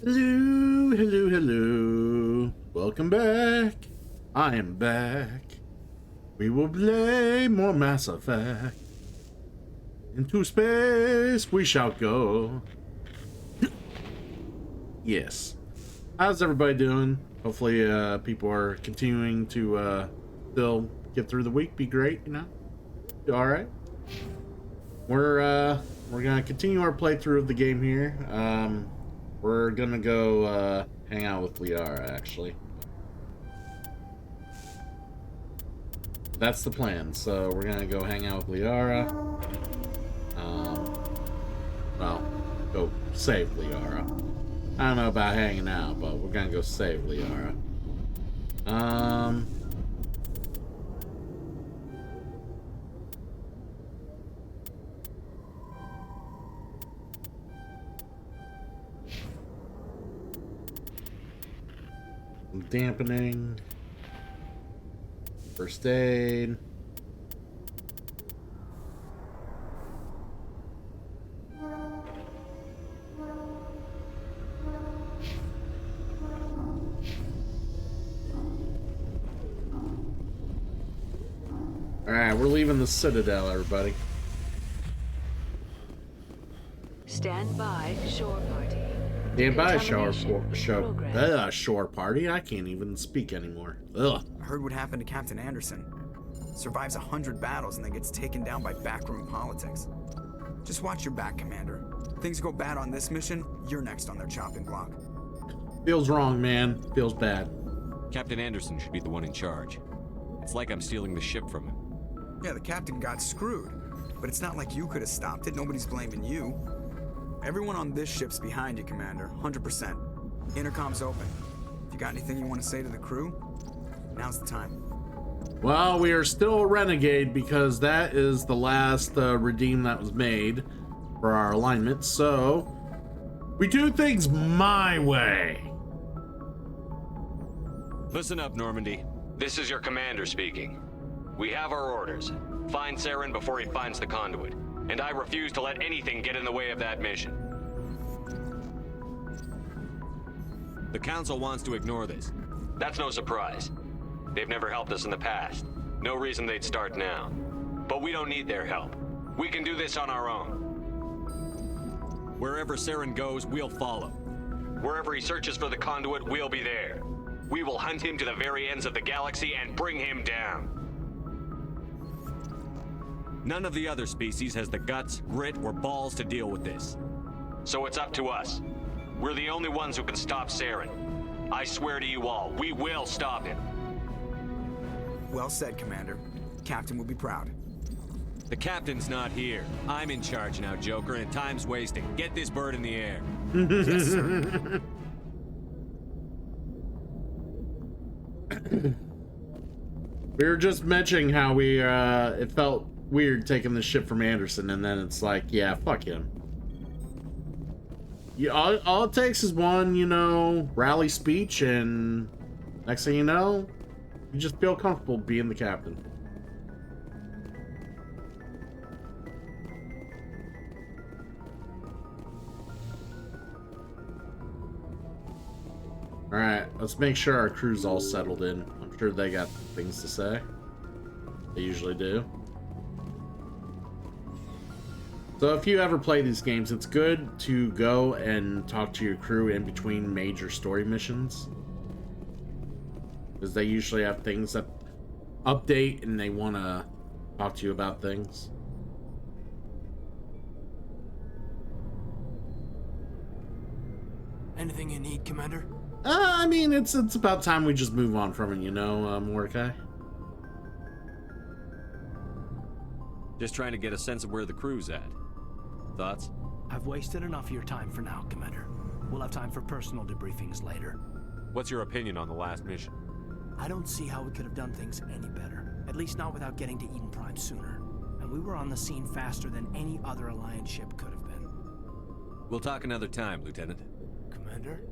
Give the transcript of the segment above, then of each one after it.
Hello, hello, hello. Welcome back. I am back. We will play more Mass Effect. Into space we shall go. Yes. How's everybody doing? Hopefully, people are continuing to still get through the week. Be great, you know. All right. We're gonna continue our playthrough of the game here. We're gonna go hang out with Liara, actually. That's the plan. So we're gonna go hang out with Liara. Well, go save Liara. I don't know about hanging out, but we're gonna go save Liara. Dampening. First aid. Alright, we're leaving the Citadel, everybody. Stand by, shore party. Stand by, Contamination shore party. I can't even speak anymore. Ugh. I heard what happened to Captain Anderson. Survives 100 battles and then gets taken down by backroom politics. Just watch your back, Commander. Things go bad on this mission, you're next on their chopping block. Feels wrong, man. Feels bad. Captain Anderson should be the one in charge. It's like I'm stealing the ship from him. Yeah, the captain got screwed. But it's not like you could have stopped it. Nobody's blaming you. Everyone on this ship's behind you, Commander. 100%. Intercom's open. If you got anything you want to say to the crew, now's the time. Well, we are still a renegade because that is the last redeem that was made for our alignment. So we do things my way. Listen up, Normandy. This is your commander speaking. We have our orders. Find Saren before he finds the conduit. And I refuse to let anything get in the way of that mission. The Council wants to ignore this. That's no surprise. They've never helped us in the past. No reason they'd start now. But we don't need their help. We can do this on our own. Wherever Saren goes, we'll follow. Wherever he searches for the conduit, we'll be there. We will hunt him to the very ends of the galaxy and bring him down. None of the other species has the guts, grit, or balls to deal with this. So it's up to us. We're the only ones who can stop Saren. I swear to you all, we will stop him. Well said, Commander. Captain will be proud. The captain's not here. I'm in charge now, Joker, and time's wasting. Get this bird in the air. Yes, sir. We were just mentioning how we it felt weird taking the ship from Anderson, and then it's like, yeah, fuck him. Yeah, all it takes is one, you know, rally speech, and next thing you know, you just feel comfortable being the captain. Alright, let's make sure our crew's all settled in. I'm sure they got things to say. They usually do. So if you ever play these games, it's good to go and talk to your crew in between major story missions. Because they usually have things that update and they want to talk to you about things. Anything you need, Commander? I mean, it's about time we just move on from it, you know, Mordecai. Just trying to get a sense of where the crew's at. Thoughts? I've wasted enough of your time for now, Commander. We'll have time for personal debriefings later. What's your opinion on the last mission? I don't see how we could have done things any better. At least not without getting to Eden Prime sooner. And we were on the scene faster than any other Alliance ship could have been. We'll talk another time, Lieutenant. Commander?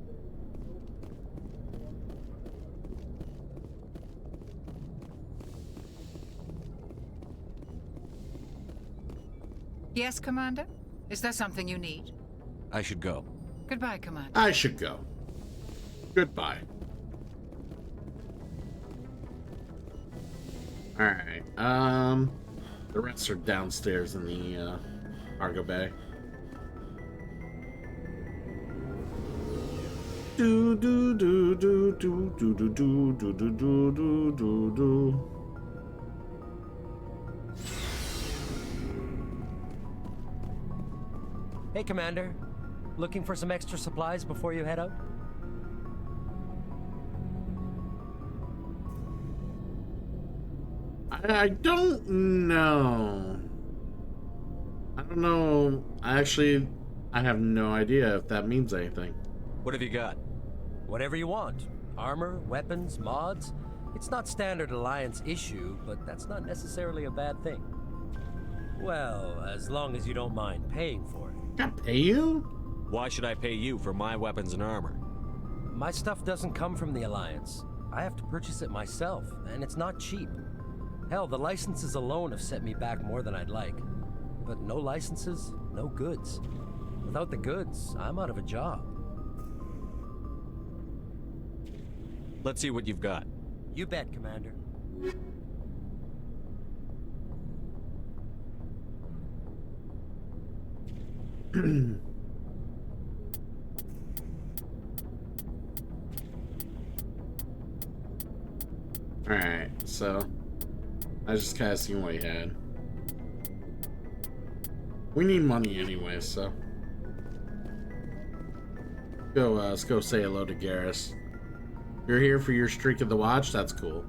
Yes, Commander? Is there something you need? I should go. Goodbye, Commander. I should go. Goodbye. Alright, the rest are downstairs in the, cargo bay. Do do do do do do do do do do do do do do. Hey, Commander. Looking for some extra supplies before you head out? I don't know. I don't know. I have no idea if that means anything. What have you got? Whatever you want. Armor, weapons, mods. It's not standard Alliance issue, but that's not necessarily a bad thing. Well, as long as you don't mind paying for it. Can I pay you? Why should I pay you for my weapons and armor? My stuff doesn't come from the Alliance. I have to purchase it myself, and it's not cheap. Hell, the licenses alone have set me back more than I'd like. But no licenses, no goods. Without the goods, I'm out of a job. Let's see what you've got. You bet, Commander. Alright, so I just kind of seen what he had. We need money anyway, so let's go say hello to Garrus. You're here for your streak of the watch? That's cool.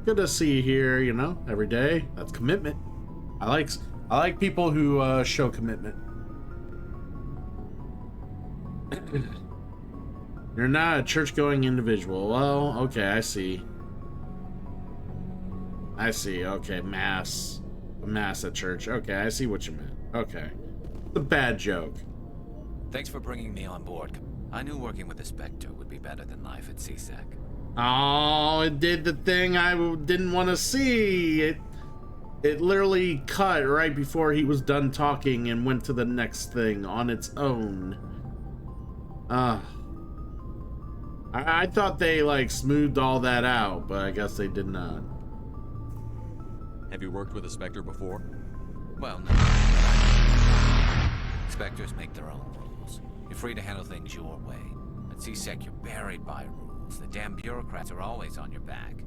Good to see you here, you know, every day. That's commitment. I like people who show commitment. You're not a church-going individual. Well, okay, I see. Okay, mass at church. Okay, I see what you meant. Okay. The bad joke. Thanks for bringing me on board. I knew working with the Spectre would be better than life at CSEC. Oh, it did the thing I didn't want to see. It literally cut right before he was done talking and went to the next thing on its own. I thought they like smoothed all that out, but I guess they did not. Have you worked with a Spectre before? Well, no. Spectres make their own rules. You're free to handle things your way. At CSEC, you're buried by rules. The damn bureaucrats are always on your back.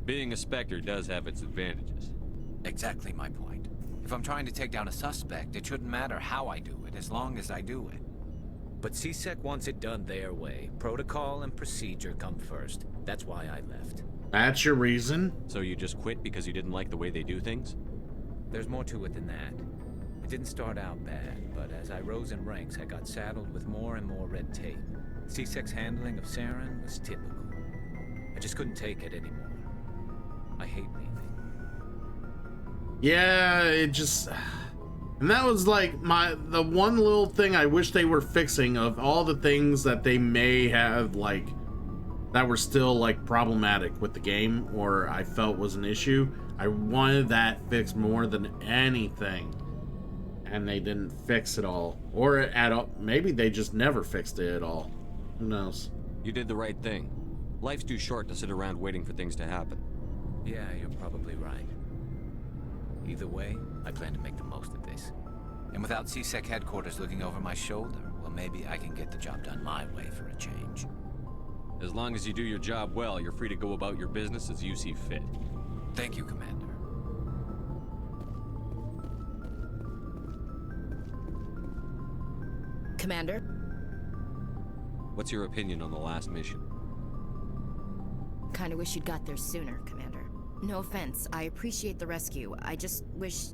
Being a Spectre does have its advantages. Exactly my point. If I'm trying to take down a suspect, it shouldn't matter how I do it, as long as I do it. But CSEC wants it done their way. Protocol and procedure come first. That's why I left. That's your reason? So you just quit because you didn't like the way they do things? There's more to it than that. It didn't start out bad, but as I rose in ranks, I got saddled with more and more red tape. CSEC's handling of Saren was typical. I just couldn't take it anymore. I hate leaving. Yeah, it just... And that was like the one little thing I wish they were fixing of all the things that they may have like that were still like problematic with the game or I felt was an issue. I wanted that fixed more than anything. And they didn't fix it all. Or at all. Maybe they just never fixed it at all. Who knows? You did the right thing. Life's too short to sit around waiting for things to happen. Yeah, you're probably right. Either way, I plan to make the most of this. And without CSEC headquarters looking over my shoulder, well, maybe I can get the job done my way for a change. As long as you do your job well, you're free to go about your business as you see fit. Thank you, Commander. Commander? What's your opinion on the last mission? Kinda wish you'd got there sooner, Commander. No offense, I appreciate the rescue. I just wish...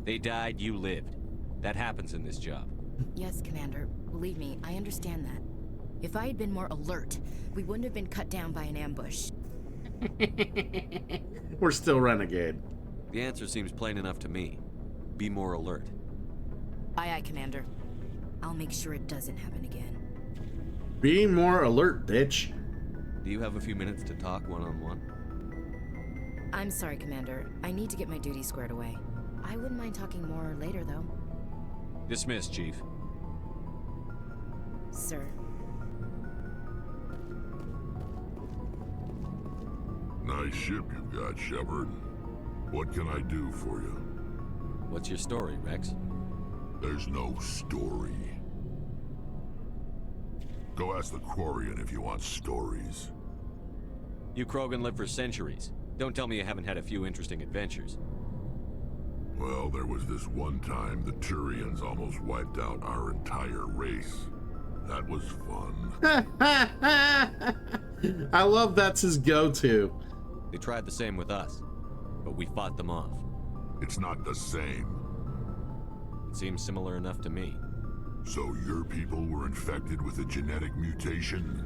They died, you lived. That happens in this job. Yes, Commander. Believe me, I understand that. If I had been more alert, we wouldn't have been cut down by an ambush. We're still renegade. The answer seems plain enough to me. Be more alert. Aye, aye, Commander. I'll make sure it doesn't happen again. Be more alert, bitch. Do you have a few minutes to talk one-on-one? I'm sorry, Commander. I need to get my duties squared away. I wouldn't mind talking more later, though. Dismissed, Chief. sir. Nice ship you've got, Shepard. What can I do for you? What's your story, Rex? There's no story. Go ask the Quarian if you want stories. You Krogan lived for centuries. Don't tell me you haven't had a few interesting adventures. Well, there was this one time the Turians almost wiped out our entire race. That was fun. I love that's his go-to. They tried the same with us, but we fought them off. It's not the same. It seems similar enough to me. So your people were infected with a genetic mutation?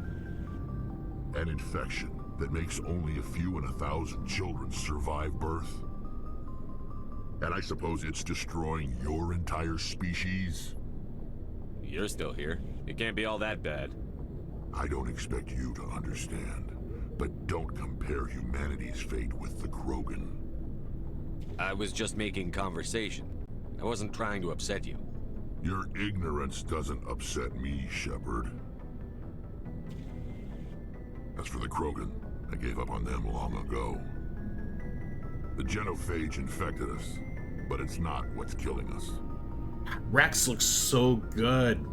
An infection that makes only a few in 1,000 children survive birth? And I suppose it's destroying your entire species? You're still here. It can't be all that bad. I don't expect you to understand, but don't compare humanity's fate with the Krogan. I was just making conversation. I wasn't trying to upset you. Your ignorance doesn't upset me, Shepard. As for the Krogan, I gave up on them long ago. The genophage infected us, but it's not what's killing us. Rex looks so good,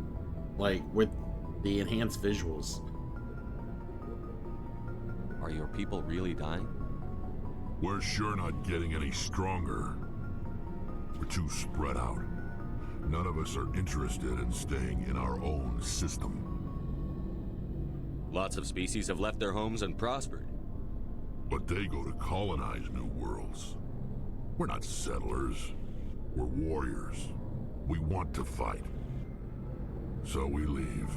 like with the enhanced visuals. Are your people really dying? We're sure not getting any stronger. We're too spread out. None of us are interested in staying in our own system. Lots of species have left their homes and prospered. But they go to colonize new worlds. We're not settlers. We're warriors. We want to fight. So we leave.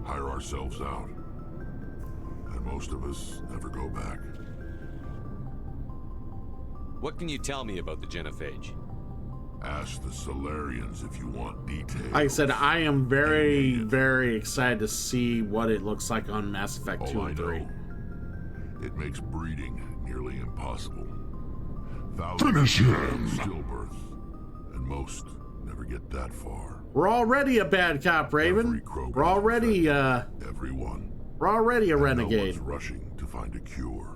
Hire ourselves out. And most of us never go back. What can you tell me about the genophage? Ask the Solarians if you want details. Like I said, I am very, very excited to see what it looks like on Mass Effect 2 and 3. It makes breeding nearly impossible. Thousands of stillbirth, and most never get that far. We're already a bad cop, Raven. We're already everyone. We're already a renegade. No one's rushing to find a cure.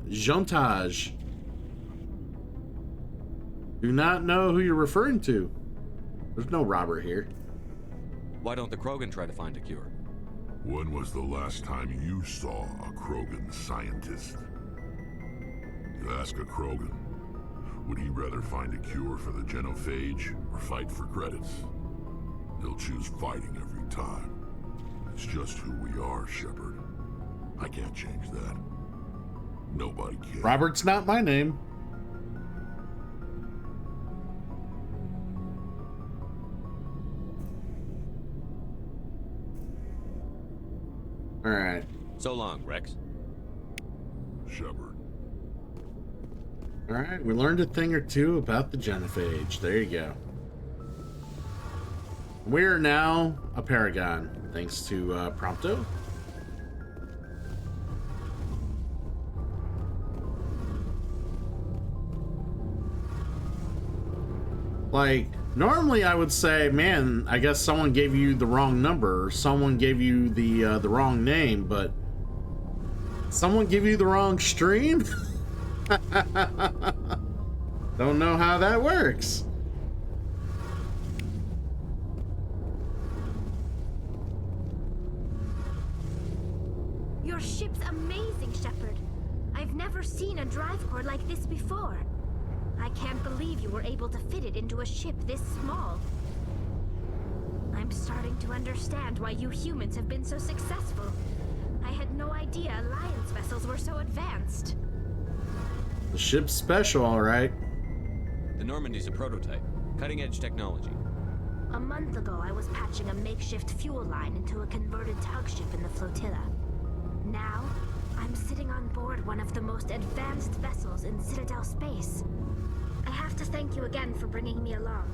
Jontage. Do not know who you're referring to. There's no Robert here. Why don't the Krogan try to find a cure? When was the last time you saw a Krogan scientist? You ask a Krogan, would he rather find a cure for the genophage or fight for credits? He'll choose fighting every time. It's just who we are, Shepard. I can't change that. Nobody can. Robert's not my name. All right. So long, Rex. Shepard. All right, we learned a thing or two about the genophage. There you go. We are now a Paragon, thanks to Prompto. Like, normally I would say, man, I guess someone gave you the wrong number, or someone gave you the wrong name, but someone give you the wrong stream? Don't know how that works. Your ship's amazing, Shepard. I've never seen a drive core like this before. I can't believe you were able to fit it into a ship this small. I'm starting to understand why you humans have been so successful. I had no idea Alliance vessels were so advanced. The ship's special, all right. The Normandy's a prototype. Cutting-edge technology. A month ago, I was patching a makeshift fuel line into a converted tug ship in the flotilla. Now, I'm sitting on board one of the most advanced vessels in Citadel space. I have to thank you again for bringing me along.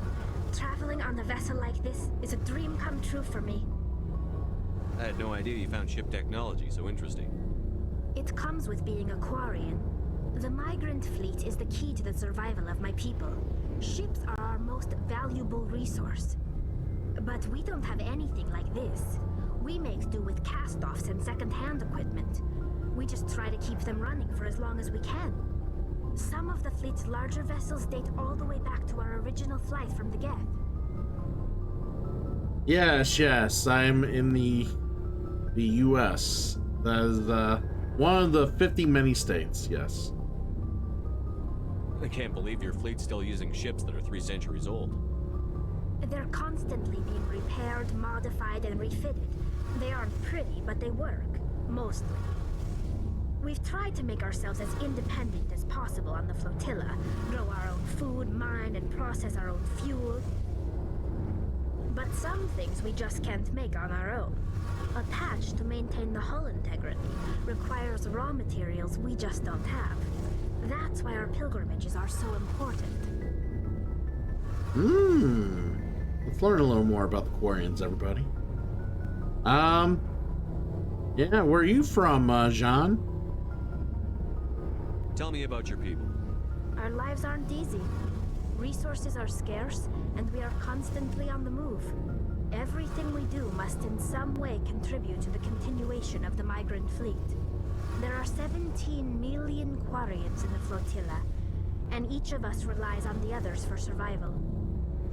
Traveling on a vessel like this is a dream come true for me. I had no idea you found ship technology so interesting. It comes with being a Quarian. The migrant fleet is the key to the survival of my people. Ships are our most valuable resource. But we don't have anything like this. We make do with cast-offs and second-hand equipment. We just try to keep them running for as long as we can. Some of the fleet's larger vessels date all the way back to our original flight from the Geth. Yes, I'm in the U.S. That is one of the 50 many states, yes. I can't believe your fleet's still using ships that are 3 centuries old. They're constantly being repaired, modified, and refitted. They aren't pretty, but they work. Mostly. We've tried to make ourselves as independent as possible on the flotilla. Grow our own food, mine, and process our own fuel. But some things we just can't make on our own. A patch to maintain the hull integrity requires raw materials we just don't have. That's why our pilgrimages are so important. Let's learn a little more about the Quarians, everybody. Yeah, where are you from, Jean? Tell me about your people. Our lives aren't easy. Resources are scarce, and we are constantly on the move. Everything we do must in some way contribute to the continuation of the migrant fleet. There are 17 million Quarians in the flotilla, and each of us relies on the others for survival.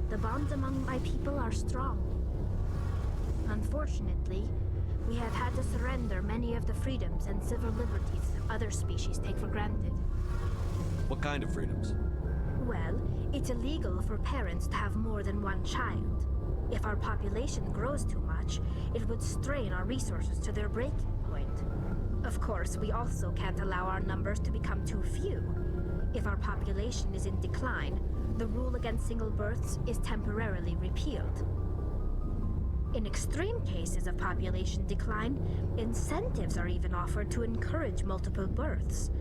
The bonds among my people are strong. Unfortunately, we have had to surrender many of the freedoms and civil liberties other species take for granted. What kind of freedoms? Well, it's illegal for parents to have more than one child. If our population grows too much, it would strain our resources to their breaking point. Of course, we also can't allow our numbers to become too few. If our population is in decline, the rule against single births is temporarily repealed. In extreme cases of population decline, incentives are even offered to encourage multiple births,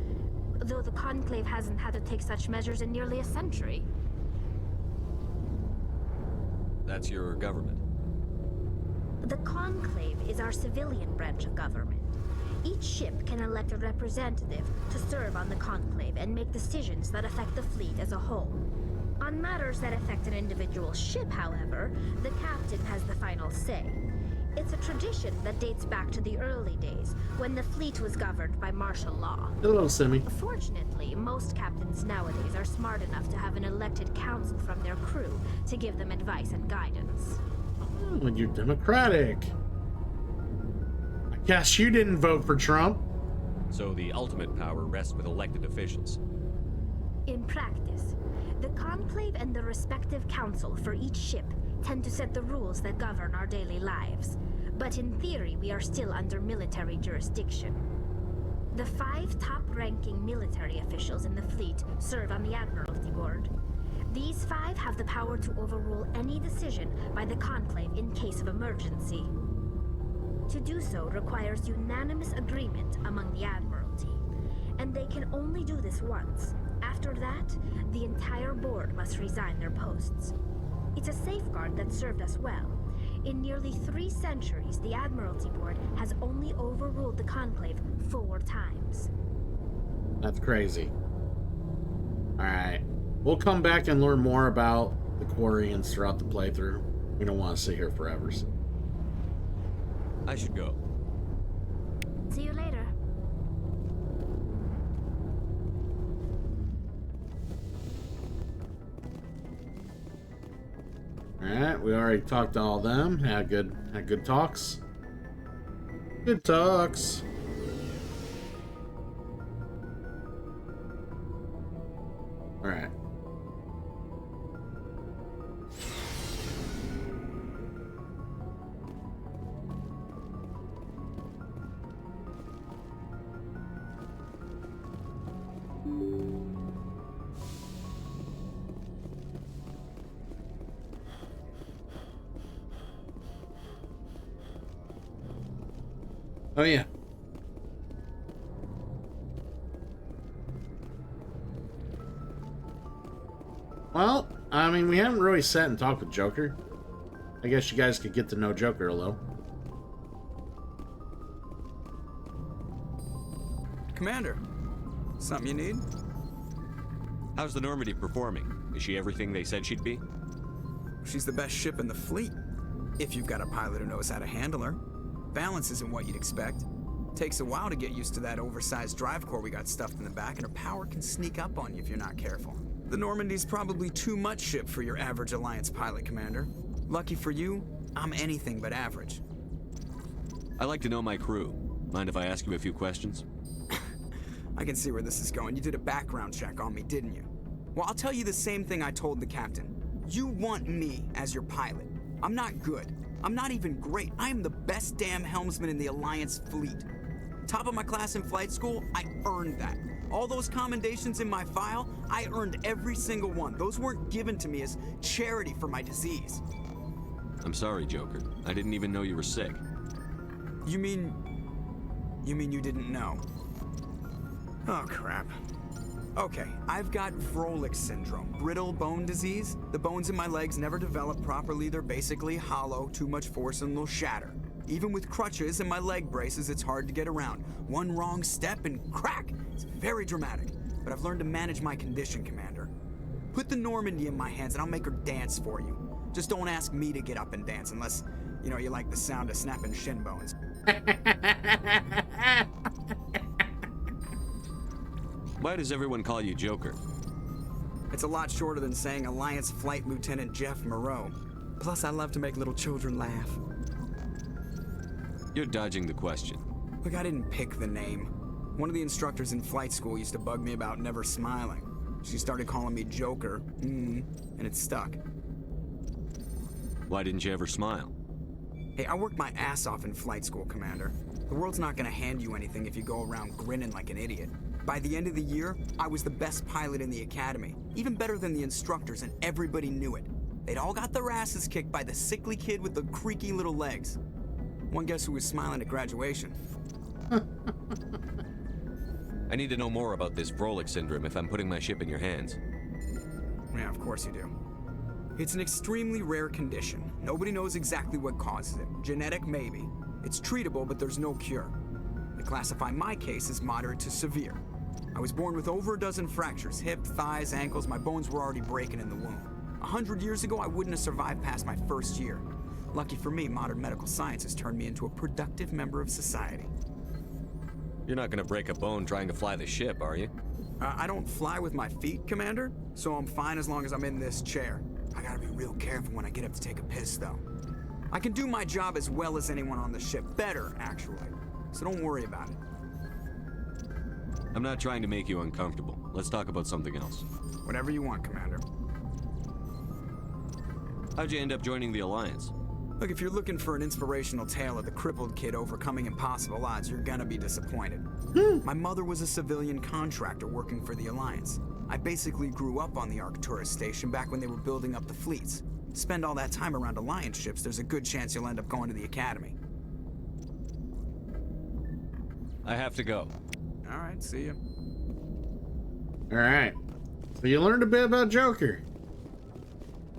though the Conclave hasn't had to take such measures in nearly a century. That's your government. The Conclave is our civilian branch of government. Each ship can elect a representative to serve on the Conclave and make decisions that affect the fleet as a whole. On matters that affect an individual ship, however, the captain has the final say. It's a tradition that dates back to the early days, when the fleet was governed by martial law. Hello, Simi. Fortunately, most captains nowadays are smart enough to have an elected council from their crew to give them advice and guidance. Oh, you're democratic. I guess you didn't vote for Trump. So the ultimate power rests with elected officials. In practice, the Conclave and the respective council for each ship tend to set the rules that govern our daily lives. But in theory, we are still under military jurisdiction. The 5 top-ranking military officials in the fleet serve on the Admiralty Board. These 5 have the power to overrule any decision by the Conclave in case of emergency. To do so requires unanimous agreement among the Admiralty, and they can only do this once. After that, the entire board must resign their posts. It's a safeguard that served us well. In nearly 3 centuries, the Admiralty Board has only overruled the Conclave 4 times. That's crazy. Alright. We'll come back and learn more about the Quarians throughout the playthrough. We don't want to sit here forever. So. I should go. See you later. Alright, we already talked to all of them. Had good talks. Good talks. Alright. Oh yeah. Well, I mean, we haven't really sat and talked with Joker. I guess you guys could get to know Joker a little. Commander, something you need? How's the Normandy performing? Is she everything they said she'd be? She's the best ship in the fleet, if you've got a pilot who knows how to handle her. Balance isn't what you'd expect. Takes a while to get used to that oversized drive core we got stuffed in the back, and her power can sneak up on you if you're not careful. The Normandy's probably too much ship for your average Alliance pilot, Commander. Lucky for you, I'm anything but average. I like to know my crew. Mind if I ask you a few questions? I can see where this is going. You did a background check on me, didn't you? Well, I'll tell you the same thing I told the captain. You want me as your pilot. I'm not good. I'm not even great. I am the best damn helmsman in the Alliance fleet. Top of my class in flight school, I earned that. All those commendations in my file, I earned every single one. Those weren't given to me as charity for my disease. I'm sorry, Joker. I didn't even know you were sick. You mean you didn't know? Oh, crap. Okay, I've got Vrolik syndrome, brittle bone disease. The bones in my legs never develop properly. They're basically hollow, too much force and they'll shatter. Even with crutches and my leg braces, it's hard to get around. One wrong step and crack! It's very dramatic. But I've learned to manage my condition, Commander. Put the Normandy in my hands and I'll make her dance for you. Just don't ask me to get up and dance unless, you like the sound of snapping shin bones. Why does everyone call you Joker? It's a lot shorter than saying Alliance Flight Lieutenant Jeff Moreau. Plus, I love to make little children laugh. You're dodging the question. Look, I didn't pick the name. One of the instructors in flight school used to bug me about never smiling. She started calling me Joker, and it stuck. Why didn't you ever smile? Hey, I worked my ass off in flight school, Commander. The world's not gonna hand you anything if you go around grinning like an idiot. By the end of the year, I was the best pilot in the academy, even better than the instructors, and everybody knew it. They'd all got their asses kicked by the sickly kid with the creaky little legs. One guess who was smiling at graduation? I need to know more about this Vrolik syndrome if I'm putting my ship in your hands. Yeah, of course you do. It's an extremely rare condition. Nobody knows exactly what causes it. Genetic, maybe. It's treatable, but there's no cure. They classify my case as moderate to severe. I was born with over a dozen fractures, hip, thighs, ankles. My bones were already breaking in the womb. 100 years ago, I wouldn't have survived past my first year. Lucky for me, modern medical science has turned me into a productive member of society. You're not gonna break a bone trying to fly the ship, are you? I don't fly with my feet, Commander, so I'm fine as long as I'm in this chair. I gotta be real careful when I get up to take a piss, though. I can do my job as well as anyone on the ship. Better, actually. So don't worry about it. I'm not trying to make you uncomfortable. Let's talk about something else. Whatever you want, Commander. How'd you end up joining the Alliance? Look, if you're looking for an inspirational tale of the crippled kid overcoming impossible odds, you're gonna be disappointed. My mother was a civilian contractor working for the Alliance. I basically grew up on the Arcturus station back when they were building up the fleets. Spend all that time around Alliance ships, there's a good chance you'll end up going to the Academy. I have to go. All right, see ya. All right. So you learned a bit about Joker.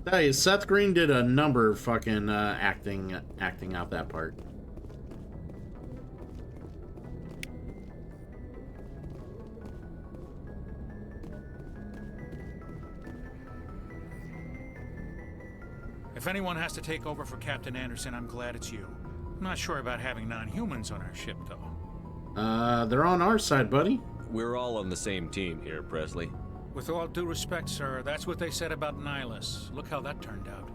Tell you, Seth Green did a number of fucking acting out that part. If anyone has to take over for Captain Anderson, I'm glad it's you. I'm not sure about having non-humans on our ship, though. They're on our side, buddy. We're all on the same team here, Presley. With all due respect, sir, that's what they said about Nihilus. Look how that turned out.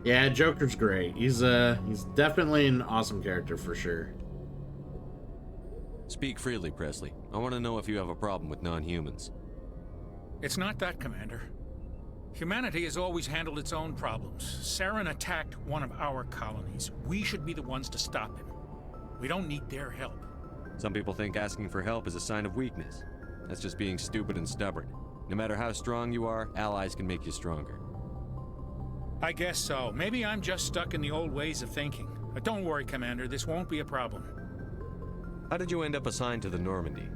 Yeah, Joker's great. He's definitely an awesome character for sure. Speak freely, Presley. I want to know if you have a problem with non-humans. It's not that, Commander. Humanity has always handled its own problems. Saren attacked one of our colonies. We should be the ones to stop him. We don't need their help. Some people think asking for help is a sign of weakness. That's just being stupid and stubborn. No matter how strong you are, allies can make you stronger. I guess so. Maybe I'm just stuck in the old ways of thinking. But don't worry, Commander. This won't be a problem. How did you end up assigned to the Normandy?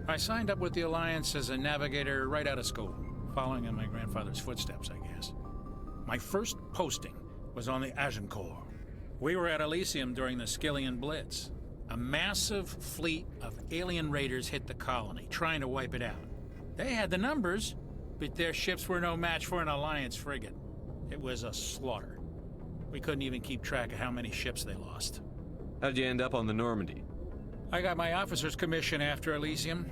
I signed up with the Alliance as a navigator right out of school, following in my grandfather's footsteps, I guess. My first posting was on the Agincourt. We were at Elysium during the Skillian Blitz. A massive fleet of alien raiders hit the colony, trying to wipe it out. They had the numbers, but their ships were no match for an Alliance frigate. It was a slaughter. We couldn't even keep track of how many ships they lost. How'd you end up on the Normandy? I got my officer's commission after Elysium.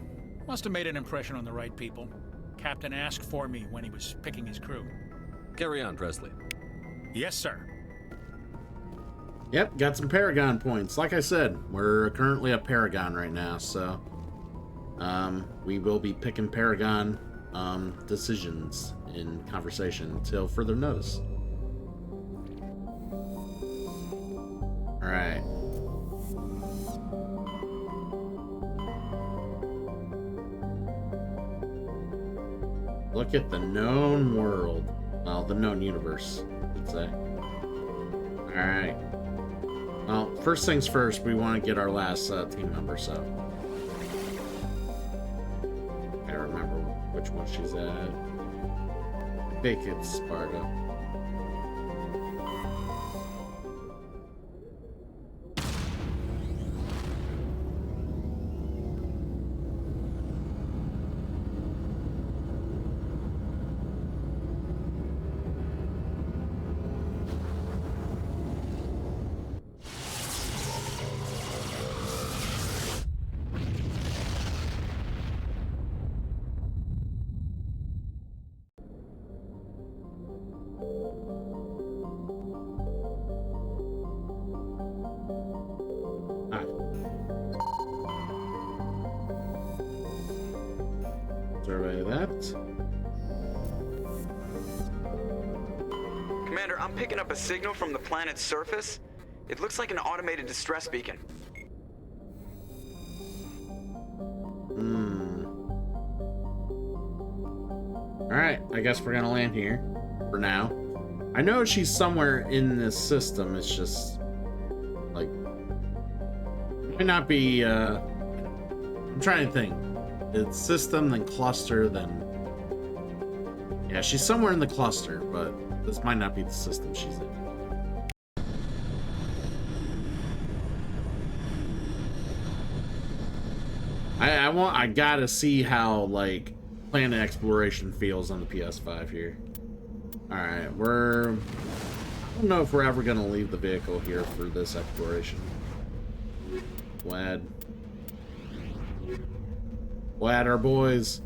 Must have made an impression on the right people. Captain asked for me when he was picking his crew. Carry on, Presley. Yes, sir. Yep, got some Paragon points. Like I said, we're currently a Paragon right now, so we will be picking Paragon decisions in conversation until further notice. All right. Look at the known world. Well, the known universe, I'd say. All right. Well, first things first, we want to get our last team member, so. I remember which one she's at. I think it's Sparta. Survey that. Commander, I'm picking up a signal from the planet's surface. It looks like an automated distress beacon. Alright, I guess we're gonna land here for now. I know she's somewhere in this system, it's just like it might not be I'm trying to think. It's system, then cluster, then yeah, she's somewhere in the cluster, but this might not be the system she's in. I gotta see how like planet exploration feels on the PS5 here. Alright, I don't know if we're ever gonna leave the vehicle here for this exploration. Wad, our boys.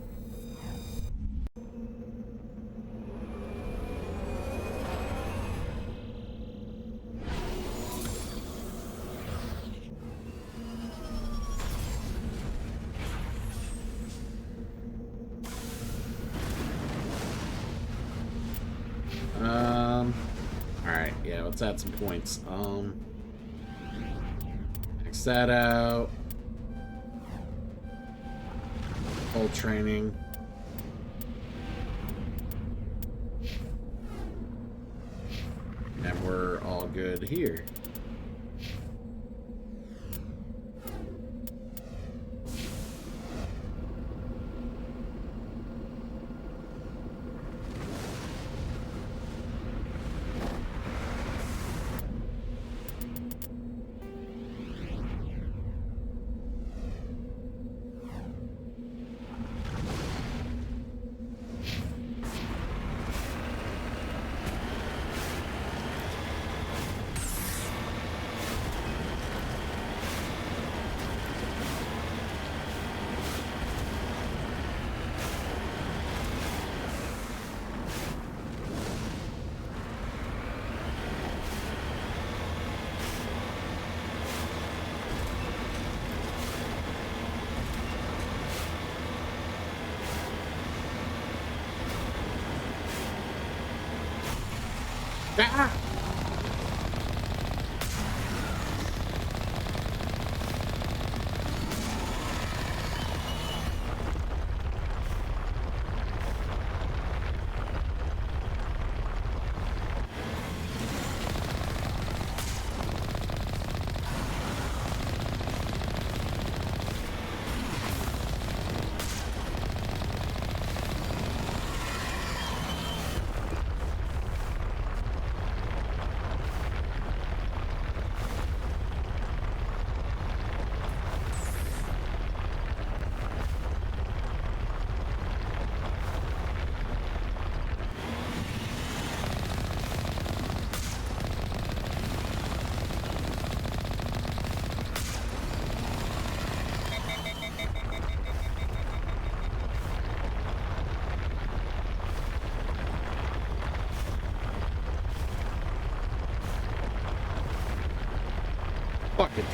Alright, yeah, let's add some points. X that out. Full training. And we're all good here. Ah!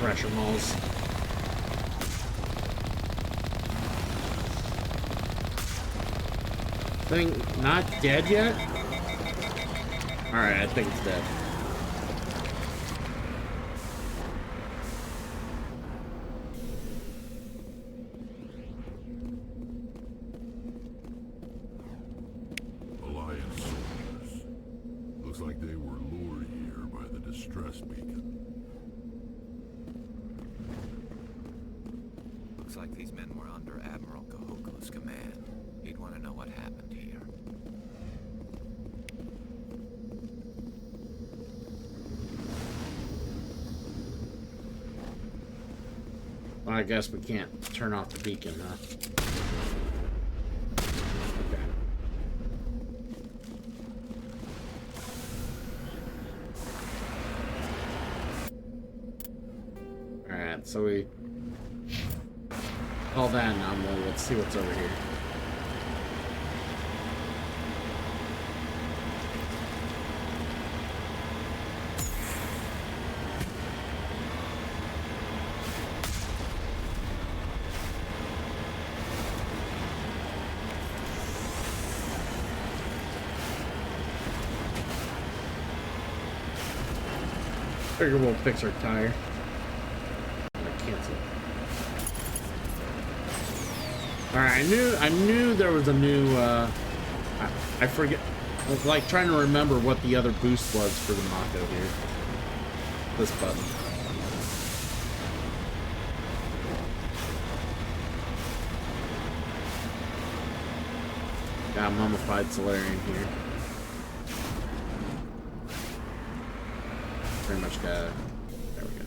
Thresher Mauls. Thing not dead yet? Alright, I think it's dead. Alliance soldiers. Looks like they were lured here by the distress beacon. Looks like these men were under Admiral Kahoku's command. He'd want to know what happened here. Well, I guess we can't turn off the beacon, huh? Okay. Alright, so we... all that now, let's see what's over here. Figure we'll fix our tire. Cancel. Alright, I knew there was a new I forget, I was like trying to remember what the other boost was for the Mako here. This button. Got mummified Solarian here. Pretty much got, there we go.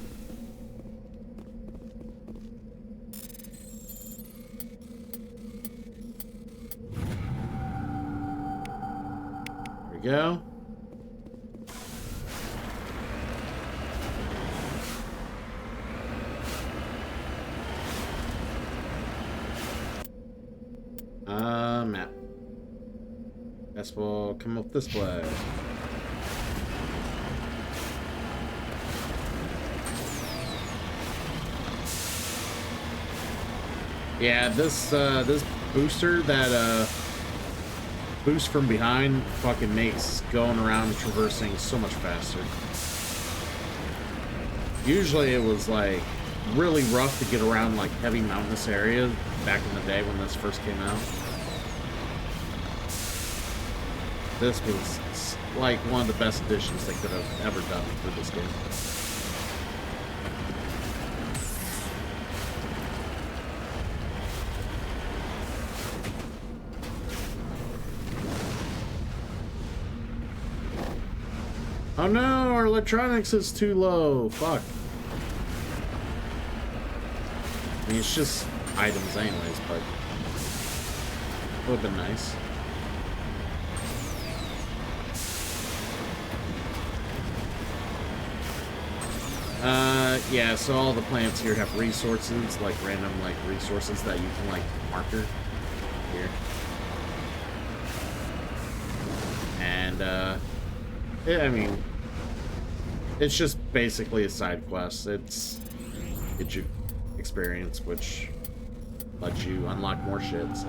There we go. Map. Guess we'll come up this way. Yeah, this booster that boost from behind fucking makes going around and traversing so much faster. Usually it was like really rough to get around like heavy mountainous areas back in the day when this first came out. This was like one of the best additions they could have ever done for this game. Oh no, our electronics is too low. Fuck. I mean, it's just items anyways, but it would have been nice. Yeah, so all the plants here have resources, like random, like, resources that you can, like, marker here. And, yeah, I mean, it's just basically a side quest. It's you experience, which lets you unlock more shit, so.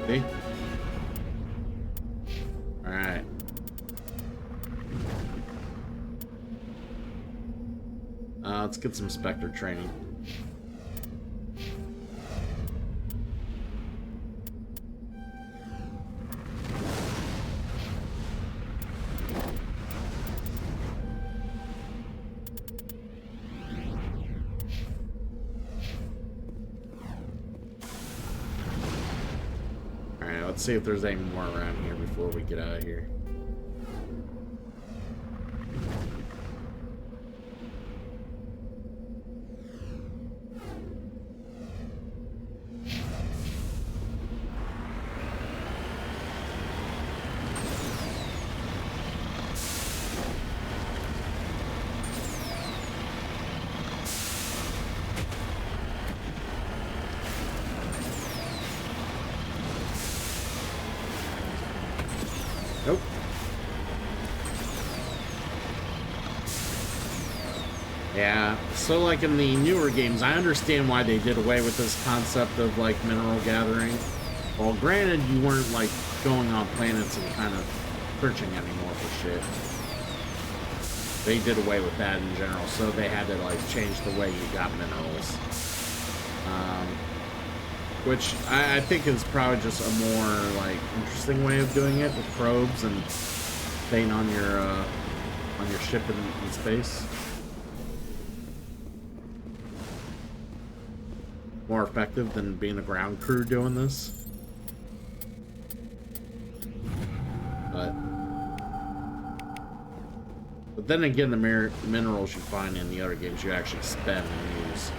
See? Alright. Let's get some Spectre training. Alright, let's see if there's any more around here before we get out of here. Nope. So like in the newer games, I understand why they did away with this concept of like mineral gathering. Well, granted, you weren't like going on planets and kind of searching anymore for shit. They did away with that in general, so they had to like change the way you got minerals. Which I think is probably just a more like interesting way of doing it with probes and staying on your ship in space. More effective than being a ground crew doing this. But then again, the minerals you find in the other games you actually spend and use.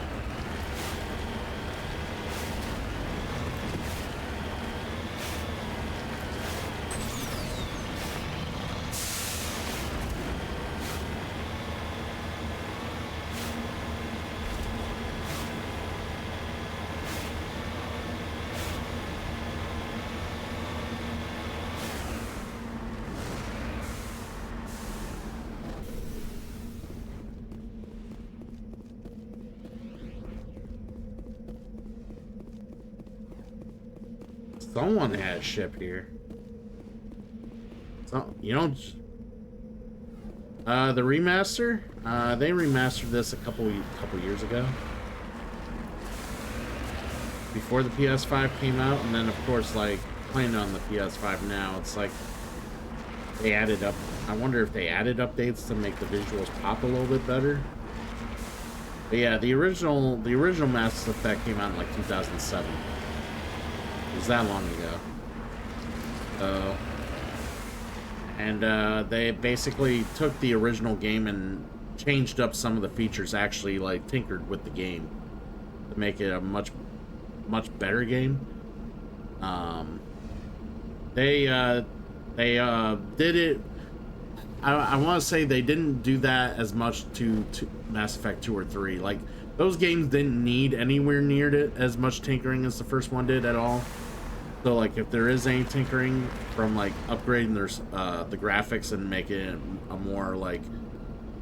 Someone had a ship here. So, you know, the remaster, they remastered this a couple years ago. Before the PS5 came out, and then of course, like, playing on the PS5 now, it's like they added up. I wonder if they added updates to make the visuals pop a little bit better. But yeah, the original Mass Effect came out in like 2007. It was that long ago. And they basically took the original game and changed up some of the features, actually like tinkered with the game to make it a much better game. They did it. I want to say they didn't do that as much to Mass Effect 2 or 3. Like, those games didn't need anywhere near it as much tinkering as the first one did at all. So, like, if there is any tinkering from, like, upgrading the graphics and making it a more, like,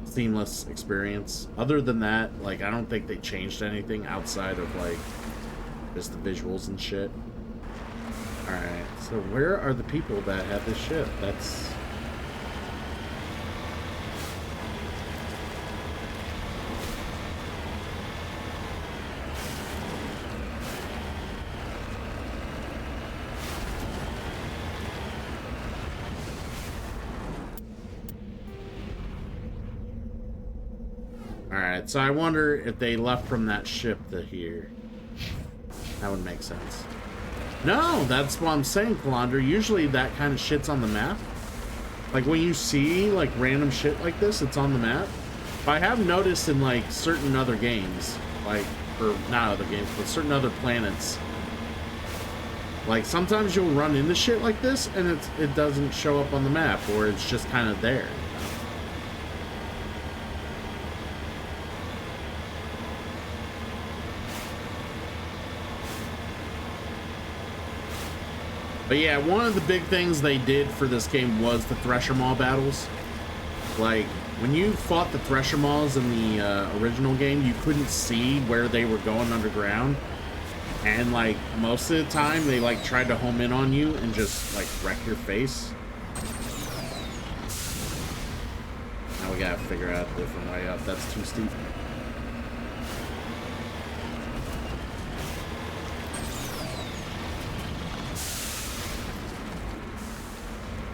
seamless experience. Other than that, like, I don't think they changed anything outside of, like, just the visuals and shit. Alright, so where are the people that have this ship? That's... Alright, so I wonder if they left from that ship to here. That would make sense. No, that's what I'm saying, Calandra. Usually that kind of shit's on the map. Like, when you see, like, random shit like this, it's on the map. But I have noticed in, like, certain other games, like, or not other games, but certain other planets, like, sometimes you'll run into shit like this, and it doesn't show up on the map, or it's just kind of there. But yeah, one of the big things they did for this game was the Thresher Maw battles. Like, when you fought the Thresher Maws in the original game, you couldn't see where they were going underground. And, like, most of the time, they, like, tried to home in on you and just, like, wreck your face. Now we gotta figure out a different way up. That's too steep.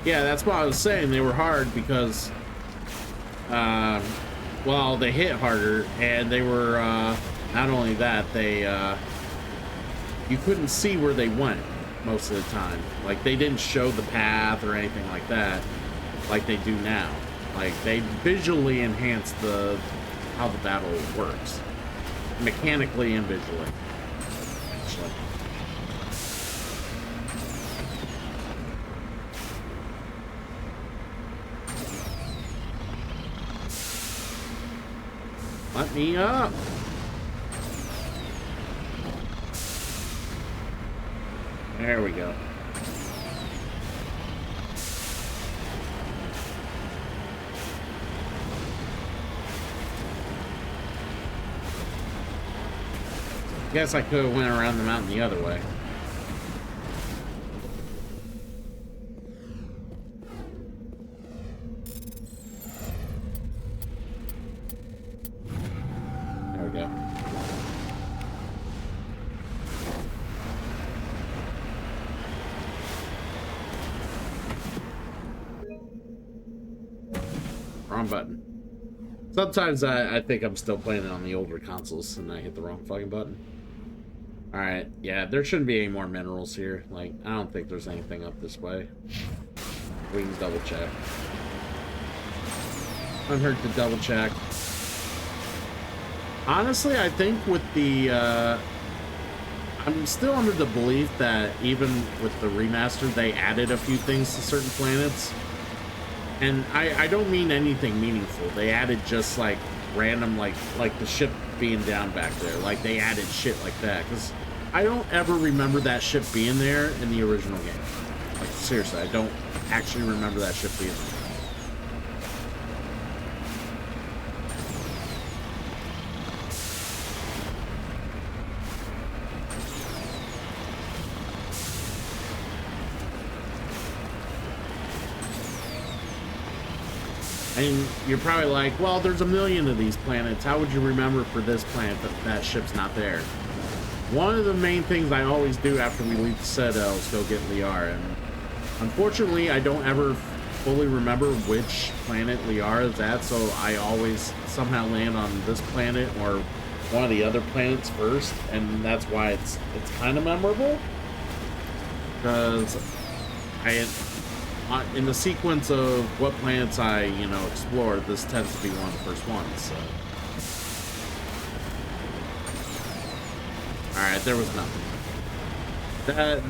Yeah, that's what I was saying. They were hard because, well, they hit harder, and they were, not only that, they, you couldn't see where they went most of the time. Like, they didn't show the path or anything like that, like they do now. Like, they visually enhanced how the battle works. Mechanically and visually. Actually. Let me up. There we go. Guess I could have went around the mountain the other way. There we go. Wrong button. Sometimes I think I'm still playing it on the older consoles and I hit the wrong fucking button. Alright, yeah, there shouldn't be any more minerals here. Like, I don't think there's anything up this way. We can double check. Unhurt to double check. Honestly, I think with the, I'm still under the belief that even with the remaster, they added a few things to certain planets. And I don't mean anything meaningful. They added just like random, like the ship being down back there. Like they added shit like that. Because I don't ever remember that ship being there in the original game. Like seriously, I don't actually remember that ship being there. And you're probably like, well, there's a million of these planets. How would you remember for this planet that that ship's not there? One of the main things I always do after we leave the Citadel is go get Liara. And unfortunately, I don't ever fully remember which planet Liara is at, so I always somehow land on this planet or one of the other planets first, and that's why it's kind of memorable. Because in the sequence of what planets I, explored, this tends to be one of the first ones, so. Alright, there was nothing.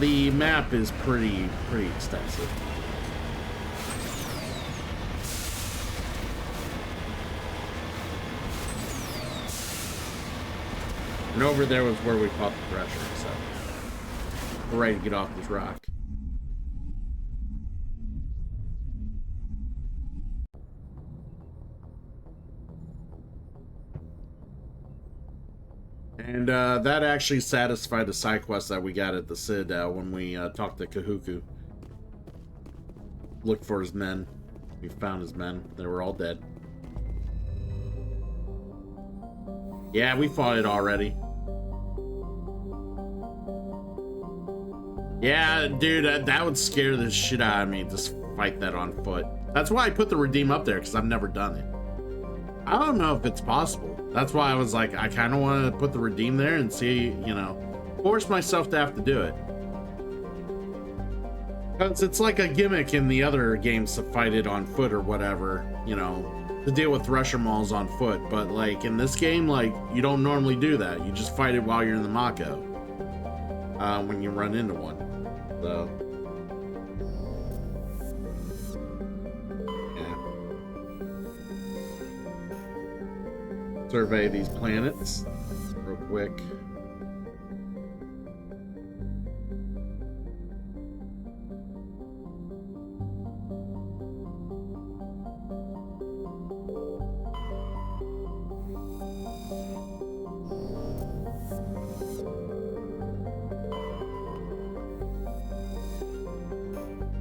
The map is pretty extensive. And over there was where we fought the Thresher, so. We're ready to get off this rock. And that actually satisfied the side quest that we got at the Citadel when we talked to Kahuku. Looked for his men. We found his men. They were all dead. Yeah, we fought it already. Yeah, dude, that would scare the shit out of me, just fight that on foot. That's why I put the Redeem up there, because I've never done it. I don't know if it's possible. That's why I was like, I kind of want to put the Redeem there and see, force myself to have to do it. Because it's like a gimmick in the other games to fight it on foot or whatever, to deal with Thresher Mauls on foot. But like in this game, like you don't normally do that. You just fight it while you're in the Mako. When you run into one. So. Survey these planets real quick.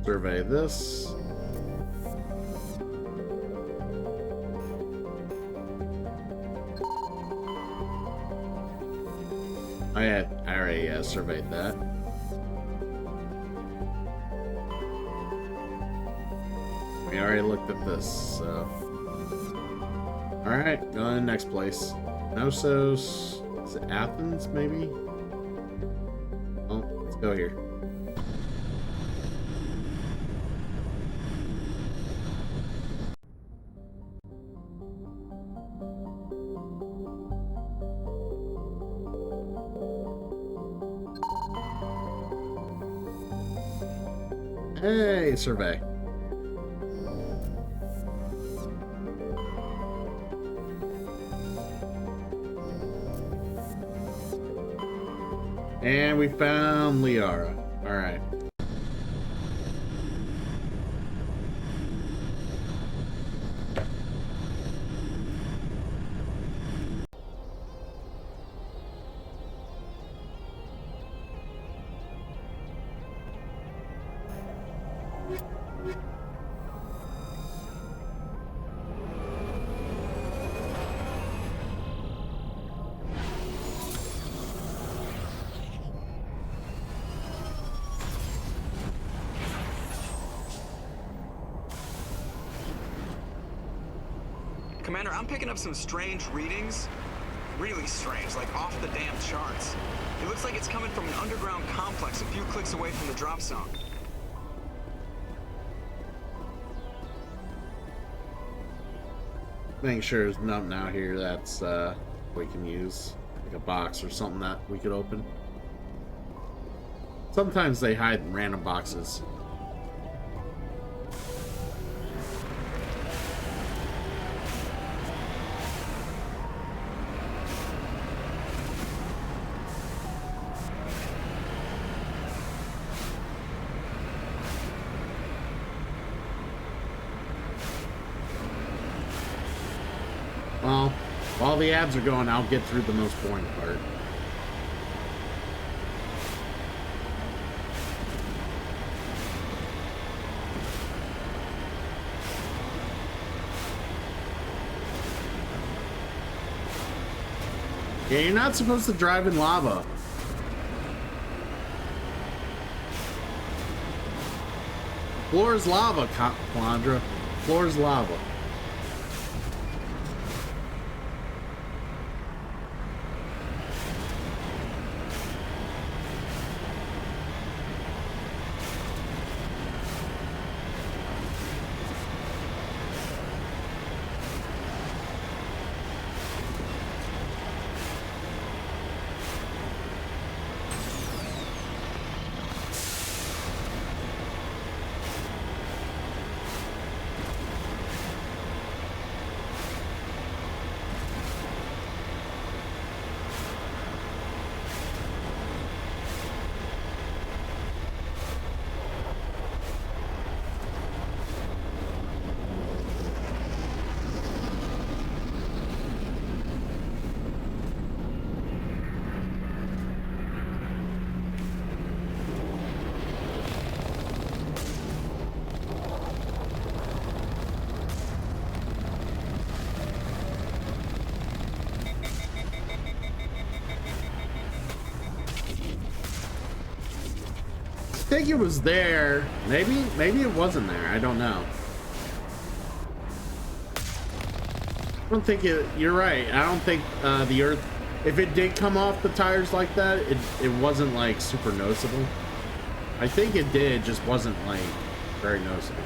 Survey this. I already surveyed that. We already looked at this, so. Alright, go to the next place. Knossos. Is it Athens, maybe? Oh, let's go here. Hey, survey. And we found Liara. All right. Commander, I'm picking up some strange readings. Really strange, like off the damn charts. It looks like it's coming from an underground complex a few clicks away from the drop zone. Make sure there's nothing out here that's we can use, like a box or something that we could open. Sometimes they hide in random boxes. Well, while the ads are going, I'll get through the most boring part. Yeah, you're not supposed to drive in lava. Floor is lava, Calandra. Floor is lava. I think it was there. Maybe it wasn't there. I don't know. I don't think it. You're right. I don't think the Earth. If it did come off the tires like that, it wasn't like super noticeable. I think it did, just wasn't like very noticeable.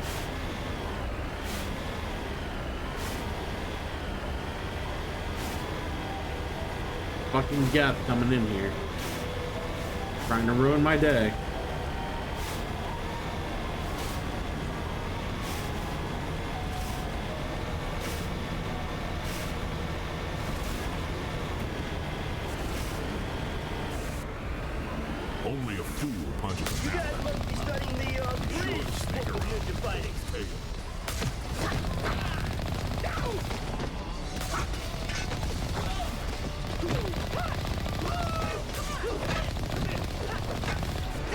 Fucking Geth coming in here, trying to ruin my day. Only a fool punches. You guys must be studying the bridge before you fighting.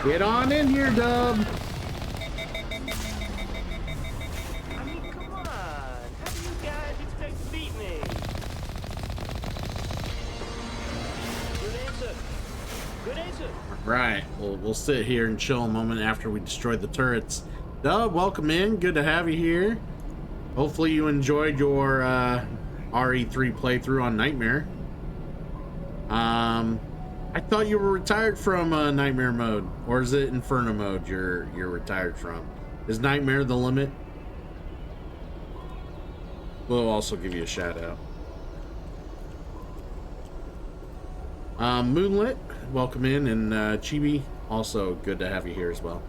Get on in here, Dub. I mean, come on. How do you guys expect to beat me? Good answer. Good answer. Right. We'll sit here and chill a moment after we destroy the turrets. Dub, welcome in. Good to have you here. Hopefully you enjoyed your RE3 playthrough on Nightmare. I thought you were retired from Nightmare mode, or is it Inferno mode you're retired from? Is Nightmare the limit? We'll also give you a shout out. Moonlit, welcome in, and Chibi, also good to have you here as well.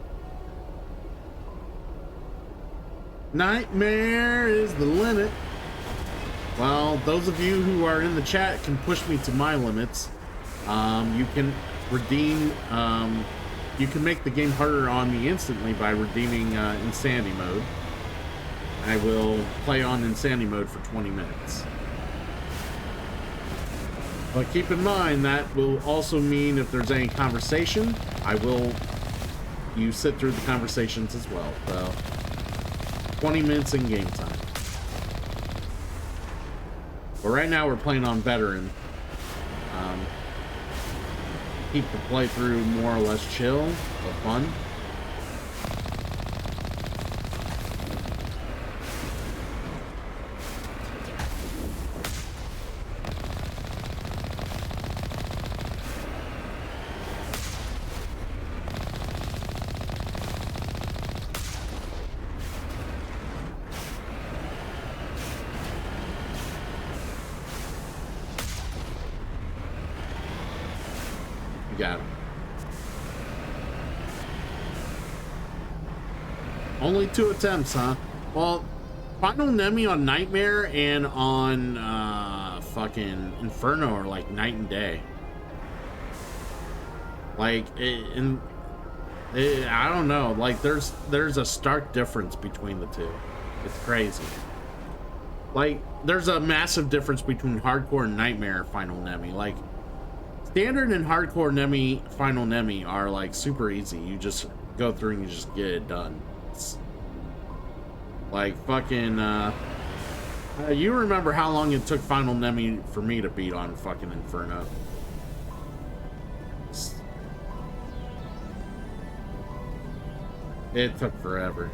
Nightmare is the limit. Well, those of you who are in the chat can push me to my limits. You can redeem, you can make the game harder on me instantly by redeeming Insanity mode. I will play on Insanity mode for 20 minutes. But keep in mind that will also mean if there's any conversation, you sit through the conversations as well. So 20 minutes in game time. But right now we're playing on veteran. Keep the playthrough more or less chill or fun. You got him. Only 2 attempts, huh? Well, Final Nemi on Nightmare and on fucking Inferno are like night and day. Like, I don't know. Like, there's a stark difference between the two. It's crazy. Like, there's a massive difference between Hardcore and Nightmare Final Nemi. Like, Standard and Hardcore Nemi Final Nemi are like super easy. You just go through and you just get it done. It's like fucking you remember how long it took Final Nemi for me to beat on fucking Inferno? It took forever.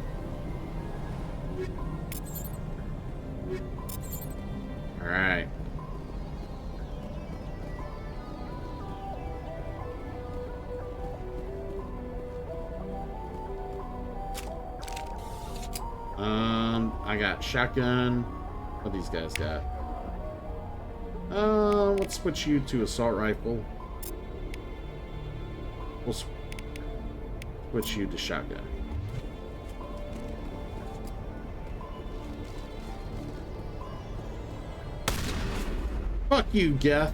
All right. I got shotgun. What these guys got? Let's switch you to assault rifle. We'll switch you to shotgun. Fuck you, Geth.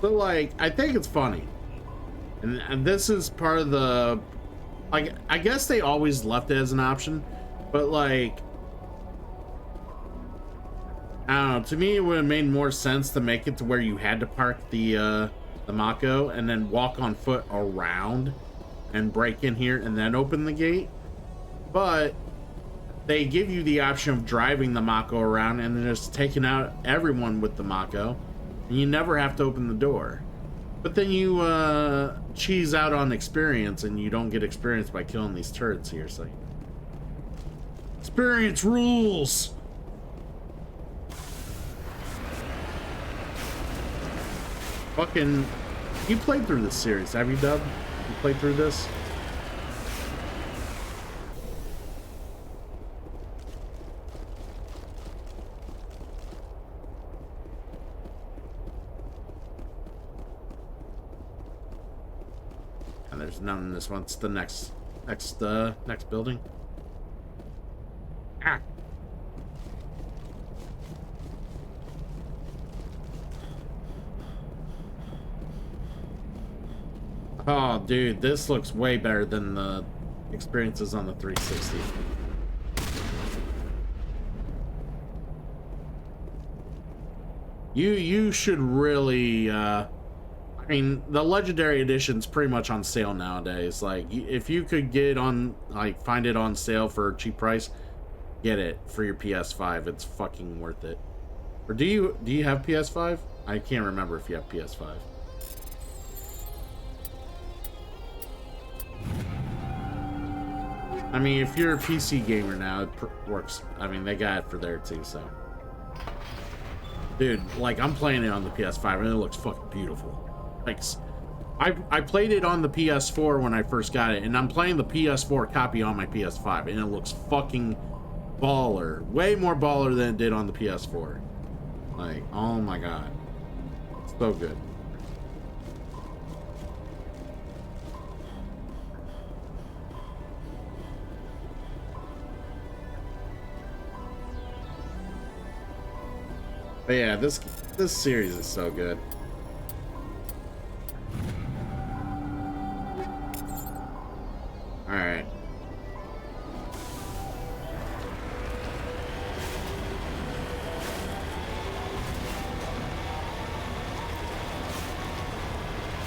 So, like, I think it's funny. And this is part of the, like, I guess they always left it as an option, but like, I don't know, to me it would have made more sense to make it to where you had to park the Mako and then walk on foot around and break in here and then open the gate. But they give you the option of driving the Mako around and then just taking out everyone with the Mako, and you never have to open the door. But then you cheese out on experience, and you don't get experience by killing these turrets here. So, experience rules. Fucking, you played through this series, have you, Dub? You played through this? There's none in this one. It's the next building. Ah. Oh, dude, this looks way better than the experiences on the 360. You should really I mean, the Legendary Edition's pretty much on sale nowadays. Like, if you could get it on, like, find it on sale for a cheap price, get it for your PS5. It's fucking worth it. Or do you have PS5? I can't remember if you have PS5. I mean, if you're a PC gamer now, it works. I mean, they got it for there too, so. Dude, like, I'm playing it on the PS5 and it looks fucking beautiful. Like, I played it on the PS4 when I first got it, and I'm playing the PS4 copy on my PS5, and it looks fucking baller. Way more baller than it did on the PS4. Like, oh my god. So good. But yeah, this series is so good. All right.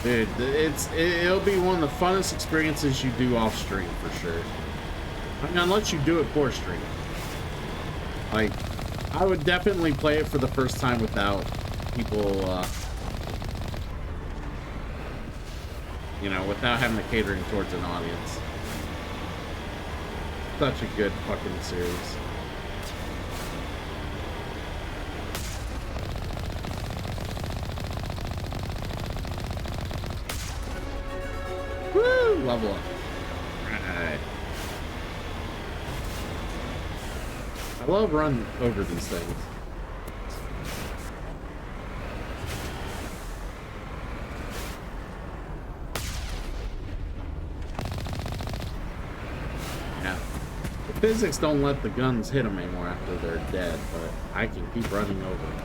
Dude, it'll be one of the funnest experiences you do off stream for sure. I mean, unless you do it for stream. Like, I would definitely play it for the first time without people, you know, without having the catering towards an audience. Such a good fucking series. Woo! Level up. Alright. I love running over these things. Yeah. The physics don't let the guns hit them anymore after they're dead, but I can keep running over them.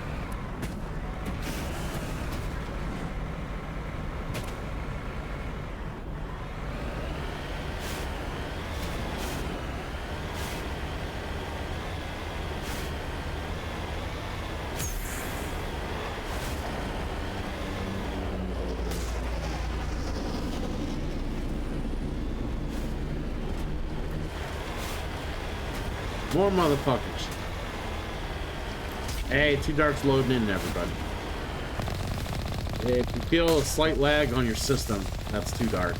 More motherfuckers. Hey, Too Dark's loading in, everybody. If you feel a slight lag on your system, that's Too Dark.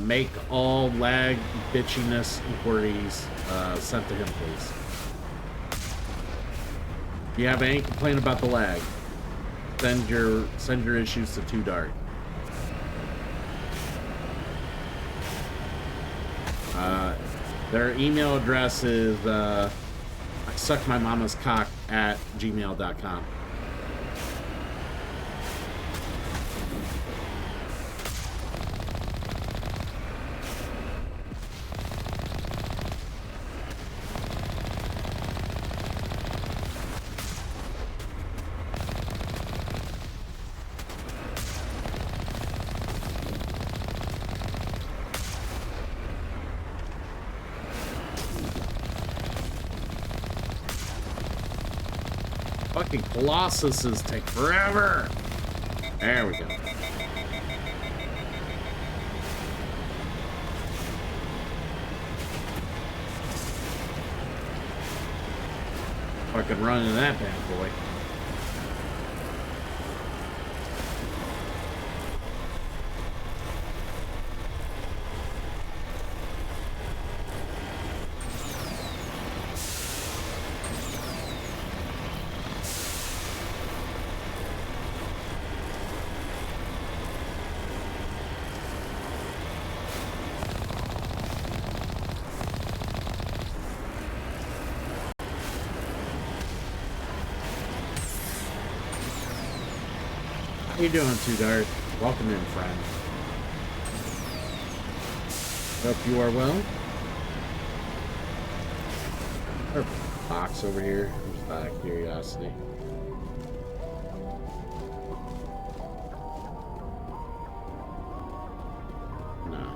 Make all lag bitchiness inquiries sent to him, please. If you have any complaint about the lag, send your issues to Too Dark. Their email address is suckmymama's_cock@gmail.com. Fucking Colossuses take forever. There we go. Fucking running that bad boy. How you doing, Too Dark? Welcome in, friend. Hope you are well. There's a box over here. Just out of curiosity. No.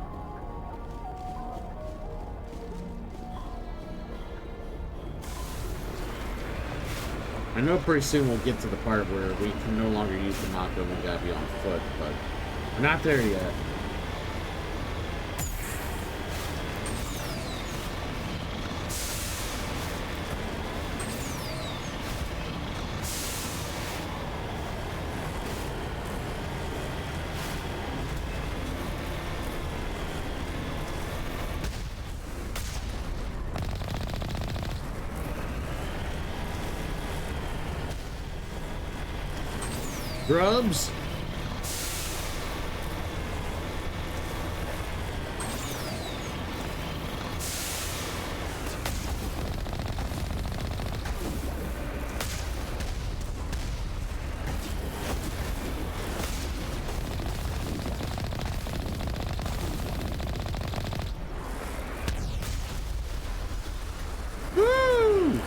I know pretty soon we'll get to the part where we can no longer use the Mako and we gotta be on foot, but we're not there yet. Grubs. Woo!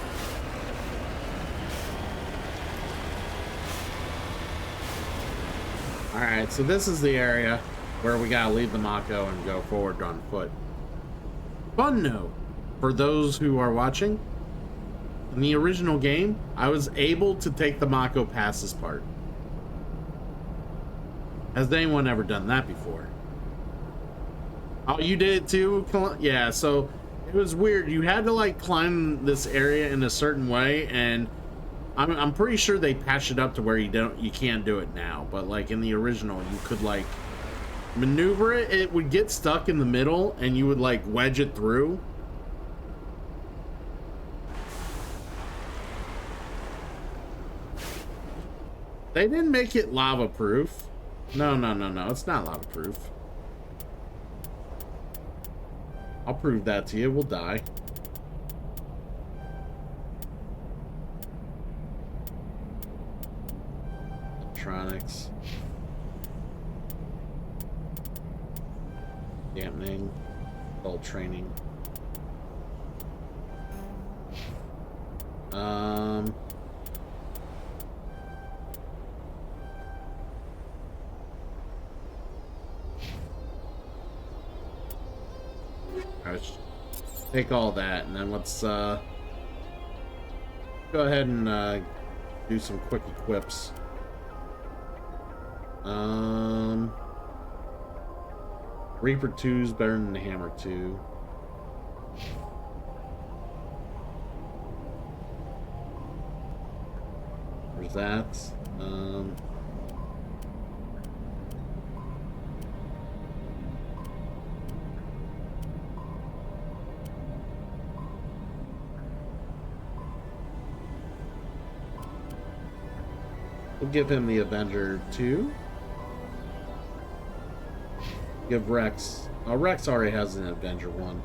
Alright, so this is the area where we gotta leave the Mako and go forward on foot. Fun note, for those who are watching, in the original game, I was able to take the Mako past this part. Has anyone ever done that before? Oh, you did it too? Yeah, so it was weird. You had to like climb this area in a certain way, and I'm pretty sure they patched it up to where you can't do it now, but like in the original you could like maneuver it. It would get stuck in the middle and you would like wedge it through, They didn't make it lava proof. No, no, no, no. It's not lava proof. I'll prove that to you. We'll die. Electronics. Dampening. Adult training. Alright, take all that, and then let's go ahead and do some quick equips. Reaper 2 is better than the Hammer 2. There's that. We'll give him the Avenger 2. Give Rex. Oh, Rex already has an Avenger 1.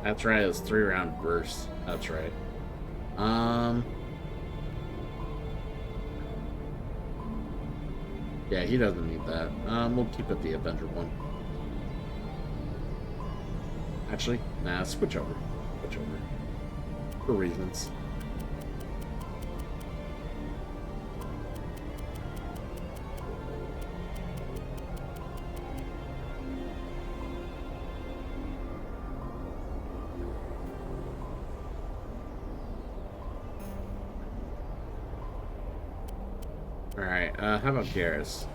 That's right, it's 3-round burst. That's right. Yeah, he doesn't need that. We'll keep it the Avenger 1. Actually, nah, switch over. Switch over. For reasons. Alright, how about Garrus?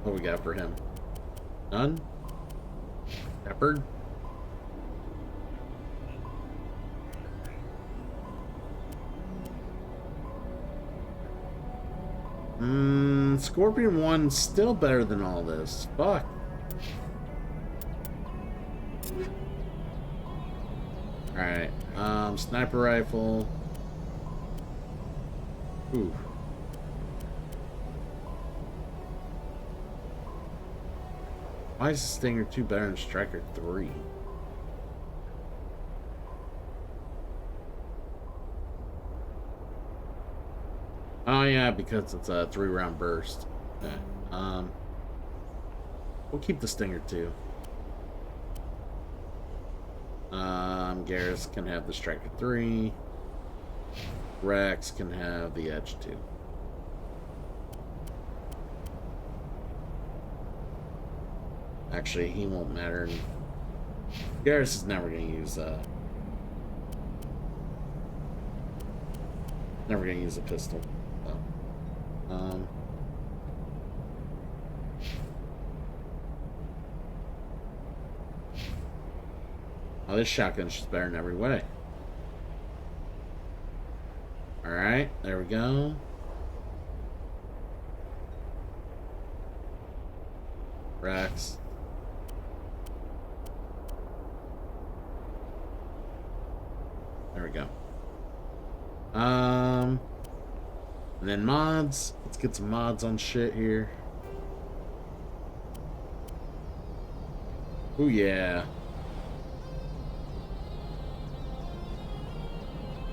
What we got for him? None? Shepard? Scorpion 1's still better than all this. Fuck. Alright, sniper rifle. Ooh. Why is Stinger 2 better than Striker 3? Oh yeah, because it's a 3-round burst. Okay. We'll keep the Stinger 2. Garrus can have the Striker 3. Rex can have the Edge 2. Actually, he won't matter. Garrus is never going to use a pistol. So, oh, this shotgun's just better in every way. Alright, there we go. Rex. There we go. And then mods. Let's get some mods on shit here. Ooh, yeah.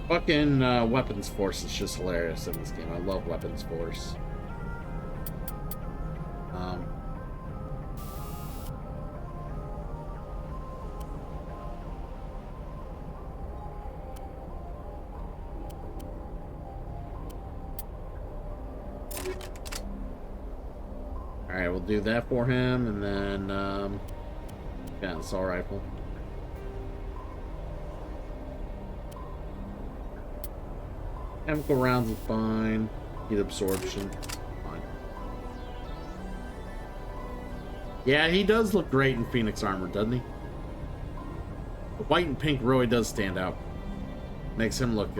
Fucking Weapons Force is just hilarious in this game. I love Weapons Force. Alright, we'll do that for him, and then, got an assault rifle. Chemical rounds is fine. Heat absorption, fine. Yeah, he does look great in Phoenix armor, doesn't he? The white and pink really does stand out. Makes him look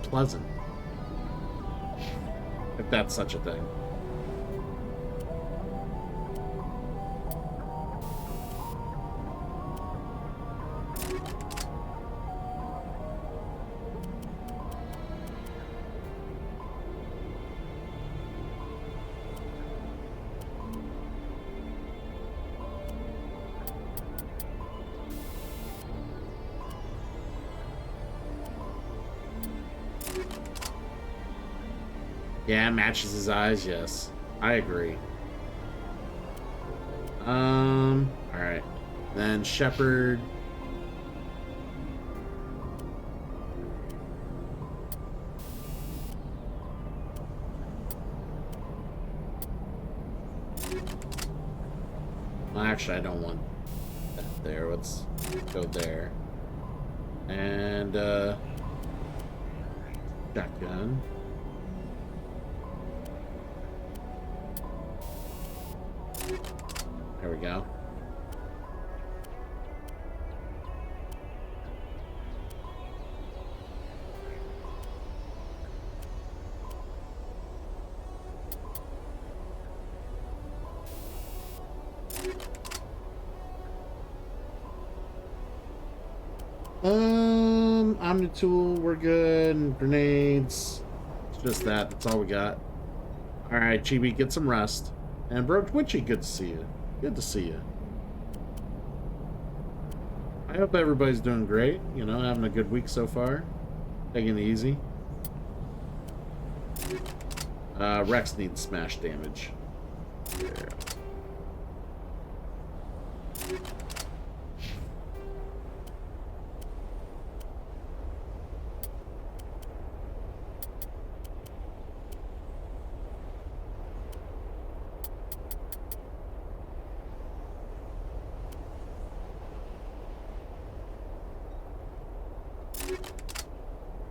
pleasant. If that's such a thing. Yeah, matches his eyes, yes. I agree. Alright. Then Shepard. Well, actually, I don't want that there. Let's go there. And, shotgun. There we go. Omnitool, we're good. Grenades. It's just that. That's all we got. Alright, Chibi, get some rest. And Bro Twitchy, good to see you. Good to see you. I hope everybody's doing great. You know, having a good week so far. Taking it easy. Rex needs smash damage. Yeah.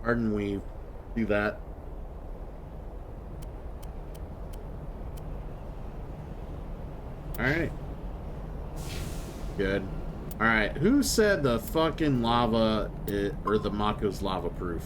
Pardon, we do that. Alright. Good. Alright, who said the fucking lava or the Mako's lava proof?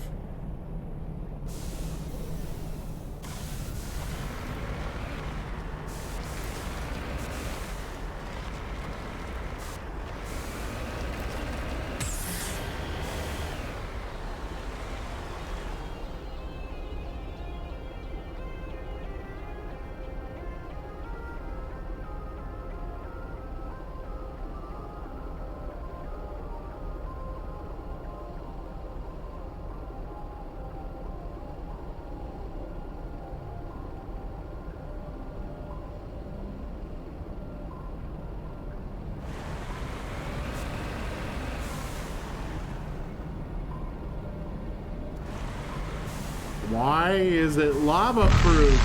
Why is it lava proof?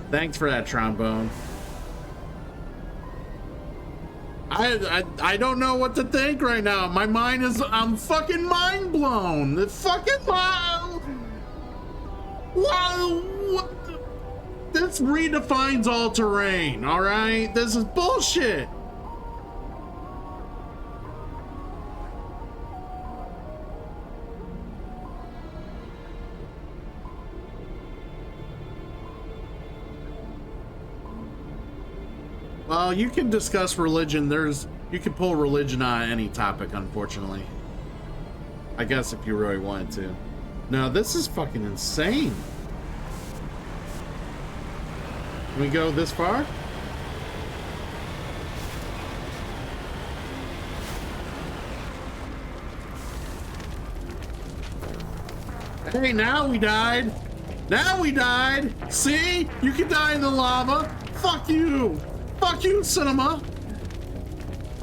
Thanks for that, Trombone. I don't know what to think right now. My mind is, I'm fucking mind blown. It's fucking wow. What? This redefines all terrain, all right? This is bullshit. Well, you can discuss religion. You can pull religion on any topic, unfortunately. I guess if you really wanted to. No, this is fucking insane. Can we go this far? Hey, now we died. Now we died. See? You can die in the lava. Fuck you. Fuck you, Cinema!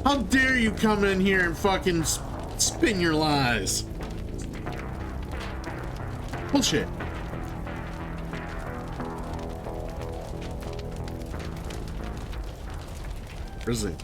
How dare you come in here and fucking spin your lies? Bullshit. Grizzly.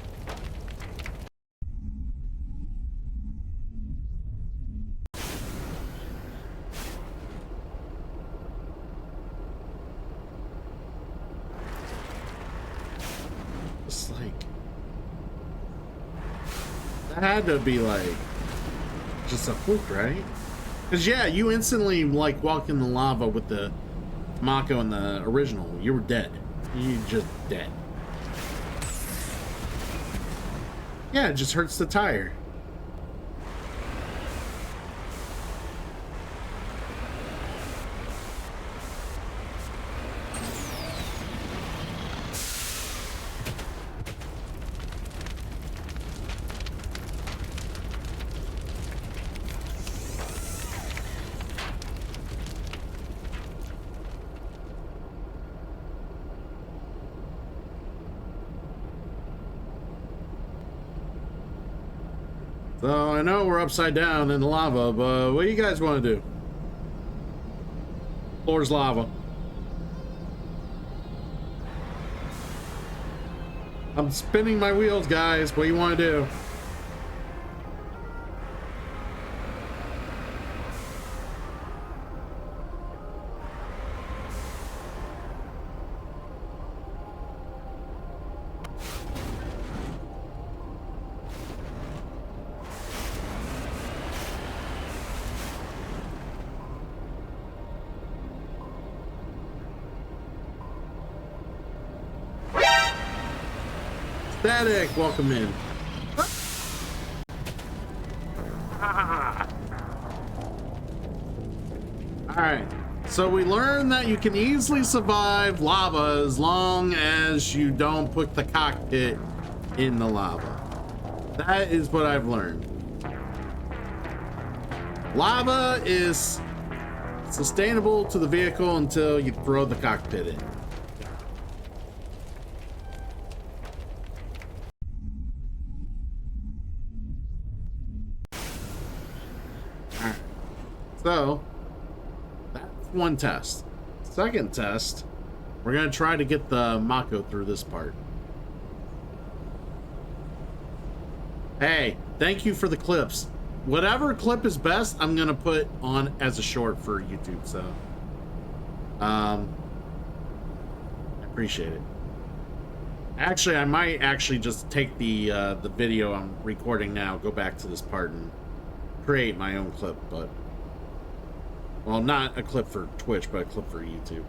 Had to be like just a fluke, right? Because, yeah, you instantly, like, walk in the lava with the Mako in the original. You were dead. You just dead. Yeah, it just hurts the tire. So I know we're upside down in the lava, but what do you guys want to do? Floor's lava. I'm spinning my wheels, guys. What do you want to do? Static, welcome in. Alright, so we learned that you can easily survive lava as long as you don't put the cockpit in the lava. That is what I've learned. Lava is sustainable to the vehicle until you throw the cockpit in. So, that's one test. Second test, we're going to try to get the Mako through this part. Hey, thank you for the clips. Whatever clip is best, I'm going to put on as a short for YouTube, so I appreciate it. Actually, I might actually just take the video I'm recording now, go back to this part and create my own clip, but well, not a clip for Twitch, but a clip for YouTube.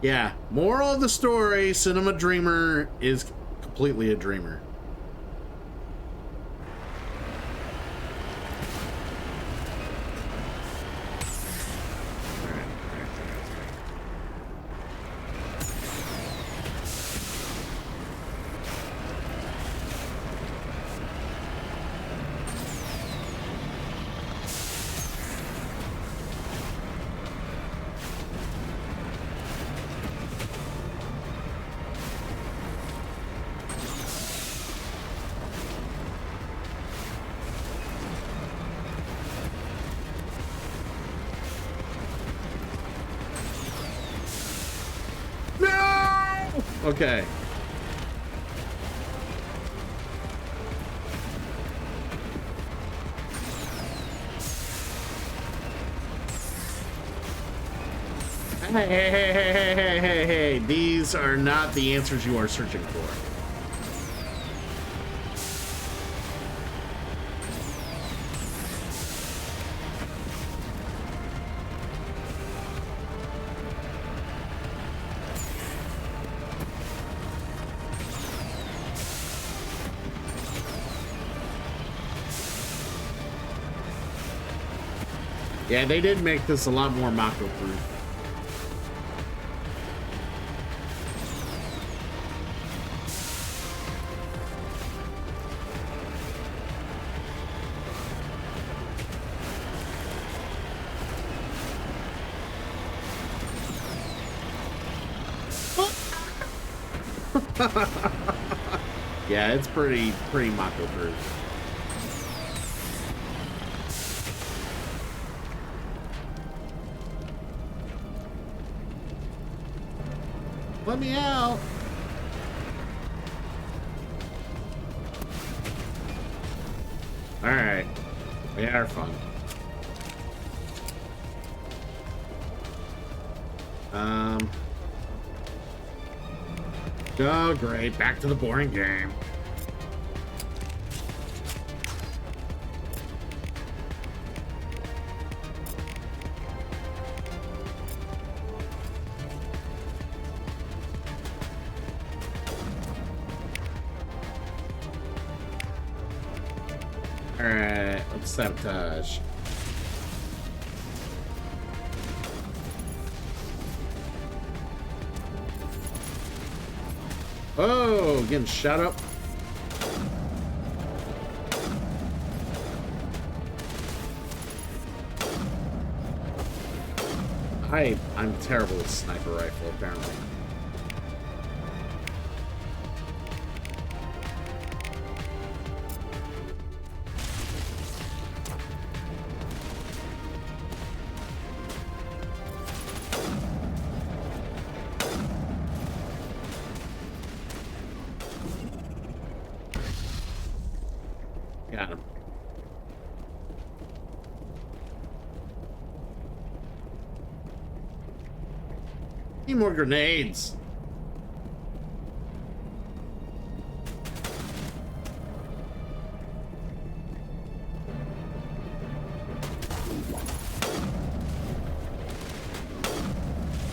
Yeah, moral of the story, Cinema Dreamer is completely a dreamer. Okay. Hey. These are not the answers you are searching for. Yeah, they did make this a lot more Mako-proof. Yeah, it's pretty Mako-proof. Let me out. All right, we had our fun. Oh great, back to the boring game. Alright, let's sabotage. Oh, getting shot up. I'm terrible with sniper rifle, apparently. Got him. Need more grenades.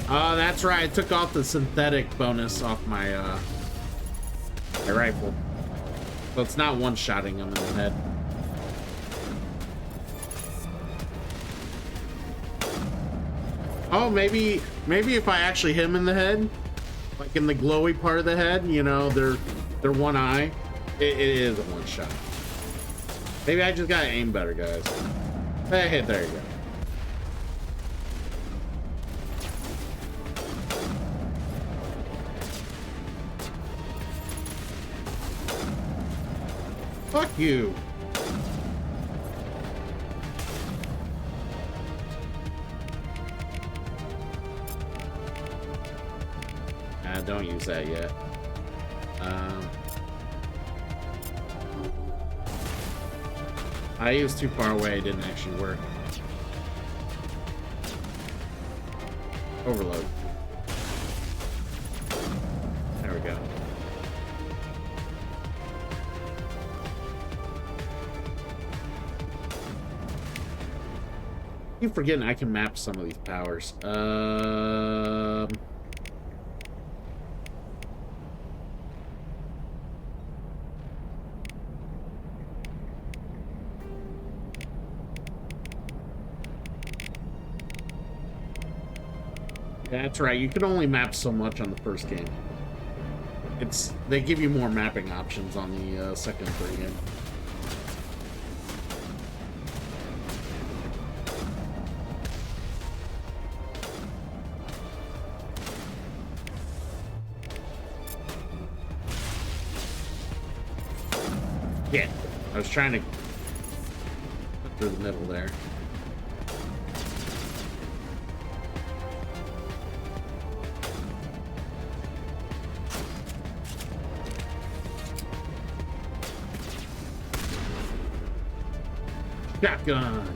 Oh, that's right. I took off the synthetic bonus off my my rifle. So it's not one-shotting him in the head. Oh, maybe if I actually hit him in the head, like in the glowy part of the head, you know, they're one eye, it is a one-shot. Maybe I just gotta aim better, guys. Hey, there you go. Fuck you. Don't use that yet. I used too far away, it didn't actually work. Overload. There we go. I keep forgetting I can map some of these powers. That's right, you can only map so much on the first game. They give you more mapping options on the second and third game. Yeah, I was trying to put through the middle there. Shotgun.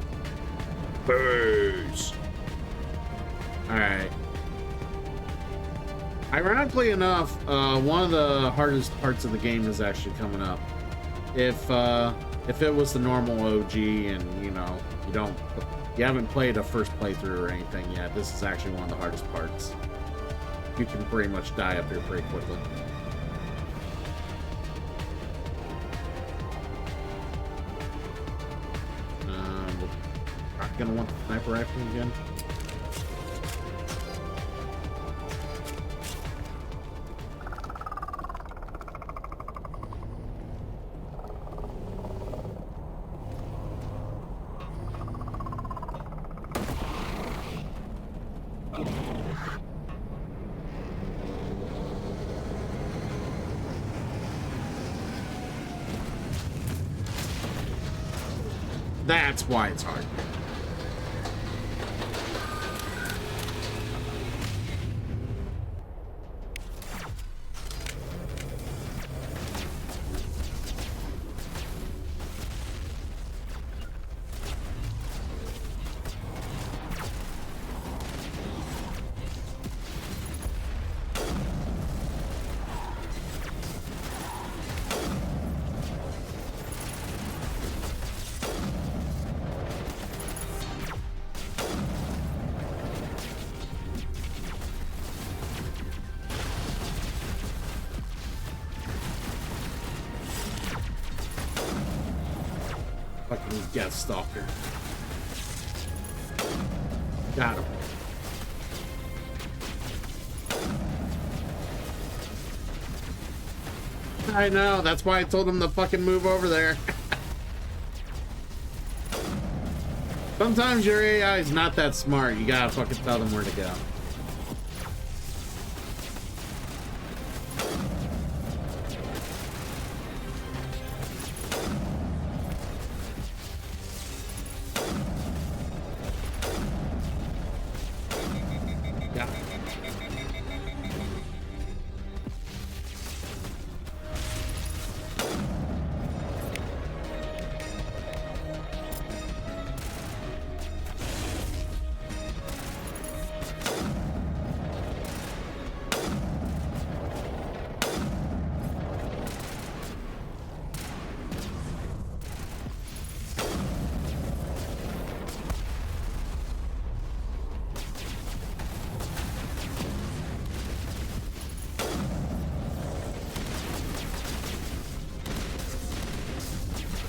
Booze. Alright. Ironically enough, one of the hardest parts of the game is actually coming up. If it was the normal OG and you haven't played a first playthrough or anything yet, this is actually one of the hardest parts. You can pretty much die up here pretty quickly. Gonna want the sniper rifle again. That's why it's hard. Fucking Death Stalker. Got him. I know, that's why I told him to fucking move over there. Sometimes your AI is not that smart. You gotta fucking tell them where to go.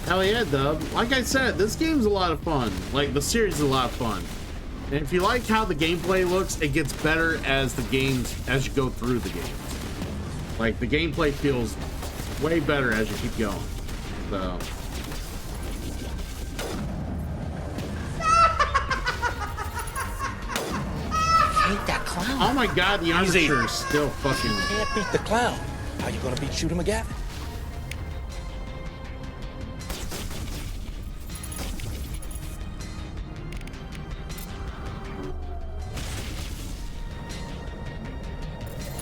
Hell yeah, Dub. Like I said, this game's a lot of fun. Like, the series is a lot of fun. And if you like how the gameplay looks, it gets better as you go through the game. Like, the gameplay feels way better as you keep going. So. Hate that clown. Oh my god, the Undertaker is still fucking. You can't beat the clown. How you gonna beat Shooter McGavin?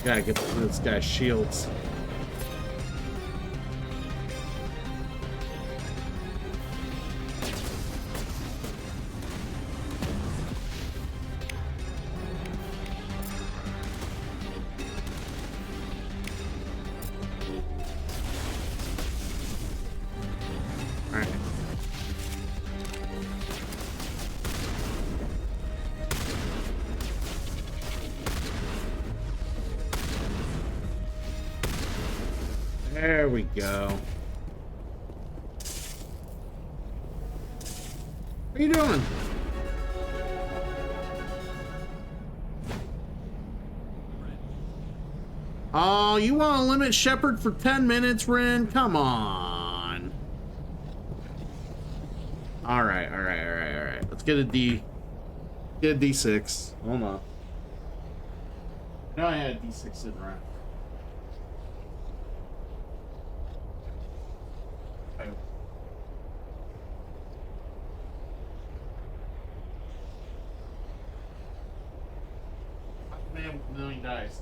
Gotta get through this guy's shields. All right. There we go. What are you doing? Oh, you want to limit Shepard for 10 minutes, Ren? Come on. All right. Let's get a D. Get a D6. Hold on. I know I had a D6 sitting around. Man with a million dice.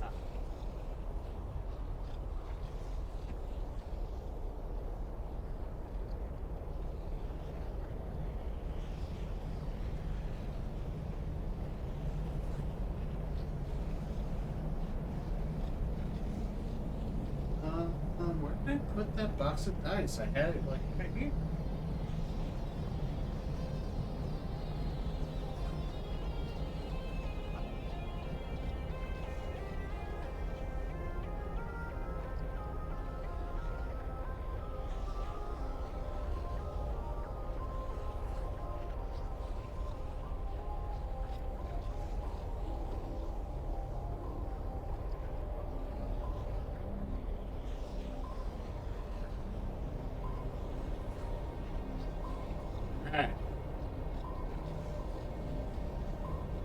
Where did I put that box of dice? I had it like right here.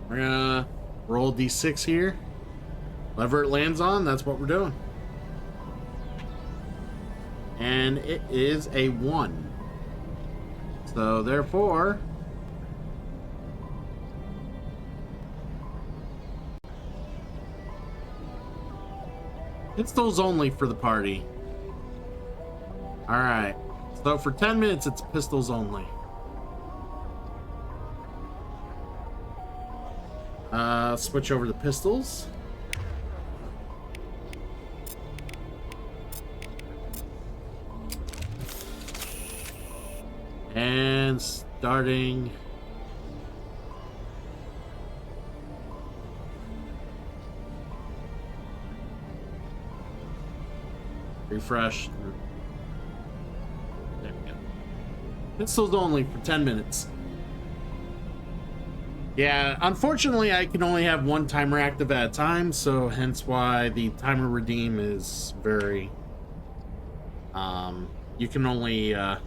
We're gonna roll D6 here. Whatever it lands on, that's what we're doing. And it is a 1. So therefore, pistols only for the party. Alright. So for 10 minutes, it's pistols only. Switch over to pistols. And starting refresh. There we go. Pistols only for 10 minutes. Yeah, unfortunately, I can only have one timer active at a time, so hence why the timer redeem is very... you can only, yeah.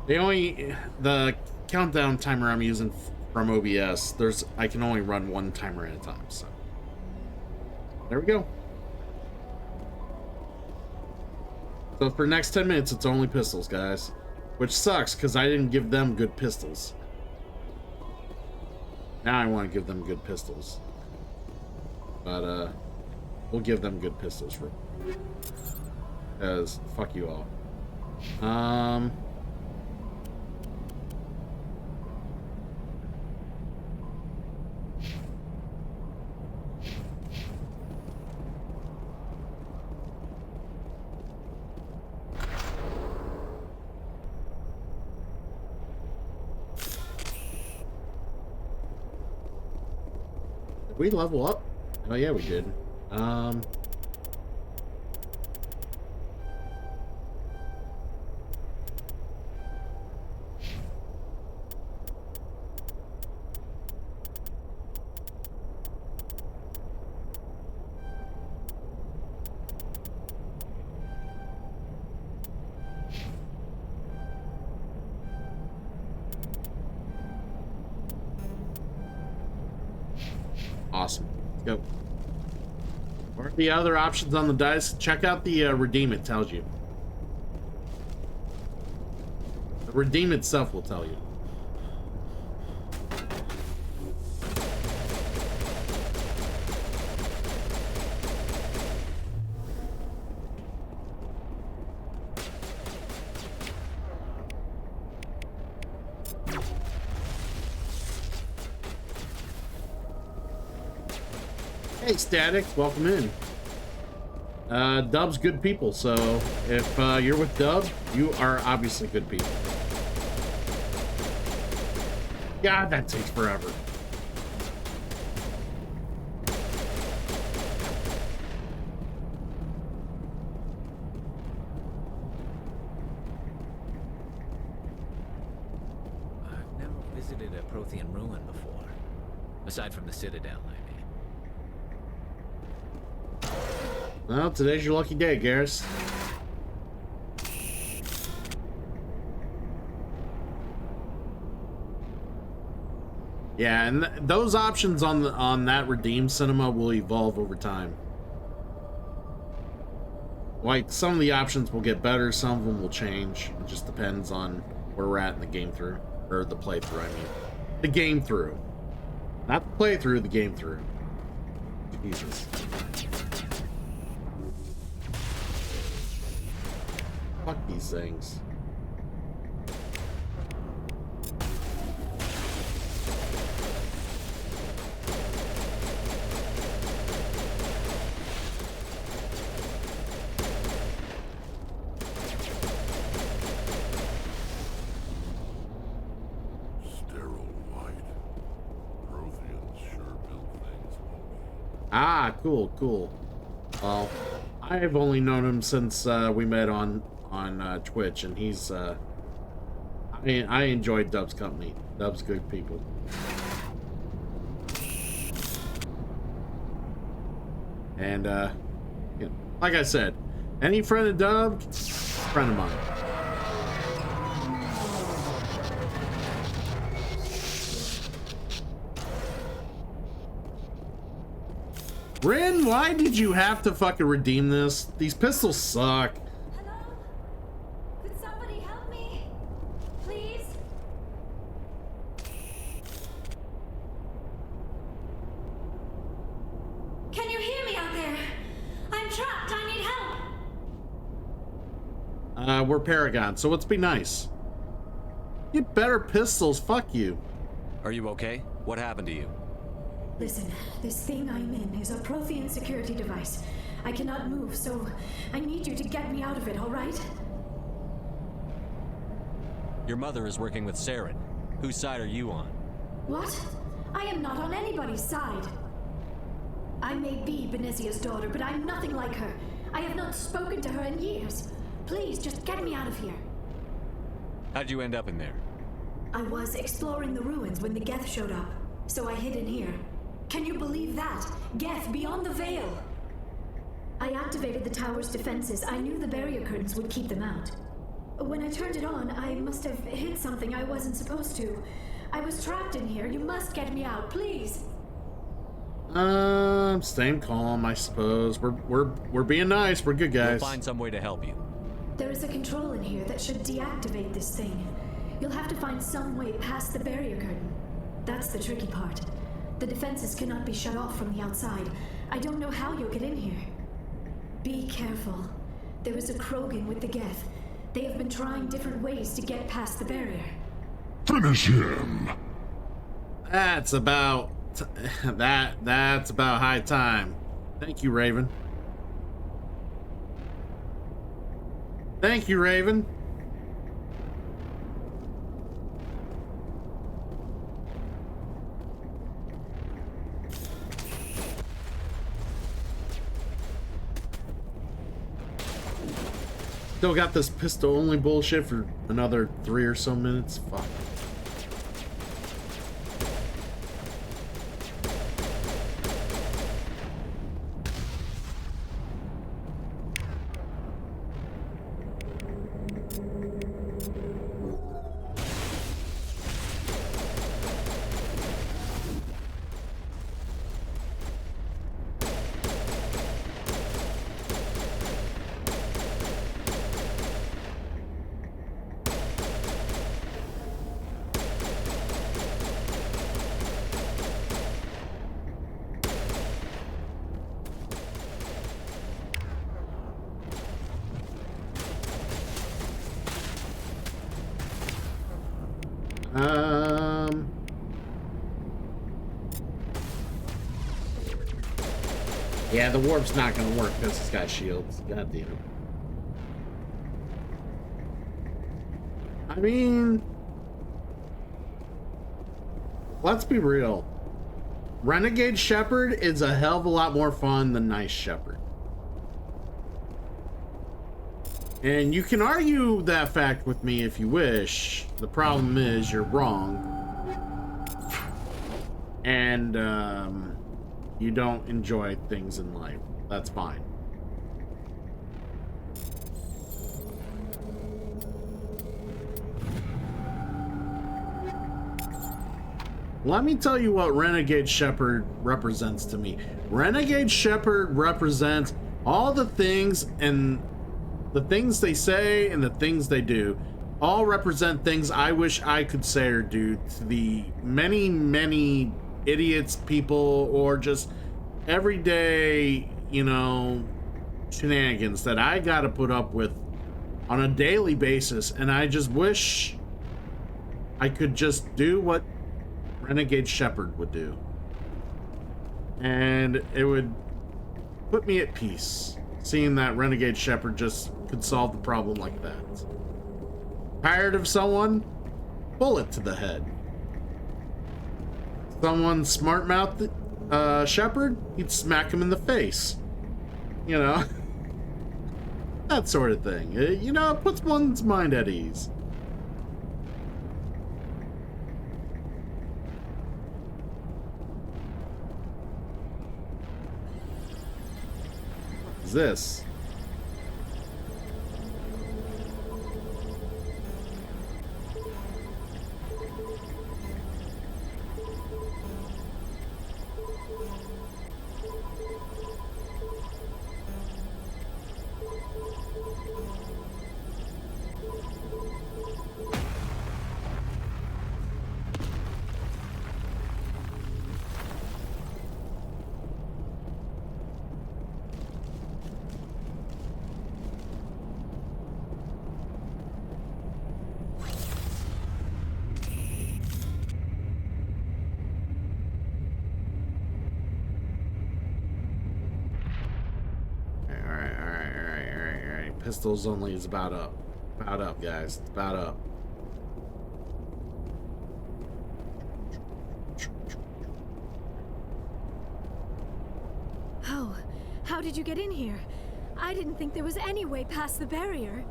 The countdown timer I'm using from OBS, I can only run one timer at a time, so. There we go. So for the next 10 minutes, it's only pistols, guys. Which sucks, because I didn't give them good pistols. Now I want to give them good pistols. But, we'll give them good pistols for... Because, fuck you all. Did we level up? Oh yeah, we did. Awesome. Let's go. What are the other options on the dice? Check out the redeem, it tells you. The redeem itself will tell you. Hey, Static, welcome in. Dub's good people, so if you're with Dub, you are obviously good people. God, that takes forever. I've never visited a Prothean ruin before. Aside from the Citadel, I mean. Well, today's your lucky day, Garrus. Yeah, and those options on that redeem cinema will evolve over time. Like, some of the options will get better, some of them will change. It just depends on where we're at in the game through. Or the playthrough, I mean. The game through. Not the playthrough, the game through. Jesus. Fuck these things. Ah, cool, cool. Well, I've only known him since we met on Twitch, and he's I enjoyed Dub's company. Dub's good people. And you know, like I said, any friend of Dub, friend of mine. Rin, why did you have to fucking redeem this? These pistols suck. Hello? Could somebody help me? Please? Can you hear me out there? I'm trapped. I need help. We're Paragon, so let's be nice. Get better pistols, fuck you. Are you okay? What happened to you? Listen, this thing I'm in is a Prothean security device. I cannot move, so I need you to get me out of it, all right? Your mother is working with Saren. Whose side are you on? What? I am not on anybody's side. I may be Benezia's daughter, but I'm nothing like her. I have not spoken to her in years. Please, just get me out of here. How'd you end up in there? I was exploring the ruins when the Geth showed up, so I hid in here. Can you believe that? Geth beyond the veil! I activated the tower's defenses. I knew the barrier curtains would keep them out. When I turned it on, I must have hit something I wasn't supposed to. I was trapped in here. You must get me out, please. Staying calm, I suppose. We're being nice. We're good guys. We'll find some way to help you. There is a control in here that should deactivate this thing. You'll have to find some way past the barrier curtain. That's the tricky part. The defenses cannot be shut off from the outside. I don't know how you'll get in here. Be careful. There is a Krogan with the Geth. They have been trying different ways to get past the barrier. Finish him! That's about high time. Thank you, Raven. Thank you, Raven. Still got this pistol only bullshit for another 3 or so minutes. Fuck. Yeah, the warp's not gonna work because it's got shields. God damn it. I mean, let's be real. Renegade Shepherd is a hell of a lot more fun than Nice Shepherd. And you can argue that fact with me if you wish. The problem is you're wrong. And, you don't enjoy things in life. That's fine. Let me tell you what Renegade Shepherd represents to me. Renegade Shepherd represents all the things, and the things they say and the things they do all represent things I wish I could say or do to the many idiots, people, or just everyday, you know, shenanigans that I gotta put up with on a daily basis. And I just wish I could just do what Renegade Shepherd would do, and it would put me at peace seeing that Renegade Shepherd just could solve the problem like that. Tired of someone? Bullet to the head. Someone smart-mouthed Shepherd? He'd smack him in the face. You know? That sort of thing. You know, it puts one's mind at ease. What is this? Pistols only is about up. About up, guys. It's about up. How did you get in here? I didn't think there was any way past the barrier.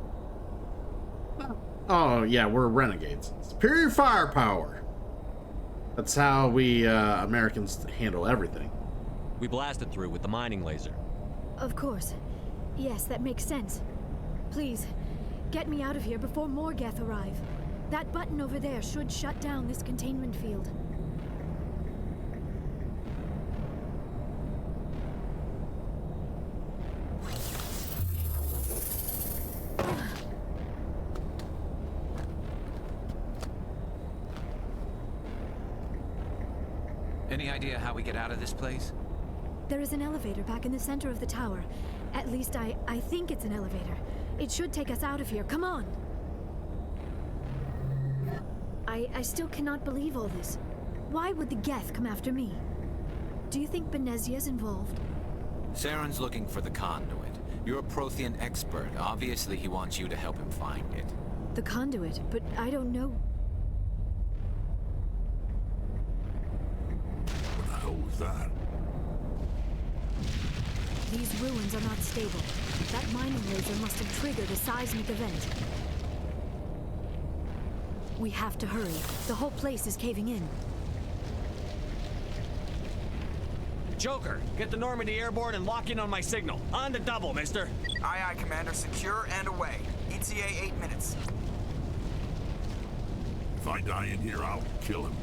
Oh, yeah, we're renegades. Superior firepower. That's how we Americans handle everything. We blasted through with the mining laser. Of course. Yes, that makes sense. Please, get me out of here before more Geth arrive. That button over there should shut down this containment field. Any idea how we get out of this place? There is an elevator back in the center of the tower. At least I think it's an elevator. It should take us out of here. Come on! I still cannot believe all this. Why would the Geth come after me? Do you think Benezia's involved? Saren's looking for the conduit. You're a Prothean expert. Obviously, he wants you to help him find it. The conduit, but I don't know. What the hell was that? These ruins are not stable. That mining laser must have triggered a seismic event. We have to hurry. The whole place is caving in. Joker, get the Normandy airborne and lock in on my signal. On the double, mister. Aye, aye, Commander. Secure and away. ETA 8 minutes. If I die in here, I'll kill him.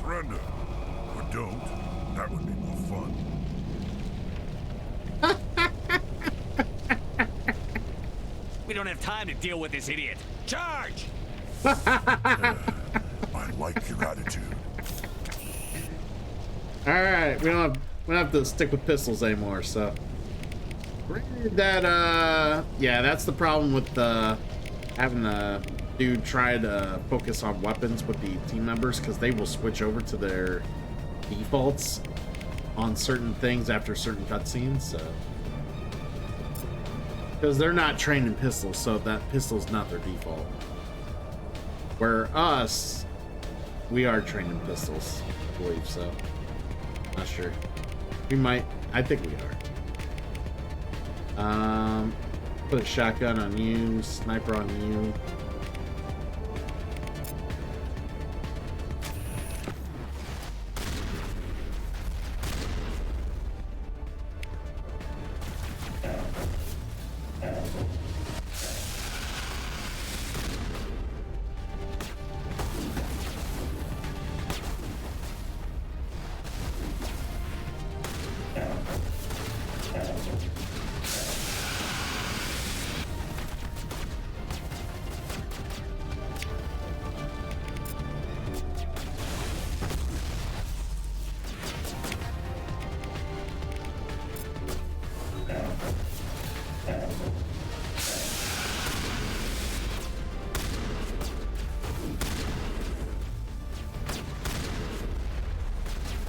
Surrender. Or don't. That would be more fun. We don't have time to deal with this idiot. Charge! I like your attitude. Alright, we don't have to stick with pistols anymore, so. That, yeah, that's the problem with having the dude try to focus on weapons with the team members, because they will switch over to their defaults on certain things after certain cutscenes, so. Because they're not trained in pistols, so that pistol's not their default. Where us, we are trained in pistols, I believe so. Not sure. We might. I think we are. Put a shotgun on you, sniper on you.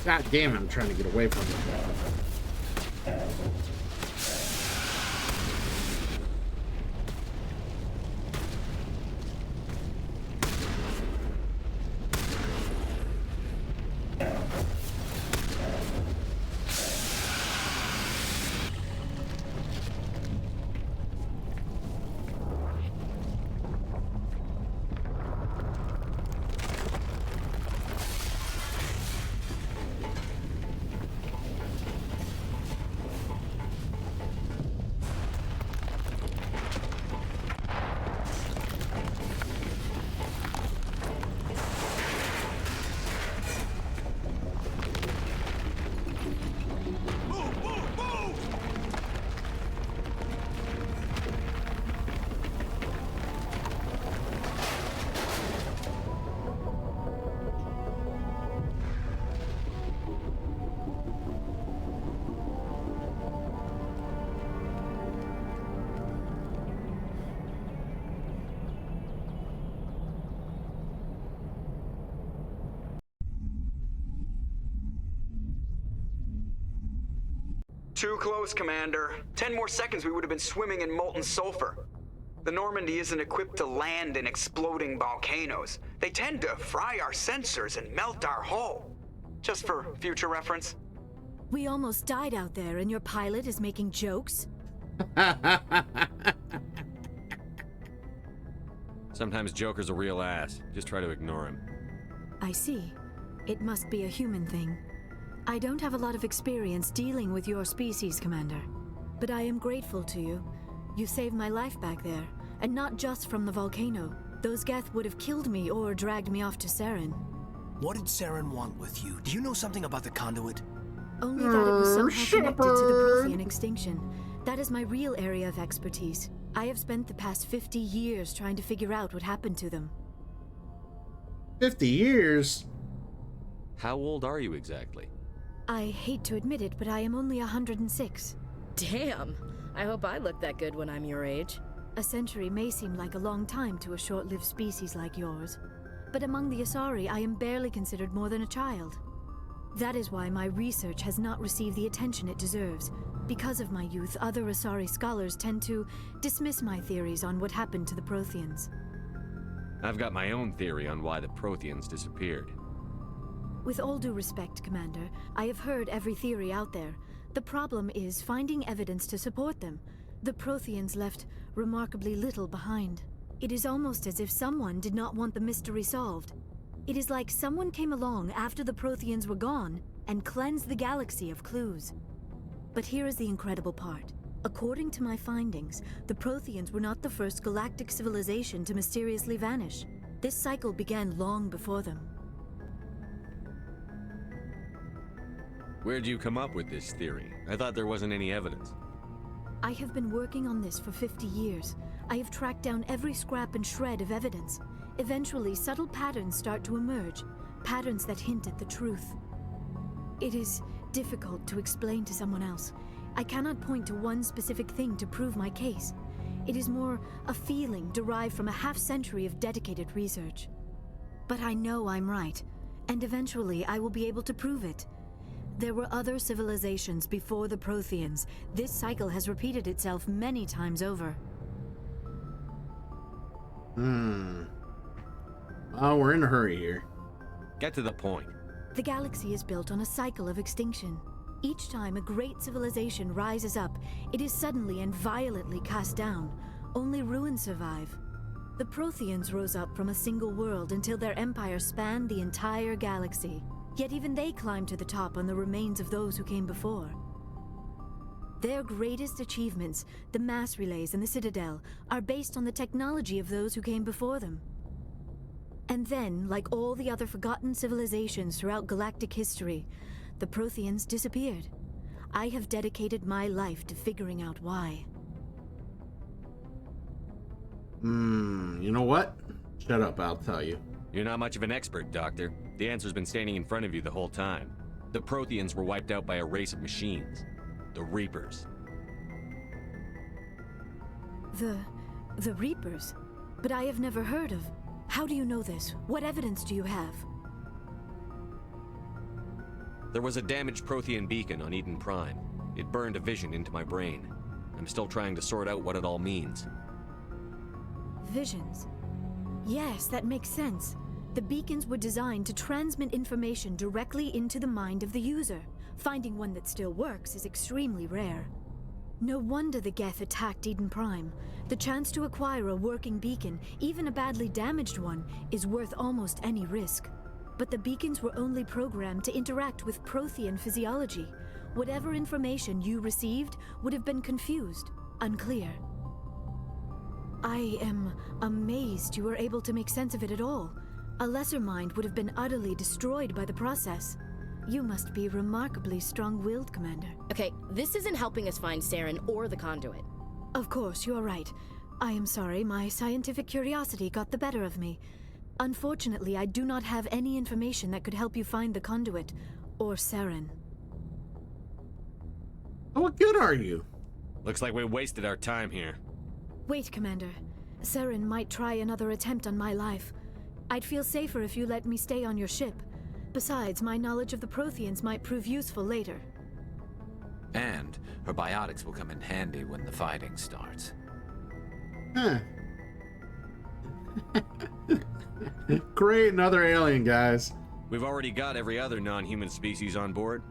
God damn it, I'm trying to get away from it. Too close, Commander. 10 more seconds we would have been swimming in molten sulfur. The Normandy isn't equipped to land in exploding volcanoes. They tend to fry our sensors and melt our hull. Just for future reference. We almost died out there, and your pilot is making jokes? Sometimes Joker's a real ass. Just try to ignore him. I see. It must be a human thing. I don't have a lot of experience dealing with your species, Commander. But I am grateful to you. You saved my life back there, and not just from the volcano. Those Geth would have killed me or dragged me off to Saren. What did Saren want with you? Do you know something about the conduit? Only that it was somehow connected to the Prothean extinction. That is my real area of expertise. I have spent the past 50 years trying to figure out what happened to them. 50 years? How old are you exactly? I hate to admit it, but I am only 106. Damn! I hope I look that good when I'm your age. A century may seem like a long time to a short-lived species like yours, but among the Asari, I am barely considered more than a child. That is why my research has not received the attention it deserves. Because of my youth, other Asari scholars tend to dismiss my theories on what happened to the Protheans. I've got my own theory on why the Protheans disappeared. With all due respect, Commander, I have heard every theory out there. The problem is finding evidence to support them. The Protheans left remarkably little behind. It is almost as if someone did not want the mystery solved. It is like someone came along after the Protheans were gone and cleansed the galaxy of clues. But here is the incredible part. According to my findings, the Protheans were not the first galactic civilization to mysteriously vanish. This cycle began long before them. Where'd you come up with this theory? I thought there wasn't any evidence. I have been working on this for 50 years. I have tracked down every scrap and shred of evidence. Eventually, subtle patterns start to emerge, patterns that hint at the truth. It is difficult to explain to someone else. I cannot point to one specific thing to prove my case. It is more a feeling derived from a half-century of dedicated research. But I know I'm right, and eventually I will be able to prove it. There were other civilizations before the Protheans. This cycle has repeated itself many times over. Oh, we're in a hurry here. Get to the point. The galaxy is built on a cycle of extinction. Each time a great civilization rises up, it is suddenly and violently cast down. Only ruins survive. The Protheans rose up from a single world until their empire spanned the entire galaxy. Yet even they climbed to the top on the remains of those who came before. Their greatest achievements, the mass relays and the Citadel, are based on the technology of those who came before them. And then, like all the other forgotten civilizations throughout galactic history, the Protheans disappeared. I have dedicated my life to figuring out why. You know what? Shut up, I'll tell you. You're not much of an expert, Doctor. The answer's been standing in front of you the whole time. The Protheans were wiped out by a race of machines. The Reapers. The Reapers? But I have never heard of... How do you know this? What evidence do you have? There was a damaged Prothean beacon on Eden Prime. It burned a vision into my brain. I'm still trying to sort out what it all means. Visions. Yes, that makes sense. The beacons were designed to transmit information directly into the mind of the user. Finding one that still works is extremely rare. No wonder the Geth attacked Eden Prime. The chance to acquire a working beacon, even a badly damaged one, is worth almost any risk. But the beacons were only programmed to interact with Prothean physiology. Whatever information you received would have been confused, unclear. I am amazed you were able to make sense of it at all. A lesser mind would have been utterly destroyed by the process. You must be remarkably strong-willed, Commander. Okay, this isn't helping us find Saren or the conduit. Of course, you are right. I am sorry, my scientific curiosity got the better of me. Unfortunately, I do not have any information that could help you find the conduit, or Saren. Oh, what good are you? Looks like we wasted our time here. Wait, Commander. Saren might try another attempt on my life. I'd feel safer if you let me stay on your ship. Besides, my knowledge of the Protheans might prove useful later. And her biotics will come in handy when the fighting starts. Huh. Great, another alien, guys. We've already got every other non-human species on board.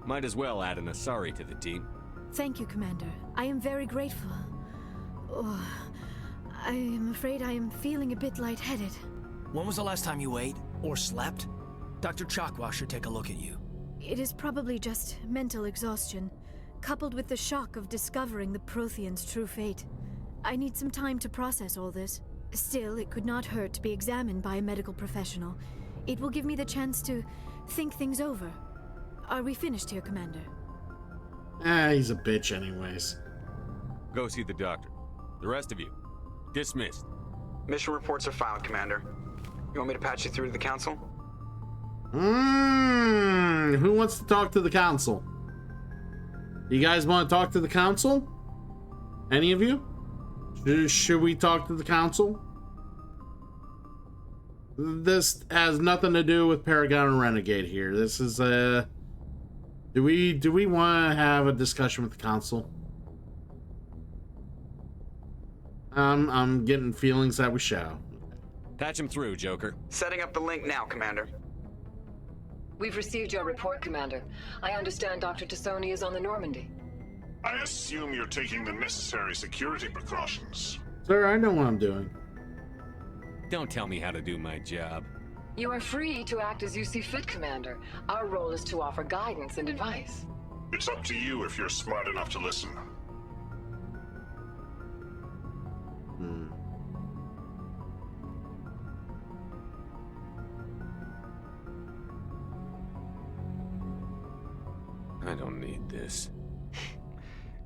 Might as well add an Asari to the team. Thank you, Commander. I am very grateful. Oh, I am afraid I am feeling a bit lightheaded. When was the last time you ate or slept? Dr. Chakwa should take a look at you. It is probably just mental exhaustion, coupled with the shock of discovering the Prothean's true fate. I need some time to process all this. Still, it could not hurt to be examined by a medical professional. It will give me the chance to think things over. Are we finished here, Commander? He's a bitch anyways. Go see the doctor. The rest of you, dismissed. Mission reports are filed, Commander. You want me to patch you through to the Council? Who wants to talk to the Council? You guys want to talk to the Council? Any of you? Should we talk to the Council? This has nothing to do with Paragon and Renegade here. This is do we want to have a discussion with the Council? I'm getting feelings that we shall. Patch him through, Joker. Setting up the link now, Commander. We've received your report, Commander. I understand Dr. Tassoni is on the Normandy. I assume you're taking the necessary security precautions. Sir, I know what I'm doing. Don't tell me how to do my job. You are free to act as you see fit, Commander. Our role is to offer guidance and advice. It's up to you if you're smart enough to listen. I don't need this.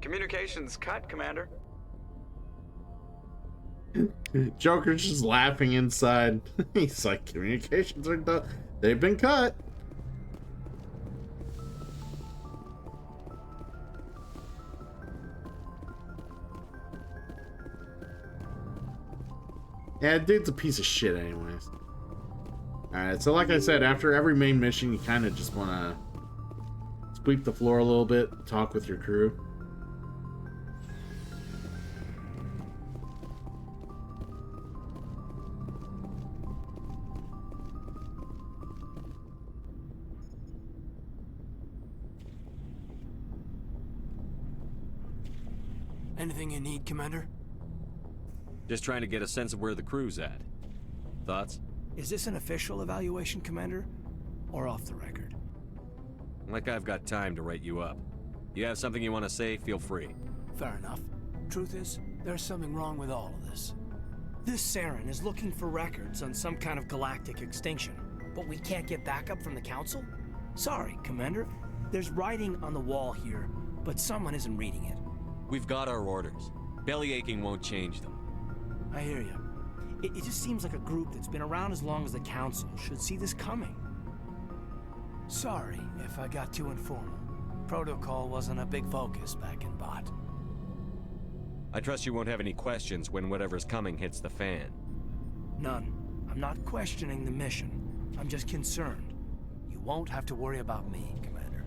Communications cut, Commander. Joker's just laughing inside. He's like, communications are done. They've been cut. Yeah, dude's a piece of shit anyways. Alright, so like I said, after every main mission, you kind of just want to sweep the floor a little bit, talk with your crew. Anything you need, Commander? Just trying to get a sense of where the crew's at. Thoughts? Is this an official evaluation, Commander? Or off the record? Like I've got time to write you up. You have something you want to say, feel free. Fair enough. Truth is, there's something wrong with all of this. This Saren is looking for records on some kind of galactic extinction, but we can't get backup from the Council? Sorry, Commander. There's writing on the wall here, but someone isn't reading it. We've got our orders. Belly aching won't change them. I hear you. It just seems like a group that's been around as long as the Council should see this coming. Sorry if I got too informal. Protocol wasn't a big focus back in Bot. I trust you won't have any questions when whatever's coming hits the fan. None. I'm not questioning the mission. I'm just concerned. You won't have to worry about me, Commander.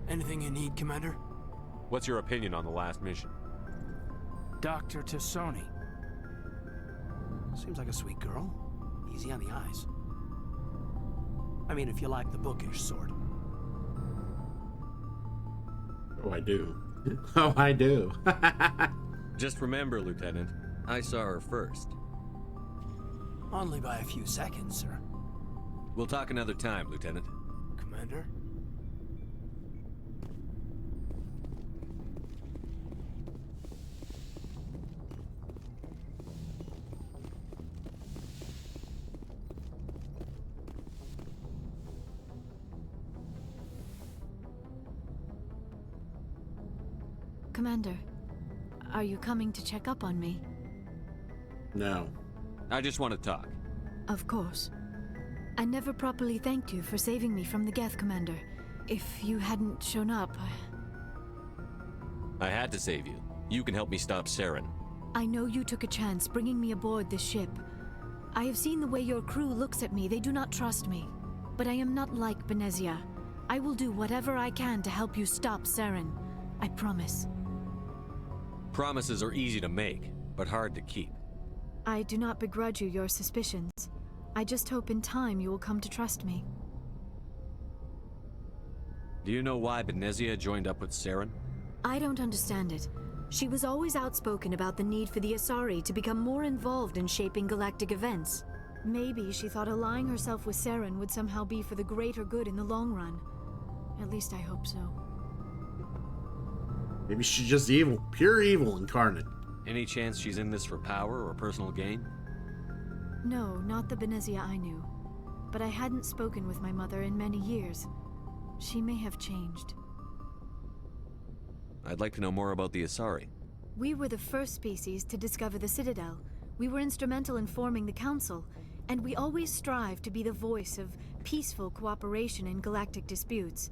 Anything you need, Commander? What's your opinion on the last mission? Dr. Tassoni. Seems like a sweet girl. Easy on the eyes. I mean, if you like the bookish sort. Oh, I do. Oh, I do. Just remember, Lieutenant, I saw her first. Only by a few seconds, sir. We'll talk another time, Lieutenant. Commander? Commander, are you coming to check up on me? No. I just want to talk. Of course. I never properly thanked you for saving me from the Geth, Commander. If you hadn't shown up, I had to save you. You can help me stop Saren. I know you took a chance bringing me aboard this ship. I have seen the way your crew looks at me. They do not trust me. But I am not like Benezia. I will do whatever I can to help you stop Saren. I promise. Promises are easy to make, but hard to keep. I do not begrudge you your suspicions. I just hope in time you will come to trust me. Do you know why Benezia joined up with Saren? I don't understand it. She was always outspoken about the need for the Asari to become more involved in shaping galactic events. Maybe she thought allying herself with Saren would somehow be for the greater good in the long run. At least I hope so. Maybe she's just evil. Pure evil incarnate. Any chance she's in this for power or personal gain? No, not the Benezia I knew. But I hadn't spoken with my mother in many years. She may have changed. I'd like to know more about the Asari. We were the first species to discover the Citadel. We were instrumental in forming the Council, and we always strive to be the voice of peaceful cooperation in galactic disputes.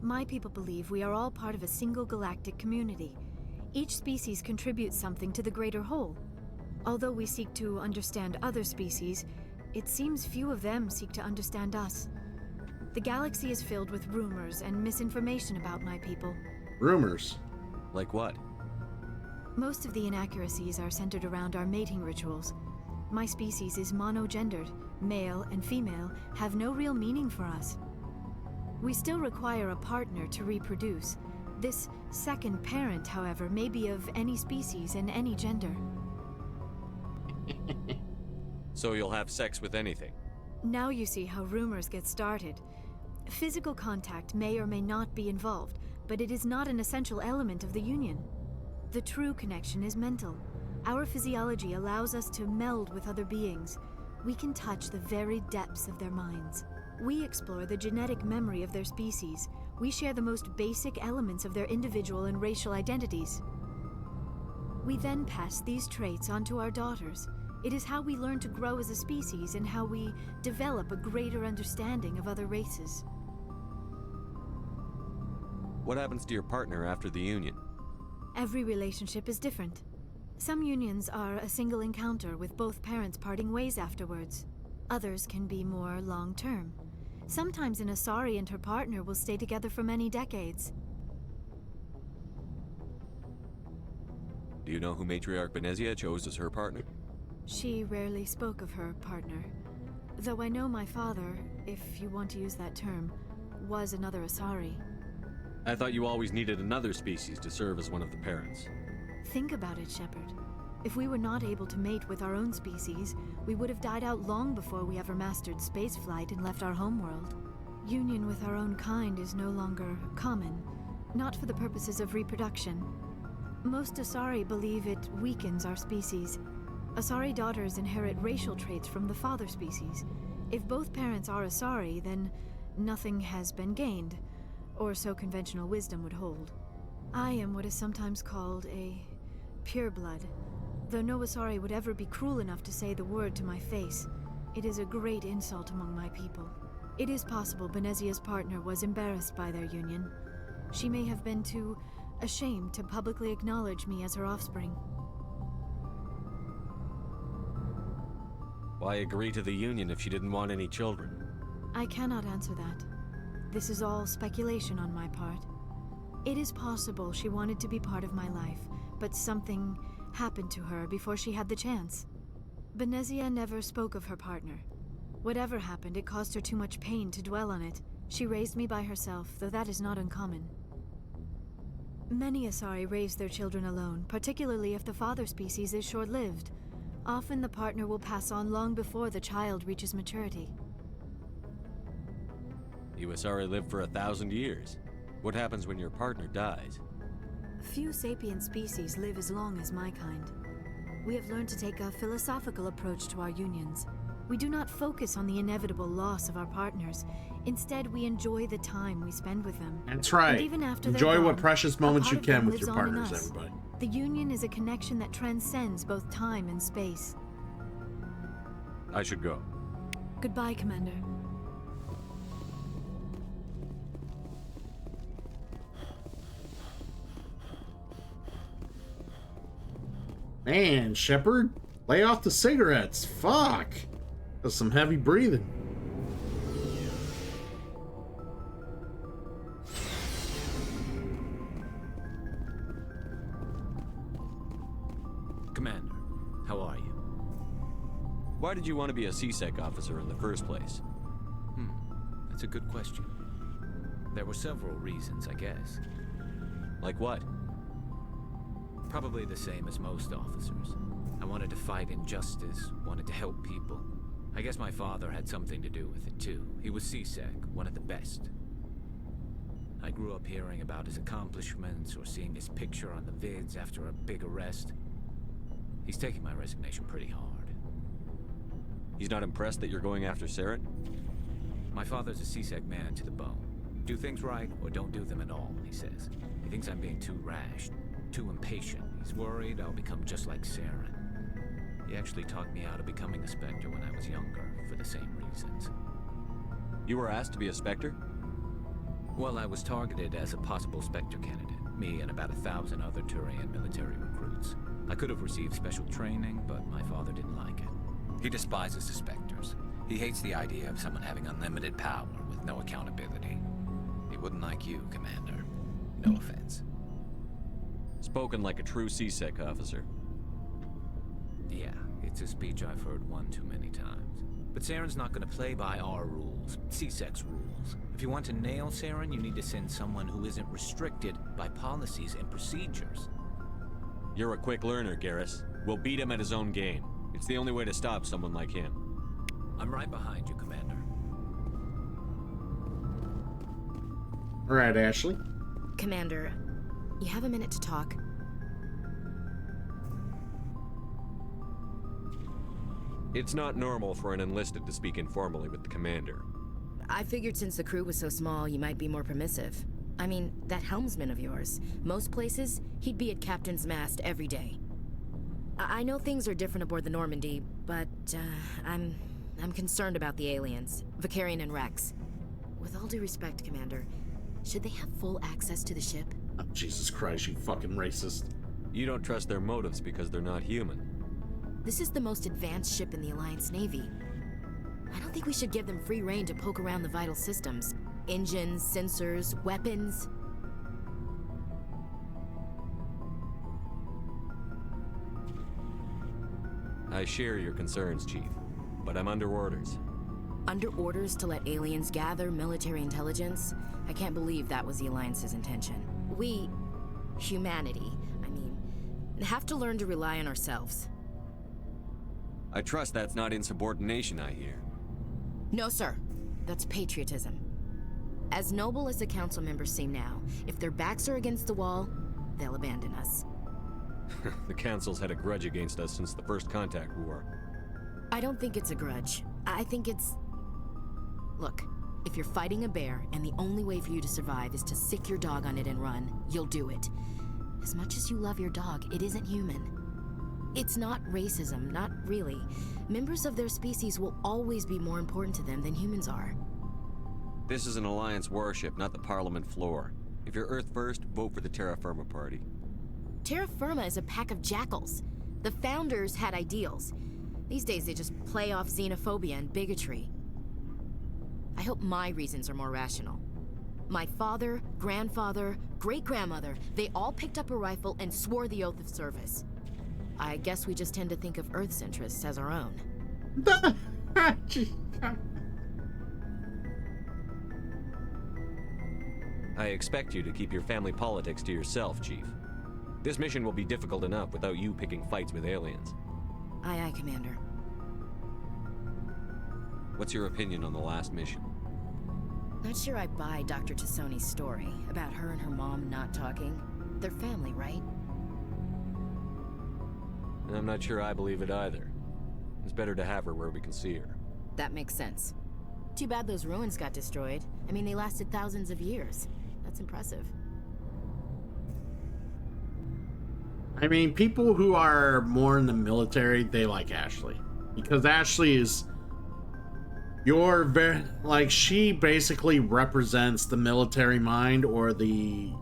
My people believe we are all part of a single galactic community. Each species contributes something to the greater whole. Although we seek to understand other species, it seems few of them seek to understand us. The galaxy is filled with rumors and misinformation about my people. Rumors? Like what? Most of the inaccuracies are centered around our mating rituals. My species is monogendered. Male and female have no real meaning for us. We still require a partner to reproduce. This second parent, however, may be of any species and any gender. So you'll have sex with anything? Now you see how rumors get started. Physical contact may or may not be involved, but it is not an essential element of the union. The true connection is mental. Our physiology allows us to meld with other beings. We can touch the very depths of their minds. We explore the genetic memory of their species. We share the most basic elements of their individual and racial identities. We then pass these traits on to our daughters. It is how we learn to grow as a species and how we develop a greater understanding of other races. What happens to your partner after the union? Every relationship is different. Some unions are a single encounter with both parents parting ways afterwards. Others can be more long-term. Sometimes an Asari and her partner will stay together for many decades. Do you know who Matriarch Benezia chose as her partner? She rarely spoke of her partner. Though I know my father, if you want to use that term, was another Asari. I thought you always needed another species to serve as one of the parents. Think about it, Shepard. If we were not able to mate with our own species, we would have died out long before we ever mastered spaceflight and left our homeworld. Union with our own kind is no longer common, not for the purposes of reproduction. Most Asari believe it weakens our species. Asari daughters inherit racial traits from the father species. If both parents are Asari, then nothing has been gained, or so conventional wisdom would hold. I am what is sometimes called a pureblood. Though no Asari would ever be cruel enough to say the word to my face, it is a great insult among my people. It is possible Benezia's partner was embarrassed by their union. She may have been too ashamed to publicly acknowledge me as her offspring. Why agree to the union if she didn't want any children? I cannot answer that. This is all speculation on my part. It is possible she wanted to be part of my life, but something happened to her before she had the chance. Benezia never spoke of her partner. Whatever happened, it caused her too much pain to dwell on it. She raised me by herself, though that is not uncommon. Many Asari raise their children alone, particularly if the father species is short-lived. Often the partner will pass on long before the child reaches maturity. You Asari live for 1,000 years. What happens when your partner dies? Few sapient species live as long as my kind. We have learned to take a philosophical approach to our unions. We do not focus on the inevitable loss of our partners. Instead, we enjoy the time we spend with them. That's right. And even after enjoy they're what gone, precious moments you a part of can them with your lives on in partners, us. everybody. The union is a connection that transcends both time and space. I should go. Goodbye, Commander. Man, Shepard, lay off the cigarettes. Fuck. That's some heavy breathing. Commander, how are you? Why did you want to be a C-Sec officer in the first place? That's a good question. There were several reasons, I guess. Like what? Probably the same as most officers. I wanted to fight injustice, wanted to help people. I guess my father had something to do with it too. He was C-Sec, one of the best. I grew up hearing about his accomplishments or seeing his picture on the vids after a big arrest. He's taking my resignation pretty hard. He's not impressed that you're going after Saren? My father's a C-Sec man to the bone. Do things right or don't do them at all, he says. He thinks I'm being too rash, too impatient. He's worried I'll become just like Saren. He actually talked me out of becoming a Spectre when I was younger, for the same reasons. You were asked to be a Spectre? Well, I was targeted as a possible Spectre candidate. Me and about 1,000 other Turian military recruits. I could have received special training, but my father didn't like it. He despises the Spectres. He hates the idea of someone having unlimited power with no accountability. He wouldn't like you, Commander. No offense. Spoken like a true C-Sec officer. Yeah, it's a speech I've heard one too many times. But Saren's not gonna play by our rules, C-Sec's rules. If you want to nail Saren, you need to send someone who isn't restricted by policies and procedures. You're a quick learner, Garrus. We'll beat him at his own game. It's the only way to stop someone like him. I'm right behind you, Commander. All right, Ashley. Commander, you have a minute to talk? It's not normal for an enlisted to speak informally with the commander. I figured since the crew was so small, you might be more permissive. I mean, that helmsman of yours. Most places, he'd be at Captain's Mast every day. I know things are different aboard the Normandy, but I'm concerned about the aliens, Vakarian and Rex. With all due respect, Commander, should they have full access to the ship? Oh, Jesus Christ, you fucking racist. You don't trust their motives because they're not human. This is the most advanced ship in the Alliance Navy. I don't think we should give them free rein to poke around the vital systems. Engines, sensors, weapons. I share your concerns, Chief, but I'm under orders. Under orders to let aliens gather military intelligence? I can't believe that was the Alliance's intention. We, humanity, have to learn to rely on ourselves. I trust that's not insubordination, I hear. No, sir. That's patriotism. As noble as the council members seem now, if their backs are against the wall, they'll abandon us. The council's had a grudge against us since the First Contact War. I don't think it's a grudge. I think it's... Look, if you're fighting a bear and the only way for you to survive is to sick your dog on it and run, you'll do it. As much as you love your dog, it isn't human. It's not racism, not really. Members of their species will always be more important to them than humans are. This is an Alliance warship, not the Parliament floor. If you're Earth first, vote for the Terra Firma Party. Terra Firma is a pack of jackals. The founders had ideals. These days they just play off xenophobia and bigotry. I hope my reasons are more rational. My father, grandfather, great-grandmother, they all picked up a rifle and swore the oath of service. I guess we just tend to think of Earth's interests as our own. I expect you to keep your family politics to yourself, Chief. This mission will be difficult enough without you picking fights with aliens. Aye, aye, Commander. What's your opinion on the last mission? Not sure I buy Dr. Tassoni's story about her and her mom not talking. They're family, right? I'm not sure I believe it either. It's better to have her where we can see her. That makes sense. Too bad those ruins got destroyed. I mean, they lasted thousands of years. That's impressive. I mean, people who are more in the military, they like Ashley. Because Ashley is... You're very... Like, she basically represents the military mind or the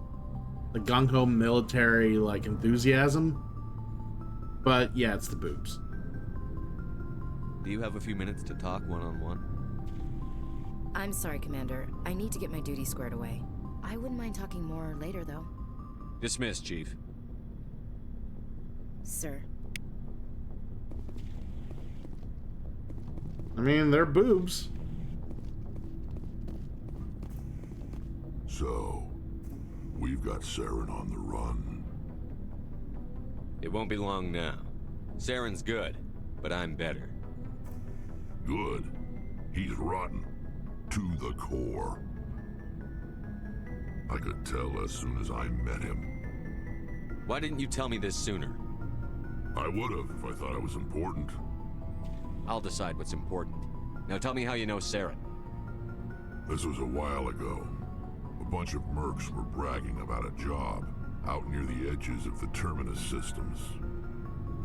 gung-ho military, like, enthusiasm. But, yeah, it's the boobs. Do you have a few minutes to talk one-on-one? I'm sorry, Commander. I need to get my duty squared away. I wouldn't mind talking more later, though. Dismissed, Chief. Sir. I mean, they're boobs. So, we've got Saren on the run. It won't be long now. Saren's good, but I'm better. Good. He's rotten. To the core. I could tell as soon as I met him. Why didn't you tell me this sooner? I would have if I thought it was important. I'll decide what's important. Now tell me how you know Saren. This was a while ago. A bunch of mercs were bragging about a job out near the edges of the Terminus systems.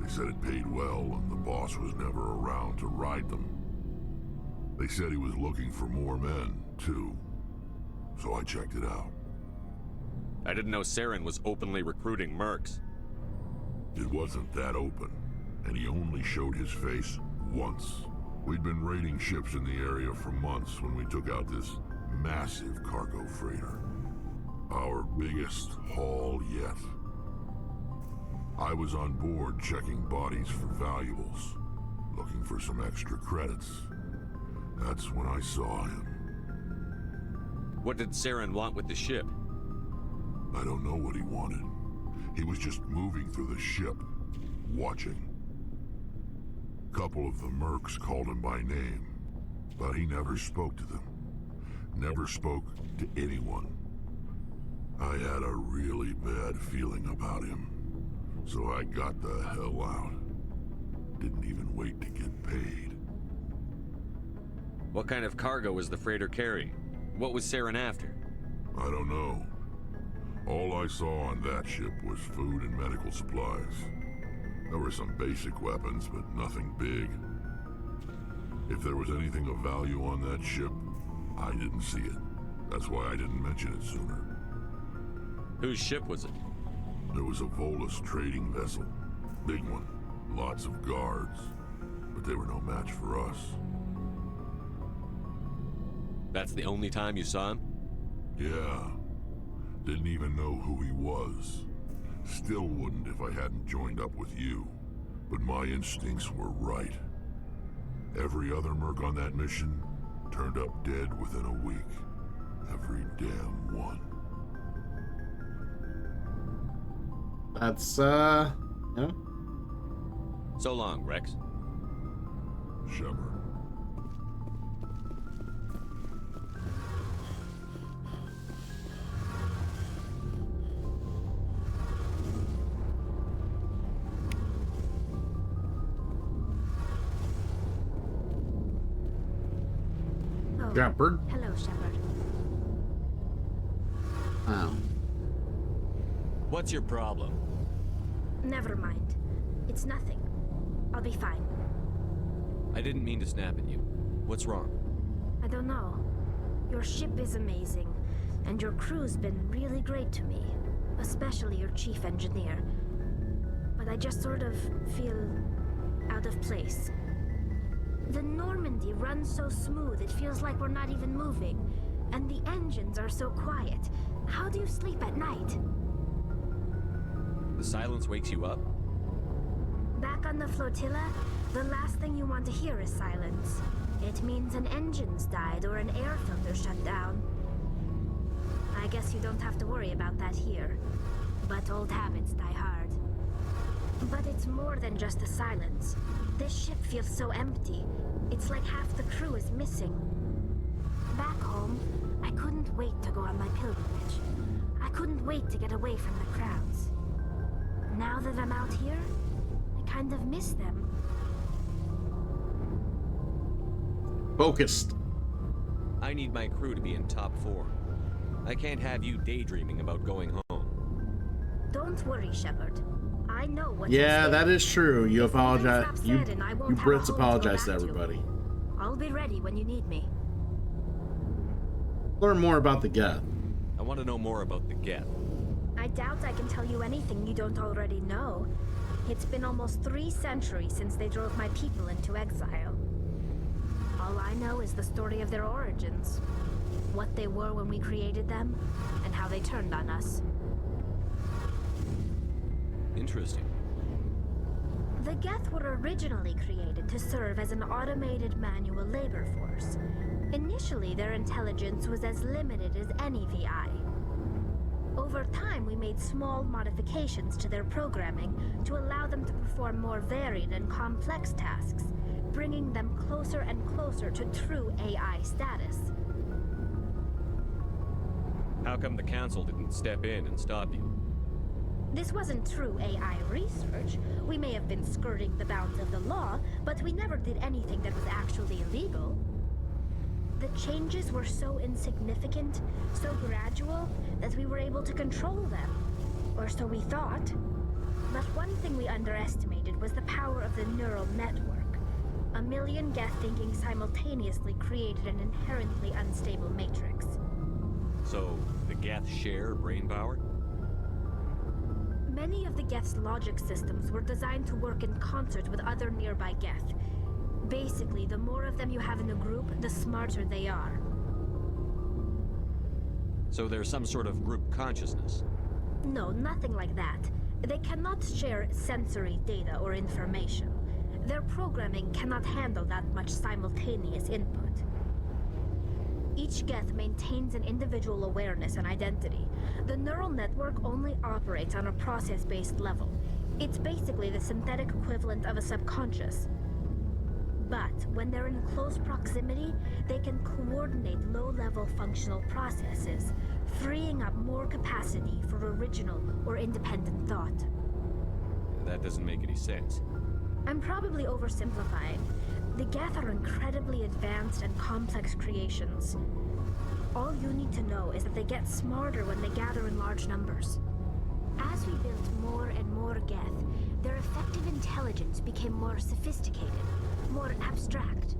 They said it paid well and the boss was never around to ride them. They said he was looking for more men, too. So I checked it out. I didn't know Saren was openly recruiting mercs. It wasn't that open, and he only showed his face once. We'd been raiding ships in the area for months when we took out this massive cargo freighter. Our biggest haul yet. I was on board checking bodies for valuables, looking for some extra credits. That's when I saw him. What did Saren want with the ship? I don't know what he wanted. He was just moving through the ship, watching. Couple of the mercs called him by name, but he never spoke to them. Never spoke to anyone. I had a really bad feeling about him, so I got the hell out. Didn't even wait to get paid. What kind of cargo was the freighter carrying? What was Saren after? I don't know. All I saw on that ship was food and medical supplies. There were some basic weapons, but nothing big. If there was anything of value on that ship, I didn't see it. That's why I didn't mention it sooner. Whose ship was it? It was a Volus trading vessel. Big one. Lots of guards. But they were no match for us. That's the only time you saw him? Yeah. Didn't even know who he was. Still wouldn't if I hadn't joined up with you. But my instincts were right. Every other merc on that mission turned up dead within a week. Every damn one. That's, yeah. So long, Rex. Shepard. Shepard. Hello, Shepard. Oh. What's your problem? Never mind. It's nothing. I'll be fine. I didn't mean to snap at you. What's wrong? I don't know. Your ship is amazing, and your crew's been really great to me. Especially your chief engineer. But I just sort of feel out of place. The Normandy runs so smooth it feels like we're not even moving. And the engines are so quiet. How do you sleep at night? The silence wakes you up? Back on the flotilla, the last thing you want to hear is silence. It means an engine's died or an air filter shut down. I guess you don't have to worry about that here. But old habits die hard. But it's more than just the silence. This ship feels so empty. It's like half the crew is missing. Back home, I couldn't wait to go on my pilgrimage. I couldn't wait to get away from the crowds. Now that I'm out here, I kind of miss them. Focused. I need my crew to be in top form. I can't have you daydreaming about going home. Don't worry, Shepard. I know what. Yeah, that is true. You apologize. You I won't have Brits a home apologize to go back everybody. I'll be ready when you need me. Learn more about the Geth. I want to know more about the Geth. I doubt I can tell you anything you don't already know. It's been almost 3 centuries since they drove my people into exile. All I know is the story of their origins. What they were when we created them, and how they turned on us. Interesting. The Geth were originally created to serve as an automated manual labor force. Initially, their intelligence was as limited as any VI. Over time, we made small modifications to their programming to allow them to perform more varied and complex tasks, bringing them closer and closer to true AI status. How come the Council didn't step in and stop you? This wasn't true AI research. We may have been skirting the bounds of the law, but we never did anything that was actually illegal. The changes were so insignificant, so gradual, that we were able to control them. Or so we thought. But one thing we underestimated was the power of the neural network. 1 million Geth thinking simultaneously created an inherently unstable matrix. So, the Geth share brain power? Many of the Geth's logic systems were designed to work in concert with other nearby Geth. Basically, the more of them you have in a group, the smarter they are. So there's some sort of group consciousness? No, nothing like that. They cannot share sensory data or information. Their programming cannot handle that much simultaneous input. Each Geth maintains an individual awareness and identity. The neural network only operates on a process-based level. It's basically the synthetic equivalent of a subconscious. But when they're in close proximity, they can coordinate low-level functional processes, freeing up more capacity for original or independent thought. That doesn't make any sense. I'm probably oversimplifying. The Geth are incredibly advanced and complex creations. All you need to know is that they get smarter when they gather in large numbers. As we built more and more Geth, their effective intelligence became more sophisticated, more abstract.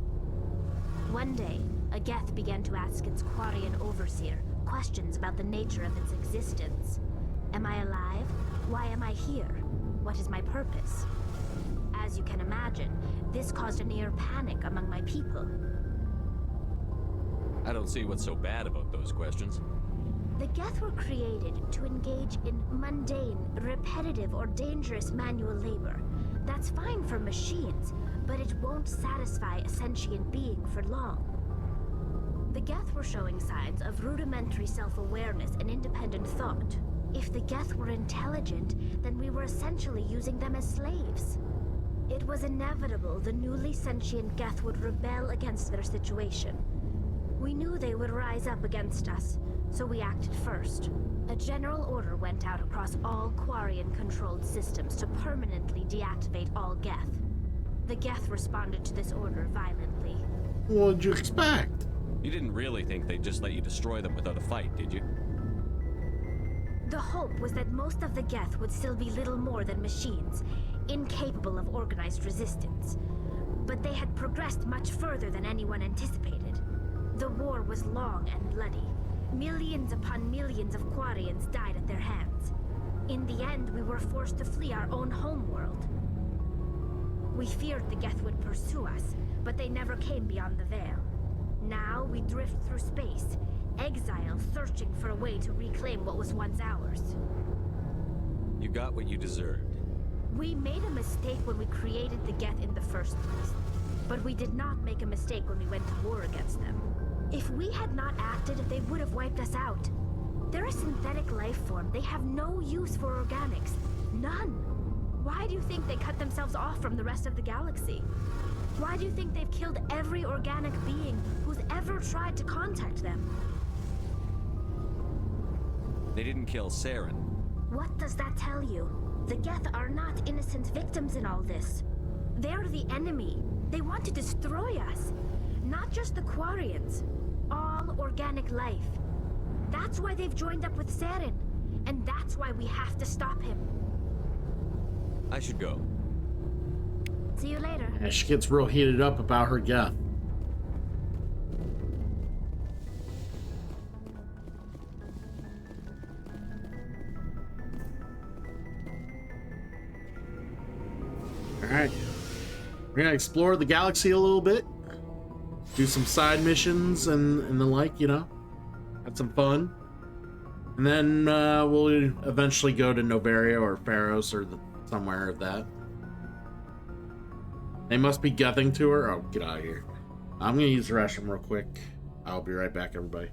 One day, a Geth began to ask its Quarian overseer questions about the nature of its existence. Am I alive? Why am I here? What is my purpose? As you can imagine, this caused a near panic among my people. I don't see what's so bad about those questions. The Geth were created to engage in mundane, repetitive, or dangerous manual labor. That's fine for machines, but it won't satisfy a sentient being for long. The Geth were showing signs of rudimentary self-awareness and independent thought. If the Geth were intelligent, then we were essentially using them as slaves. It was inevitable the newly sentient Geth would rebel against their situation. We knew they would rise up against us, so we acted first. A general order went out across all Quarian-controlled systems to permanently deactivate all Geth. The Geth responded to this order violently. What did you expect? You didn't really think they'd just let you destroy them without a fight, did you? The hope was that most of the Geth would still be little more than machines, incapable of organized resistance. But they had progressed much further than anyone anticipated. The war was long and bloody. Millions upon millions of Quarians died at their hands. In the end, we were forced to flee our own homeworld. We feared the Geth would pursue us, but they never came beyond the Veil. Now we drift through space, exile searching for a way to reclaim what was once ours. You got what you deserved. We made a mistake when we created the Geth in the first place, but we did not make a mistake when we went to war against them. If we had not acted, they would have wiped us out. They're a synthetic life form. They have no use for organics. None. Why do you think they cut themselves off from the rest of the galaxy? Why do you think they've killed every organic being who's ever tried to contact them? They didn't kill Saren. What does that tell you? The Geth are not innocent victims in all this. They're the enemy. They want to destroy us. Not just the Quarians. All organic life. That's why they've joined up with Saren. And that's why we have to stop him. I should go. See you later. Yeah, she gets real heated up about her Geth. Alright. We're gonna explore the galaxy a little bit. Do some side missions and the like, you know. Have some fun. And then we'll eventually go to Noveria or Pharos or somewhere of that. They must be guthing to her. Oh, get out of here. I'm gonna use the restroom real quick. I'll be right back, everybody.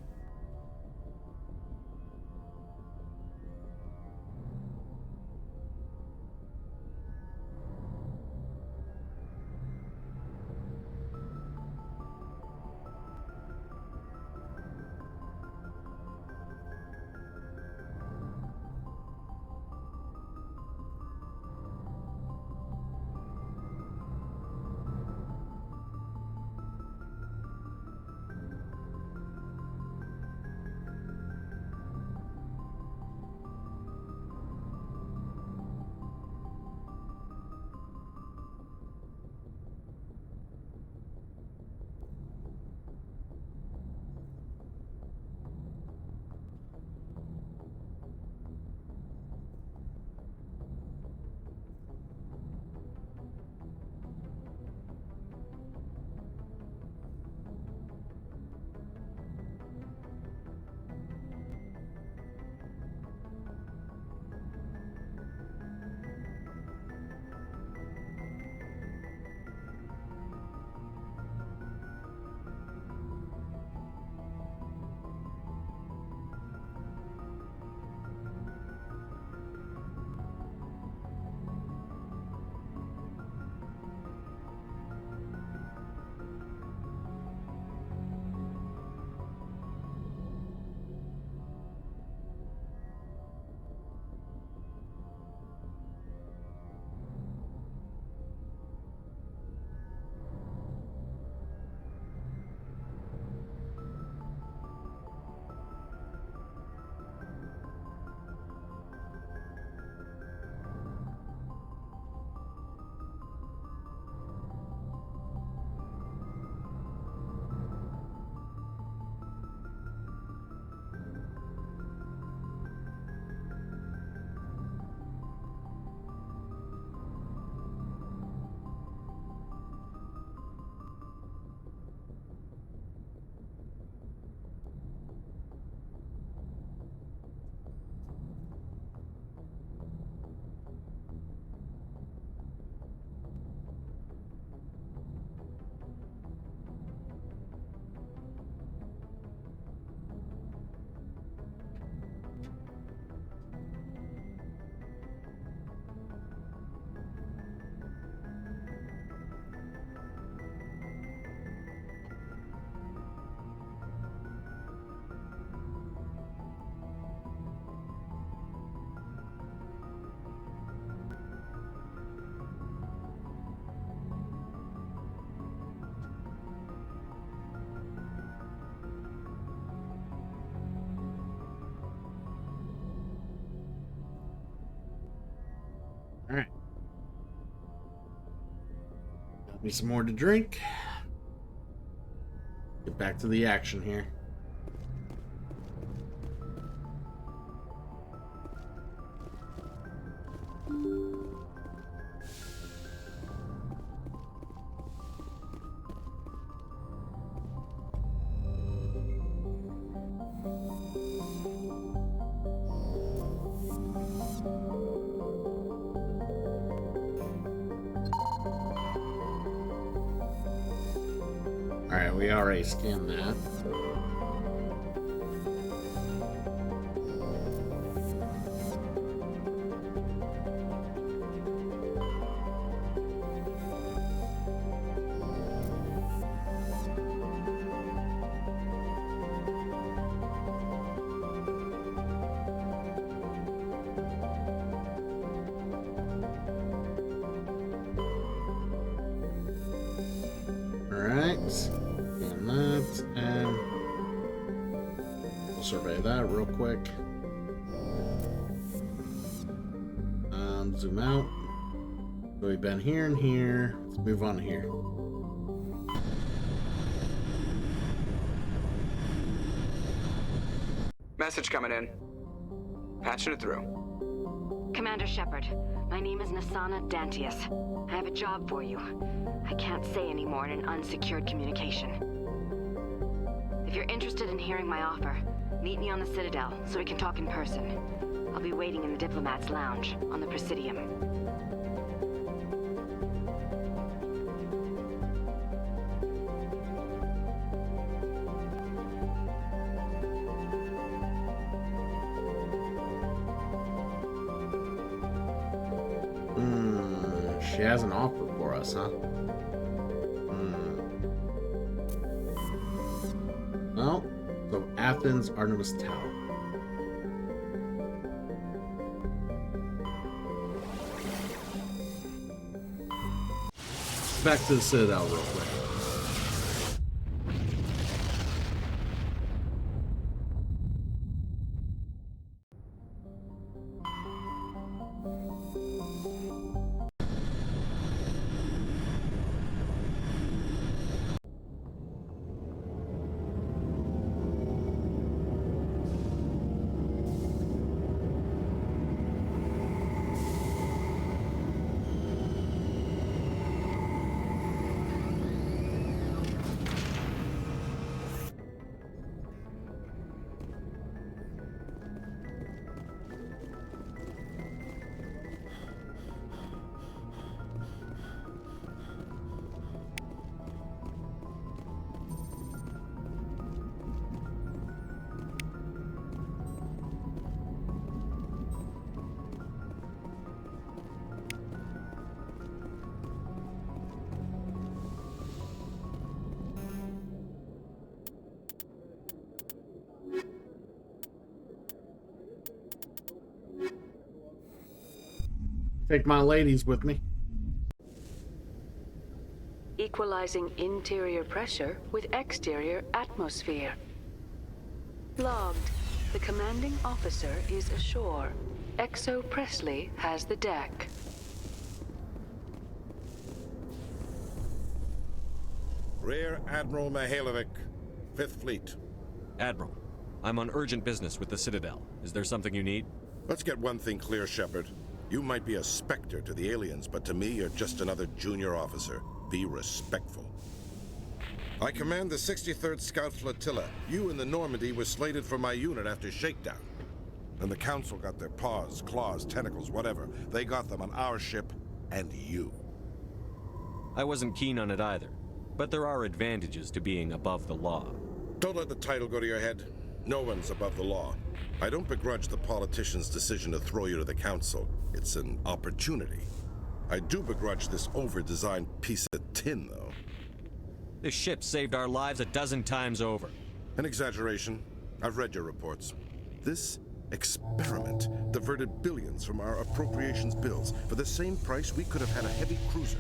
All right. Got me some more to drink. Get back to the action here. Alright, we already scanned that. Survey that real quick. Zoom out. So we've been here and here. Let's move on here. Message coming in. Patching it through. Commander Shepard, my name is Nassana Dantius. I have a job for you. I can't say any more in an unsecured communication. If you're interested in hearing my offer, meet me on the Citadel so we can talk in person. I'll be waiting in the Diplomat's Lounge on the Presidium. She has an offer for us, huh? Well, so Athens, Artemis Tower. Back to the Citadel real quick. Take my ladies with me. Equalizing interior pressure with exterior atmosphere. Logged. The commanding officer is ashore. Exo Presley has the deck. Rear Admiral Mihailovic, 5th Fleet. Admiral, I'm on urgent business with the Citadel. Is there something you need? Let's get one thing clear, Shepard. You might be a specter to the aliens, but to me, you're just another junior officer. Be respectful. I command the 63rd Scout Flotilla. You and the Normandy were slated for my unit after shakedown. And the Council got their paws, claws, tentacles, whatever. They got them on our ship, and you. I wasn't keen on it either, but there are advantages to being above the law. Don't let the title go to your head. No one's above the law. I don't begrudge the politician's decision to throw you to the Council. It's an opportunity. I do begrudge this over-designed piece of tin, though. This ship saved our lives a dozen times over. An exaggeration. I've read your reports. This experiment diverted billions from our appropriations bills. For the same price, we could have had a heavy cruiser.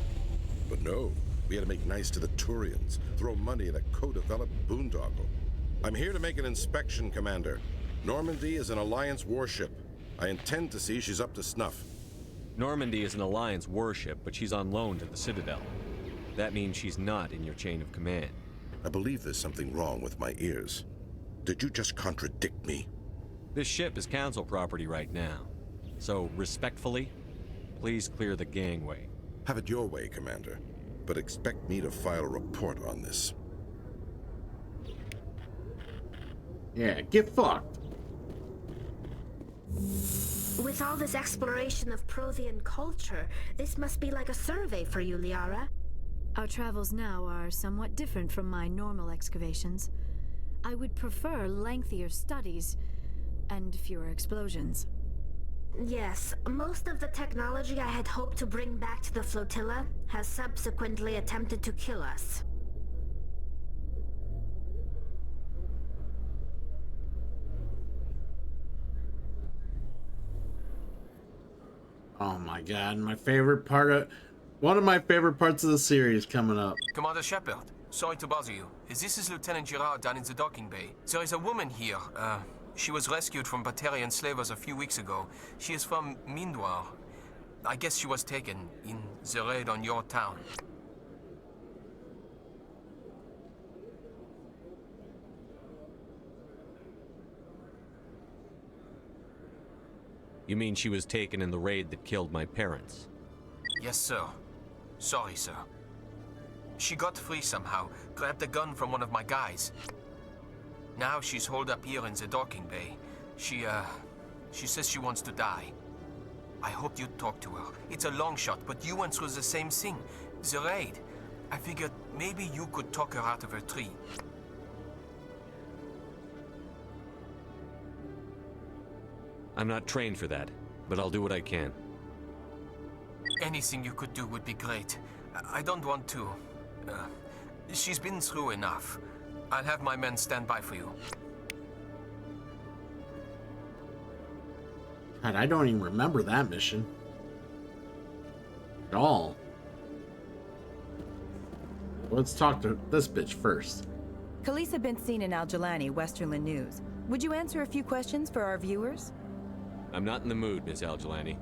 But no, we had to make nice to the Turians, throw money at a co-developed boondoggle. I'm here to make an inspection, Commander. Normandy is an Alliance warship. I intend to see she's up to snuff. Normandy is an Alliance warship, but she's on loan to the Citadel. That means she's not in your chain of command. I believe there's something wrong with my ears. Did you just contradict me? This ship is Council property right now. So, respectfully, please clear the gangway. Have it your way, Commander. But expect me to file a report on this. Yeah, get fucked. With all this exploration of Prothean culture, this must be like a survey for you, Liara. Our travels now are somewhat different from my normal excavations. I would prefer lengthier studies and fewer explosions. Yes, most of the technology I had hoped to bring back to the flotilla has subsequently attempted to kill us. Oh my god, my favorite part of... One of my favorite parts of the series coming up. Commander Shepard, sorry to bother you. This is Lieutenant Girard down in the docking bay. There is a woman here. She was rescued from Batarian slavers a few weeks ago. She is from Mindwar. I guess she was taken in the raid on your town. You mean she was taken in the raid that killed my parents? Yes, sir. Sorry, sir. She got free somehow, grabbed a gun from one of my guys. Now she's holed up here in the docking bay. She says she wants to die. I hoped you'd talk to her. It's a long shot, but you went through the same thing. The raid. I figured maybe you could talk her out of her tree. I'm not trained for that, but I'll do what I can. Anything you could do would be great. I don't want to... she's been through enough. I'll have my men stand by for you. God, I don't even remember that mission. At all. Let's talk to this bitch first. Khaleesa bint Sinan Al-Jilani, Westerland News. Would you answer a few questions for our viewers? I'm not in the mood, Miss Al-Jilani.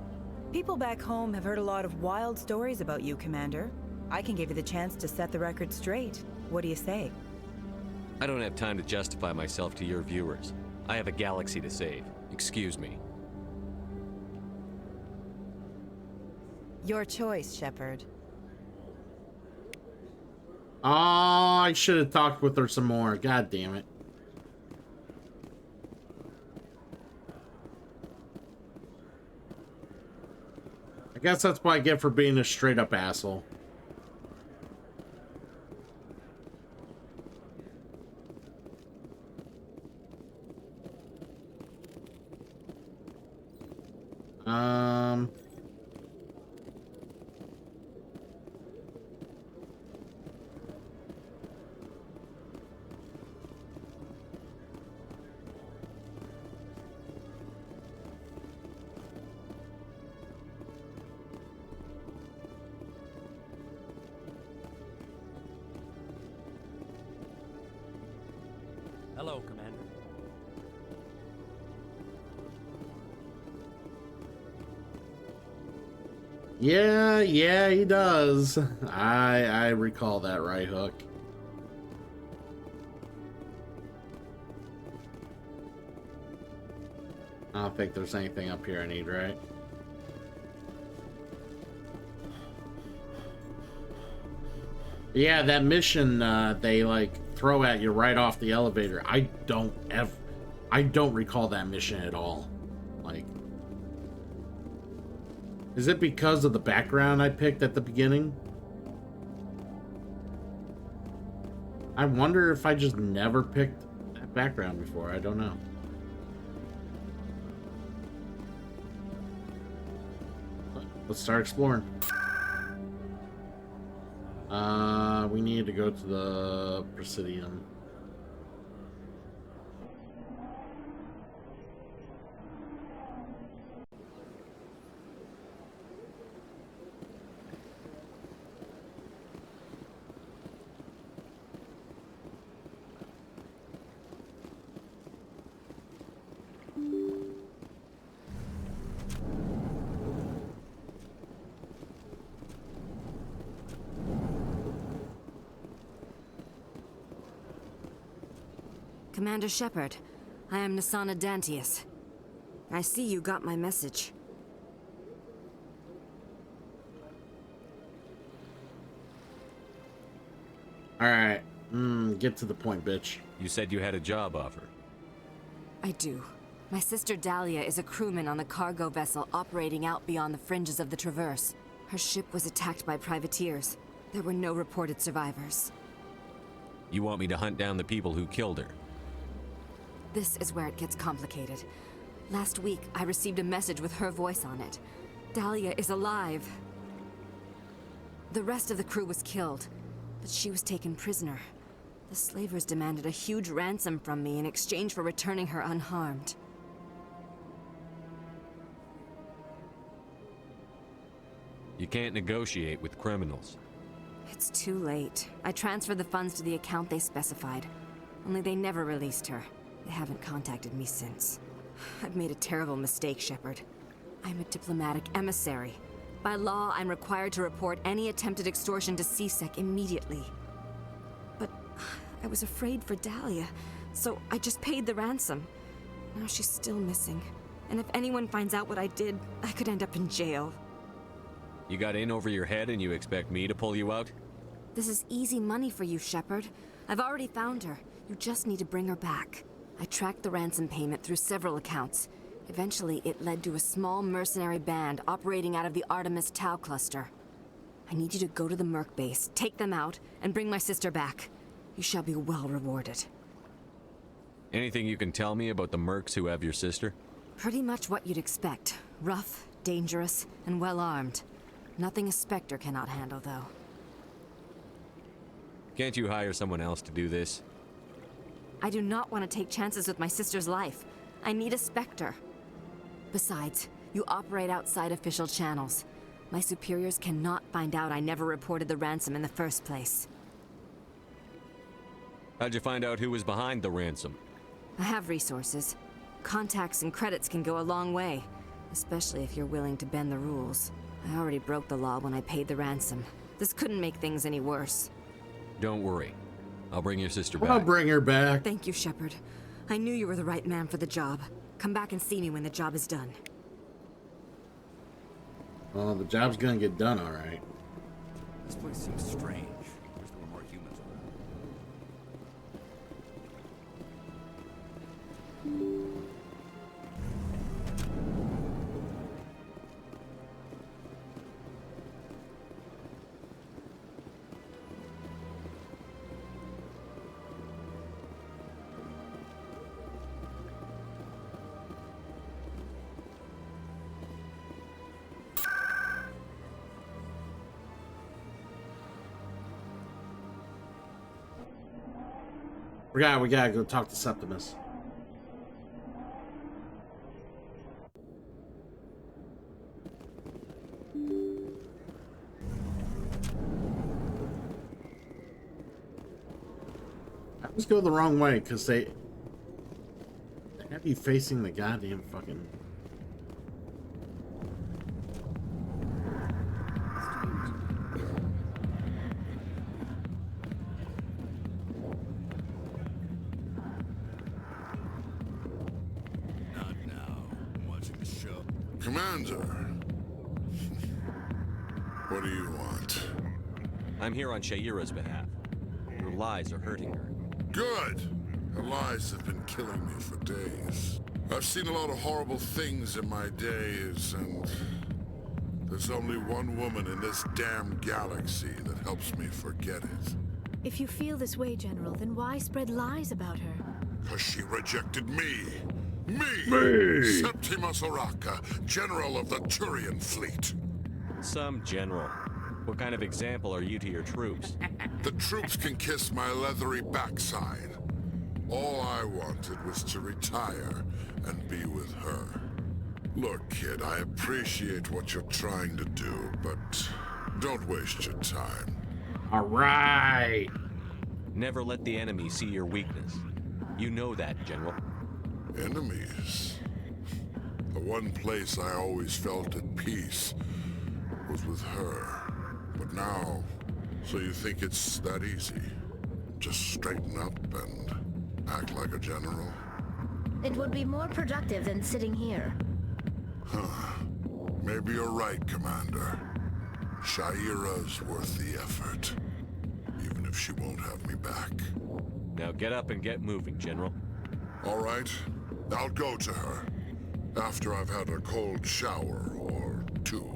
People back home have heard a lot of wild stories about you, Commander. I can give you the chance to set the record straight. What do you say? I don't have time to justify myself to your viewers. I have a galaxy to save. Excuse me. Your choice, Shepard. Oh, I should have talked with her some more. God damn it. I guess that's what I get for being a straight up asshole. Hello, Commander. Yeah, he does. I recall that, right, Hook? I don't think there's anything up here I need, right? Yeah, that mission they like throw at you right off the elevator. I don't recall that mission at all. Like, is it because of the background I picked at the beginning? I wonder if I just never picked that background before. I don't know. Let's start exploring. We need to go to the Presidium. Commander Shepard, I am Nassana Dantius. I see you got my message. Alright. Get to the point, bitch. You said you had a job offer. I do. My sister Dahlia is a crewman on the cargo vessel operating out beyond the fringes of the Traverse. Her ship was attacked by privateers. There were no reported survivors. You want me to hunt down the people who killed her? This is where it gets complicated. Last week, I received a message with her voice on it. Dahlia is alive. The rest of the crew was killed, but she was taken prisoner. The slavers demanded a huge ransom from me in exchange for returning her unharmed. You can't negotiate with criminals. It's too late. I transferred the funds to the account they specified. Only they never released her. They haven't contacted me since. I've made a terrible mistake, Shepard. I'm a diplomatic emissary. By law, I'm required to report any attempted extortion to C-Sec immediately. But I was afraid for Dahlia, so I just paid the ransom. Now she's still missing. And if anyone finds out what I did, I could end up in jail. You got in over your head and you expect me to pull you out? This is easy money for you, Shepard. I've already found her. You just need to bring her back. I tracked the ransom payment through several accounts. Eventually, it led to a small mercenary band operating out of the Artemis Tau cluster. I need you to go to the Merc base, take them out, and bring my sister back. You shall be well rewarded. Anything you can tell me about the mercs who have your sister? Pretty much what you'd expect. Rough, dangerous, and well armed. Nothing a Spectre cannot handle, though. Can't you hire someone else to do this? I do not want to take chances with my sister's life. I need a Spectre. Besides, you operate outside official channels. My superiors cannot find out I never reported the ransom in the first place. How'd you find out who was behind the ransom? I have resources. Contacts and credits can go a long way, especially if you're willing to bend the rules. I already broke the law when I paid the ransom. This couldn't make things any worse. Don't worry. I'll bring your sister I'll back. bring her back. Thank you, Shepard. I knew you were the right man for the job. Come back and see me when the job is done. Well, the job's gonna get done, all right. This place seems strange. Wish there were more humans around. We gotta go talk to Septimus. I always go the wrong way because they have you facing the goddamn fucking. Commander, what do you want? I'm here on Sha'ira's behalf. Her lies are hurting her. Good. Her lies have been killing me for days. I've seen a lot of horrible things in my days, and there's only one woman in this damn galaxy that helps me forget it. If you feel this way, General, then why spread lies about her? Because she rejected me. Me! Septimus Oraka, General of the Turian Fleet. Some general. What kind of example are you to your troops? The troops can kiss my leathery backside. All I wanted was to retire and be with her. Look, kid, I appreciate what you're trying to do, but don't waste your time. All right. Never let the enemy see your weakness. You know that, General. Enemies? The one place I always felt at peace was with her. But now, so you think it's that easy? Just straighten up and act like a general? It would be more productive than sitting here. Huh. Maybe you're right, Commander. Sha'ira's worth the effort. Even if she won't have me back. Now get up and get moving, General. All right. I'll go to her. After I've had a cold shower or two.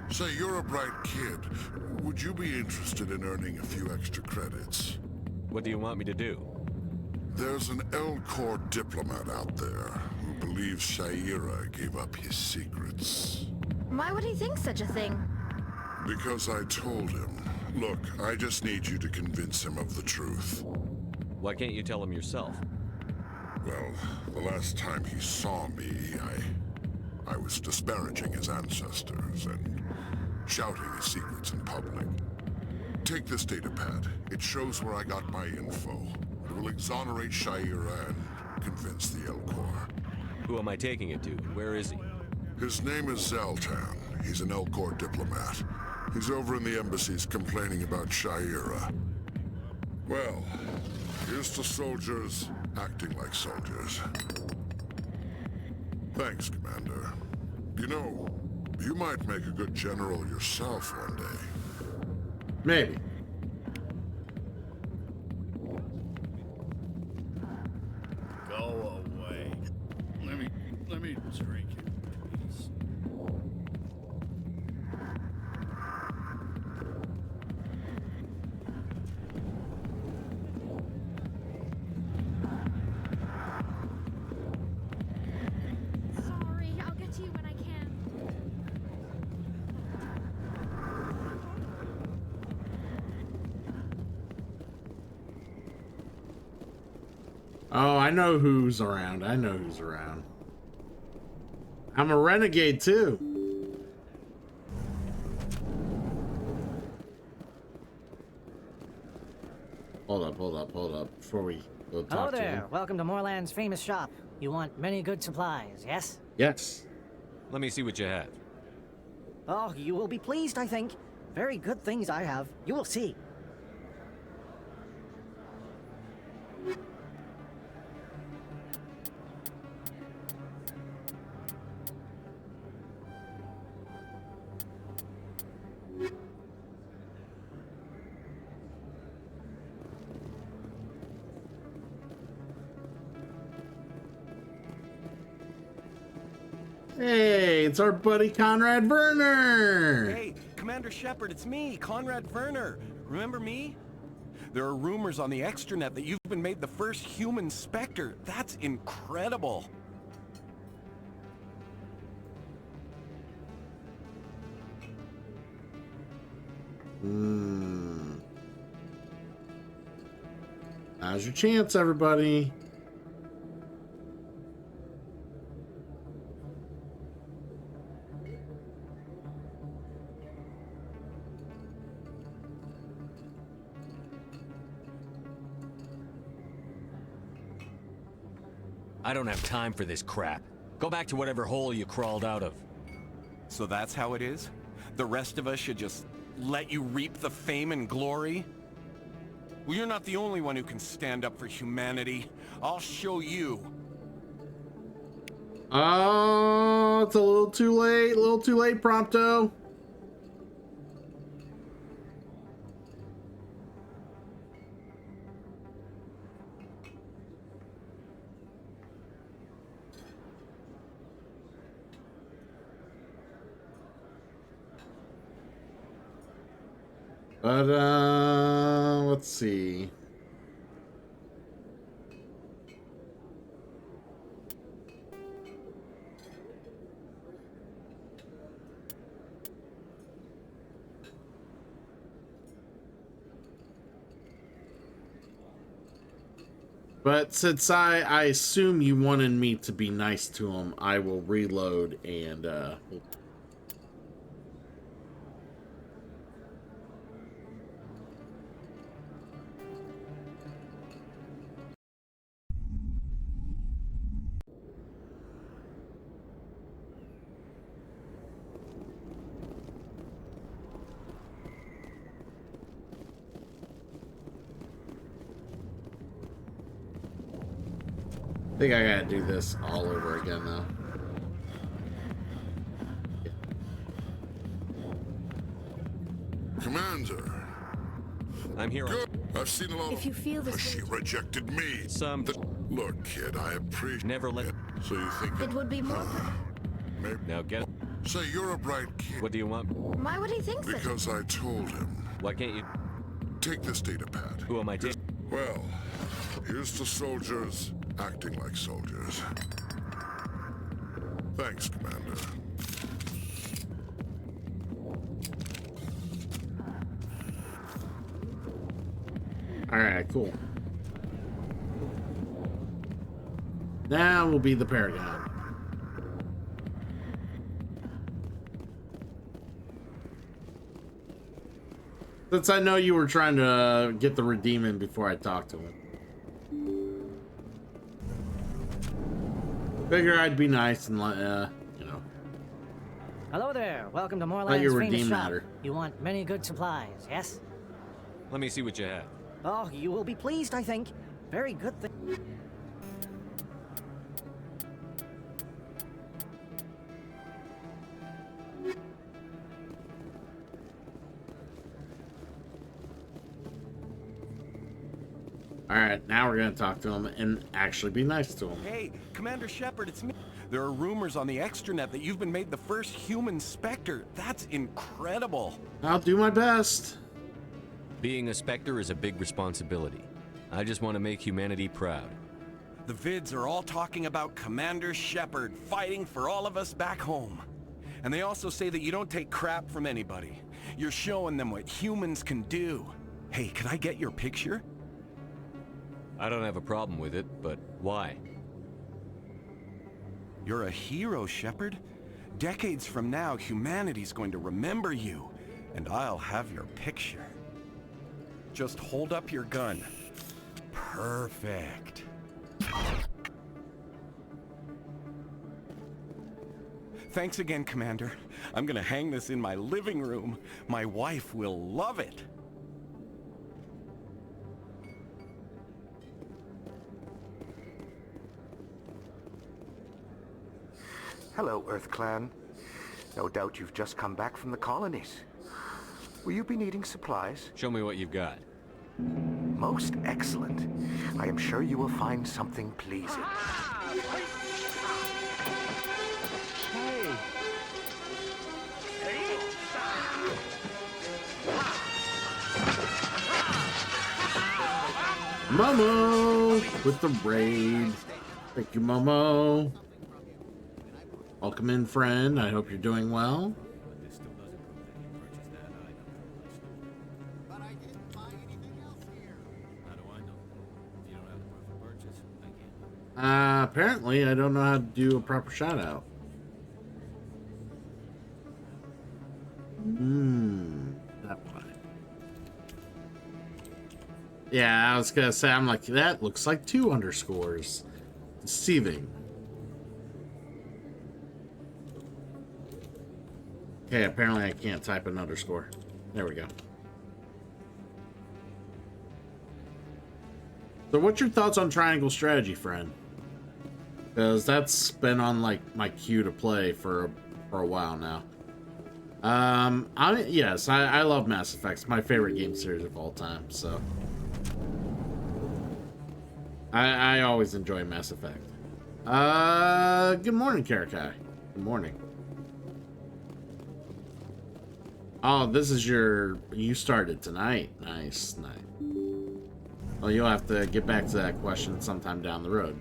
Say, you're a bright kid. Would you be interested in earning a few extra credits? What do you want me to do? There's an Elcor diplomat out there who believes Sha'ira gave up his secrets. Why would he think such a thing? Because I told him. Look, I just need you to convince him of the truth. Why can't you tell him yourself? Well, the last time he saw me, I was disparaging his ancestors and shouting his secrets in public. Take this datapad. It shows where I got my info. It will exonerate Sha'ira and convince the Elcor. Who am I taking it to? Where is he? His name is Zaltan. He's an Elcor diplomat. He's over in the embassies complaining about Sha'ira. Well, here's to soldiers acting like soldiers. Thanks, Commander. You know, you might make a good general yourself one day. Maybe. Go away. Let me drink it, please. Sorry, I'll get to you when I can. Oh, I know who's around. I know who's around. I'm a renegade too. Hold up. Before we go talk Hello to there. him. Welcome to Moorland's famous shop. You want many good supplies, yes? Yes. Let me see what you have. Oh, you will be pleased, I think. Very good things I have. You will see. Hey, it's our buddy Conrad Werner. Hey, Commander Shepard, it's me, Conrad Werner. Remember me? There are rumors on the extranet that you've been made the first human Spectre. That's incredible. Now's your chance, everybody. I don't have time for this crap. Go back to whatever hole you crawled out of. So that's how it is? The rest of us should just let you reap the fame and glory? Well, you're not the only one who can stand up for humanity. I'll show you. Oh, it's a little too late, Prompto. But, let's see. But since I assume you wanted me to be nice to him, I will reload and, I think I gotta do this all over again though. Commander. I'm here. Good. I've seen a lot If you feel this She rejected me. Some. Look, kid, I appreciate Never let. So you think It would be more. maybe Now get it. say you're a bright kid. What do you want? Why would he think so? Because I told him. Why can't you? Take this data pad. Who am I taking? Well, here's to soldiers acting like soldiers. Thanks, Commander. Alright, cool. Now will be the Paragon. Since I know you were trying to get the redeeming before I talked to him. Figure I'd be nice and let, you know. Hello there. Welcome to Let Moorland's you famous redeem shop. matter. You want many good supplies, yes? Let me see what you have. Oh, you will be pleased, I think. Very good thing. Alright, now we're gonna talk to him and actually be nice to him. Hey, Commander Shepard, it's me. There are rumors on the extranet that you've been made the first human Spectre. That's incredible. I'll do my best. Being a Spectre is a big responsibility. I just want to make humanity proud. The vids are all talking about Commander Shepard fighting for all of us back home. And they also say that you don't take crap from anybody. You're showing them what humans can do. Hey, can I get your picture? I don't have a problem with it, but why? You're a hero, Shepard. Decades from now, humanity's going to remember you, and I'll have your picture. Just hold up your gun. Perfect. Thanks again, Commander. I'm gonna hang this in my living room. My wife will love it. Hello, Earth Clan. No doubt you've just come back from the colonies. Will you be needing supplies? Show me what you've got. Most excellent. I am sure you will find something pleasing. Hey! Momo with the raid. Thank you, Momo. Welcome in, friend. I hope you're doing well. Apparently, I don't know how to do a proper shout out. That one. Yeah, I was gonna say, I'm like, that looks like 2 underscores. Deceiving. Okay, apparently I can't type an underscore. There we go. So what's your thoughts on triangle strategy, friend? Because that's been on like my queue to play for a while now. I love Mass Effect. It's my favorite game series of all time, so I always enjoy Mass Effect. Good morning, Karakai. Good morning. Oh, this is you started tonight. Nice. Well, you'll have to get back to that question sometime down the road.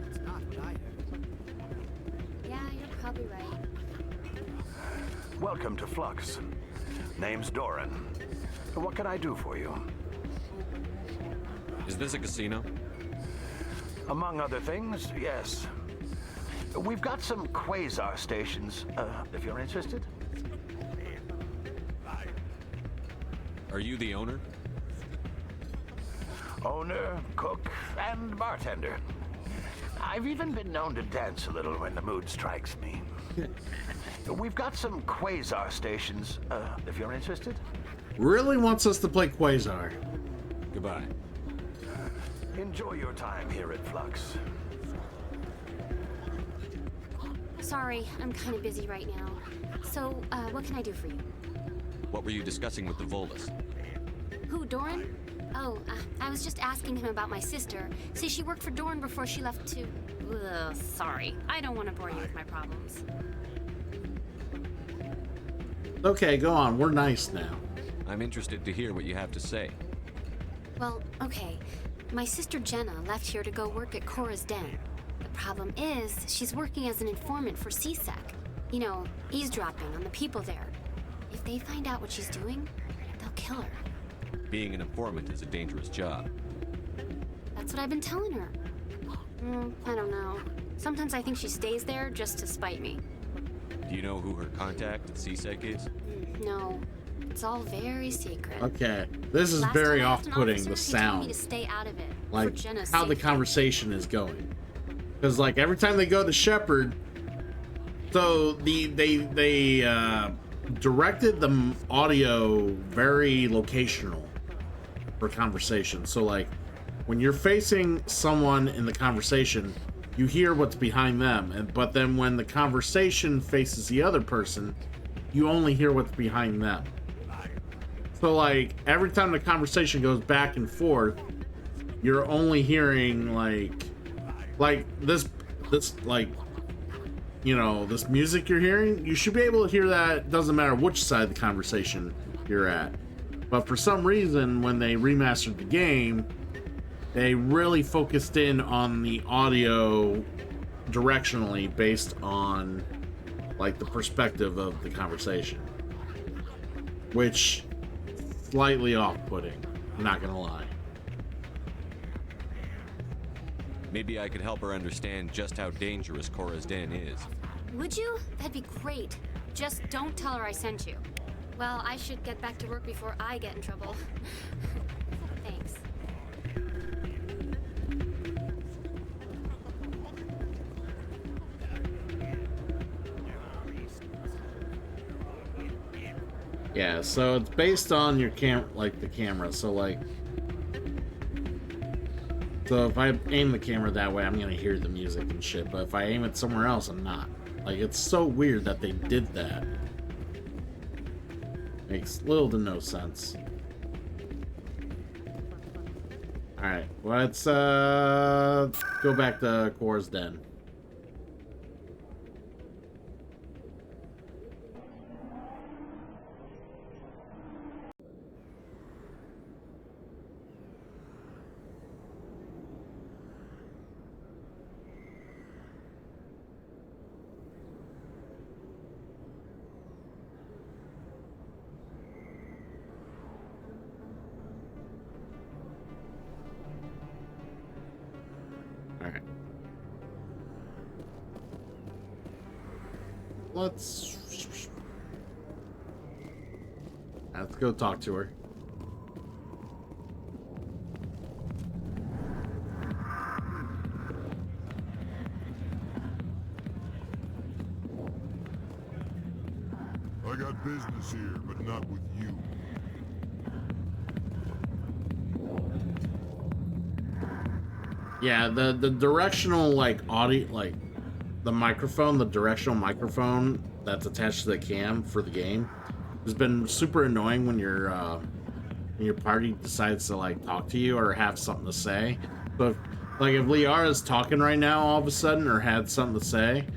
It's not what I heard. Yeah, you're probably right. Welcome to Flux. Name's Doran. What can I do for you? Is this a casino? Among other things, yes. We've got some quasar stations, if you're interested. Are you the owner? Owner, cook, and bartender. I've even been known to dance a little when the mood strikes me. We've got some quasar stations, if you're interested. Really wants us to play Quasar. Goodbye. Enjoy your time here at Flux. Sorry, I'm kind of busy right now. So, what can I do for you? What were you discussing with the Volus? Who, Doran? Oh, I was just asking him about my sister. Say she worked for Doran before she left to... Ugh, sorry. I don't want to bore you with my problems. Okay, go on. We're nice now. I'm interested to hear what you have to say. Well, okay. My sister Jenna left here to go work at Cora's Den. The problem is, she's working as an informant for CSEC. You know, eavesdropping on the people there. If they find out what she's doing, they'll kill her. Being an informant is a dangerous job. That's what I've been telling her. I don't know. Sometimes I think she stays there just to spite me. Do you know who her contact at CSEC is? No. It's all very secret. Okay, this is Last very time I asked an off-putting, officer, the he told me sound. to stay out of it, for Like, Jenna's how the safety. conversation is going. Because, like, every time they go to Shepard, so they directed the audio very locational for conversation. So, like, when you're facing someone in the conversation, you hear what's behind them. But then when the conversation faces the other person, you only hear what's behind them. So, like, every time the conversation goes back and forth, you're only hearing, like this, like, you know, this music you're hearing, you should be able to hear that. Doesn't matter which side of the conversation you're at. But for some reason, when they remastered the game, they really focused in on the audio directionally based on, like, the perspective of the conversation. which slightly off-putting, I'm not gonna lie. Maybe I could help her understand just how dangerous Cora's Den is. Would you? That'd be great. Just don't tell her I sent you. Well, I should get back to work before I get in trouble. Thanks. Yeah, so it's based on your the camera. So if I aim the camera that way, I'm gonna hear the music and shit. But if I aim it somewhere else, I'm not. Like, it's so weird that they did that. Makes little to no sense. Alright, let's go back to Cora's Den. Let's go talk to her. I got business here, but not with you. Yeah, the directional audio, the microphone, the directional microphone that's attached to the cam for the game has been super annoying when your party decides to talk to you or have something to say. But if Liara's talking right now all of a sudden or had something to say,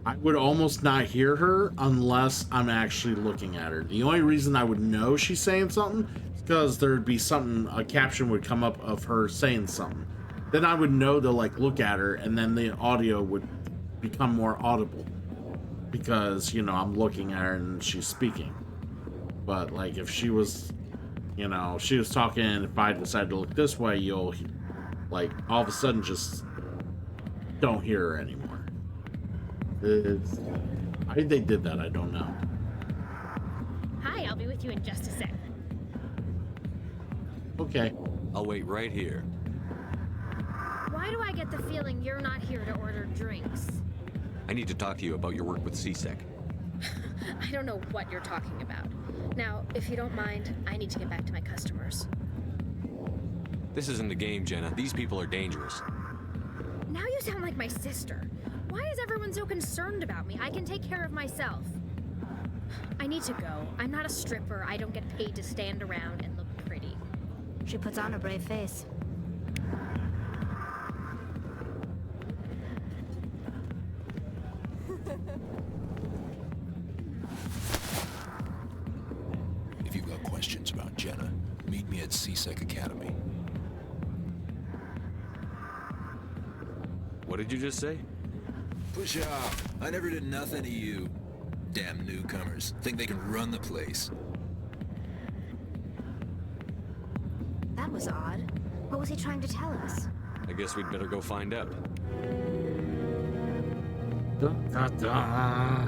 I would almost not hear her unless I'm actually looking at her. The only reason I would know she's saying something is because there'd be a caption would come up of her saying something. Then I would know to look at her, and then the audio would become more audible because I'm looking at her and she's speaking. But if she was she was talking, and if I decide to look this way, you'll all of a sudden just don't hear her anymore. Why they did that, I don't know. Hi, I'll be with you in just a sec. Okay. I'll wait right here. Why do I get the feeling you're not here to order drinks? I need to talk to you about your work with CSEC. I don't know what you're talking about. Now, if you don't mind, I need to get back to my customers. This isn't a game, Jenna. These people are dangerous. Now you sound like my sister. Why is everyone so concerned about me? I can take care of myself. I need to go. I'm not a stripper. I don't get paid to stand around and look pretty. She puts on a brave face. If you've got questions about Jenna, meet me at CSEC Academy. What did you just say? Push off. I never did nothing to you. Damn newcomers. Think they can run the place. That was odd. What was he trying to tell us? I guess we'd better go find out. Da, da, da.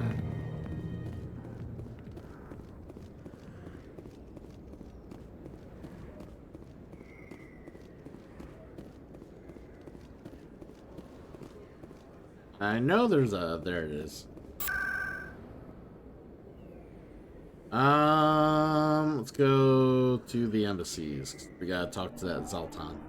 I know there's a... There it is. Let's go to the embassies. We gotta talk to that Zoltan.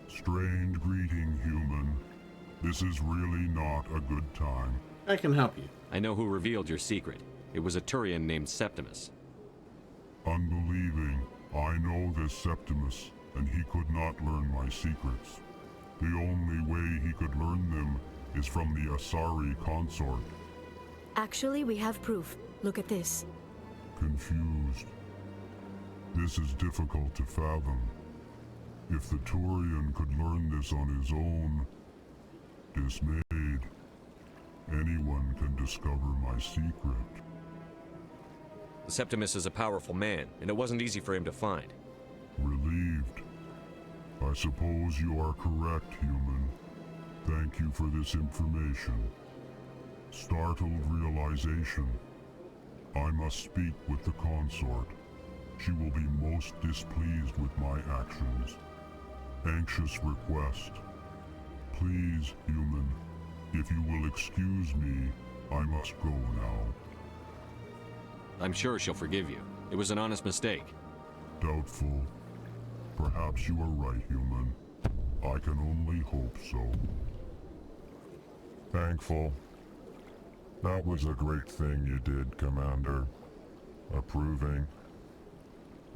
Strained greeting, human. This is really not a good time. I can help you. I know who revealed your secret. It was a Turian named Septimus. Unbelieving. I know this Septimus, and he could not learn my secrets. The only way he could learn them is from the Asari consort. Actually, we have proof. Look at this. Confused. This is difficult to fathom. If the Turian could learn this on his own, dismayed, anyone can discover my secret. Septimus is a powerful man, and it wasn't easy for him to find. Relieved. I suppose you are correct, human. Thank you for this information. Startled realization. I must speak with the consort. She will be most displeased with my actions. Anxious request. Please, human, if you will excuse me, I must go now. I'm sure she'll forgive you. It was an honest mistake. Doubtful. Perhaps you are right, human. I can only hope so. Thankful. That was a great thing you did, Commander. Approving.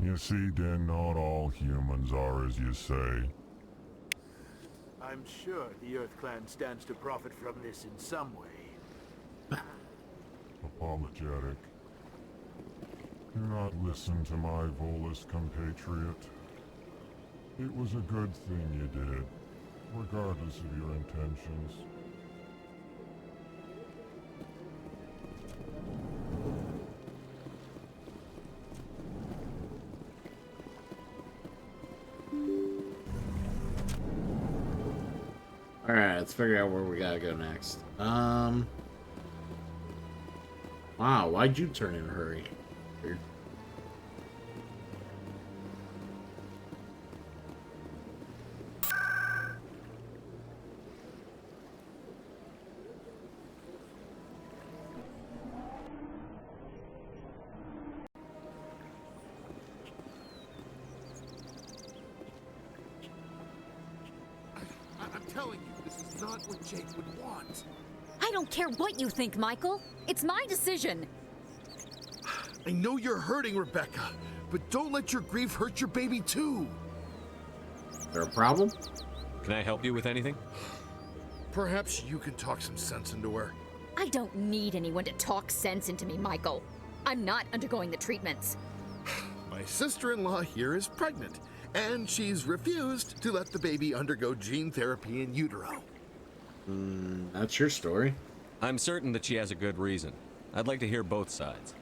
You see, Din, not all humans are as you say. I'm sure the Earth Clan stands to profit from this in some way. Apologetic. Do not listen to my Volus compatriot. It was a good thing you did, regardless of your intentions. Alright, let's figure out where we gotta go next. Wow, why'd you turn in a hurry? Weird. I'm telling you, this is not what Jake would want. I don't care what you think, Michael. It's my decision. I know you're hurting, Rebecca, but don't let your grief hurt your baby too. Is there a problem? Can I help you with anything? Perhaps you can talk some sense into her. I don't need anyone to talk sense into me, Michael. I'm not undergoing the treatments. My sister-in-law here is pregnant, and she's refused to let the baby undergo gene therapy in utero. That's your story. I'm certain that she has a good reason. I'd like to hear both sides.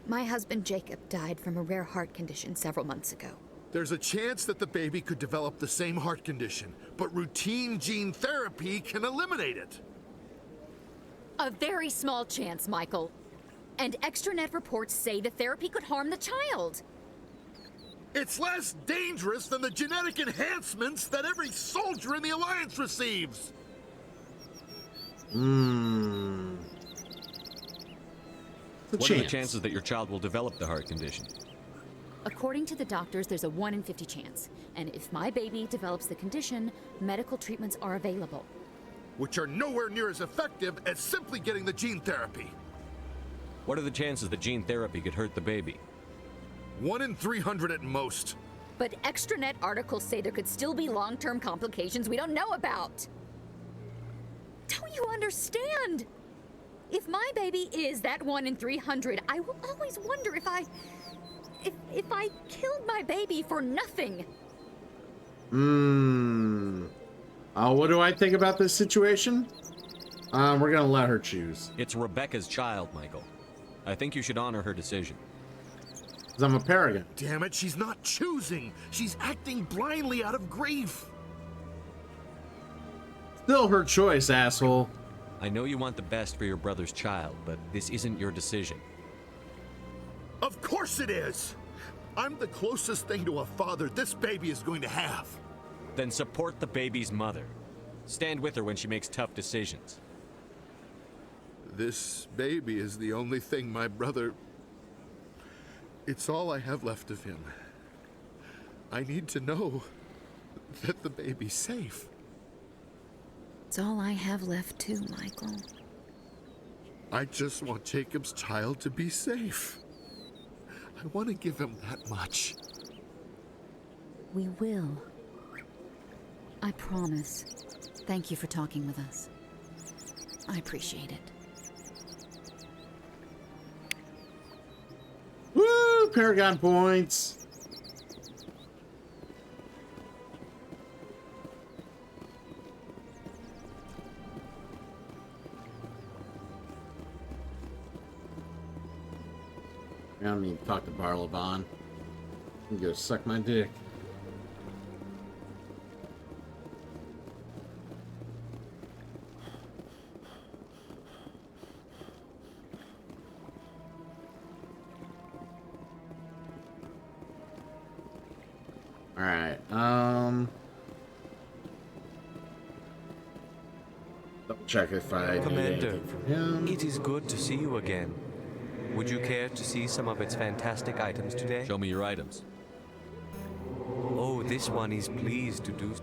My husband Jacob died from a rare heart condition several months ago. There's a chance that the baby could develop the same heart condition, but routine gene therapy can eliminate it. A very small chance, Michael. And extranet reports say the therapy could harm the child. It's less dangerous than the genetic enhancements that every soldier in the Alliance receives. What are the chances that your child will develop the heart condition? According to the doctors, there's a 1 in 50 chance. And if my baby develops the condition, medical treatments are available. Which are nowhere near as effective as simply getting the gene therapy. What are the chances that gene therapy could hurt the baby? 1 in 300 at most. But extranet articles say there could still be long-term complications we don't know about. Don't you understand? If my baby is that 1 in 300, I will always wonder if I killed my baby for nothing. What do I think about this situation? We're gonna let her choose. It's Rebecca's child, Michael. I think you should honor her decision. 'Cause I'm a paragon. Damn it, she's not choosing. She's acting blindly out of grief. Still her choice, asshole. I know you want the best for your brother's child, but this isn't your decision. Of course it is. I'm the closest thing to a father this baby is going to have. Then support the baby's mother. Stand with her when she makes tough decisions. This baby is the only thing my brother... It's all I have left of him. I need to know that the baby's safe. It's all I have left too, Michael. I just want Jacob's child to be safe. I want to give him that much. We will. I promise. Thank you for talking with us. I appreciate it. Woo! Paragon points! I don't need to talk to Barlavon. I'm gonna suck my dick. Alright, double check if I need Commander, anything from him. it is good to see you again. Would you care to see some of its fantastic items today? Show me your items. Oh, this one is pleased to do.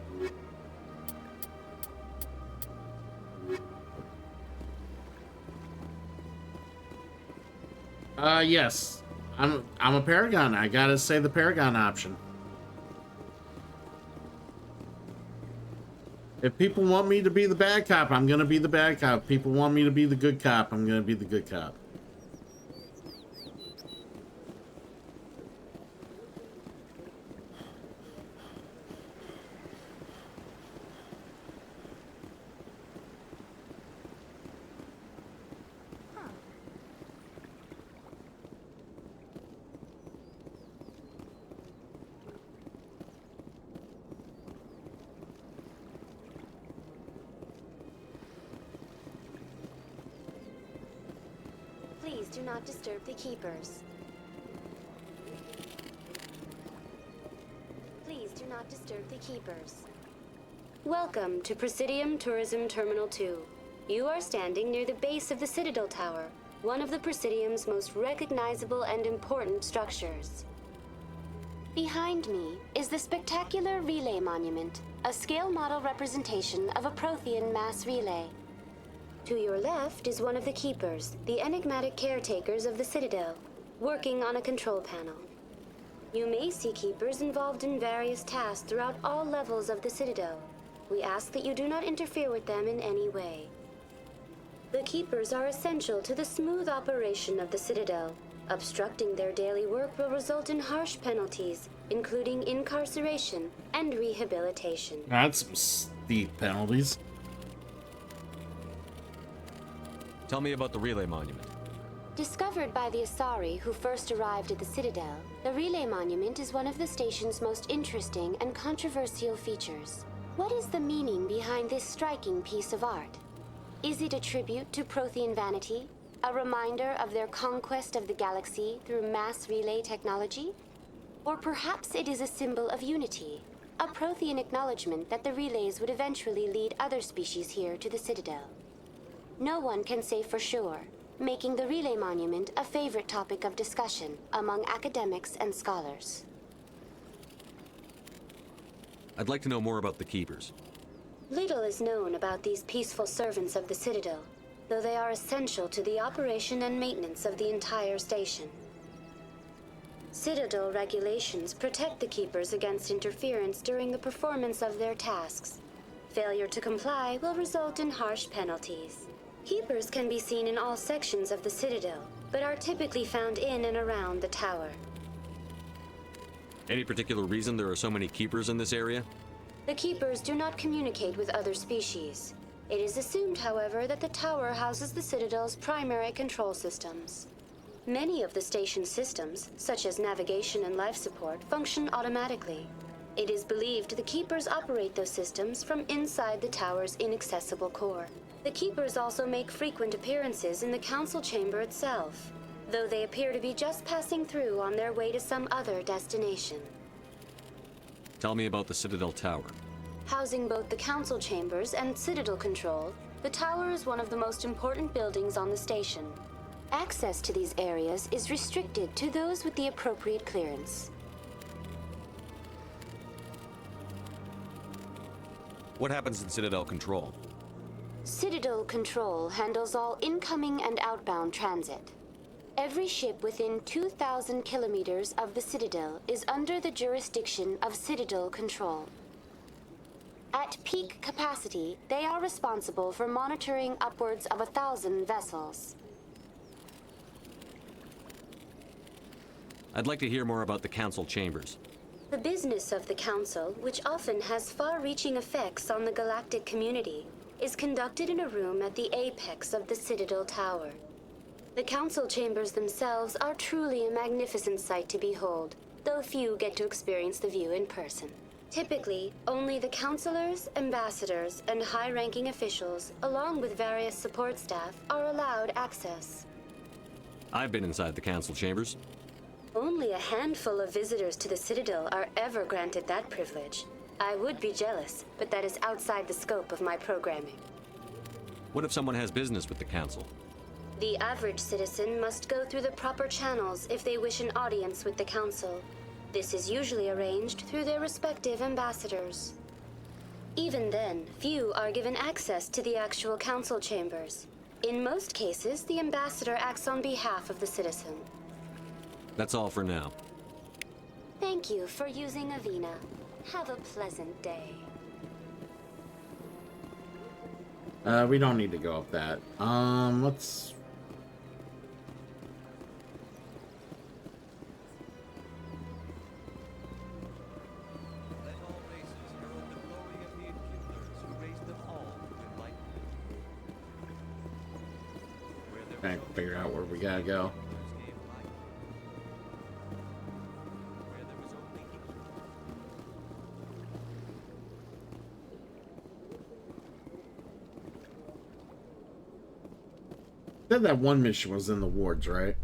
Yes. I'm a Paragon. I gotta say the Paragon option. If people want me to be the bad cop, I'm gonna be the bad cop. If people want me to be the good cop, I'm gonna be the good cop. Please do not disturb the keepers. Please do not disturb the keepers. Welcome to Presidium Tourism Terminal 2. You are standing near the base of the Citadel Tower, one of the Presidium's most recognizable and important structures. Behind me is the spectacular Relay Monument, a scale model representation of a Prothean mass relay. To your left is one of the Keepers, the enigmatic caretakers of the Citadel, working on a control panel. You may see Keepers involved in various tasks throughout all levels of the Citadel. We ask that you do not interfere with them in any way. The Keepers are essential to the smooth operation of the Citadel. Obstructing their daily work will result in harsh penalties, including incarceration and rehabilitation. That's some steep penalties. Tell me about the Relay Monument. Discovered by the Asari who first arrived at the Citadel, the Relay Monument is one of the station's most interesting and controversial features. What is the meaning behind this striking piece of art? Is it a tribute to Prothean vanity? A reminder of their conquest of the galaxy through mass relay technology? Or perhaps it is a symbol of unity, a Prothean acknowledgement that the relays would eventually lead other species here to the Citadel. No one can say for sure, making the Relay Monument a favorite topic of discussion among academics and scholars. I'd like to know more about the Keepers. Little is known about these peaceful servants of the Citadel, though they are essential to the operation and maintenance of the entire station. Citadel regulations protect the Keepers against interference during the performance of their tasks. Failure to comply will result in harsh penalties. Keepers can be seen in all sections of the Citadel, but are typically found in and around the tower. Any particular reason there are so many Keepers in this area? The Keepers do not communicate with other species. It is assumed, however, that the tower houses the Citadel's primary control systems. Many of the station's systems, such as navigation and life support, function automatically. It is believed the Keepers operate those systems from inside the tower's inaccessible core. The Keepers also make frequent appearances in the council chamber itself, though they appear to be just passing through on their way to some other destination. Tell me about the Citadel Tower. Housing both the council chambers and Citadel control, the tower is one of the most important buildings on the station. Access to these areas is restricted to those with the appropriate clearance. What happens in Citadel Control? Citadel Control handles all incoming and outbound transit. Every ship within 2,000 kilometers of the Citadel is under the jurisdiction of Citadel Control. At peak capacity, they are responsible for monitoring upwards of 1,000 vessels. I'd like to hear more about the Council chambers. The business of the Council, which often has far-reaching effects on the galactic community, is conducted in a room at the apex of the Citadel Tower. The Council chambers themselves are truly a magnificent sight to behold, though few get to experience the view in person. Typically, only the councilors, ambassadors, and high-ranking officials, along with various support staff, are allowed access. I've been inside the Council chambers. Only a handful of visitors to the Citadel are ever granted that privilege. I would be jealous, but that is outside the scope of my programming. What if someone has business with the Council? The average citizen must go through the proper channels if they wish an audience with the Council. This is usually arranged through their respective ambassadors. Even then, few are given access to the actual Council chambers. In most cases, the ambassador acts on behalf of the citizen. That's all for now. Thank you for using Avina. Have a pleasant day. We don't need to go up that. Let's... Trying to figure out where we gotta go. Said that one mission was in the wards, right?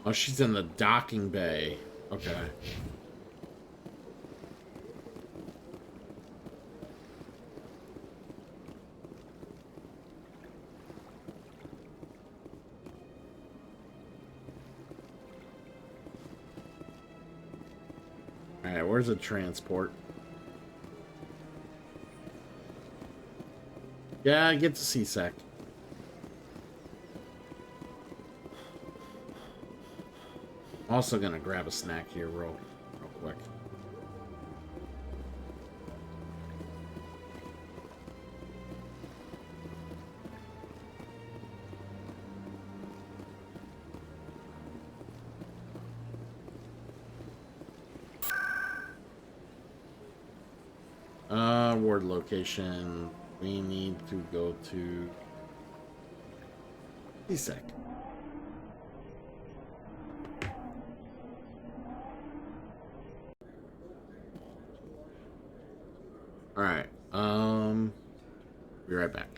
Oh, she's in the docking bay. Okay. Alright, where's the transport? Yeah, I get to C-Sec. Also gonna grab a snack here real quick. Ward location. We need to go to C-Sec. Alright, be right back.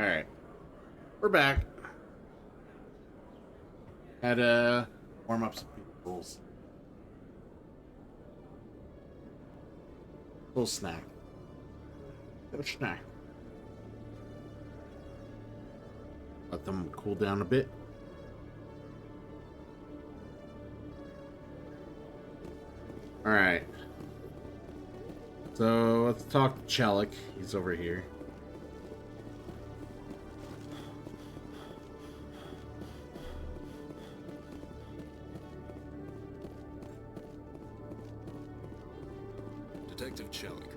Alright. We're back. Had to warm up some rules. Little snack. Little snack. Let them cool down a bit. Alright. So let's talk to Chelik. He's over here. Detective Chelik,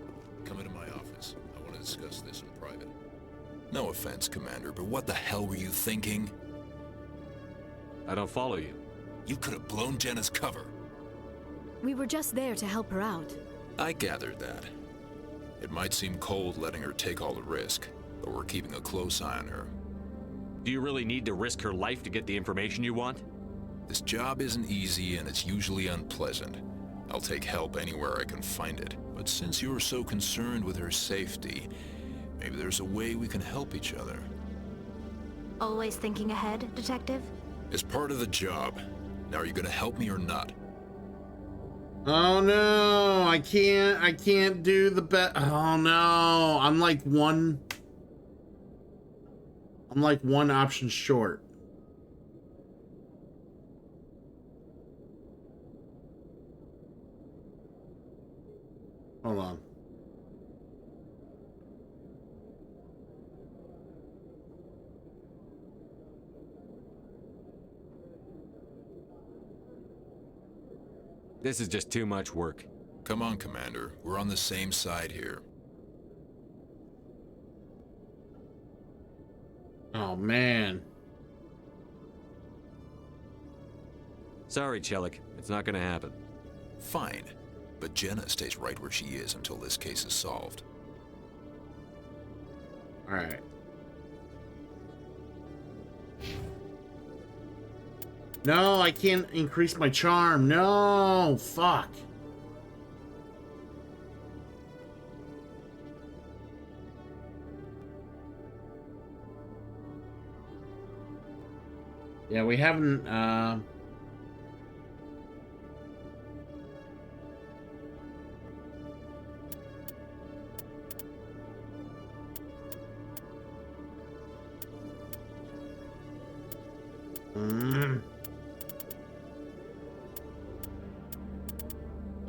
come into my office. I want to discuss this in private. No offense, Commander, but what the hell were you thinking? I don't follow you. You could have blown Jenna's cover. We were just there to help her out. I gathered that. It might seem cold letting her take all the risk, but we're keeping a close eye on her. Do you really need to risk her life to get the information you want? This job isn't easy and it's usually unpleasant. I'll take help anywhere I can find it. But since you're so concerned with her safety, maybe there's a way we can help each other. Always thinking ahead, Detective? It's part of the job. Now are you gonna help me or not? Oh no, I can't do the bet. Oh no, I'm like one option short. Hold on. This is just too much work. Come on, Commander. We're on the same side here. Oh, man. Sorry, Chelik. It's not gonna happen. Fine. But Jenna stays right where she is until this case is solved. Alright. No, I can't increase my charm. No, fuck. Yeah, we haven't,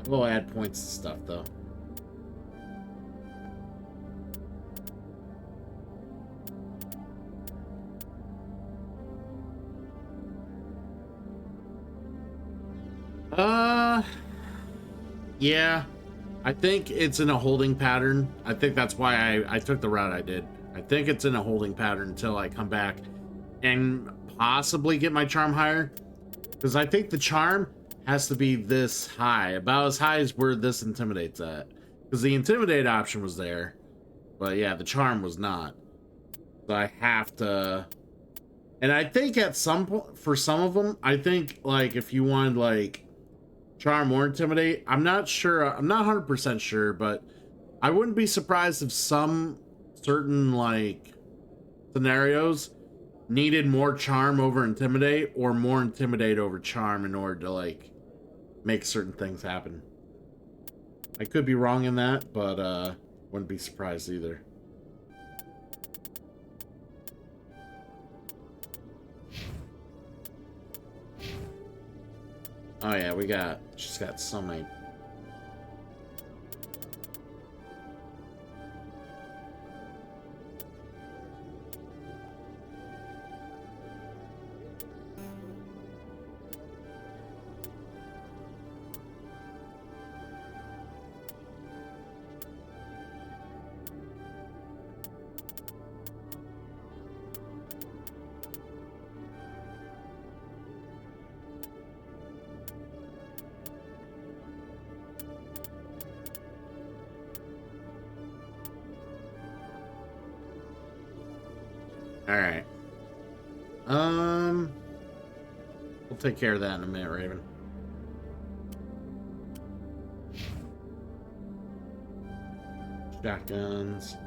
We'll add points to stuff, though. Yeah. I think it's in a holding pattern. I think that's why I took the route I did. I think it's in a holding pattern until I come back and possibly get my charm higher. Because I think the charm has to be this high, about as high as where this intimidates at. Because the intimidate option was there, but yeah, the charm was not. So I have to, and I think at some point, for some of them, I think like if you wanted like charm or intimidate, I'm not sure, I'm not 100% sure, but I wouldn't be surprised if some certain like scenarios needed more charm over intimidate or more intimidate over charm in order to like make certain things happen. I could be wrong in that, but wouldn't be surprised either. Oh yeah, she's got so many. Alright. We'll take care of that in a minute, Raven. Shotguns.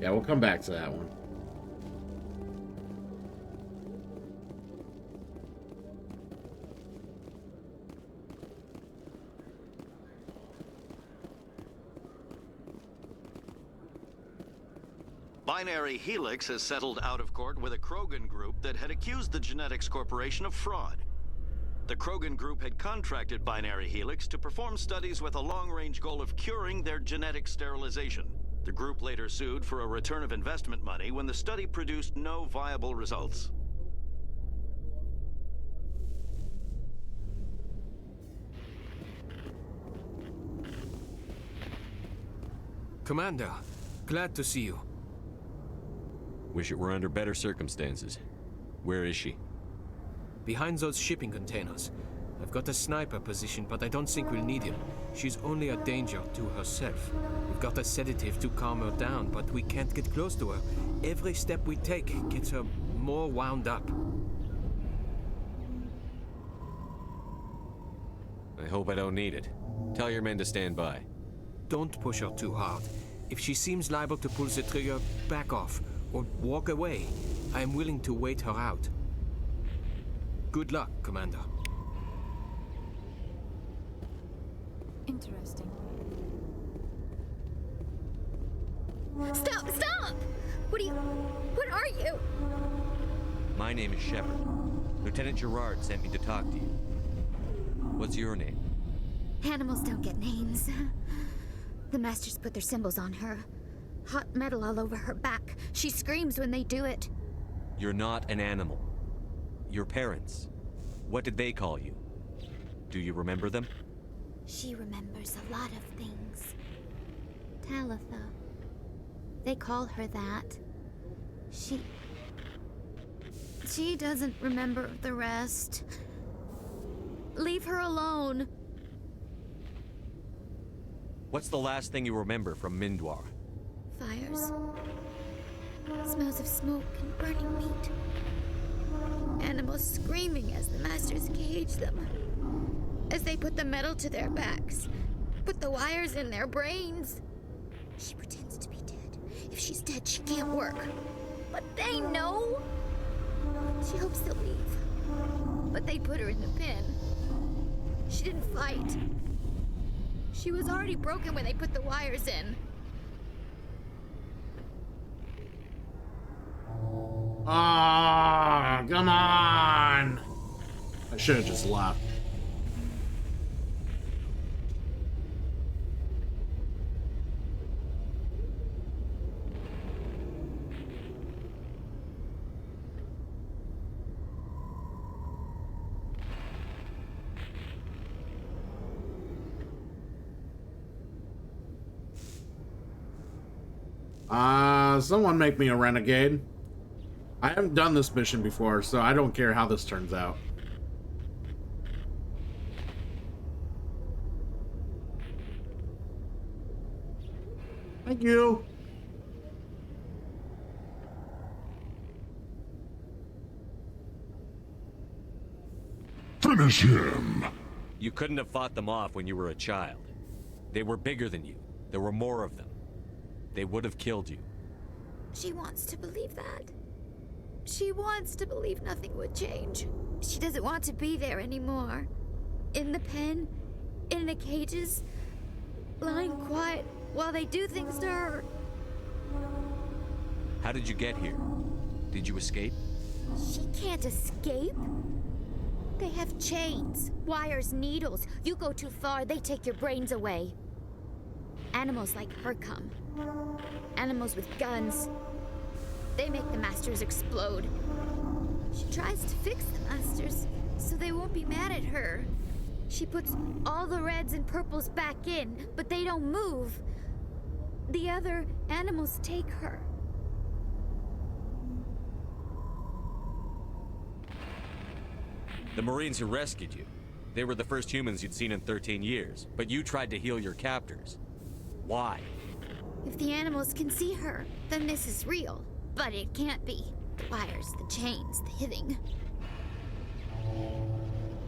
Yeah, we'll come back to that one. Binary Helix has settled out of court with a Krogan group that had accused the Genetics Corporation of fraud. The Krogan group had contracted Binary Helix to perform studies with a long-range goal of curing their genetic sterilization. The group later sued for a return of investment money when the study produced no viable results. Commander, glad to see you. Wish it were under better circumstances. Where is she? Behind those shipping containers. I've got a sniper position, but I don't think we'll need him. She's only a danger to herself. We've got a sedative to calm her down, but we can't get close to her. Every step we take gets her more wound up. I hope I don't need it. Tell your men to stand by. Don't push her too hard. If she seems liable to pull the trigger, back off, or walk away. I am willing to wait her out. Good luck, Commander. Interesting. Stop! Stop! What are you? My name is Shepard. Lieutenant Gerard sent me to talk to you. What's your name? Animals don't get names. The Masters put their symbols on her. Hot metal all over her back. She screams when they do it. You're not an animal. Your parents. What did they call you? Do you remember them? She remembers a lot of things. Talitha. They call her that. She doesn't remember the rest. Leave her alone. What's the last thing you remember from Mindwar? Fires. Smells of smoke and burning meat. Animals screaming as the Masters cage them. As they put the metal to their backs. Put the wires in their brains. She pretends to be dead. If she's dead, she can't work. But they know. She hopes they'll leave. But they put her in the pen. She didn't fight. She was already broken when they put the wires in. Ah, come on! I should have just left. Someone make me a renegade. I haven't done this mission before, so I don't care how this turns out. Thank you. Finish him! You couldn't have fought them off when you were a child. They were bigger than you. There were more of them. They would have killed you. She wants to believe that. She wants to believe nothing would change. She doesn't want to be there anymore. In the pen, in the cages, lying quiet while they do things to her. How did you get here? Did you escape? She can't escape. They have chains, wires, needles. You go too far, they take your brains away. Animals like her come. Animals with guns. They make the Masters explode. She tries to fix the Masters so they won't be mad at her. She puts all the reds and purples back in, but they don't move. The other animals take her. The Marines who rescued you. They were the first humans you'd seen in 13 years, but you tried to heal your captors. Why? If the animals can see her, then this is real. But it can't be. The wires, the chains, the hitting.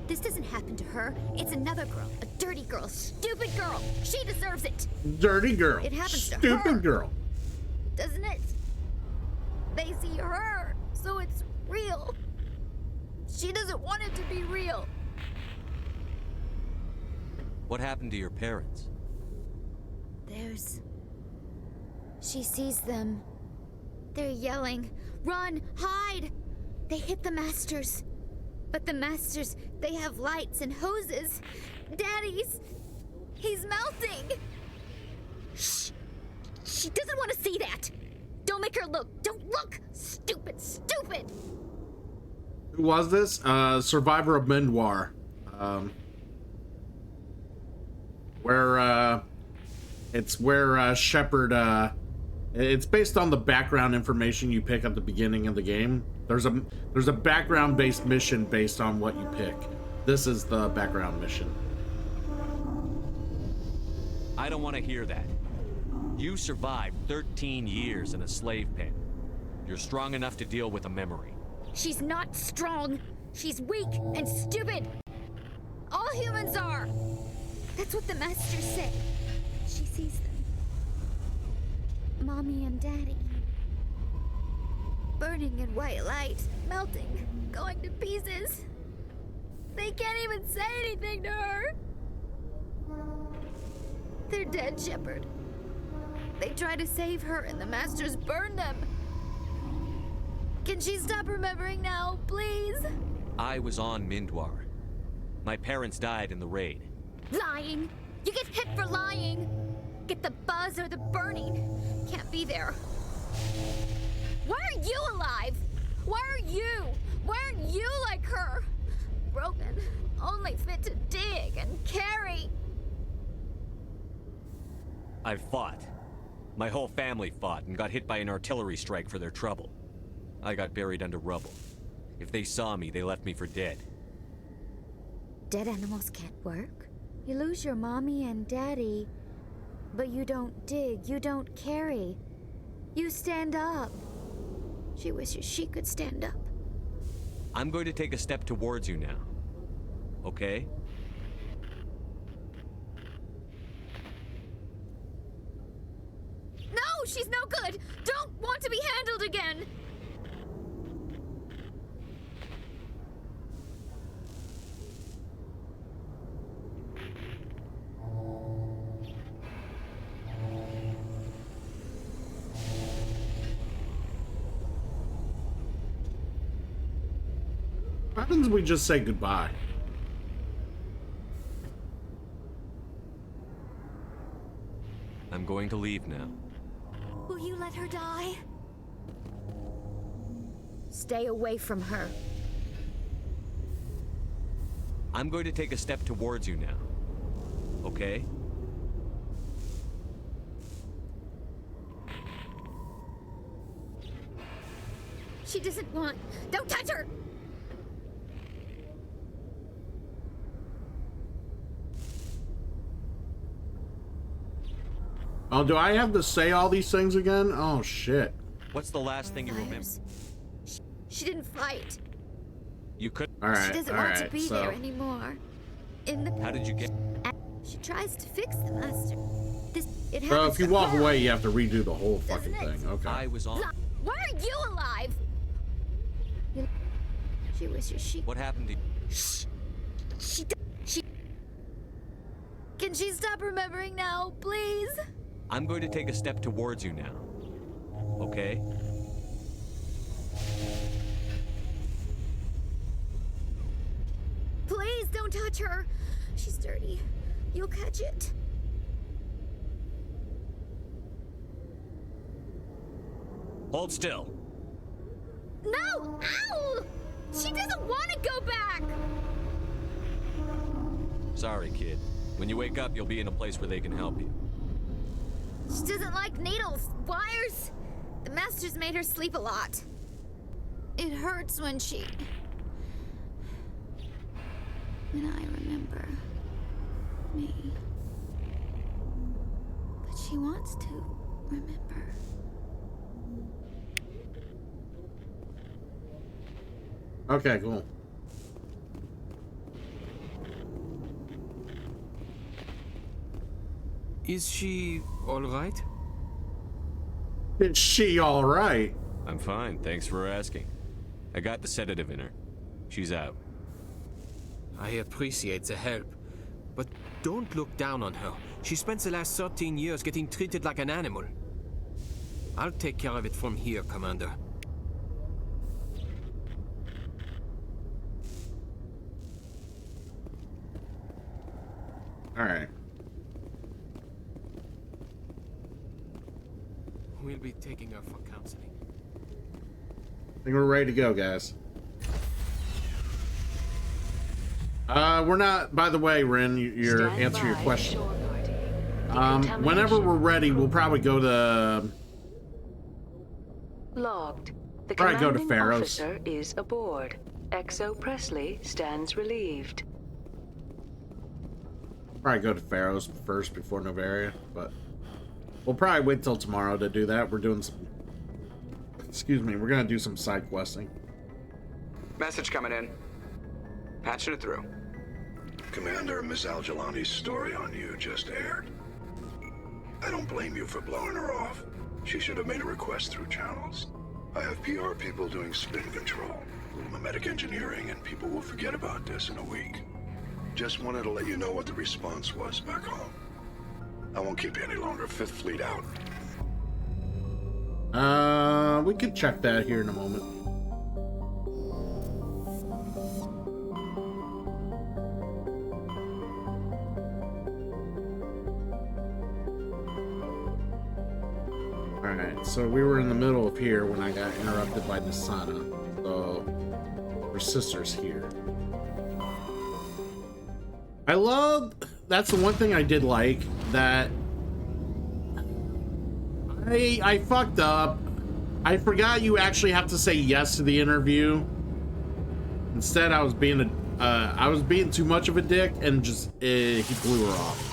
This doesn't happen to her. It's another girl. A dirty girl. Stupid girl. She deserves it. Dirty girl. It happens to her. Stupid girl. doesn't it? They see her, so it's real. She doesn't want it to be real. What happened to your parents? She sees them. They're yelling, "Run! Hide!" They hit the Masters. But the Masters, they have lights and hoses. He's melting! Shh! She doesn't want to see that! Don't make her look! Don't look! Stupid! Stupid! Who was this? Survivor of Mindwar. It's where Shepard, it's based on the background information you pick at the beginning of the game. There's a background-based mission based on what you pick. This is the background mission. I don't want to hear that. You survived 13 years in a slave pen. You're strong enough to deal with a memory. She's not strong. She's weak and stupid. All humans are. That's what the Masters say. She sees them. Mommy and Daddy. Burning in white light, melting, going to pieces. They can't even say anything to her. They're dead, Shepard. They try to save her and the Masters burn them. Can she stop remembering now, please? I was on Mindwar. My parents died in the raid. Lying! You get hit for lying! Get the buzz or the burning. Can't be there. Why are you alive? Why are you? Why aren't you like her? Broken, only fit to dig and carry. I fought. My whole family fought and got hit by an artillery strike for their trouble. I got buried under rubble. If they saw me, they left me for dead. Dead animals can't work. You lose your mommy and daddy, but you don't dig, you don't carry. You stand up. She wishes she could stand up. I'm going to take a step towards you now. Okay? No, she's no good! Don't want to be handled again! What happens if we just say goodbye? I'm going to leave now. Will you let her die? Stay away from her. I'm going to take a step towards you now. Okay? She doesn't want... Don't touch her! Oh, do I have to say all these things again? Oh, shit. What's the last thing you remember? She didn't fight. You could... She doesn't want to be there anymore. In the... How did you get... She tries to fix the Master. It So happens if you to walk her. away, you have to redo the whole fucking Doesn't it? thing. Okay. I was on... Why are you alive? She wishes she... What happened to you? She... Can she stop remembering now, please? I'm going to take a step towards you now. Okay? Please don't touch her. She's dirty. You'll catch it. Hold still. No! Ow! She doesn't want to go back! Sorry, kid. When you wake up, you'll be in a place where they can help you. She doesn't like needles, wires. The Masters made her sleep a lot. It hurts when she... When I remember me. But she wants to remember. Okay, cool. Is she all right? Is she all right? I'm fine, thanks for asking. I got the sedative in her. She's out. I appreciate the help, but don't look down on her. She spent the last 13 years getting treated like an animal. I'll take care of it from here, Commander. All right. We'll be taking her for counseling. I think we're ready to go, guys. We're not, by the way, Rin, you're answering your question. Whenever we're ready, we'll probably go to... Logged. The probably go to commanding Pharaoh's. officer is aboard. Exo Presley stands relieved. Probably go to Pharaoh's first before Novaria, but we'll probably wait till tomorrow to do that. We're doing some... Excuse me, we're gonna do some side questing. Message coming in. Patching it through. Commander, Miss Al-Jalani's story on you just aired. I don't blame you for blowing her off. She should have made a request through channels. I have PR people doing spin control, mimetic engineering, and people will forget about this in a week. Just wanted to let you know what the response was back home. I won't keep you any longer. Fifth Fleet out. We could check that here in a moment. Alright, so we were in the middle of here when I got interrupted by Nasana. So, her sister's here. I love... That's the one thing I did like, that... I fucked up. I forgot you actually have to say yes to the interview. Instead, I was being too much of a dick, and just he blew her off.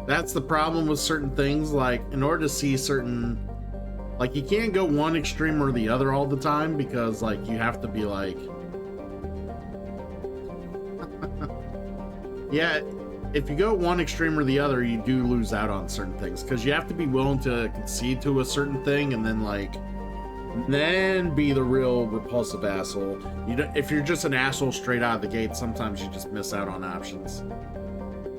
That's the problem with certain things, like, in order to see certain, like, you can't go one extreme or the other all the time, because, like, you have to be like, yeah, if you go one extreme or the other, you do lose out on certain things, because you have to be willing to concede to a certain thing, and then, like, then be the real repulsive asshole. If you're just an asshole straight out of the gate, sometimes you just miss out on options.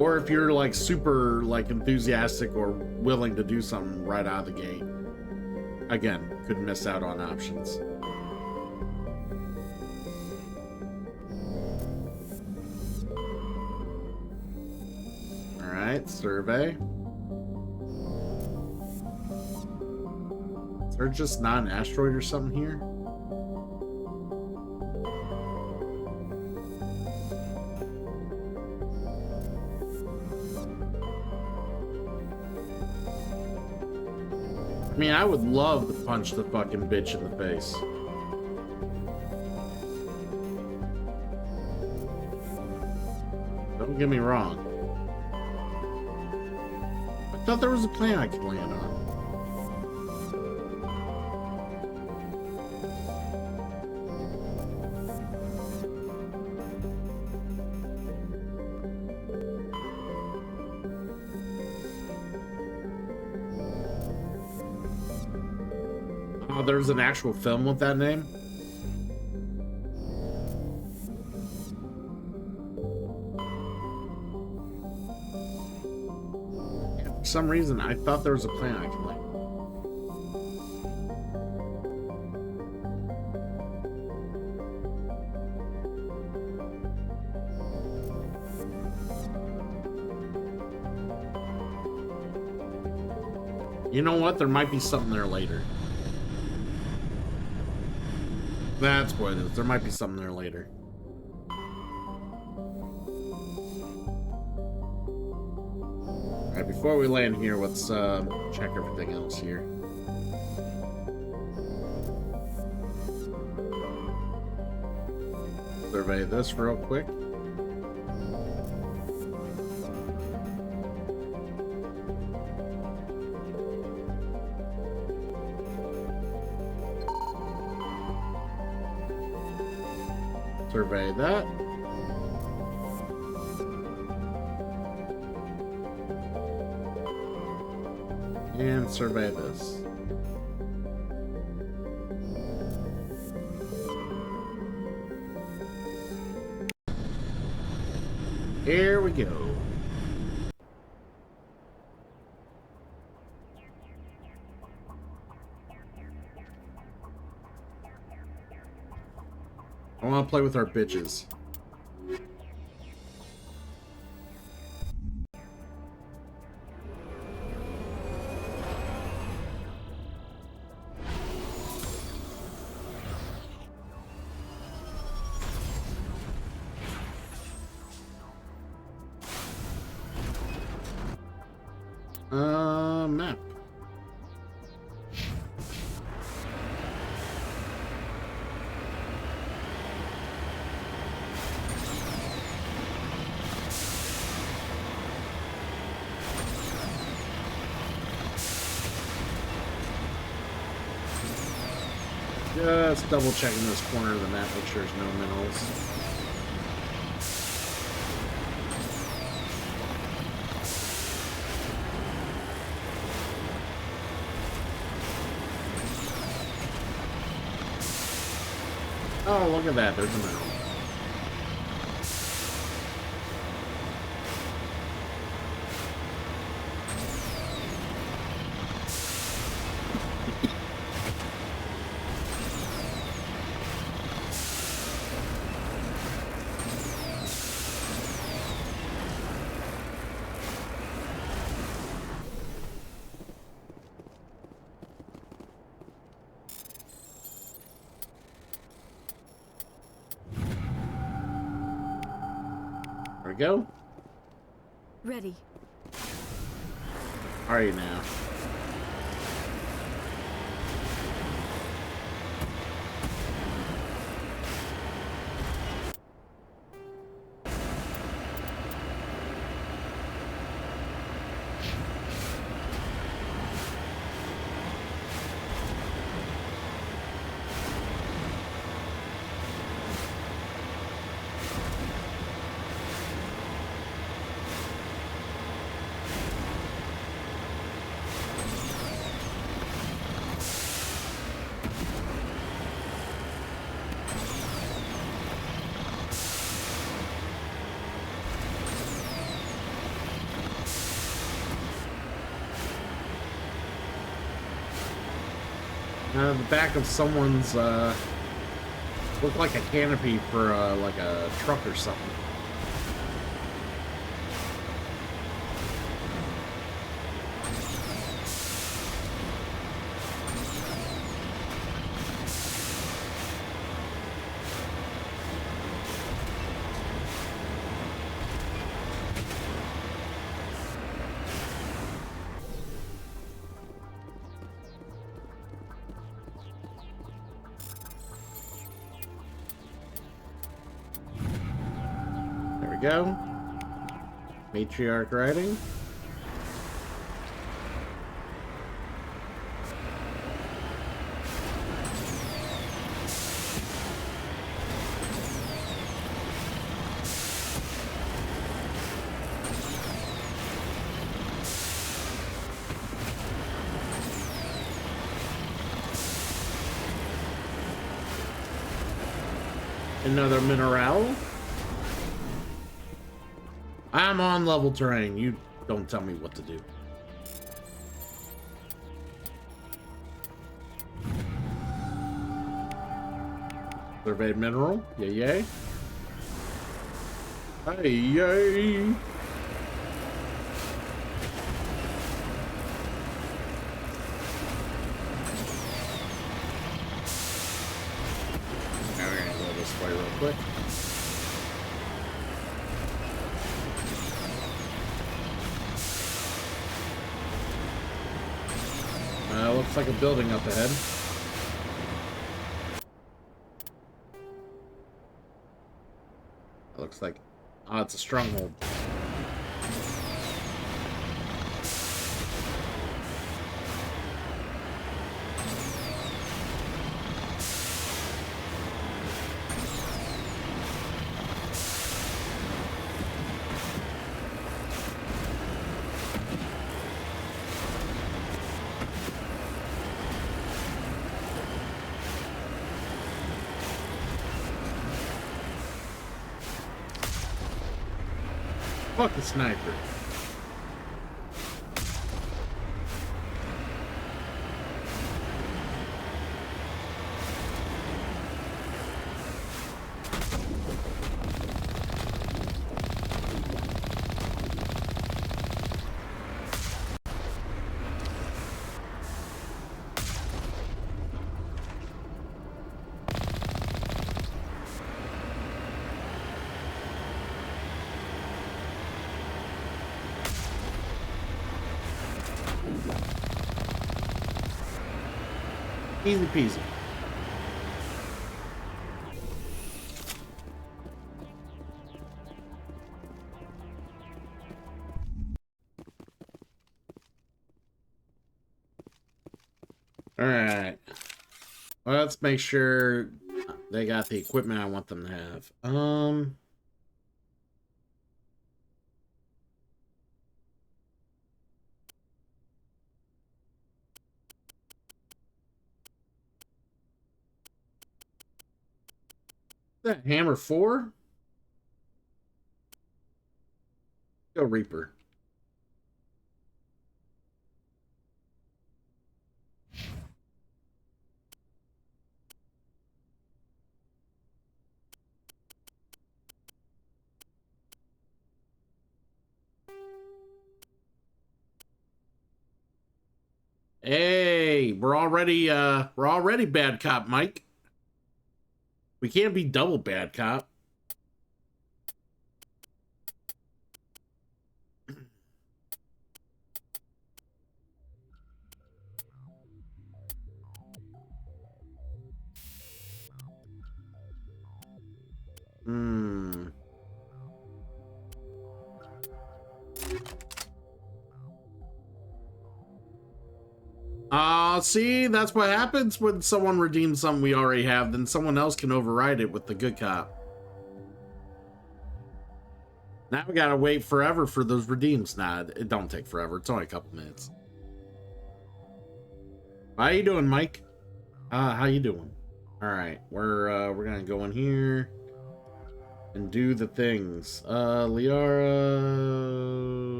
Or if you're like super like enthusiastic or willing to do something right out of the gate, again, could miss out on options. All right, survey. Is there just not an asteroid or something here? I mean, I would love to punch the fucking bitch in the face. Don't get me wrong. I thought there was a plane I could land on. Oh, there's an actual film with that name? For some reason, I thought there was a plane I could land. You know what? There might be something there later. That's what it is. There might be something there later. Alright, before we land here, let's check everything else here. Survey this real quick. Survey that. And survey this. Here we go. I want to play with our bitches. Map. Just double checking this corner of the map, make sure there's no minerals. Oh, look at that, there's a mineral. There we go. Ready. Are you now? The back of someone's, looked like a canopy for, like a truck or something. Go. Matriarch riding. Another mineral. I'm on level terrain. You don't tell me what to do. Surveyed mineral. Yay, yay. Hey, yay. Now we're gonna go this way real quick. Looks like a building up ahead. It looks like... Oh, it's a stronghold. Fuck a sniper. Easy peasy. All right. Well, let's make sure they got the equipment I want them to have. That hammer 4? Go Reaper. Hey, we're already bad cop, Mike. We can't be double bad cop. See, that's what happens when someone redeems something we already have, then someone else can override it with the good cop. Now we gotta wait forever for those redeems. Nah, it don't take forever. It's only a couple minutes. How you doing, Mike? How you doing? All right, we're gonna go in here and do the things. Liara,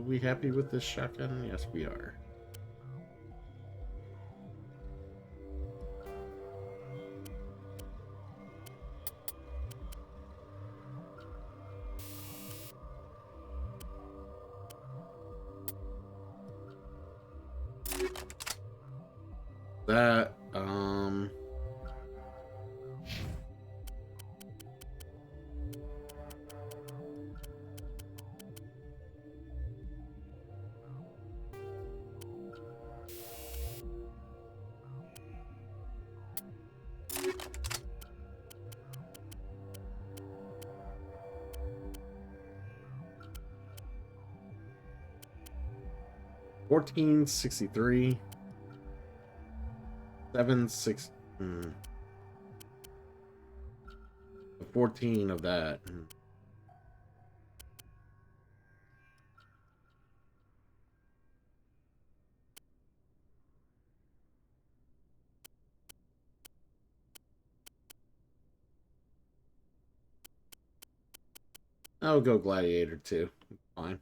we happy with this shotgun? Yes, we are. That, 1463. 7-6. 14 of that. I'll go Gladiator too. Fine.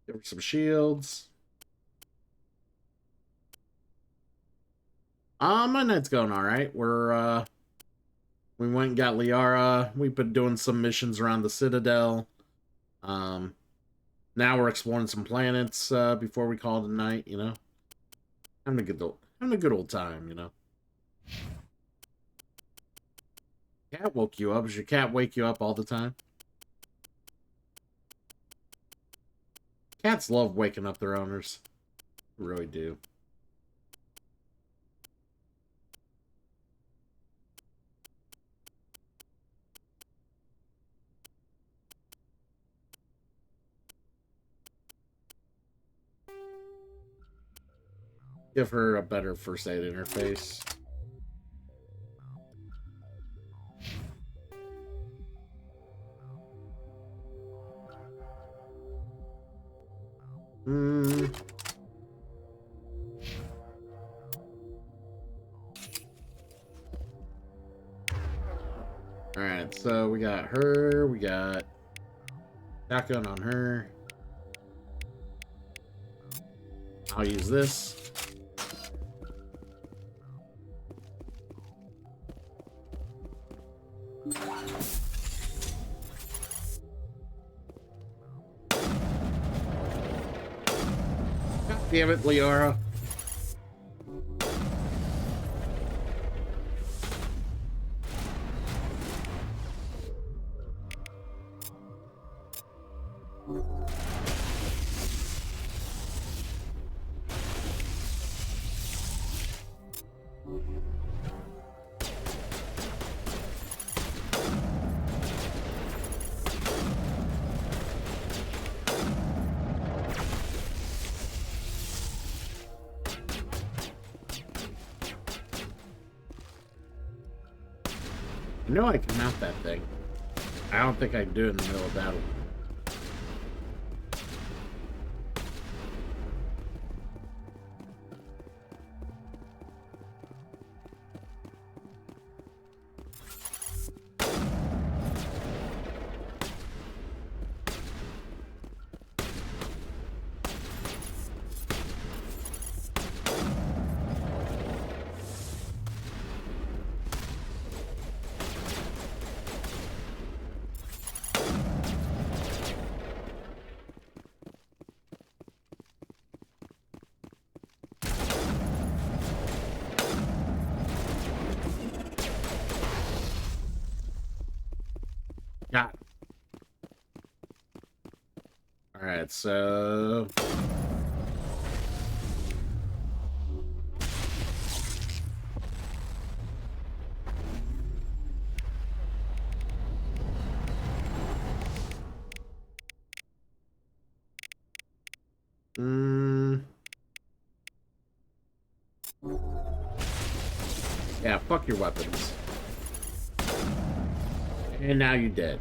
Give her some shields. My night's going all right. We went and got Liara. We've been doing some missions around the Citadel. Now we're exploring some planets before we call it a night. You know, having a good old time. You know. Cat woke you up. Does your cat wake you up all the time? Cats love waking up their owners. They really do. Give her a better first aid interface. Alright, so we got her, we got shotgun on her. I'll use this. God damn it, Liara. I know I can mount that thing. I don't think I can do it in the middle of battle. Got it. Alright, so... Yeah, fuck your weapons. And now you're dead.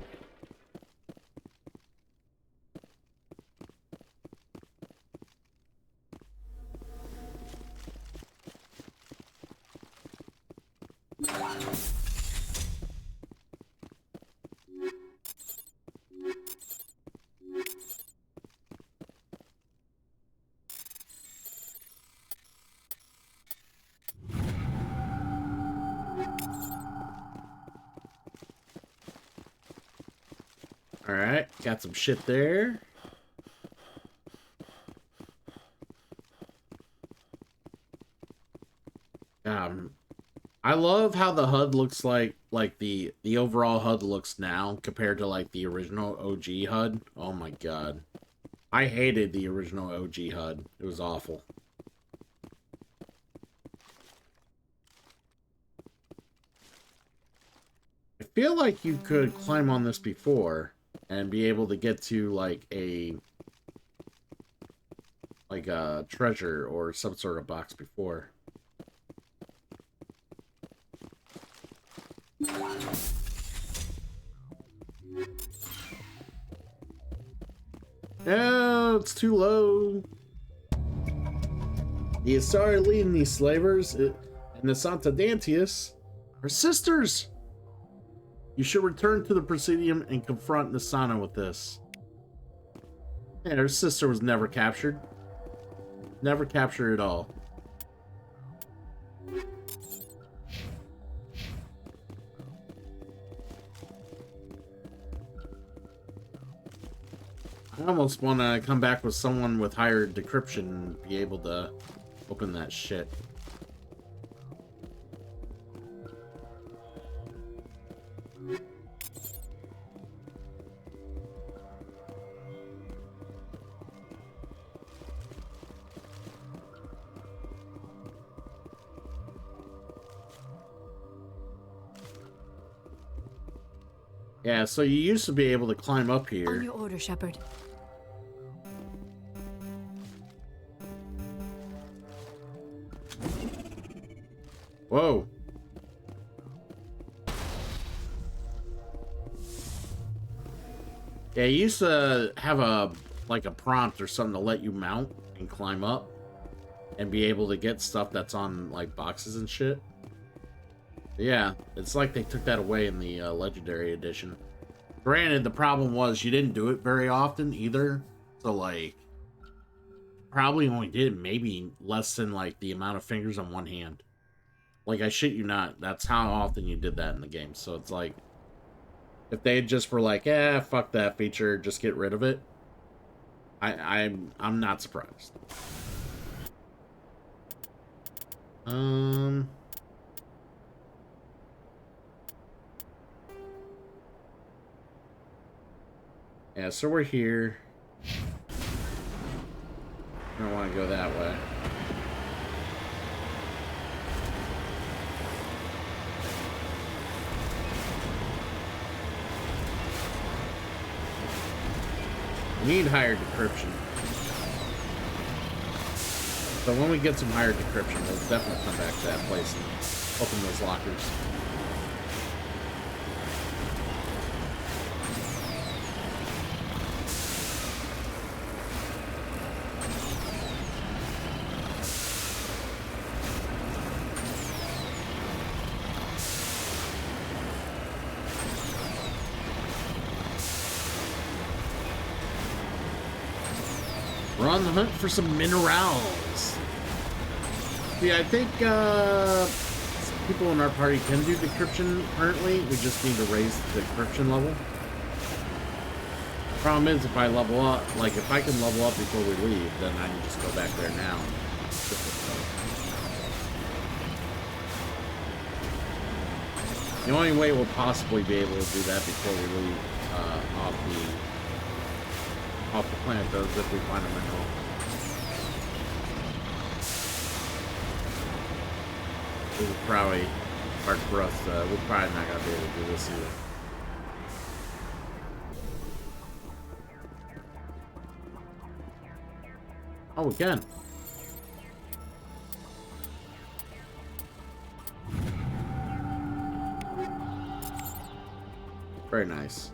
Alright, got some shit there. I love how the HUD looks like the overall HUD looks now compared to like the original OG HUD. Oh my god. I hated the original OG HUD. It was awful. I feel like you could climb on this before and be able to get to like a treasure or some sort of box before. No, it's too low. The Asari leading these slavers and the Santa Dantius are sisters. You should return to the Presidium and confront Nisana with this. And her sister was never captured. Never captured at all. I almost want to come back with someone with higher decryption and be able to open that shit. Yeah, so you used to be able to climb up here. On your order, Shepard. Whoa. Yeah, you used to have a prompt or something to let you mount and climb up and be able to get stuff that's on like boxes and shit. Yeah, it's like they took that away in the Legendary Edition. Granted, the problem was you didn't do it very often either. So, like, probably only did it maybe less than, like, the amount of fingers on one hand. Like, I shit you not. That's how often you did that in the game. So, it's like, if they just were like, fuck that feature, just get rid of it, I'm not surprised. Yeah, so we're here. I don't want to go that way. We need higher decryption. So when we get some higher decryption, we'll definitely come back to that place and open those lockers. We're on the hunt for some minerals. Yeah, I think people in our party can do decryption currently. We just need to raise the decryption level. Problem is, if I level up, like if I can level up before we leave, then I can just go back there now. The only way we'll possibly be able to do that before we leave off the planet, though, is if we find a mineral. This is probably hard for us. We're probably not gonna be able to do this either. Oh, we can. Very nice.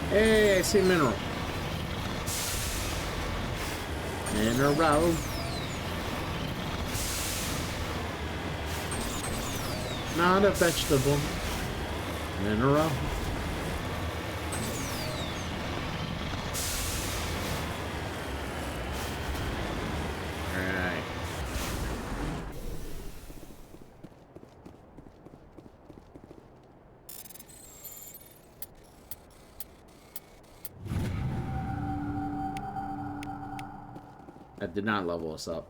Hey, I see a mineral. Mineral. Not a vegetable. Mineral. Alright. That did not level us up.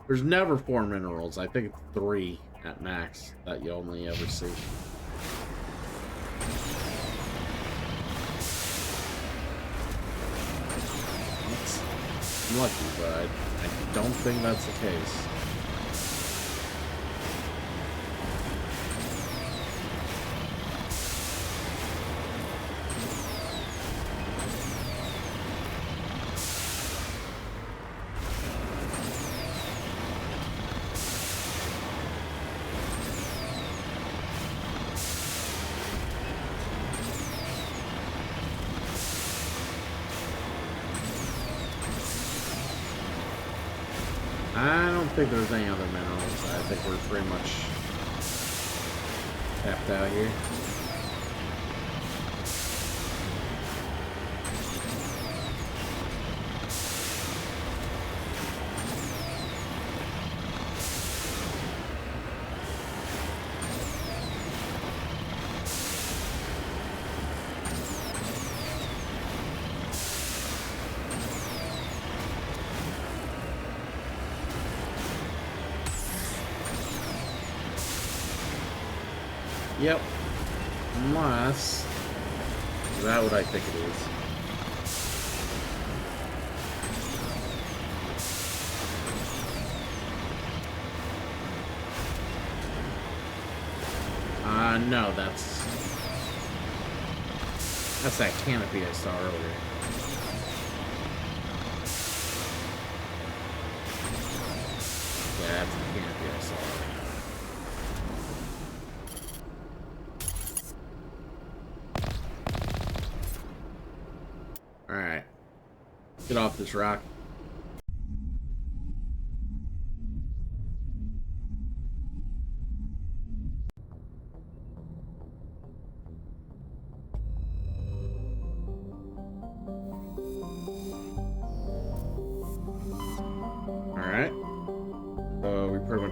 There's never 4 minerals. I think it's 3 at max that you only ever see. I'm lucky, but I don't think that's the case. I don't think there's any other minerals. I think we're pretty much tapped out here. Yep. Unless... Is that what I think it is? No, that's that canopy I saw earlier. Yeah, that's the canopy I saw earlier. Alright. Get off this rock.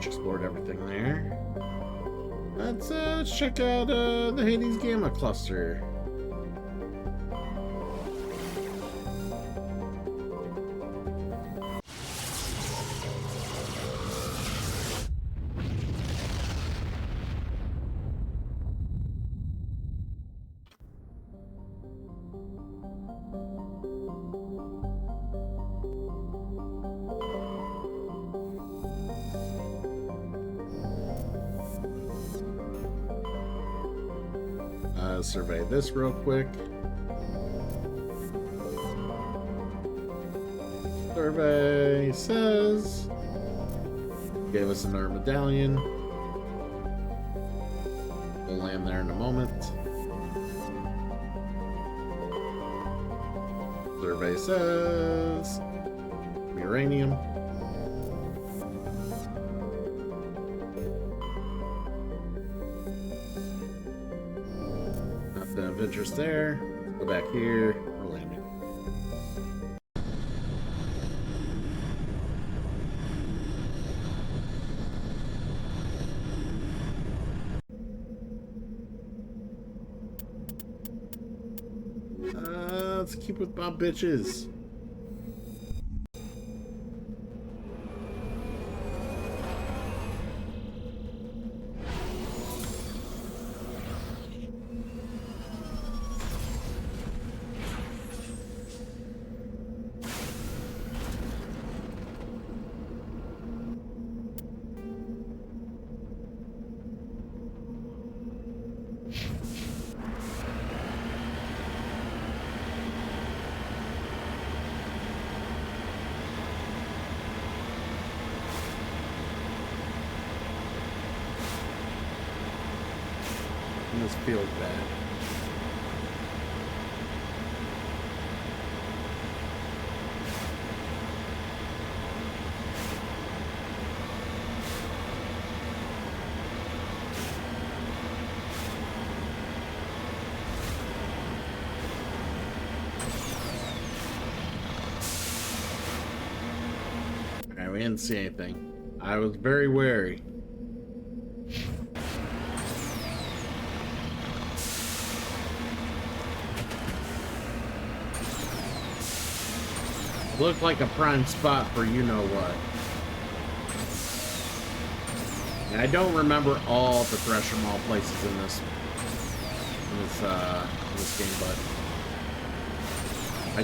Explored everything there. Let's check out the Hades Gamma cluster. Survey this real quick. Survey says gave us another medallion. We'll land there in a moment. Survey says uranium. Of interest there. Go back here. We're landing. Let's keep with my bitches. This feels bad. Okay, we didn't see anything. I was very wary. Looked like a prime spot for you-know-what. And I don't remember all the Thresher Mall places in this game, but I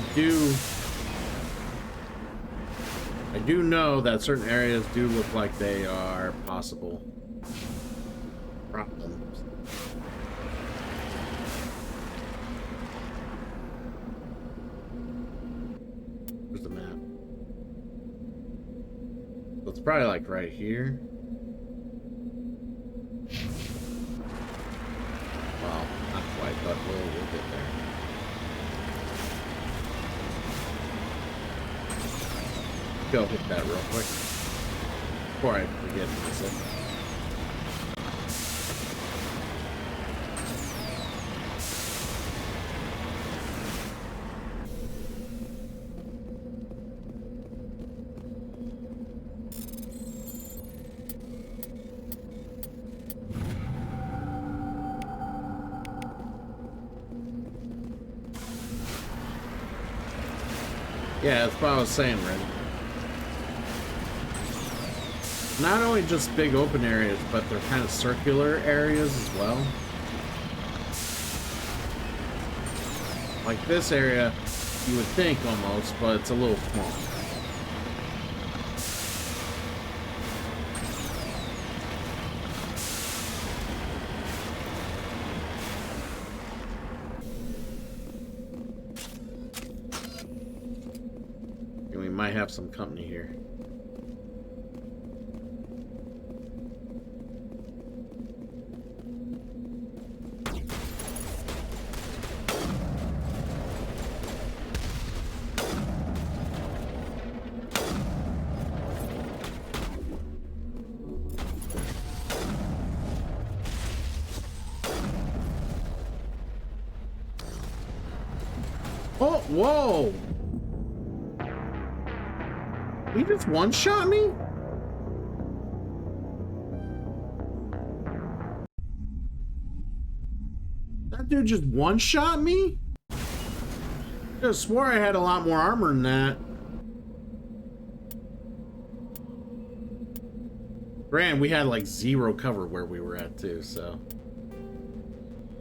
do know that certain areas do look like they are possible problems. It's probably like right here. Well, not quite, but we'll get there. Go hit that real quick before I forget what I said. Yeah, that's what I was saying, Red. Not only just big open areas, but they're kind of circular areas as well. Like this area, you would think almost, but it's a little small. And we might have some company here. Oh, whoa! He just one-shot me? That dude just one-shot me? I just swore I had a lot more armor than that. Granted, we had like 0 cover where we were at too, so.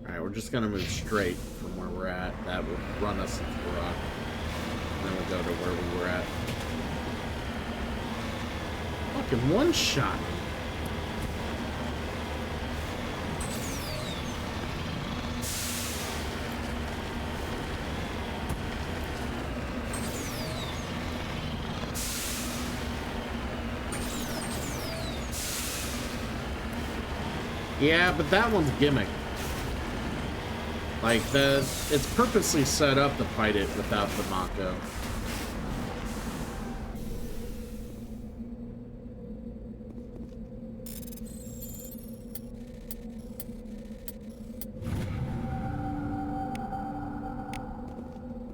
Alright, we're just gonna move straight from where we're at. That will run us into the rock. And then we'll go to where we were at. Fucking one-shot me. Yeah, but that one's gimmick. Like, it's purposely set up to fight it without the Mako.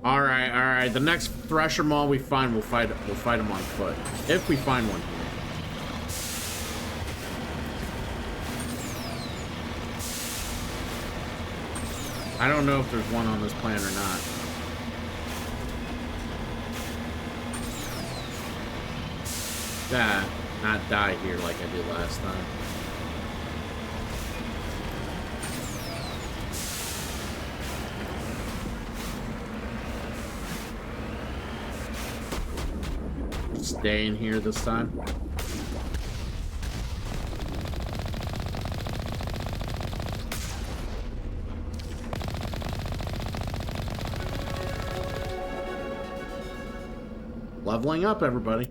Alright, the next Thresher Maw we find, we'll fight him on foot. If we find one here. I don't know if there's one on this planet or not. Not die here like I did last time. Stay in here this time. Leveling up, everybody.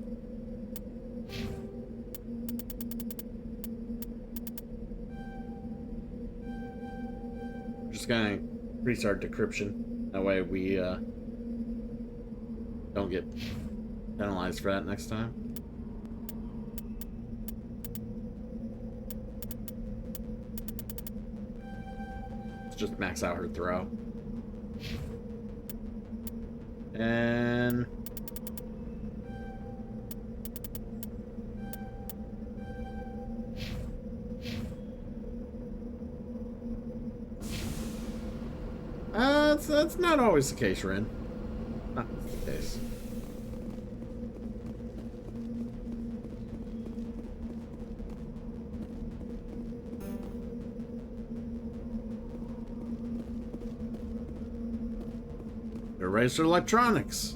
Just gonna increase our decryption. That way we don't get penalized for that next time. Let's just max out her throw. And that's not always the case, Ren. Not the case. Eraser electronics.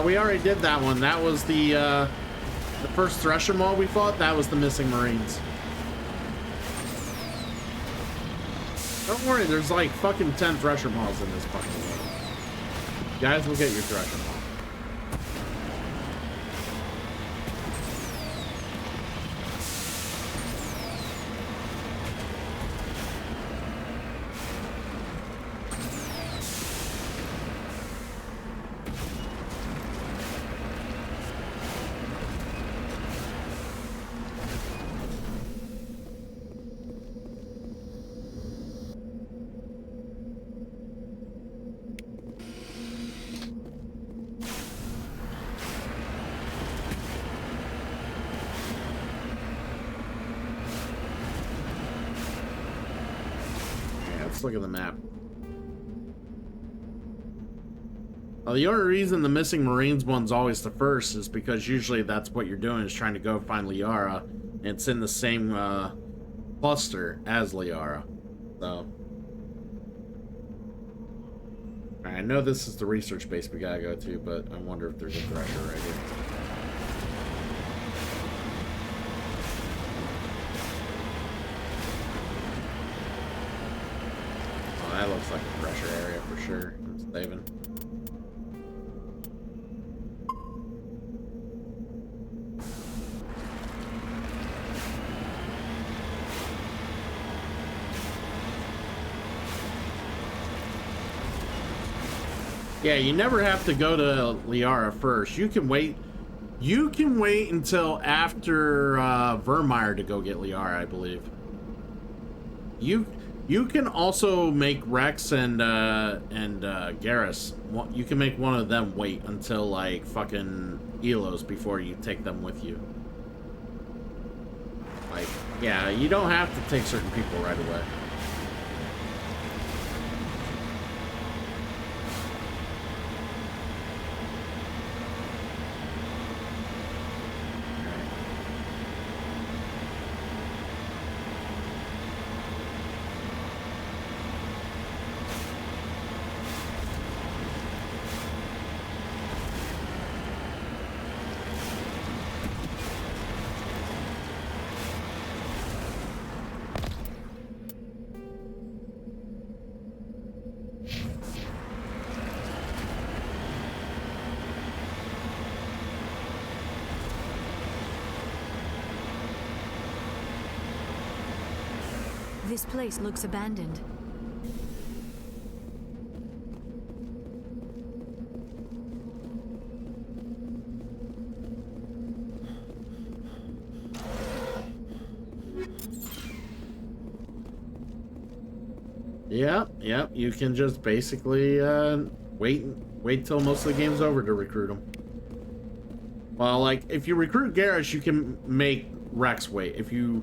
We already did that one. That was the first Thresher Maw we fought. That was the missing Marines. Don't worry, there's like fucking 10 Thresher Maws in this fucking world. You guys will get your Thresher Maw. let's look at the map. The only reason the Missing Marines one's always the first is because usually that's what you're doing, is trying to go find Liara, and it's in the same cluster as Liara. So, I know this is the research base we gotta go to, but I wonder if there's a thresher right here. Oh, that looks like a thresher area for sure. I'm saving. Yeah, you never have to go to Liara first. You can wait. You can wait until after Vermeer to go get Liara, I believe. You can also make Rex and Garrus. You can make one of them wait until like fucking Elos before you take them with you. Like, yeah, you don't have to take certain people right away. This place looks abandoned. Yep. You can just basically wait till most of the game's over to recruit them. Well, like if you recruit Garrus, you can make Rex wait. If you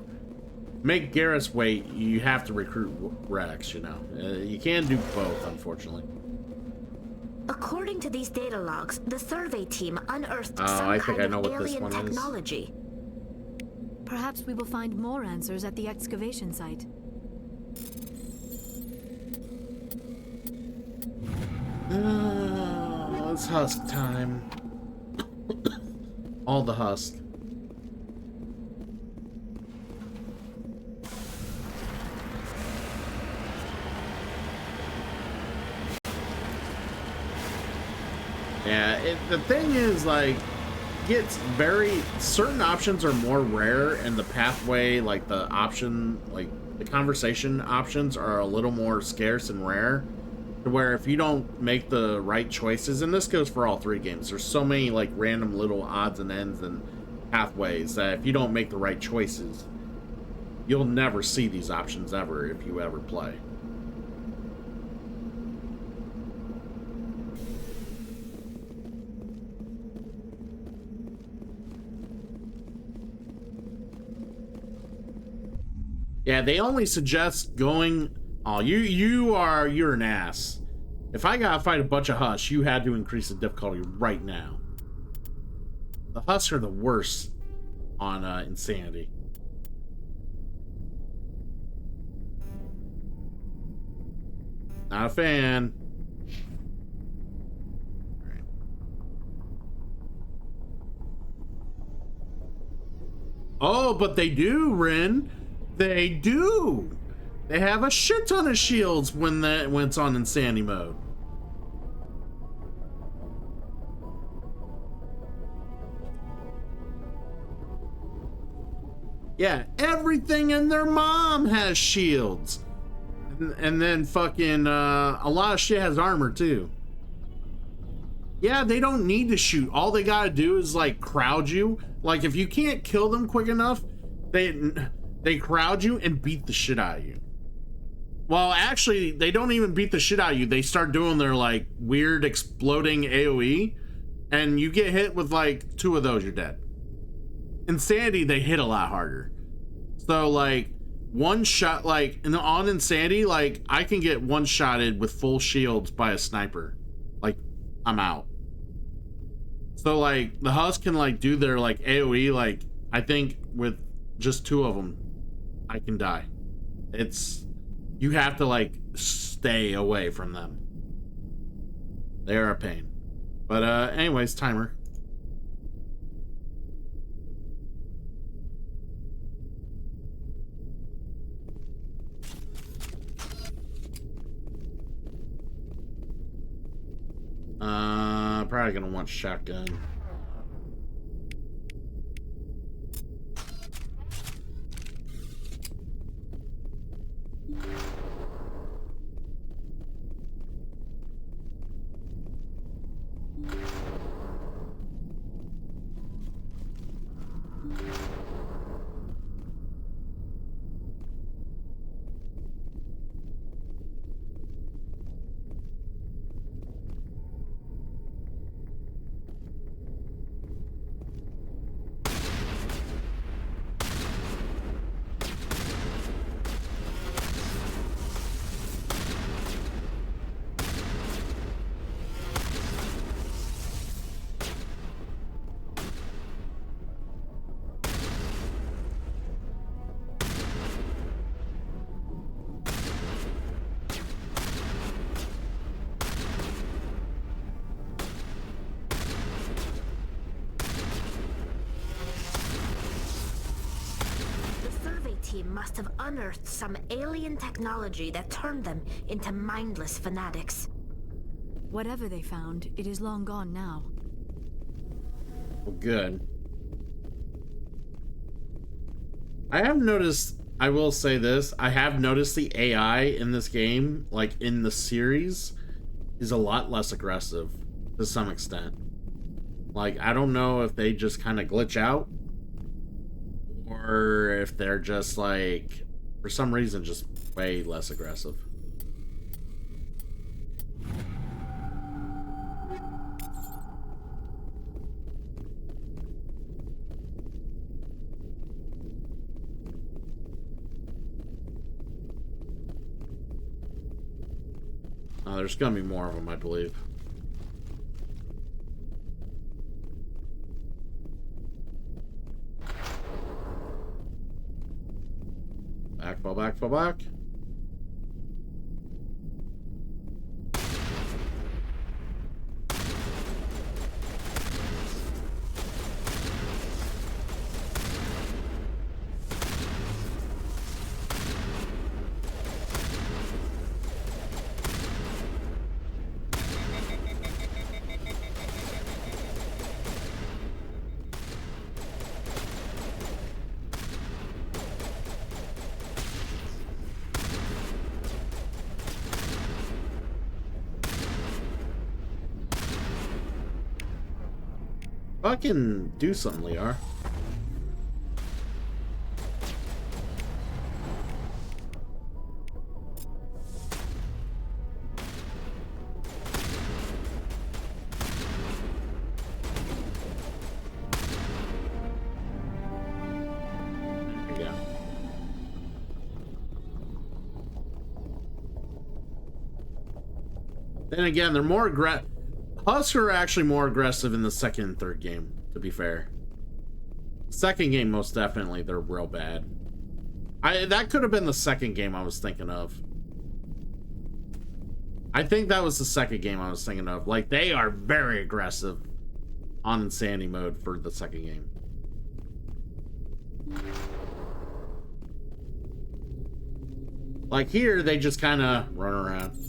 make Garrus wait, you have to recruit Rex. You know, you can't do both, unfortunately. According to these data logs, the survey team unearthed I some think kind I know of what this alien one is. technology. Perhaps we will find more answers at the excavation site. It's husk time. All the husk. Yeah, the thing is, like, gets very, certain options are more rare, and the pathway, like the option, like the conversation options are a little more scarce and rare, to where if you don't make the right choices, and this goes for all three games, there's so many like random little odds and ends and pathways that if you don't make the right choices, you'll never see these options ever if you ever play. Yeah, they only suggest going. Oh, you're an ass. If I gotta fight a bunch of Hush, you had to increase the difficulty right now. The Hush are the worst on Insanity. Not a fan. All right. Oh, but they do, Rin. They do. They have a shit ton of shields when it's on Insanity mode. Yeah, everything in their mom has shields. And then fucking a lot of shit has armor too. Yeah, they don't need to shoot. All they gotta do is like crowd you. Like if you can't kill them quick enough, they crowd you and beat the shit out of you. Well, actually, they don't even beat the shit out of you. They start doing their like weird exploding AoE, and you get hit with like 2 of those, you're dead. Insanity, they hit a lot harder. So like one shot, like on Insanity, like I can get one shotted with full shields by a sniper. Like I'm out. So like the Husk can like do their like AoE, like I think with just 2 of them I can die. It's, you have to like stay away from them. They are a pain. But anyways, timer. Probably gonna want shotgun. Team must have unearthed some alien technology that turned them into mindless fanatics. Whatever they found, it is long gone now. Well, good. I have noticed, I will say this, I have noticed the AI in this game, like in the series, is a lot less aggressive to some extent. Like, I don't know if they just kind of glitch out, or if they're just like, for some reason, just way less aggressive. There's gonna be more of them, I believe. Fall back, fall back. Fucking do something, Liar. There we go. Then again, they're more aggressive. Husks are actually more aggressive in the second and third game, to be fair. Second game, most definitely, they're real bad. That could have been the second game I was thinking of. I think that was the second game I was thinking of. Like, they are very aggressive on Insanity mode for the second game. Like here, they just kind of run around.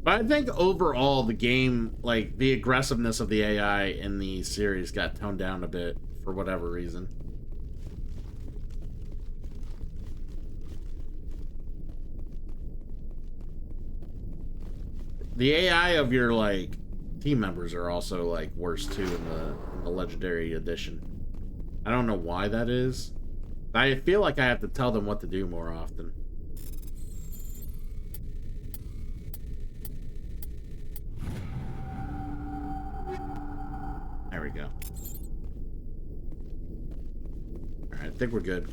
But I think overall, the game, like, the aggressiveness of the AI in the series got toned down a bit for whatever reason. The AI of your, like, team members are also, like, worse, too, in the Legendary Edition. I don't know why that is. I feel like I have to tell them what to do more often. There we go. Alright, I think we're good.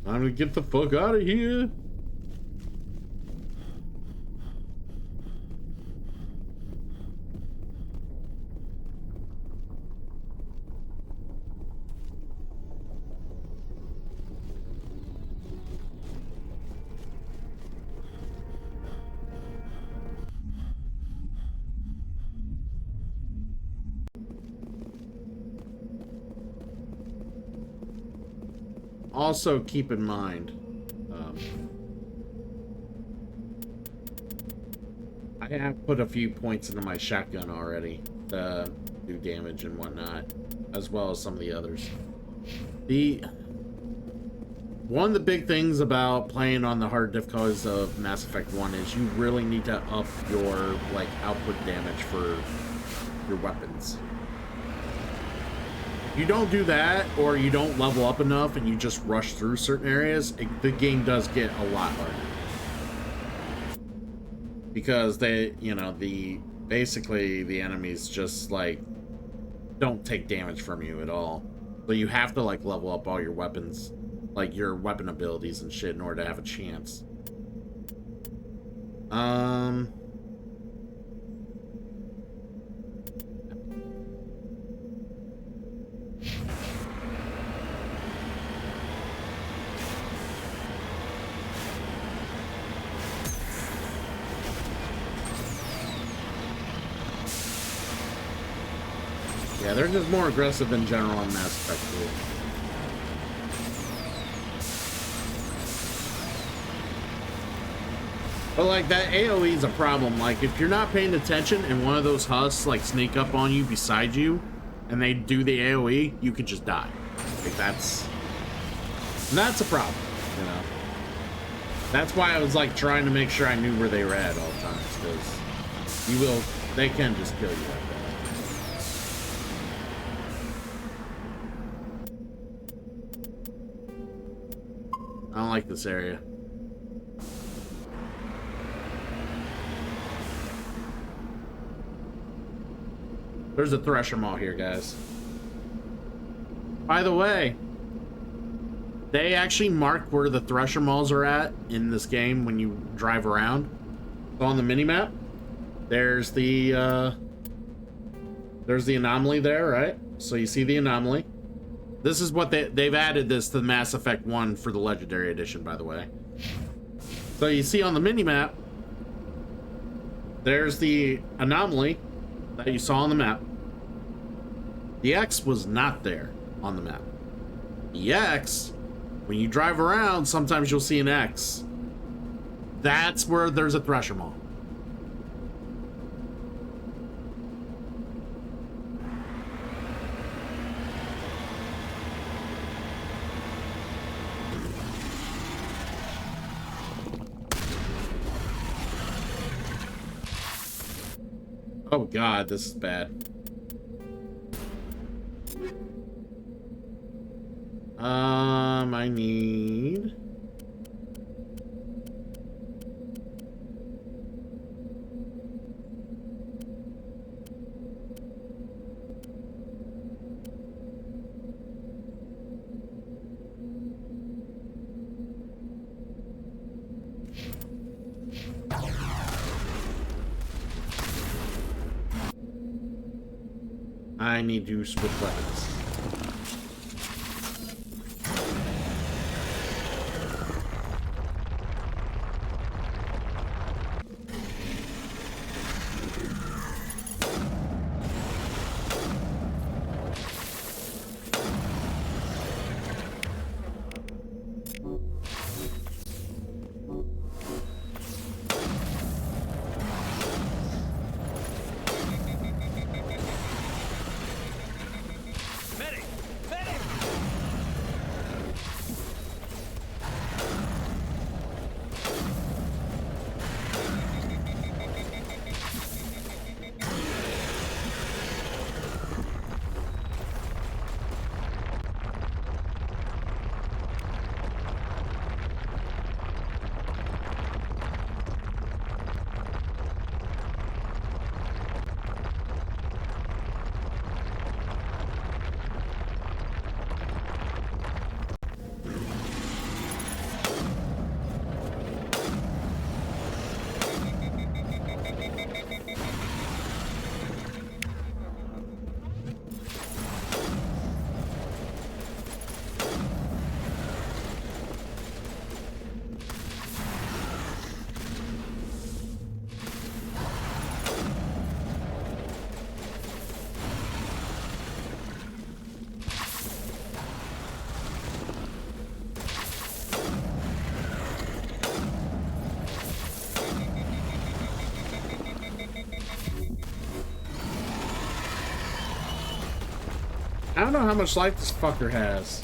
Time to get the fuck out of here. Also, keep in mind, I have put a few points into my shotgun already to do damage and whatnot, as well as some of the others. One of the big things about playing on the hard difficulties of Mass Effect 1 is you really need to up your output damage for your weapons. You don't do that, or you don't level up enough and you just rush through certain areas, the game does get a lot harder. Because basically the enemies just don't take damage from you at all. So you have to level up all your weapons, your weapon abilities and shit in order to have a chance. Yeah, they're just more aggressive in general in Mass Effect 2. But that AoE is a problem. If you're not paying attention and one of those husks sneak up on you beside you and they do the AoE, you could just die. That's a problem, you know. That's why I was trying to make sure I knew where they were at all times, because they can just kill you like that. I don't like this area. There's a Thresher Maw here, guys. By the way, they actually mark where the Thresher Maws are at in this game when you drive around. So on the minimap, there's the anomaly there, right? So you see the anomaly. This is what they've added this to the Mass Effect 1 for the Legendary Edition, by the way. So you see on the minimap, there's the anomaly that you saw on the map. The X was not there on the map. The X, when you drive around, sometimes you'll see an X. That's where there's a Thresher Maw. Oh god, this is bad. I need... I need to switch weapons. I don't know how much life this fucker has.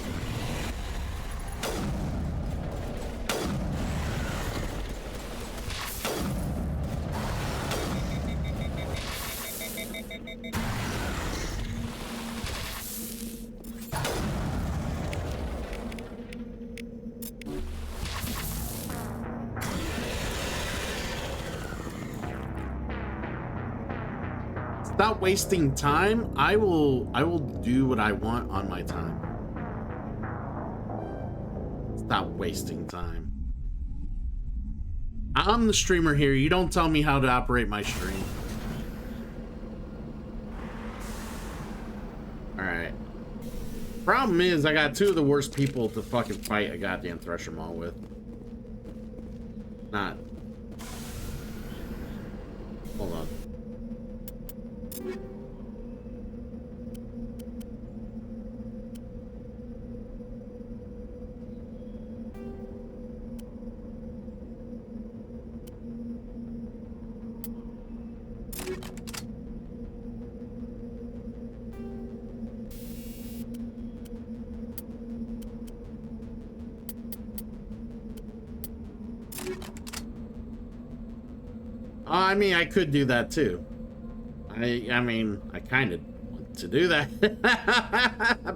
Stop wasting time. I will do what I want on my time. Stop wasting time. I'm the streamer here. You don't tell me how to operate my stream. Alright. Problem is, I got two of the worst people to fucking fight a goddamn Thresher Maw with. Not. Hold on. I mean, I could do that too. I mean, I kind of want to do that,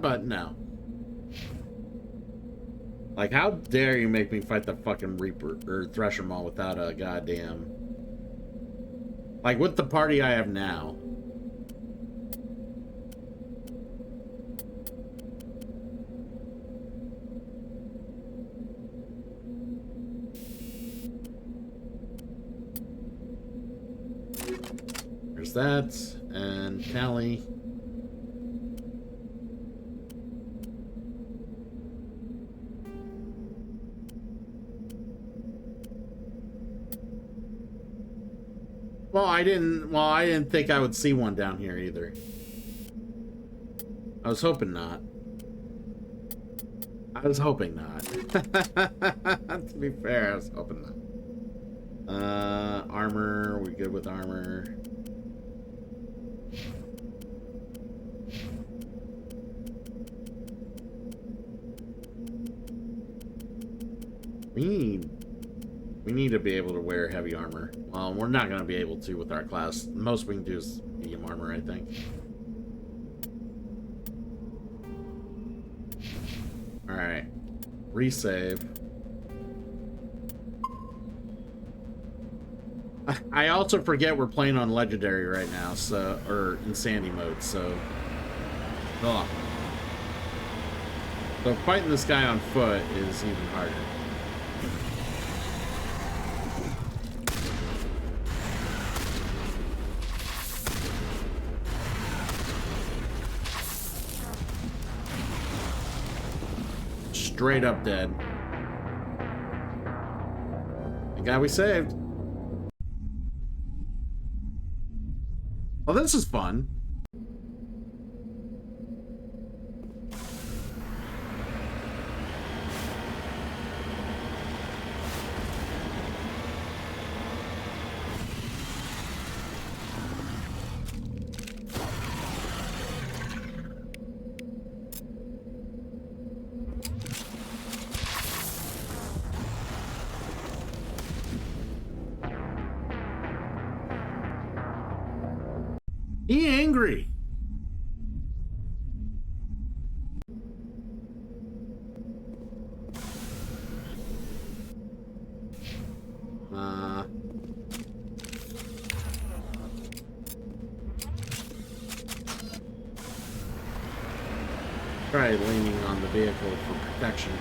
but no. Like, how dare you make me fight the fucking Reaper or Thresher Maw without a goddamn, like, with the party I have now. There's that, and Callie. I didn't think I would see one down here either. I was hoping not. To be fair, I was hoping not. Armor, we good with armor? We need to be able to wear heavy armor. Well, we're not going to be able to with our class. The most we can do is medium armor, I think. Alright. Resave. I also forget we're playing on Legendary right now, so, or Insanity mode, so... Ugh. So fighting this guy on foot is even harder. Straight up dead. The guy we saved. Well, this is fun. He angry. Try leaning on the vehicle for protection.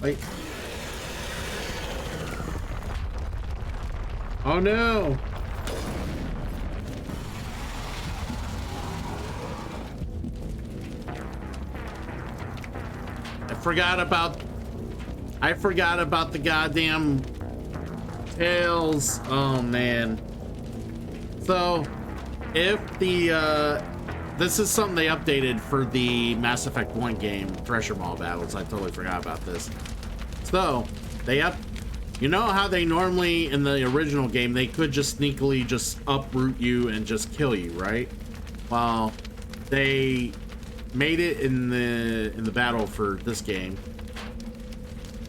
Wait. Oh no! I forgot about the goddamn tails. Oh man. So, if the this is something they updated for the Mass Effect 1 game, Thresher Maw battles. I totally forgot about this. So, you know how they normally, in the original game, they could just sneakily just uproot you and just kill you, right? Well, they made it in the battle for this game.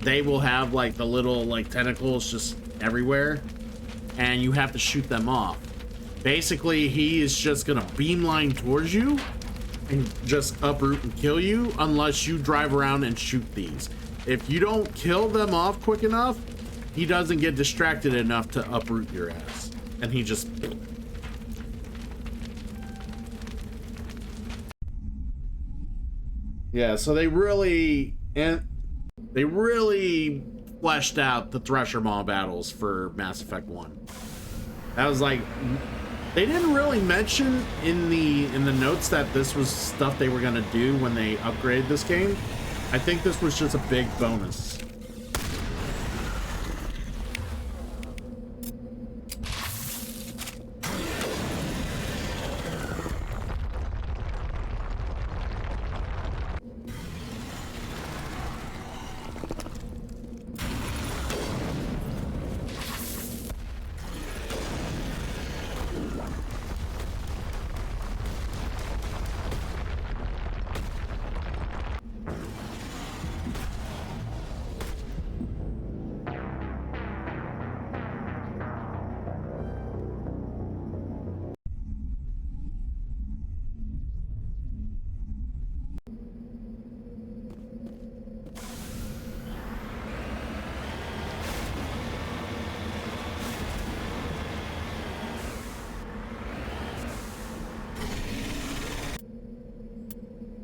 They will have like the little like tentacles just everywhere, and you have to shoot them off. Basically, he is just gonna beamline towards you and just uproot and kill you unless you drive around and shoot these. If you don't kill them off quick enough, he doesn't get distracted enough to uproot your ass. And he just... Yeah, so they really fleshed out the Thresher Maw battles for Mass Effect 1. That was like... They didn't really mention in the notes that this was stuff they were gonna do when they upgraded this game. I think this was just a big bonus.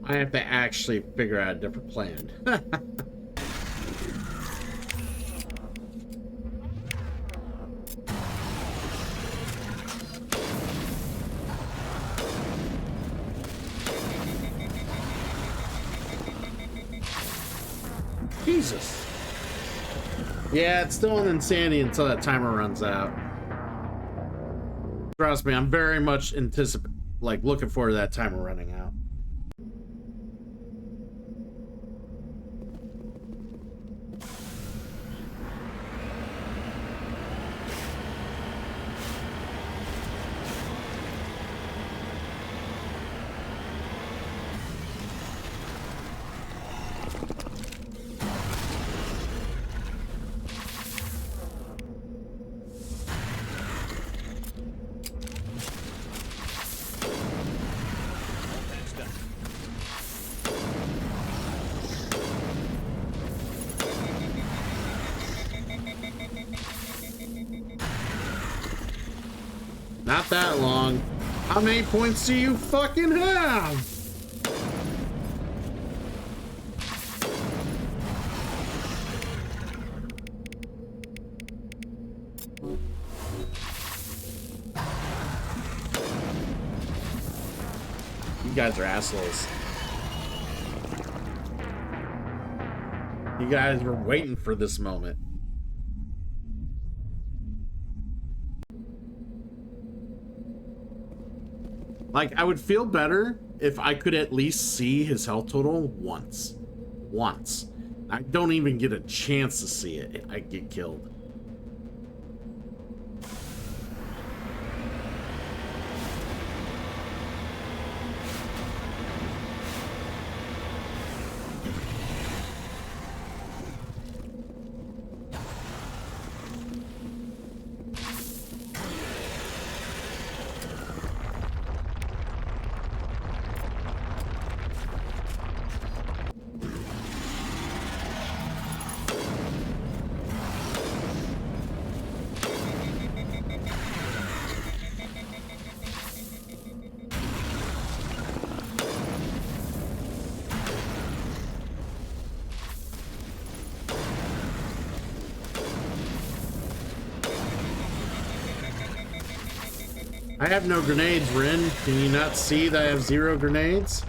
I have to actually figure out a different plan. Jesus. Yeah, it's still an insanity until that timer runs out. Trust me, I'm very much looking forward to that timer running out. Not that long. How many points do you fucking have? You guys are assholes. You guys were waiting for this moment. Like, I would feel better if I could at least see his health total once. Once. I don't even get a chance to see it. I get killed. I have no grenades, Rin. Can you not see that I have 0 grenades?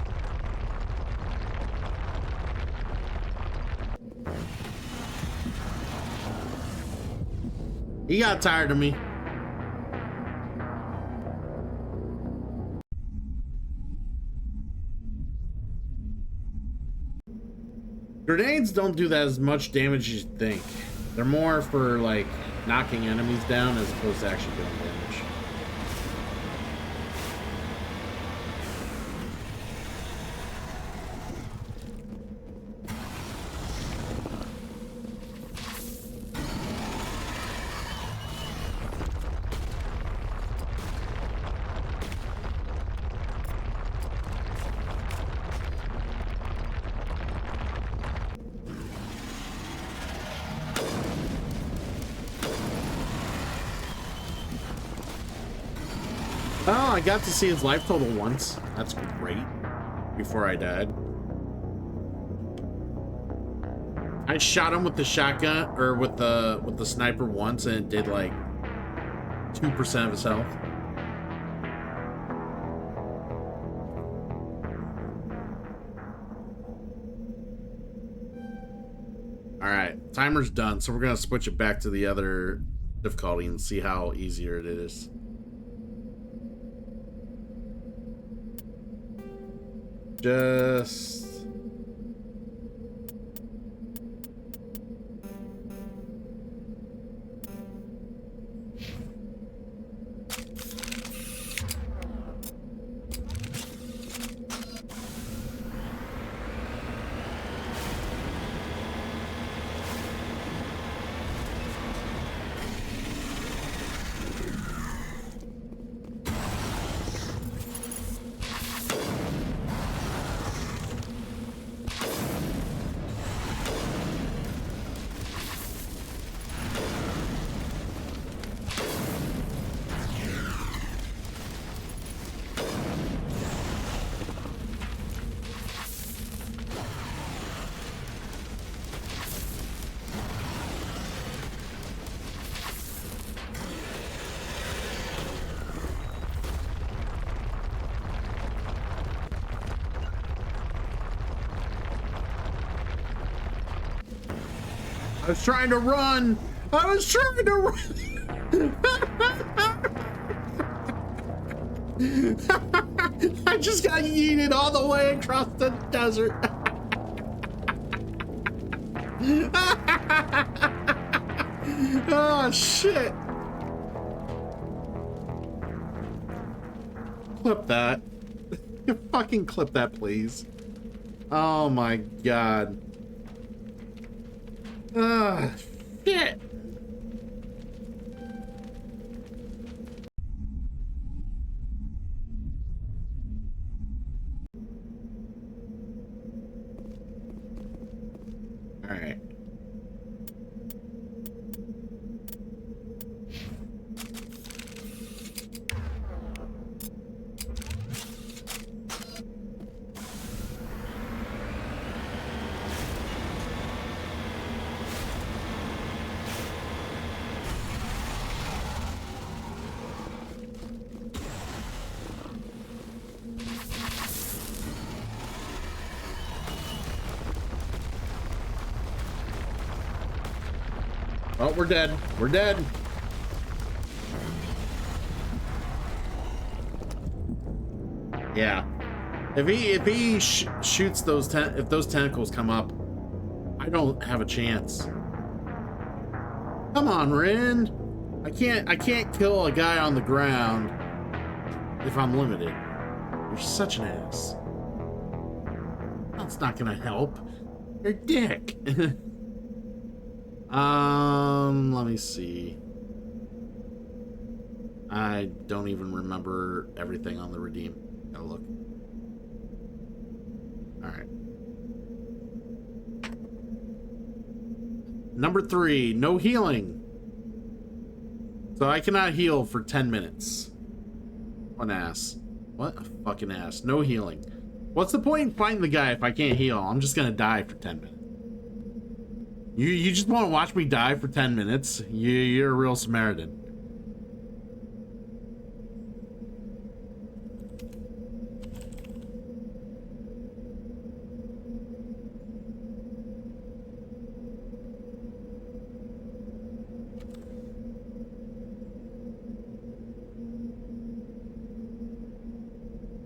He got tired of me. Grenades don't do that as much damage as you think. They're more for like knocking enemies down as opposed to actually doing damage. Oh, I got to see his life total once. That's great. Before I died. I shot him with the shotgun or with the sniper once and it did like 2% of his health. Alright, timer's done, so we're gonna switch it back to the other difficulty and see how easier it is. Just... I was trying to run. I was trying to run. I just got yeeted all the way across the desert. Oh, shit. Clip that. Fucking clip that, please. Oh, my God. Shit. All right. Oh, we're dead. We're dead. Yeah. If he shoots those if those tentacles come up, I don't have a chance. Come on, Rin. I can't kill a guy on the ground if I'm limited. You're such an ass. That's not gonna help. You're a dick. Let me see. I don't even remember everything on the redeem. Gotta look. Alright. Number 3, no healing. So I cannot heal for 10 minutes. What an ass. What a fucking ass. No healing. What's the point in fighting the guy if I can't heal? I'm just gonna die for 10 minutes. You just want to watch me die for 10 minutes? You're a real Samaritan.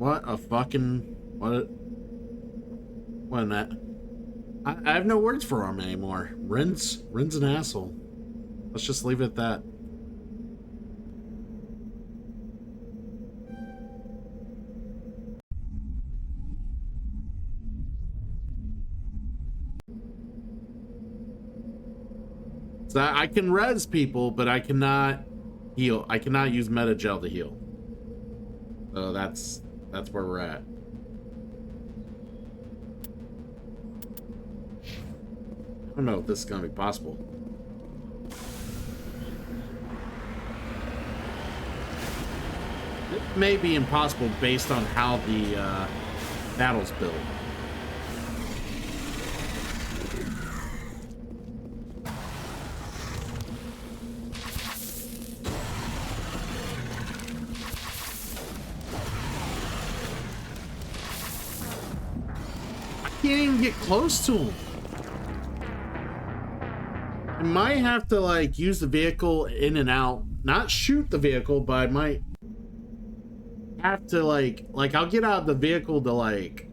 What a fucking... What in that? I have no words for him anymore. Rin's an asshole. Let's just leave it at that. So I can res people, but I cannot heal. I cannot use Metagel to heal. So that's where we're at. I don't know if this is gonna be possible. It may be impossible based on how the battle's built. Can't even get close to him. I might have to like use the vehicle in and out, not shoot the vehicle, but I might have to like I'll get out of the vehicle to like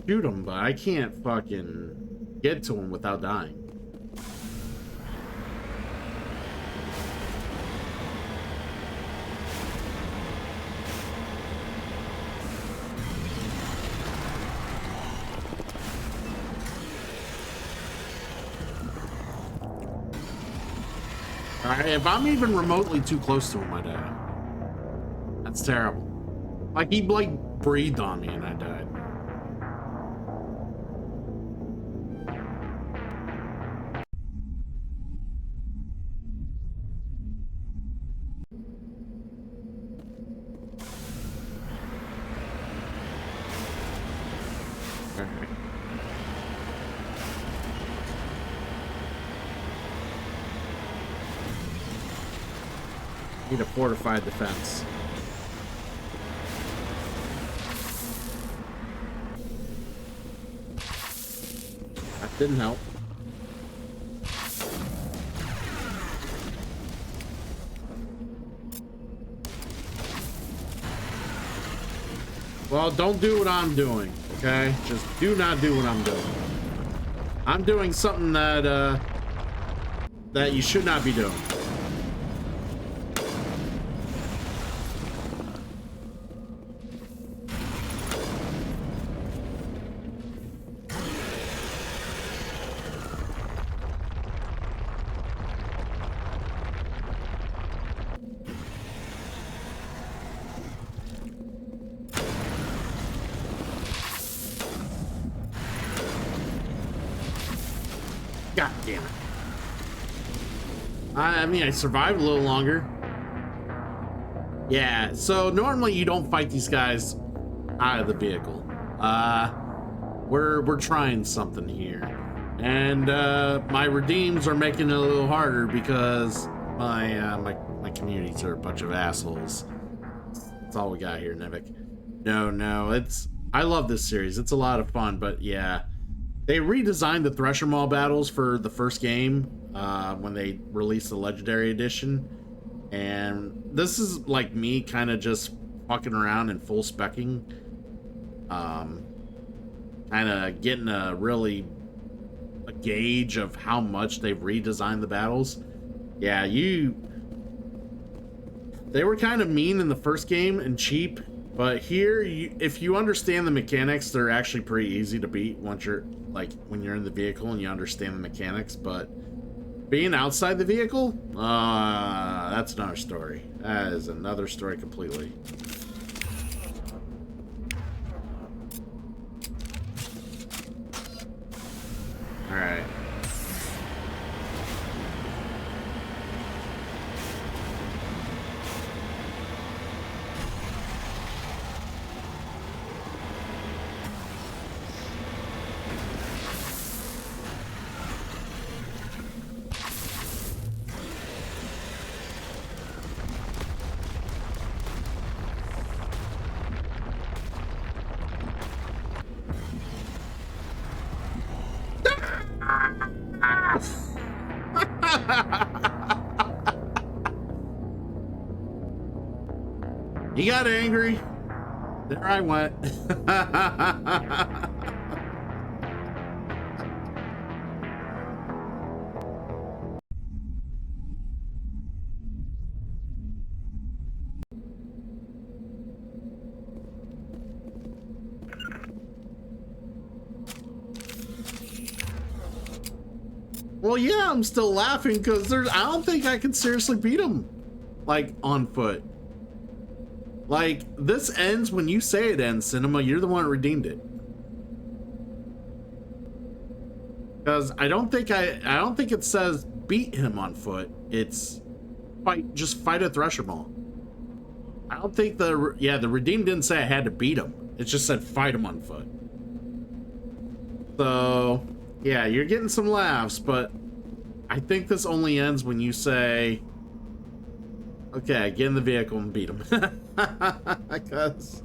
shoot him, but I can't fucking get to him without dying. Alright, if I'm even remotely too close to him, I die. That's terrible. Like, he, like, breathed on me and I died. Alright. Need a fortified defense. That didn't help. Well, don't do what I'm doing, okay? Just do not do what I'm doing. I'm doing something that that you should not be doing. God damn it. I mean, I survived a little longer. Yeah, so normally you don't fight these guys out of the vehicle. We're trying something here. And my redeems are making it a little harder because my communities are a bunch of assholes. That's all we got here, Nevik. No, I love this series. It's a lot of fun, but yeah. They redesigned the Thresher Maw battles for the first game when they released the Legendary Edition. And this is like me kind of just fucking around and full specking. Kind of getting a gauge of how much they've redesigned the battles. Yeah, they were kind of mean in the first game and cheap. But here, if you understand the mechanics, they're actually pretty easy to beat once you're, like, when you're in the vehicle and you understand the mechanics. But being outside the vehicle, that's another story. That is another story completely. All right. He got angry. There I went. Well, yeah, I'm still laughing because I don't think I can seriously beat him, like, on foot. Like, this ends when you say it ends, Cinema. You're the one that redeemed it. Because I don't think it says beat him on foot. It's just fight a Thresher Maw. I don't think the redeem didn't say I had to beat him. It just said fight him on foot. So, yeah, you're getting some laughs, but I think this only ends when you say, okay, get in the vehicle and beat him. Because,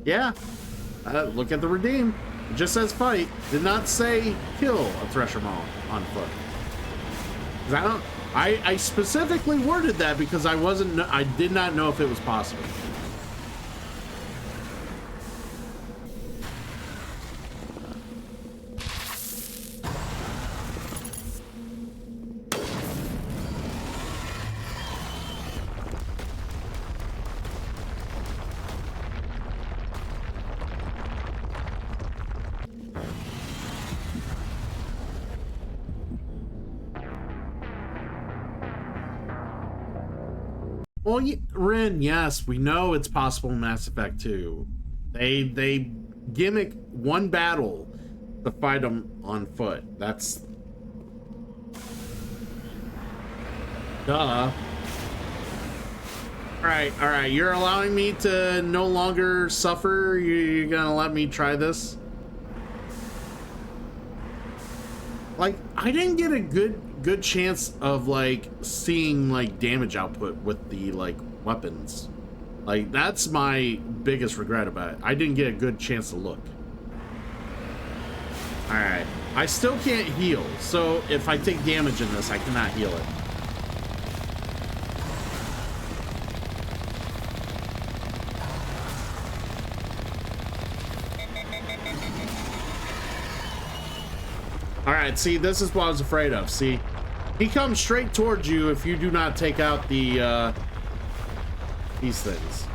yeah, look at the redeem. It just says fight. Did not say kill a Thresher Maw on foot. 'Cause I specifically worded that because I did not know if it was possible. Well, Rin, yes, we know it's possible in Mass Effect 2. They gimmick one battle to fight them on foot. That's... duh. Alright, you're allowing me to no longer suffer? You're gonna let me try this? Like, I didn't get a good chance of, like, seeing, like, damage output with the, like, weapons. Like, that's my biggest regret about it. I didn't get a good chance to look. Alright. I still can't heal, so if I take damage in this, I cannot heal it. Alright, see, this is what I was afraid of. See, he comes straight towards you if you do not take out the, these things.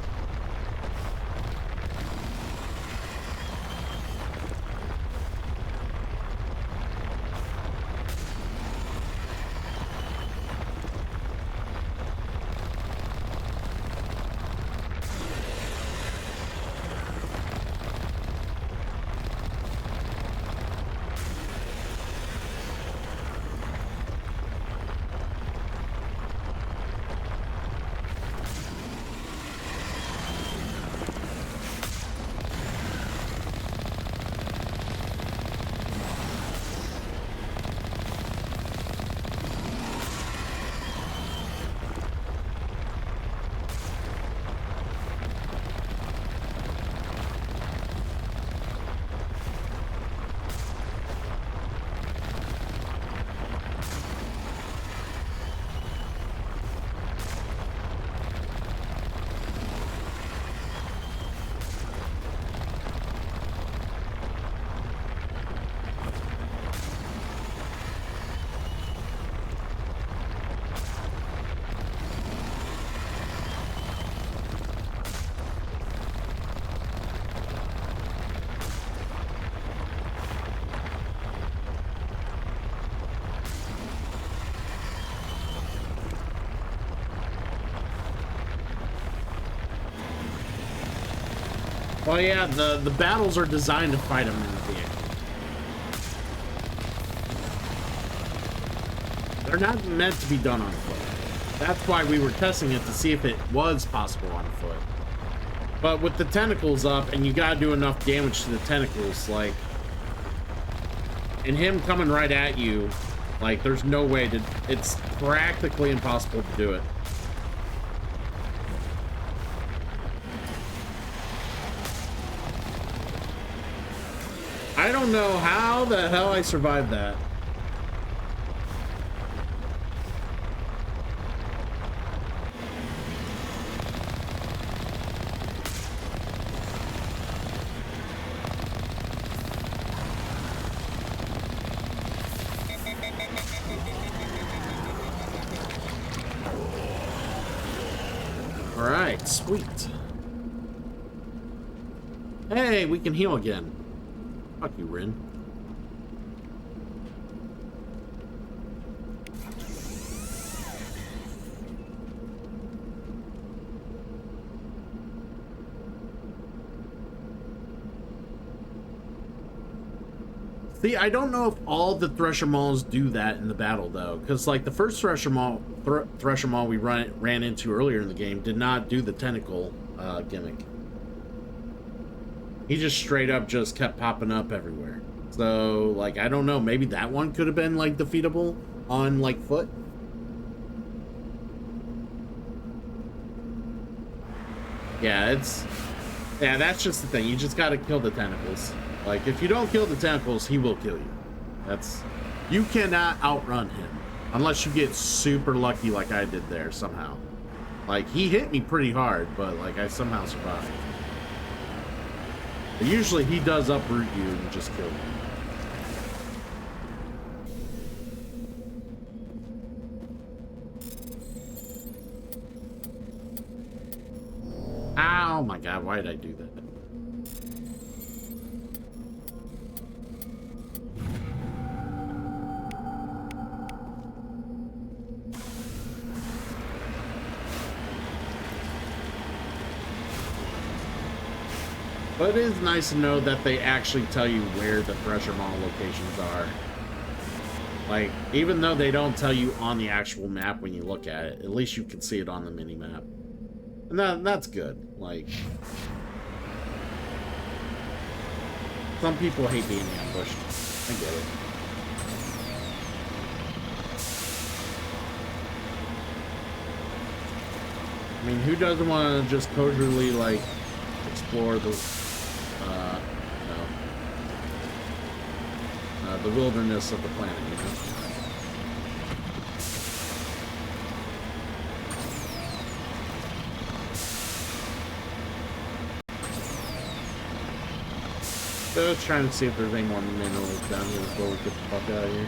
Well, yeah, the battles are designed to fight them in the vehicle. They're not meant to be done on foot. That's why we were testing it to see if it was possible on foot. But with the tentacles up, and you gotta do enough damage to the tentacles, like... and him coming right at you, like, there's no way to... it's practically impossible to do it. I don't know how the hell I survived that. Alright, sweet. Hey, we can heal again. Fuck you, Rin. See, I don't know if all the Thresher Mauls do that in the battle, though. Because, like, the first Thresher Maul we ran into earlier in the game did not do the tentacle gimmick. He just straight up just kept popping up everywhere. So, like, I don't know. Maybe that one could have been, like, defeatable on, like, foot. Yeah, that's just the thing. You just gotta kill the tentacles. Like, if you don't kill the tentacles, he will kill you. You cannot outrun him. Unless you get super lucky like I did there somehow. Like, he hit me pretty hard, but, like, I somehow survived. But usually he does uproot you and just kill you. Oh my god, why did I do that? But it is nice to know that they actually tell you where the Thresher Maul locations are. Like, even though they don't tell you on the actual map when you look at it, at least you can see it on the mini-map. And that's good. Like, some people hate being ambushed. I get it. I mean, who doesn't want to just casually, like, explore the the wilderness of the planet, you know? So I was trying to see if there's any more minerals down here before we get the fuck out of here.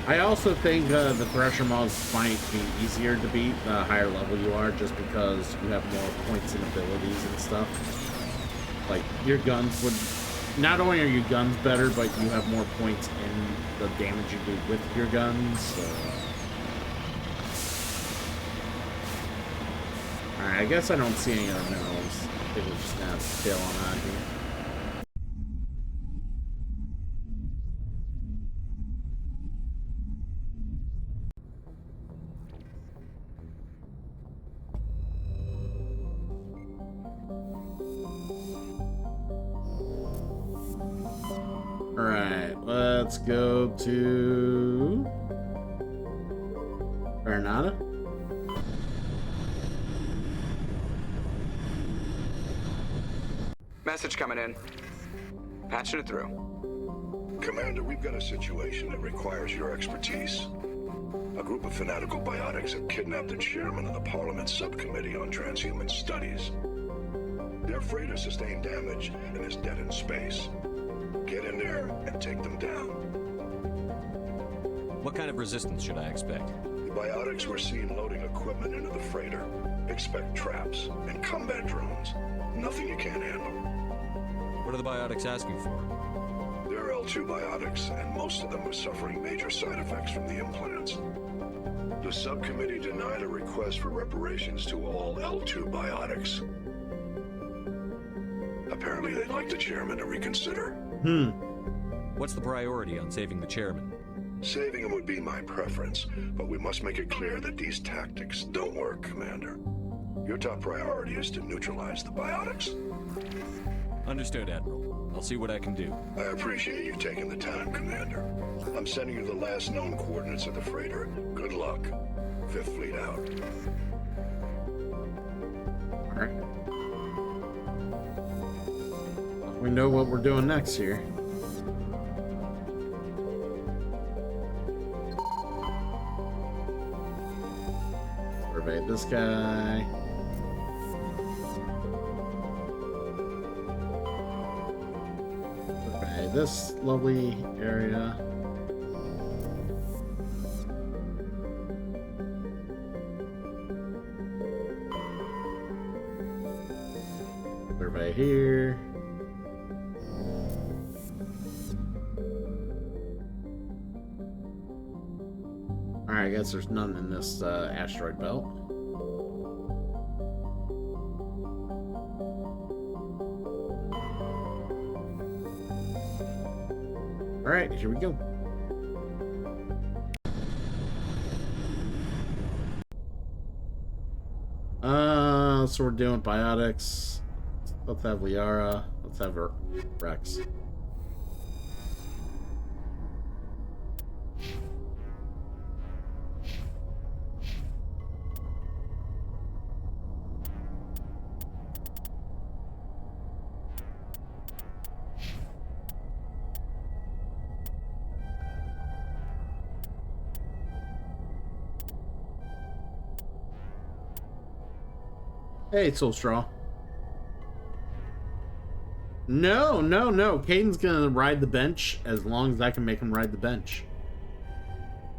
I also think the Thresher Mauls might be easier to beat the higher level you are, just because you have more points and abilities and stuff. Like, your guns would... Not only are your guns better, but you have more points in the damage you do with your guns, so... Alright, I guess I don't see any other minerals. I think we're just gonna have to tail on out here. Let's go to Bernada. Message coming in. Patching it through. Commander, we've got a situation that requires your expertise. A group of fanatical biotics have kidnapped the chairman of the Parliament Subcommittee on Transhuman Studies. Their freighter sustained damage and is dead in space. Get in there and take them down. What kind of resistance should I expect? The biotics were seen loading equipment into the freighter. Expect traps and combat drones. Nothing you can't handle. What are the biotics asking for? They're L2 biotics, and most of them are suffering major side effects from the implants. The subcommittee denied a request for reparations to all L2 biotics. Apparently they'd like the chairman to reconsider. What's the priority on saving the chairman? Saving him would be my preference, but we must make it clear that these tactics don't work, Commander. Your top priority is to neutralize the biotics. Understood, Admiral. I'll see what I can do. I appreciate you taking the time, Commander. I'm sending you the last known coordinates of the freighter. Good luck. Fifth Fleet out. Alright. We know what we're doing next here. Survey this guy. Survey this lovely area. Survey here. Alright, I guess there's none in this asteroid belt. Alright, here we go. So we're doing biotics. Let's have Liara. Let's have Rex. Hey, Soulstraw. No. Caden's gonna ride the bench as long as I can make him ride the bench.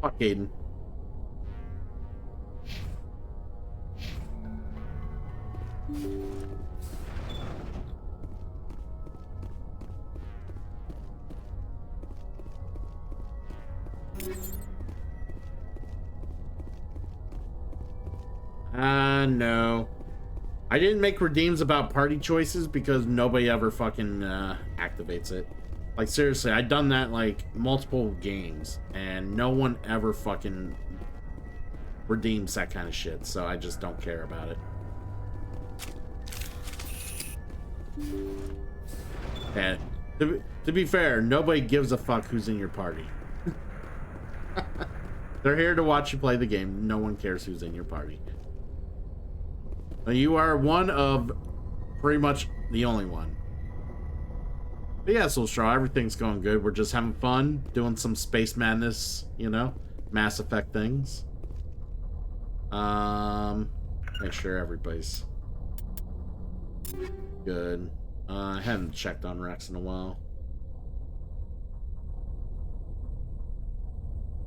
Fuck Caden. No. I didn't make redeems about party choices because nobody ever fucking activates it. Like, seriously, I've done that like multiple games and no one ever fucking redeems that kind of shit, so I just don't care about it. And to be fair, nobody gives a fuck who's in your party. They're here to watch you play the game. No one cares who's in your party. You are one of pretty much the only one. But yeah, Soulstraw, everything's going good. We're just having fun, doing some space madness, you know, Mass Effect things. Make sure everybody's good. I haven't checked on Rex in a while.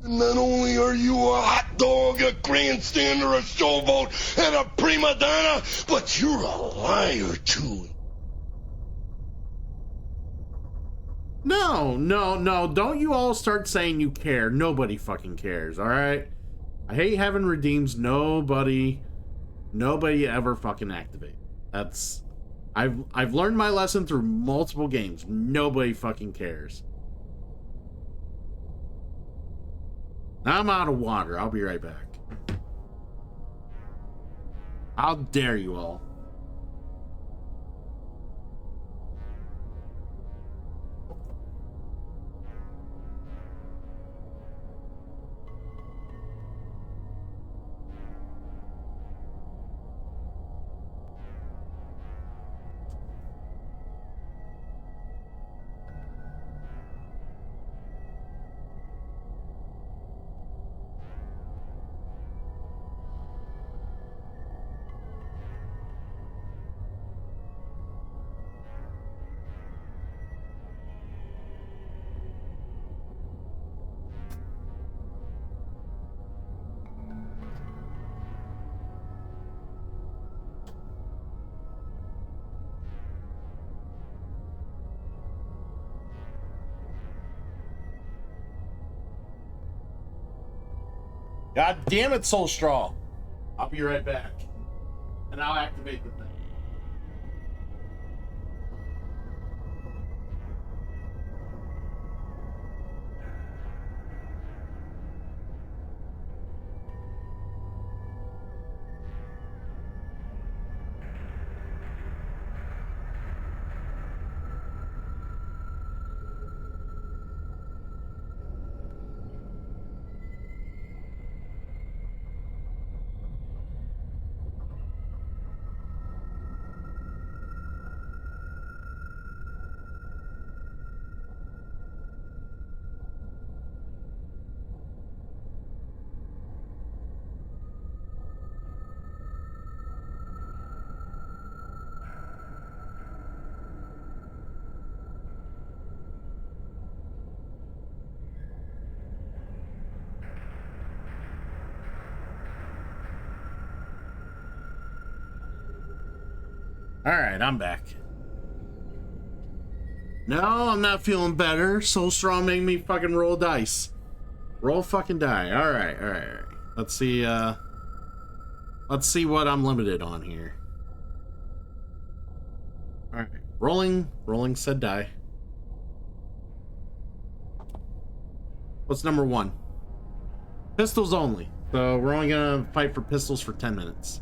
Not only are you a hot dog, a grandstander, a showboat, and a prima donna, but you're a liar too. No. Don't you all start saying you care. Nobody fucking cares, alright? I hate having redeems. Nobody ever fucking activate. That's... I've learned my lesson through multiple games. Nobody fucking cares. I'm out of water. I'll be right back. How dare you all? God damn it, Soulstraw. I'll be right back. And I'll activate the thing. Alright, I'm back. No, I'm not feeling better. Soul Strong made me fucking roll dice. Roll fucking die. Alright. Let's see what I'm limited on here. Alright. Rolling said die. What's number 1? Pistols only. So we're only gonna fight for pistols for 10 minutes.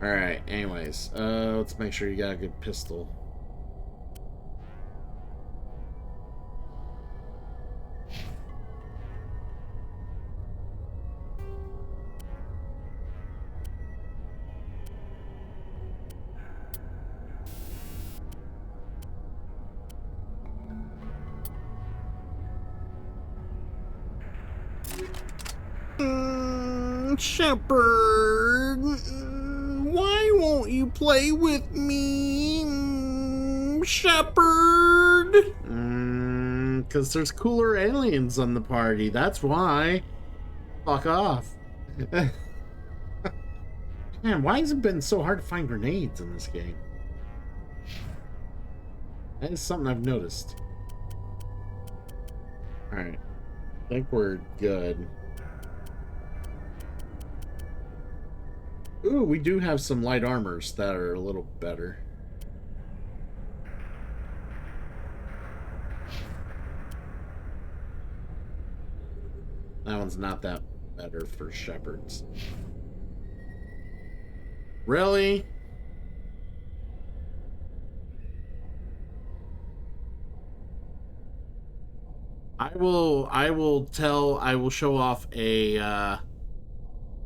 Alright, anyways, let's make sure you got a good pistol. Shepard, why won't you play with me, Shepard? Because there's cooler aliens on the party, that's why. Fuck off. Man, why has it been so hard to find grenades in this game? That is something I've noticed. Alright, I think we're good. Ooh, we do have some light armors that are a little better. That one's not that better for Shepards. Really? I will show off a,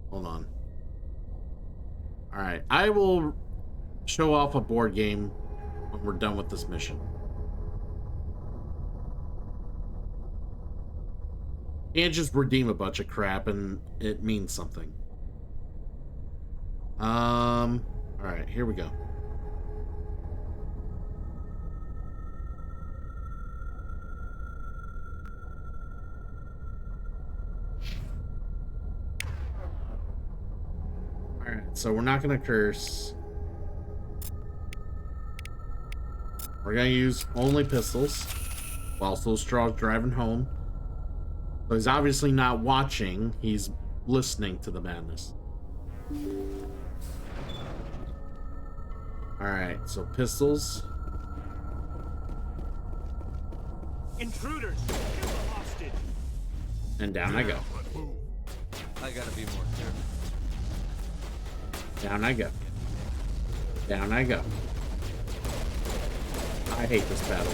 hold on. Alright, I will show off a board game when we're done with this mission. You can't just redeem a bunch of crap and it means something. Alright, here we go. Alright, so we're not gonna curse. We're gonna use only pistols while Soul Strong's driving home. So he's obviously not watching, he's listening to the madness. Alright, so pistols. Intruders! Kill the hostage! And down I go. I gotta be more careful. Down I go. Down I go. I hate this battle.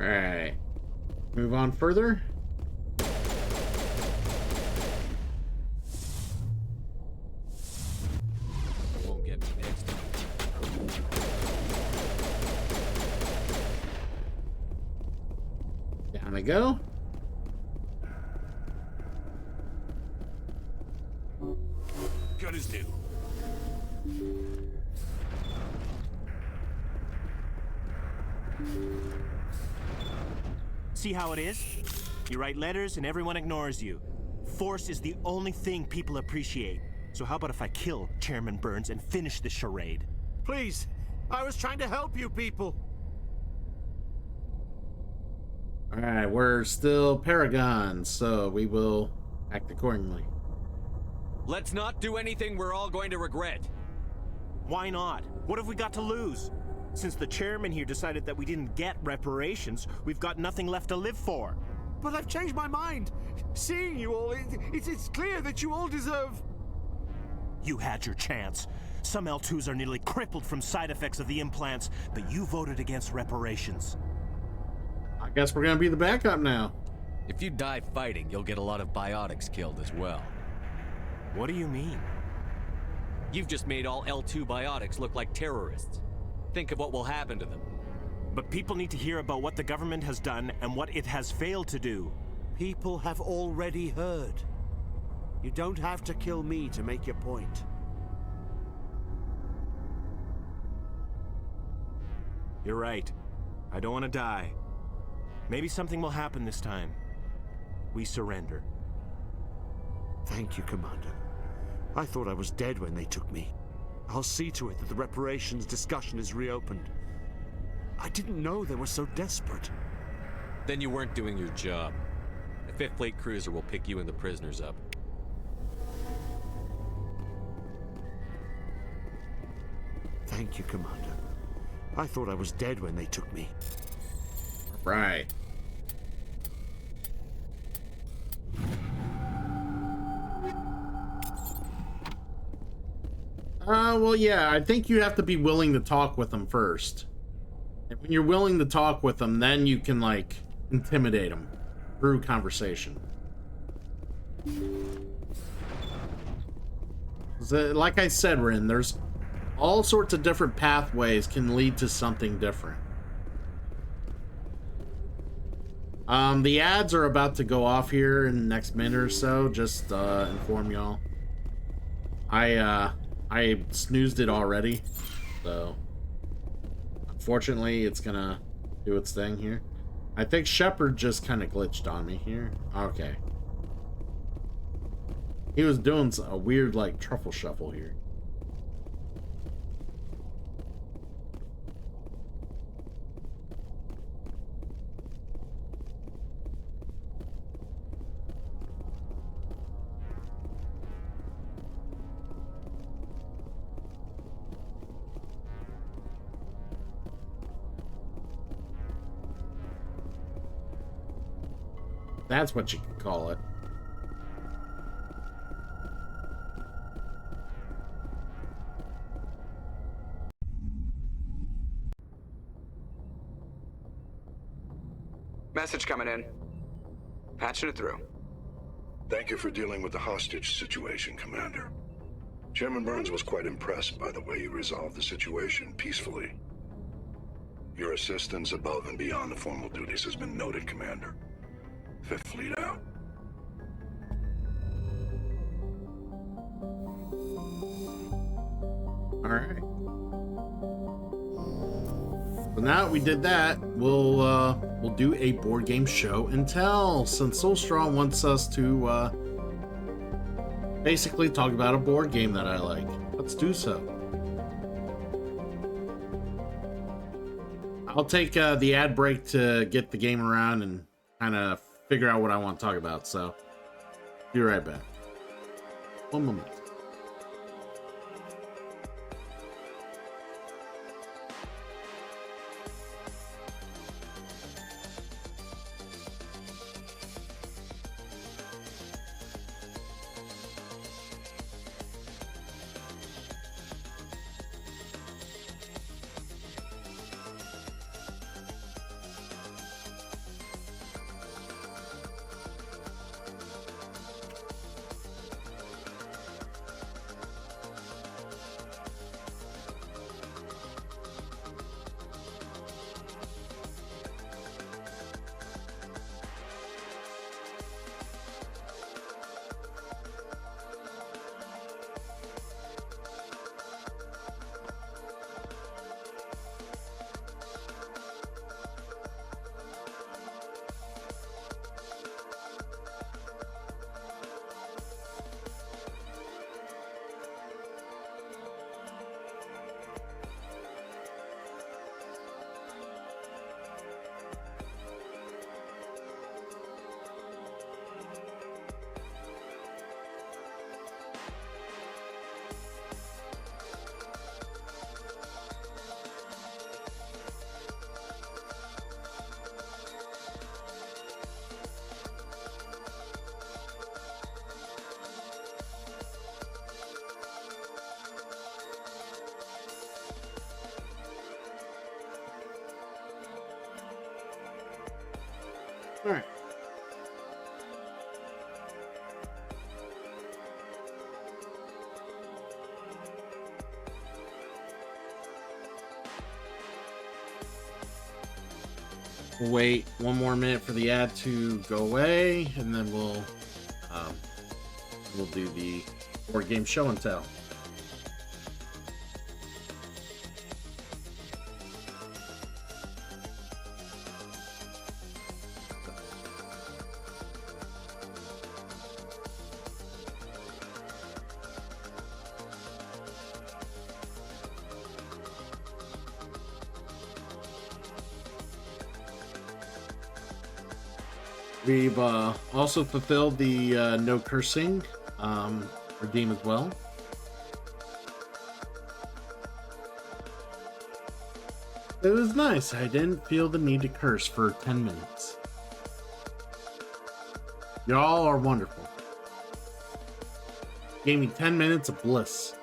Alright. Move on further. Won't get me next time. Down I go. Good as new. See how it is? You write letters and everyone ignores you. Force is the only thing people appreciate. So how about if I kill Chairman Burns and finish this charade? Please, I was trying to help you people. Alright, we're still Paragon, so we will act accordingly. Let's not do anything we're all going to regret. Why not? What have we got to lose? Since the chairman here decided that we didn't get reparations, we've got nothing left to live for. But I've changed my mind. Seeing you all, it's clear that you all deserve... You had your chance. Some L2s are nearly crippled from side effects of the implants, but you voted against reparations. I guess we're gonna be the backup now. If you die fighting, you'll get a lot of biotics killed as well. What do you mean? You've just made all L2 biotics look like terrorists. Think of what will happen to them. But people need to hear about what the government has done and what it has failed to do. People have already heard. You don't have to kill me to make your point. You're right. I don't want to die. Maybe something will happen this time. We surrender. Thank you, Commander. I thought I was dead when they took me. I'll see to it that the reparations discussion is reopened. I didn't know they were so desperate. Then you weren't doing your job. The 5th Fleet cruiser will pick you and the prisoners up. Thank you, Commander. I thought I was dead when they took me. Right. Well, yeah, I think you have to be willing to talk with them first. And when you're willing to talk with them, then you can, like, intimidate them through conversation. So, like I said, Rin, there's all sorts of different pathways can lead to something different. The ads are about to go off here in the next minute or so, just inform y'all. I snoozed it already, so unfortunately it's gonna do its thing here. I think Shepard just kind of glitched on me here. Okay. He was doing a weird, like, truffle shuffle here. That's what you can call it. Message coming in. Patching it through. Thank you for dealing with the hostage situation, Commander. Chairman Burns was quite impressed by the way you resolved the situation peacefully. Your assistance above and beyond the formal duties has been noted, Commander. 5th Fleet out. Alright. So now that we did that, we'll do a board game show and tell, since Soulstrong wants us to basically talk about a board game that I like. Let's do so. I'll take the ad break to get the game around and kind of figure out what I want to talk about, so be right back. One moment. All right. We'll wait one more minute for the ad to go away, and then we'll do the board game show and tell. We've also fulfilled the no cursing redeem as well. It was nice. I didn't feel the need to curse for 10 minutes. Y'all are wonderful. Gave me 10 minutes of bliss.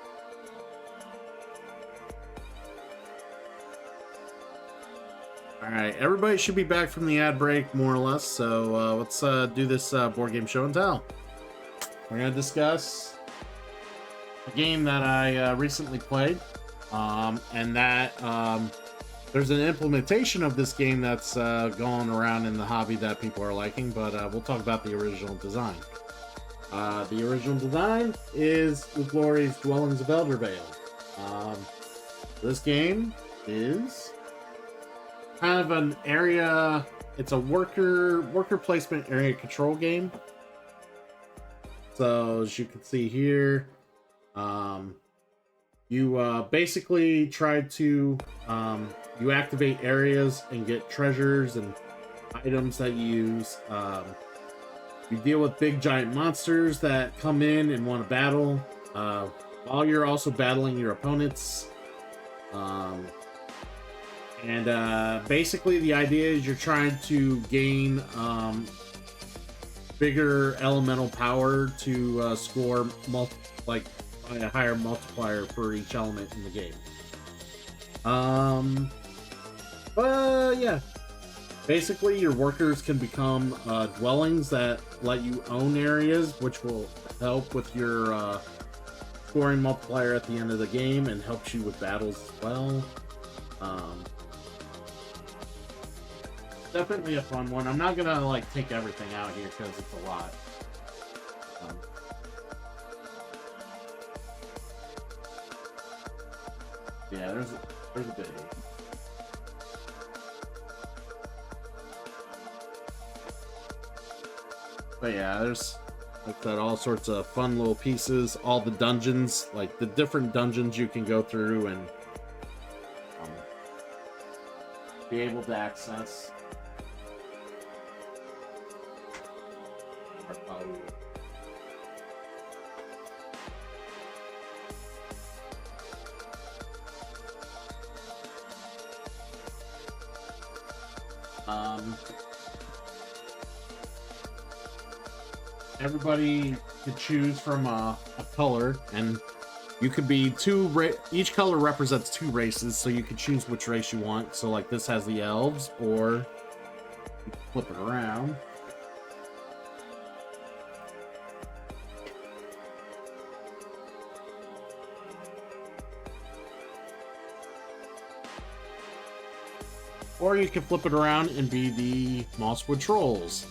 Alright, everybody should be back from the ad break, more or less, so let's do this board game show and tell. We're going to discuss a game that I recently played, and that there's an implementation of this game that's going around in the hobby that people are liking, but we'll talk about the original design. The original design is Uglory's Dwellings of Eldervale. This game is kind of an area, it's a worker placement area control game. So as you can see here, you basically try to you activate areas and get treasures and items that you use. You deal with big giant monsters that come in and want to battle, while you're also battling your opponents. Basically the idea is you're trying to gain bigger elemental power to score by a higher multiplier for each element in the game. But yeah, basically your workers can become dwellings that let you own areas, which will help with your scoring multiplier at the end of the game and helps you with battles as well. Definitely a fun one. I'm not gonna like take everything out here because it's a lot. Yeah, there's a bit here. But yeah, there's like that, all sorts of fun little pieces. All the dungeons, like the different dungeons you can go through and be able to access. Everybody could choose from a color, and you could be each color represents two races, so you can choose which race you want. So like this has the elves, or you can flip it around. Or you can flip it around and be the Mosswood Trolls.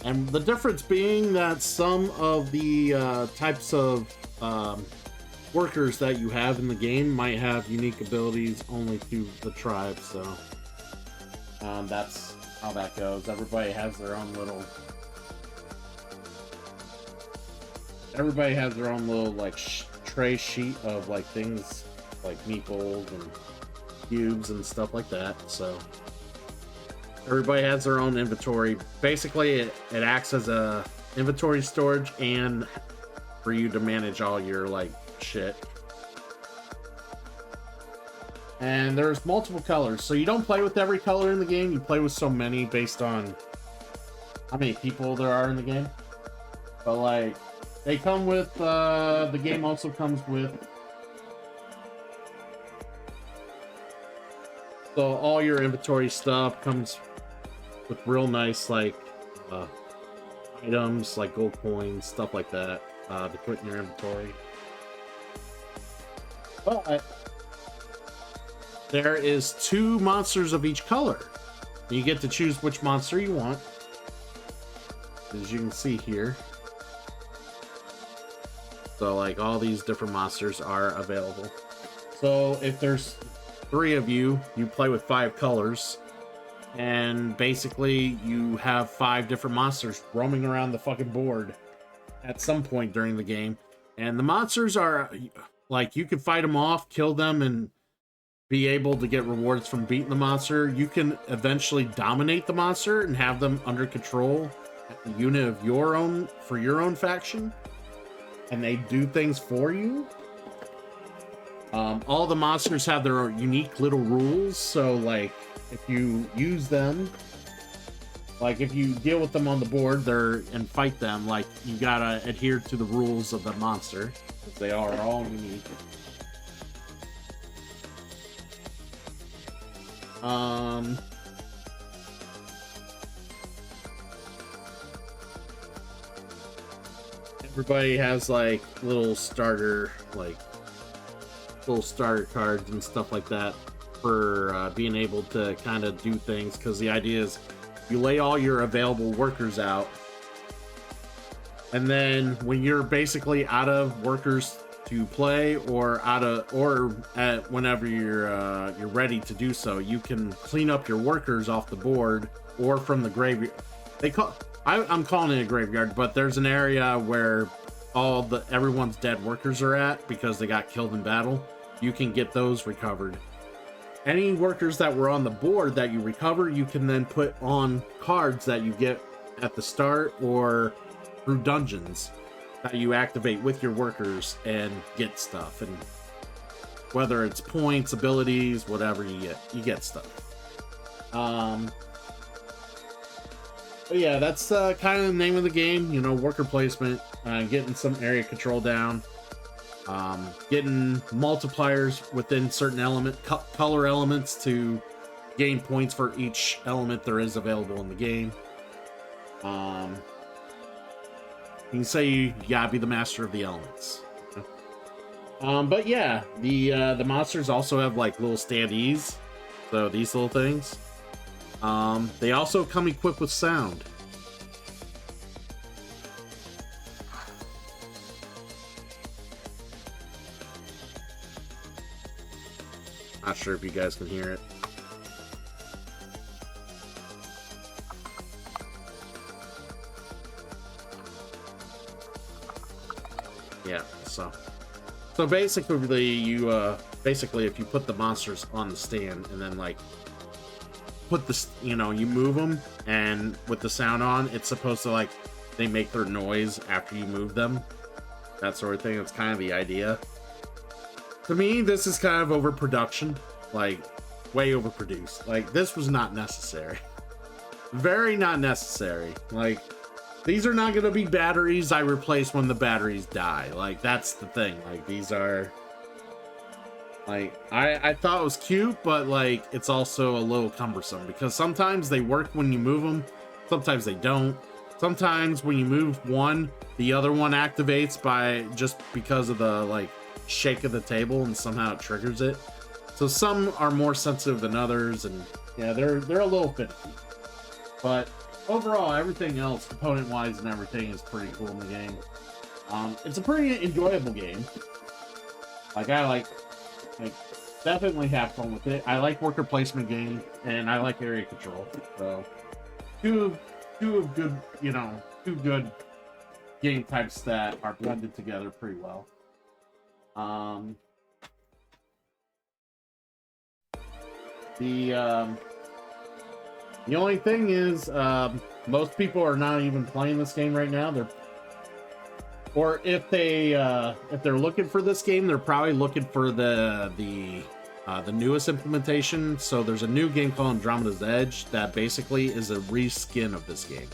And the difference being that some of the types of workers that you have in the game might have unique abilities only to the tribe, so that's how that goes. Everybody has their own little like tray sheet of like things like meeples and cubes and stuff like that, so everybody has their own inventory. Basically it acts as a inventory storage and for you to manage all your like shit. And there's multiple colors, so you don't play with every color in the game, you play with so many based on how many people there are in the game. But like they come with the game also comes with, so all your inventory stuff comes with real nice like items like gold coins, stuff like that, to put in your inventory. But there is 2 monsters of each color. You get to choose which monster you want, as you can see here. So like all these different monsters are available. So if there's 3 of you, you play with 5 colors, and basically you have 5 different monsters roaming around the fucking board at some point during the game. And the monsters are like, you can fight them off, kill them, and be able to get rewards from beating the monster. You can eventually dominate the monster and have them under control at the unit of your own, for your own faction, and they do things for you. All the monsters have their unique little rules, so like if you use them, like if you deal with them on the board and fight them, like you gotta adhere to the rules of the monster, because they are all unique. Everybody has like little starter cards and stuff like that for being able to kind of do things, because the idea is you lay all your available workers out, and then when you're basically out of workers to play, or whenever you're ready to do so, you can clean up your workers off the board or from the graveyard. I'm calling it a graveyard, but there's an area where everyone's dead workers are at because they got killed in battle. You can get those recovered. Any workers that were on the board that you recover, you can then put on cards that you get at the start or through dungeons that you activate with your workers and get stuff. And whether it's points, abilities, whatever you get stuff. But yeah, that's kind of the name of the game, you know, worker placement, getting some area control down, getting multipliers within certain color elements to gain points for each element there is available in the game. You can say you gotta be the master of the elements. But yeah, the monsters also have like little standees, so these little things. They also come equipped with sound. Not sure if you guys can hear it. Yeah, so basically you if you put the monsters on the stand and then like put this, you move them, and with the sound on, it's supposed to like they make their noise after you move them, that sort of thing. That's kind of the idea. To me, this is kind of overproduction, like way overproduced. Like this was not necessary. Very not necessary. Like these are not going to be batteries I replace when the batteries die. Like that's the thing. Like these are like, I thought it was cute, but like it's also a little cumbersome because sometimes they work when you move them, sometimes they don't. Sometimes when you move one, the other one activates just because of the like shake of the table, and somehow it triggers it. So some are more sensitive than others, and yeah, they're a little finicky. But overall, everything else, component-wise and everything, is pretty cool in the game. It's a pretty enjoyable game. Like I definitely have fun with it. I like worker placement games, and I like area control. So two good game types that are blended together pretty well. The only thing is, most people are not even playing this game right now. Or if they're looking for this game, they're probably looking for the newest implementation. So there's a new game called Andromeda's Edge that basically is a reskin of this game.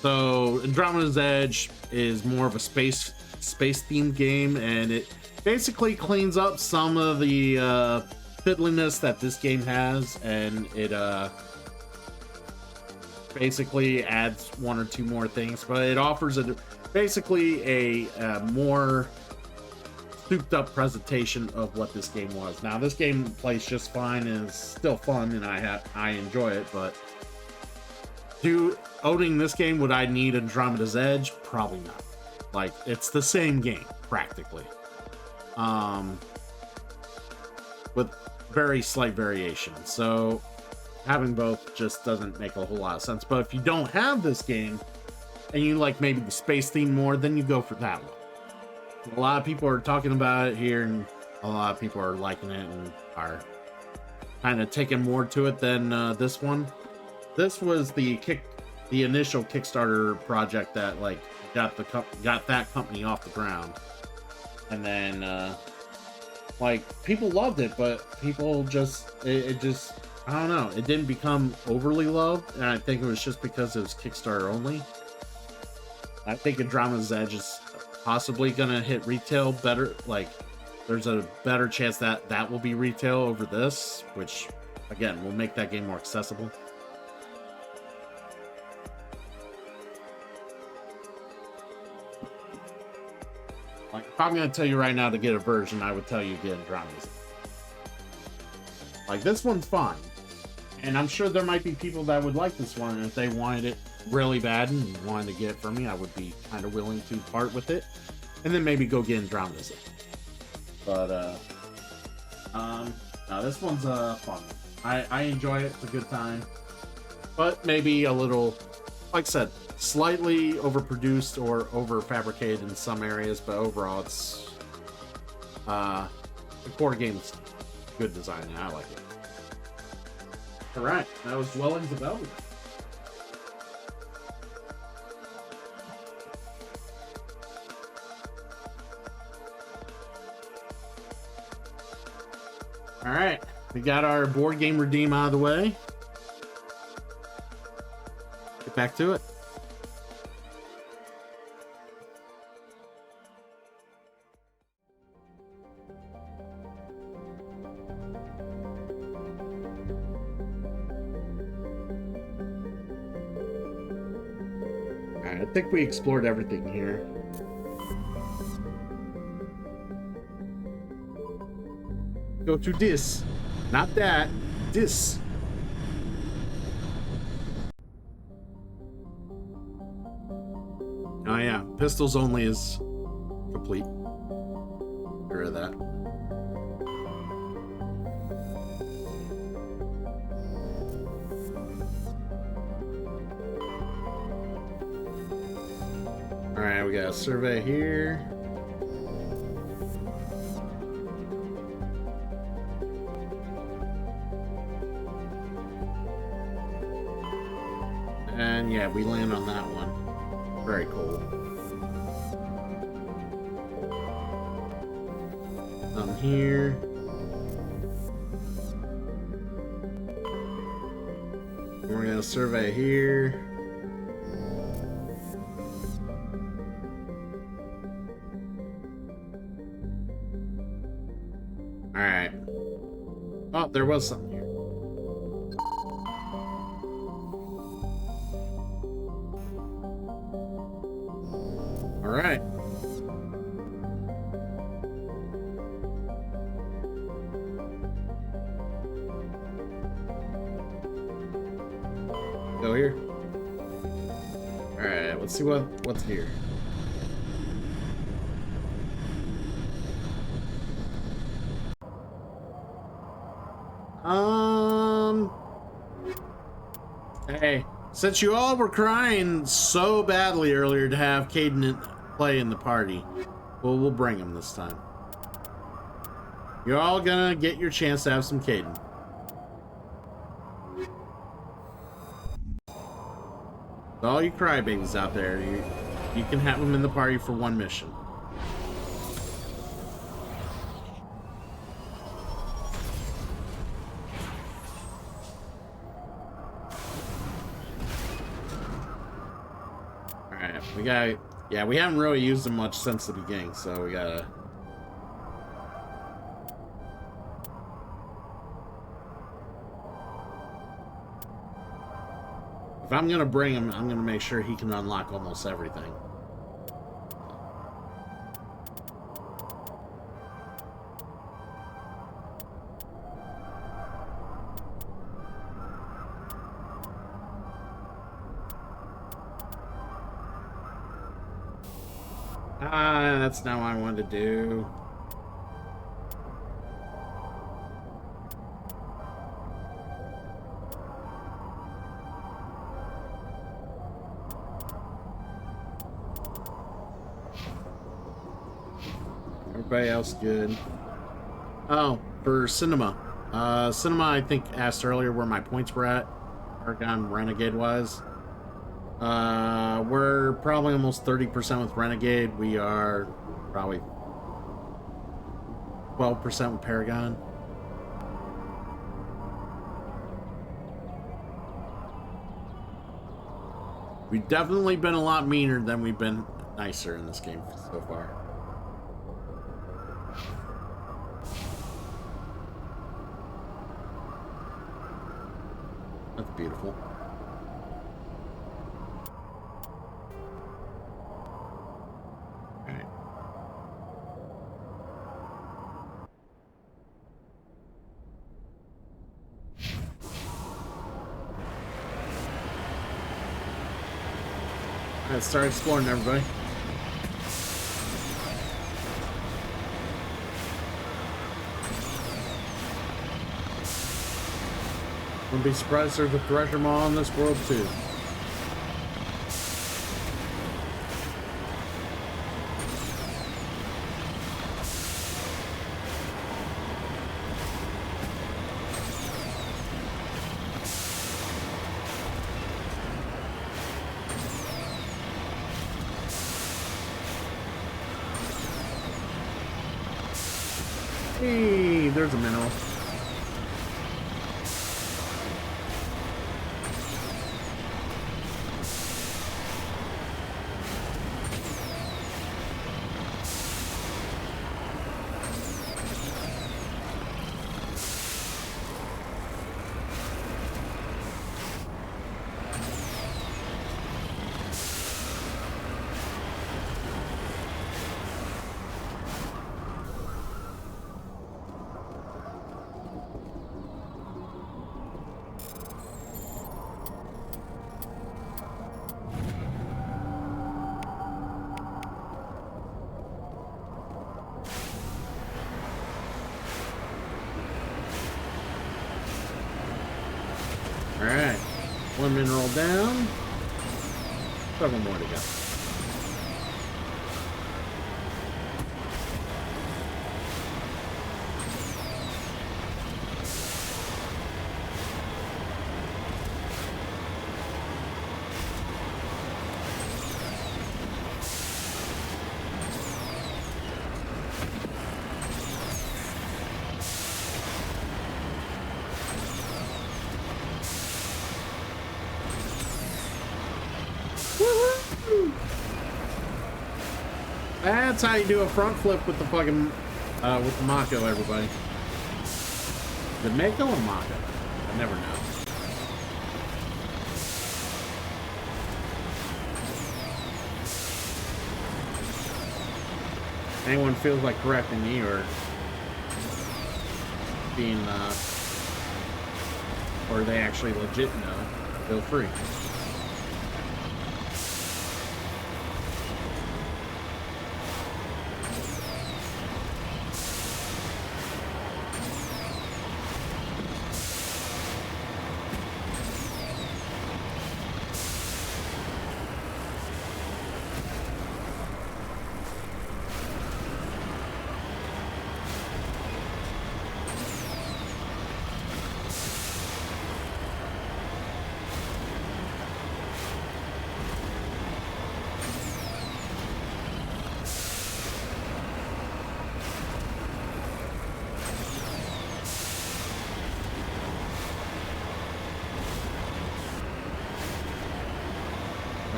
So Andromeda's Edge is more of a space themed game, and it basically cleans up some of the fiddliness that this game has, and it basically adds one or two more things, but it offers basically a more souped up presentation of what this game was. Now, this game plays just fine and is still fun, and I enjoy it, but owning this game, would I need Andromeda's Edge? Probably not. Like, it's the same game practically, with very slight variations. So having both just doesn't make a whole lot of sense. But if you don't have this game and you like maybe the space theme more, then you go for that one. A lot of people are talking about it here, and a lot of people are liking it and are kind of taking more to it than this one. This was the initial Kickstarter project that like got that company off the ground, and then like people loved it, but people just it just, I don't know, it didn't become overly loved, and I think it was just because it was Kickstarter only. I think Andromeda's Edge is possibly gonna hit retail better. Like, there's a better chance that that will be retail over this, which again will make that game more accessible. Like, if I'm gonna tell you right now to get a version, I would tell you get Andromeda's Edge. Like, this one's fine, and I'm sure there might be people that would like this one, and if they wanted it really bad and wanted to get it from me, I would be kind of willing to part with it, and then maybe go get Andromeda's Edge. But no, this one's fun. I enjoy it. It's a good time, but maybe a little, like I said, slightly overproduced or over fabricated in some areas, but overall it's the core game's good design, and I like it. Alright, that was Dwellings of Elder. Alright, we got our board game redeem out of the way. Get back to it. Alright, I think we explored everything here. Go to this, not that, this. Oh yeah, pistols only is complete. Get rid of that. Alright, we got a survey here. And yeah, we land on that one. Very cool. Here. We're gonna survey here. Alright. Oh, there was something here. Alright. Go here. Alright, let's see what's here. Hey, since you all were crying so badly earlier to have Caden play in the party, well, we'll bring him this time. You're all gonna get your chance to have some Caden. All you crybabies out there, you can have them in the party for one mission. Alright, we haven't really used them much since the beginning, so we gotta... If I'm gonna bring him, I'm gonna make sure he can unlock almost everything. That's not what I wanted to do. Everybody else good. Oh, for Cinema. Cinema, I think, asked earlier where my points were at. Paragon Renegade was. We're probably almost 30% with Renegade. We are probably 12% with Paragon. We've definitely been a lot meaner than we've been nicer in this game so far. That's beautiful. Alright. Let's start exploring, everybody. Wouldn't be surprised there's a Thresher Maw in this world too. Hey, there's a mineral. Alright, one mineral down, several more to go. That's how you do a front flip with the fucking, with the Mako, everybody. The Mako or Mako? I never know. Anyone feels like correcting me or being, or they actually legit know, feel free.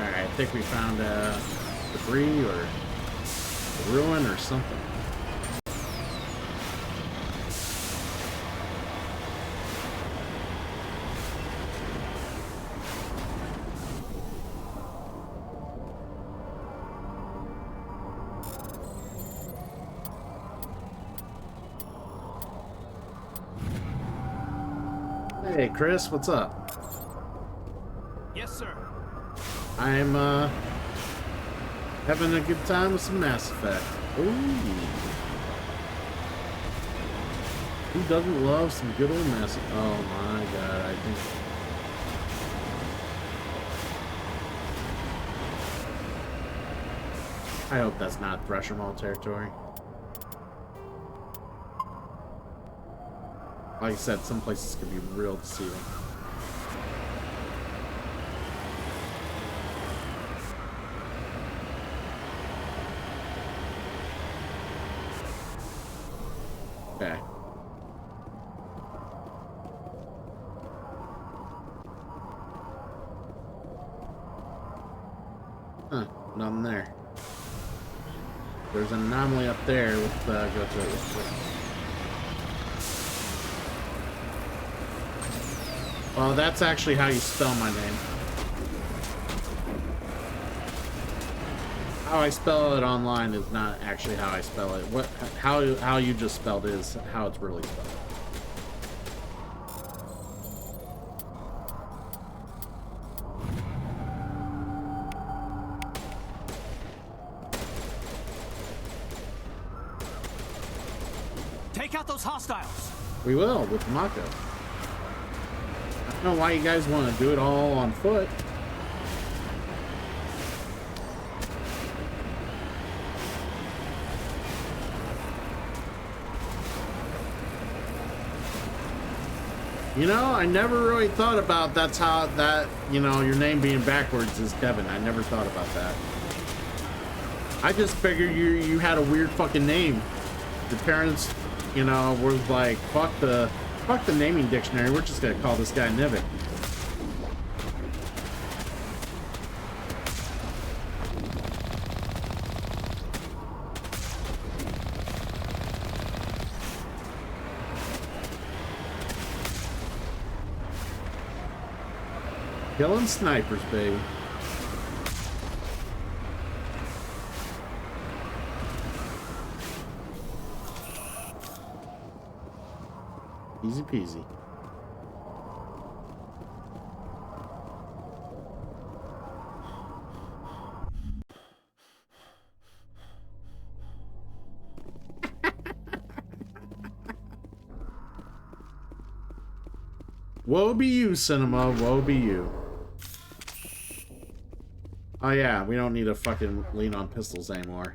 I think we found debris or a ruin or something. Hey, Chris, what's up? Yes, sir. I'm, having a good time with some Mass Effect. Ooh. Who doesn't love some good old Mass Effect? Oh my god, I think... I hope that's not Thresher Maul territory. Like I said, some places can be real deceiving. Okay. Huh, nothing there. There's an anomaly up there with, go to it. Well, that's actually how you spell my name. How I spell it online is not actually how I spell it. How you just spelled it is how it's really spelled. Take out those hostiles. We will with Mako. I don't know why you guys want to do it all on foot. You know, I never really thought about that's how that, you know, your name being backwards is Devin. I never thought about that. I just figured you had a weird fucking name. Your parents, you know, were like, fuck the naming dictionary. We're just gonna call this guy Nivik. Killing snipers, baby. Easy peasy. Woe be you, Cinema. Woe be you. Oh yeah, we don't need to fucking lean on pistols anymore.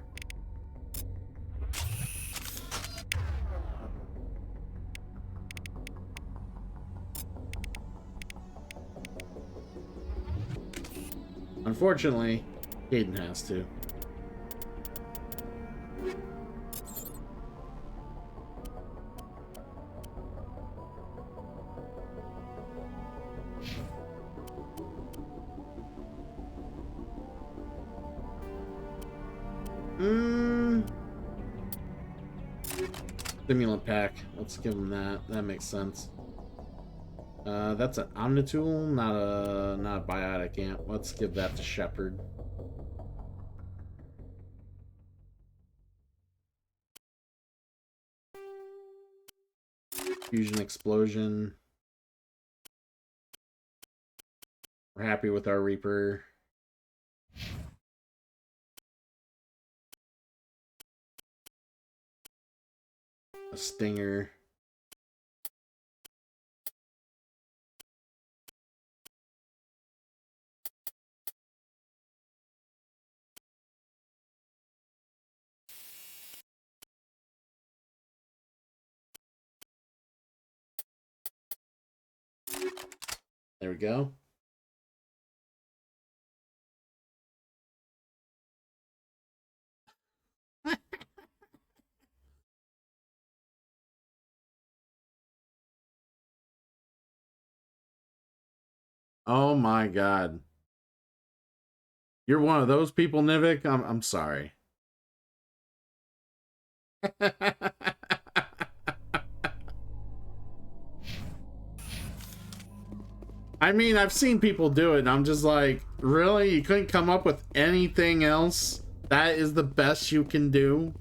Unfortunately, Hayden has to. Stimulant pack. Let's give him that. That makes sense. That's an Omnitool, not a biotic amp. Let's give that to Shepard. Fusion explosion. We're happy with our Reaper. A Stinger. There we go. Oh my god. You're one of those people, Nivik? I'm sorry. I mean, I've seen people do it, and I'm just like, really? You couldn't come up with anything else? That is the best you can do?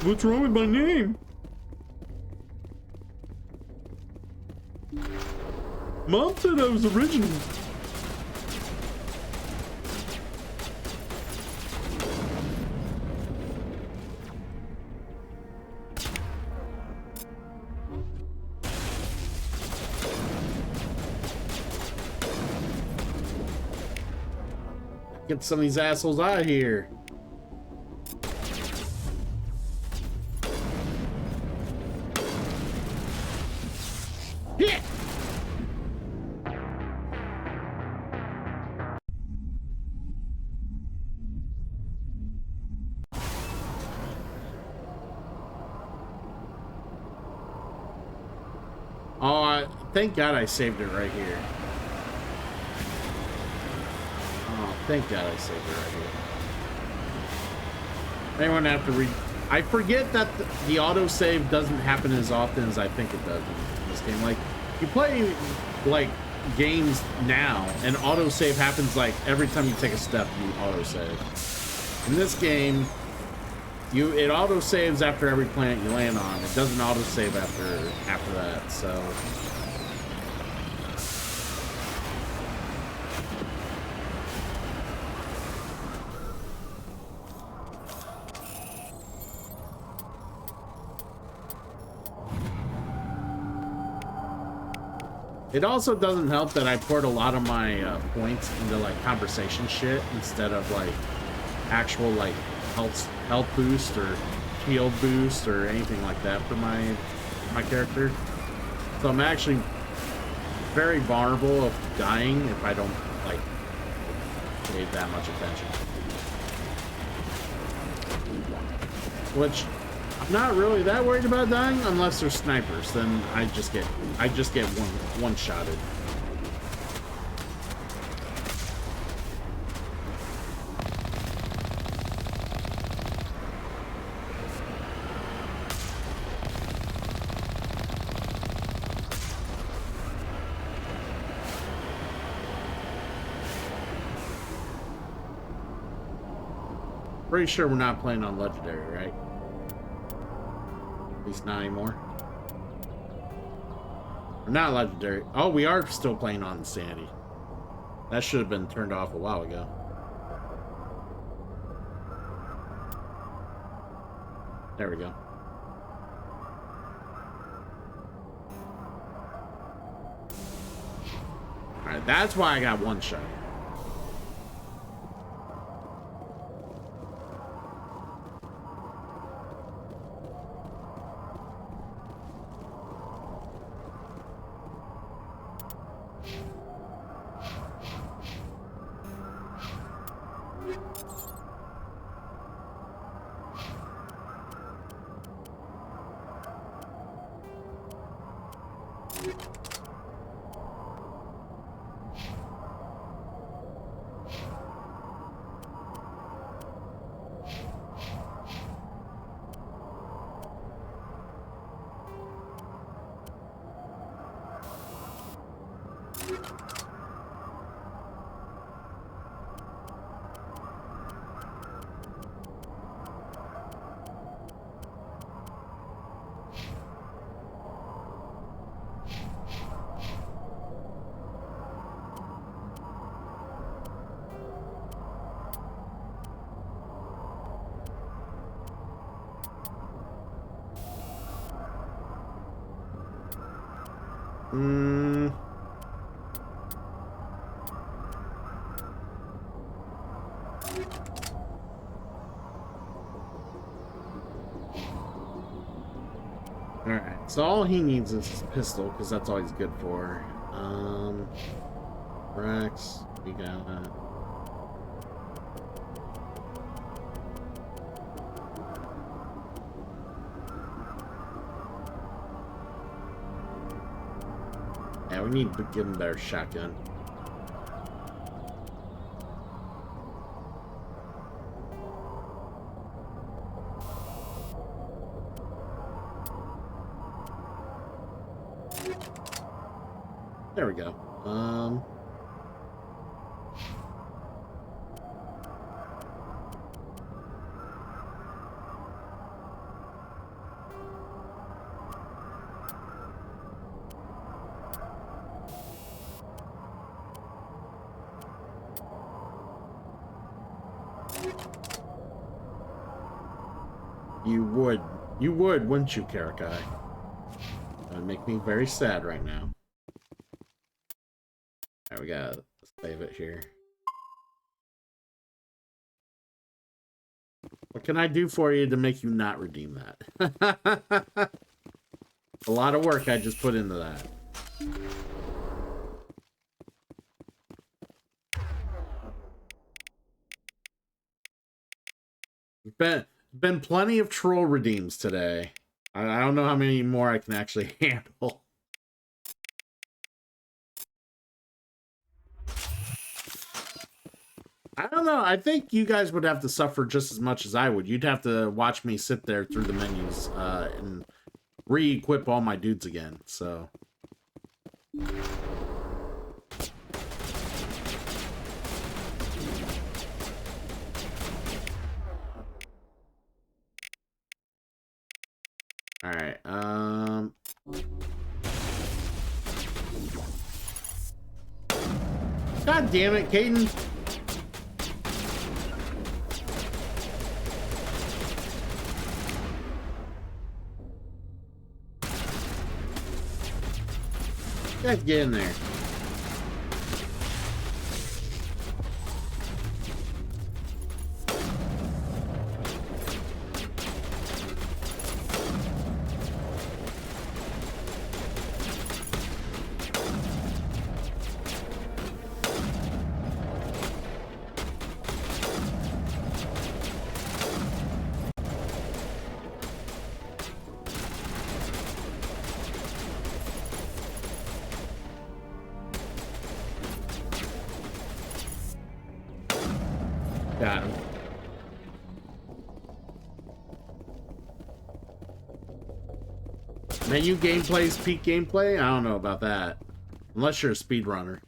What's wrong with my name? Mom said I was original. Get some of these assholes out of here. Yeah. Oh, thank God I saved it right here. Thank God I saved it right here. Anyone have to read? I forget that the autosave doesn't happen as often as I think it does in this game. Like, you play, like, games now, and autosave happens, like, every time you take a step, you autosave. In this game, it autosaves after every planet you land on. It doesn't autosave after that, so... It also doesn't help that I poured a lot of my points into like conversation shit instead of like actual like health boost or shield boost or anything like that for my character. So I'm actually very vulnerable of dying if I don't like pay that much attention. Which I'm not really that worried about dying unless they're snipers. Then I just get one-shotted. Pretty sure we're not playing on Legendary, right? At least not anymore. We're not Legendary. Oh, we are still playing on Insanity. That should have been turned off a while ago. There we go. Alright, that's why I got one shot. Alright, so all he needs is his pistol, because that's all he's good for. Rex, we got that. Yeah, we need to give him a better shotgun. There we go. You would, wouldn't you, Karakai? That would make me very sad right now. Alright, we gotta save it here. What can I do for you to make you not redeem that? A lot of work I just put into that. Been plenty of troll redeems today. I don't know how many more I can actually handle. I don't know. I think you guys would have to suffer just as much as I would. You'd have to watch me sit there through the menus and re-equip all my dudes again. So. Alright, God damn it, Caden. Let's get in there. Got him. Menu gameplay's peak gameplay? I don't know about that. Unless you're a speedrunner.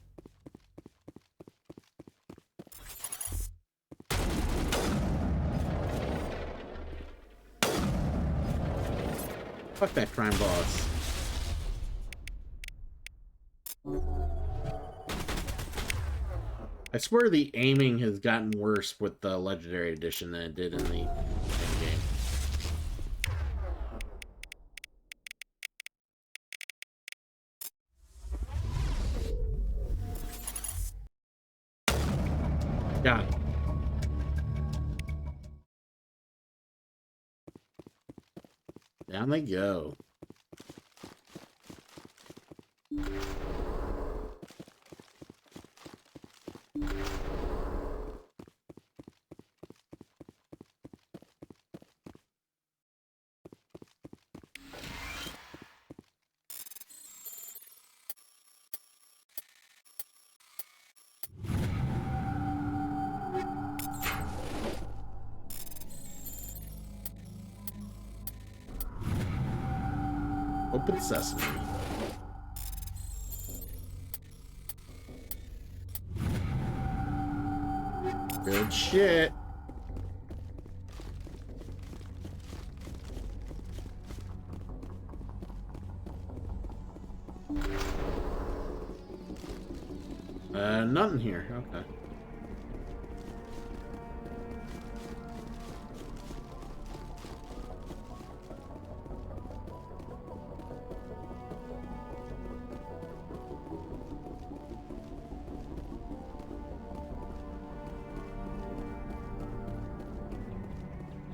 Fuck that crime boss. I swear the aiming has gotten worse with the Legendary Edition than it did in the main game. Got it. Down they go. Open sesame. Good shit. Nothing here. Okay.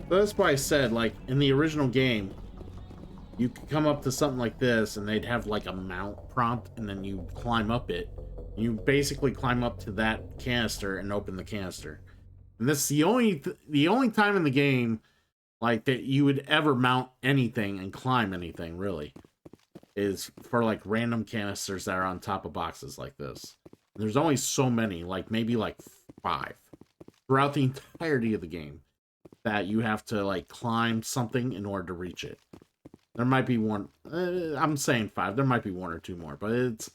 That's why I said, like, in the original game, you could come up to something like this, and they'd have, like, a mount prompt, and then you climb up it. You basically climb up to that canister and open the canister. And this is the only time in the game, like, that you would ever mount anything and climb anything, really, is for, like, random canisters that are on top of boxes like this. And there's only so many, like, maybe, like, 5 throughout the entirety of the game, that you have to, like, climb something in order to reach it. There might be one, I'm saying 5, there might be 1 or 2 more, but it's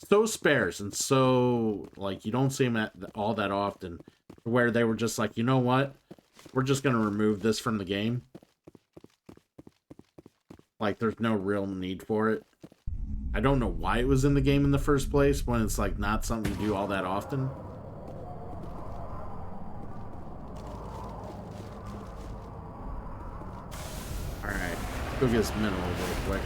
so sparse and so, like, you don't see them all that often, where they were just like, you know what, we're just going to remove this from the game. Like, there's no real need for it. I don't know why it was in the game in the first place, when it's, like, not something you do all that often. Go get this mineral real quick.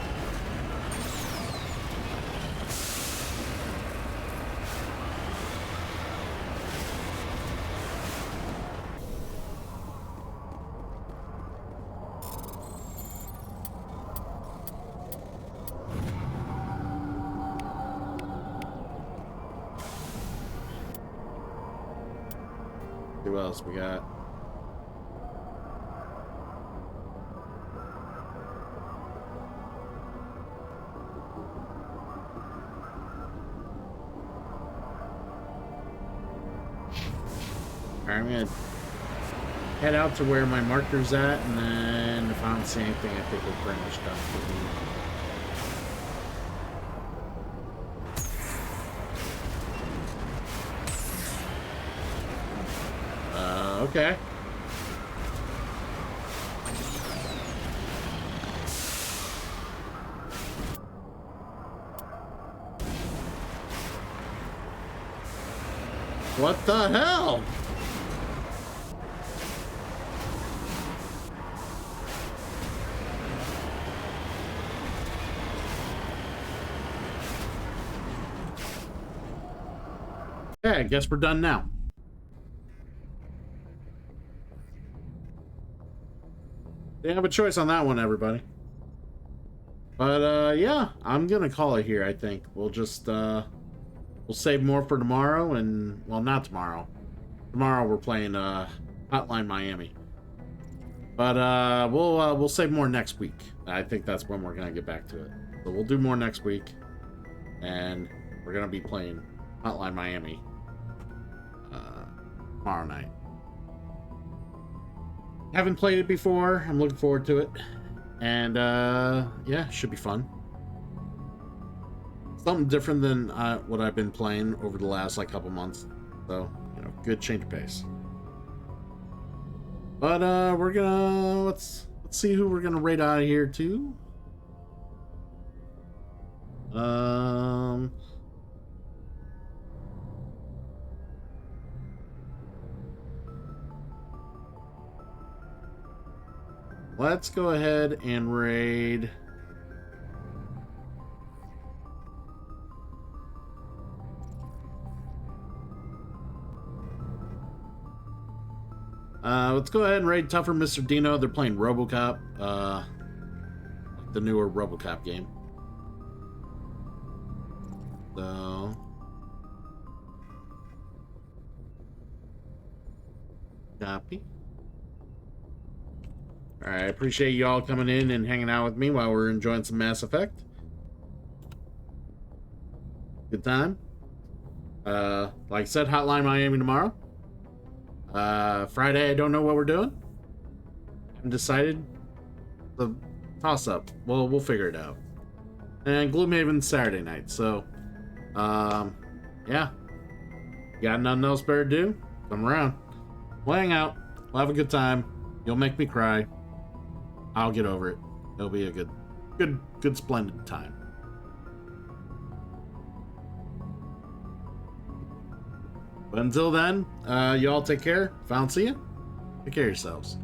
See what else we got. Alright, I'm gonna head out to where my marker's at, and then if I don't see anything, I think we're pretty much done for the okay. What the hell? Okay, I guess we're done now. They have a choice on that one, everybody. But yeah, I'm gonna call it here. I think we'll just we'll save more for tomorrow, and well, not tomorrow. Tomorrow we're playing Hotline Miami. But we'll save more next week. I think that's when we're gonna get back to it. So we'll do more next week, and we're gonna be playing Hotline Miami tomorrow night. Haven't played it before. I'm looking forward to it, and yeah, should be fun. Something different than what I've been playing over the last like couple months. So, you know, good change of pace. But we're gonna let's see who we're gonna raid out of here too. Let's go ahead and raid let's go ahead and raid Tougher Mr. Dino. They're playing RoboCop, the newer RoboCop game. So copy. Alright, I appreciate you all coming in and hanging out with me while we're enjoying some Mass Effect. Good time. Like I said, Hotline Miami tomorrow. Friday, I don't know what we're doing. I haven't decided. The toss-up. Well, we'll figure it out. And Gloomhaven Saturday night. So, yeah. Got nothing else better to do? Come around. We'll hang out. We'll have a good time. You'll make me cry. I'll get over it. It'll be a good, splendid time. But until then, you all take care. If I don't see you, take care of yourselves.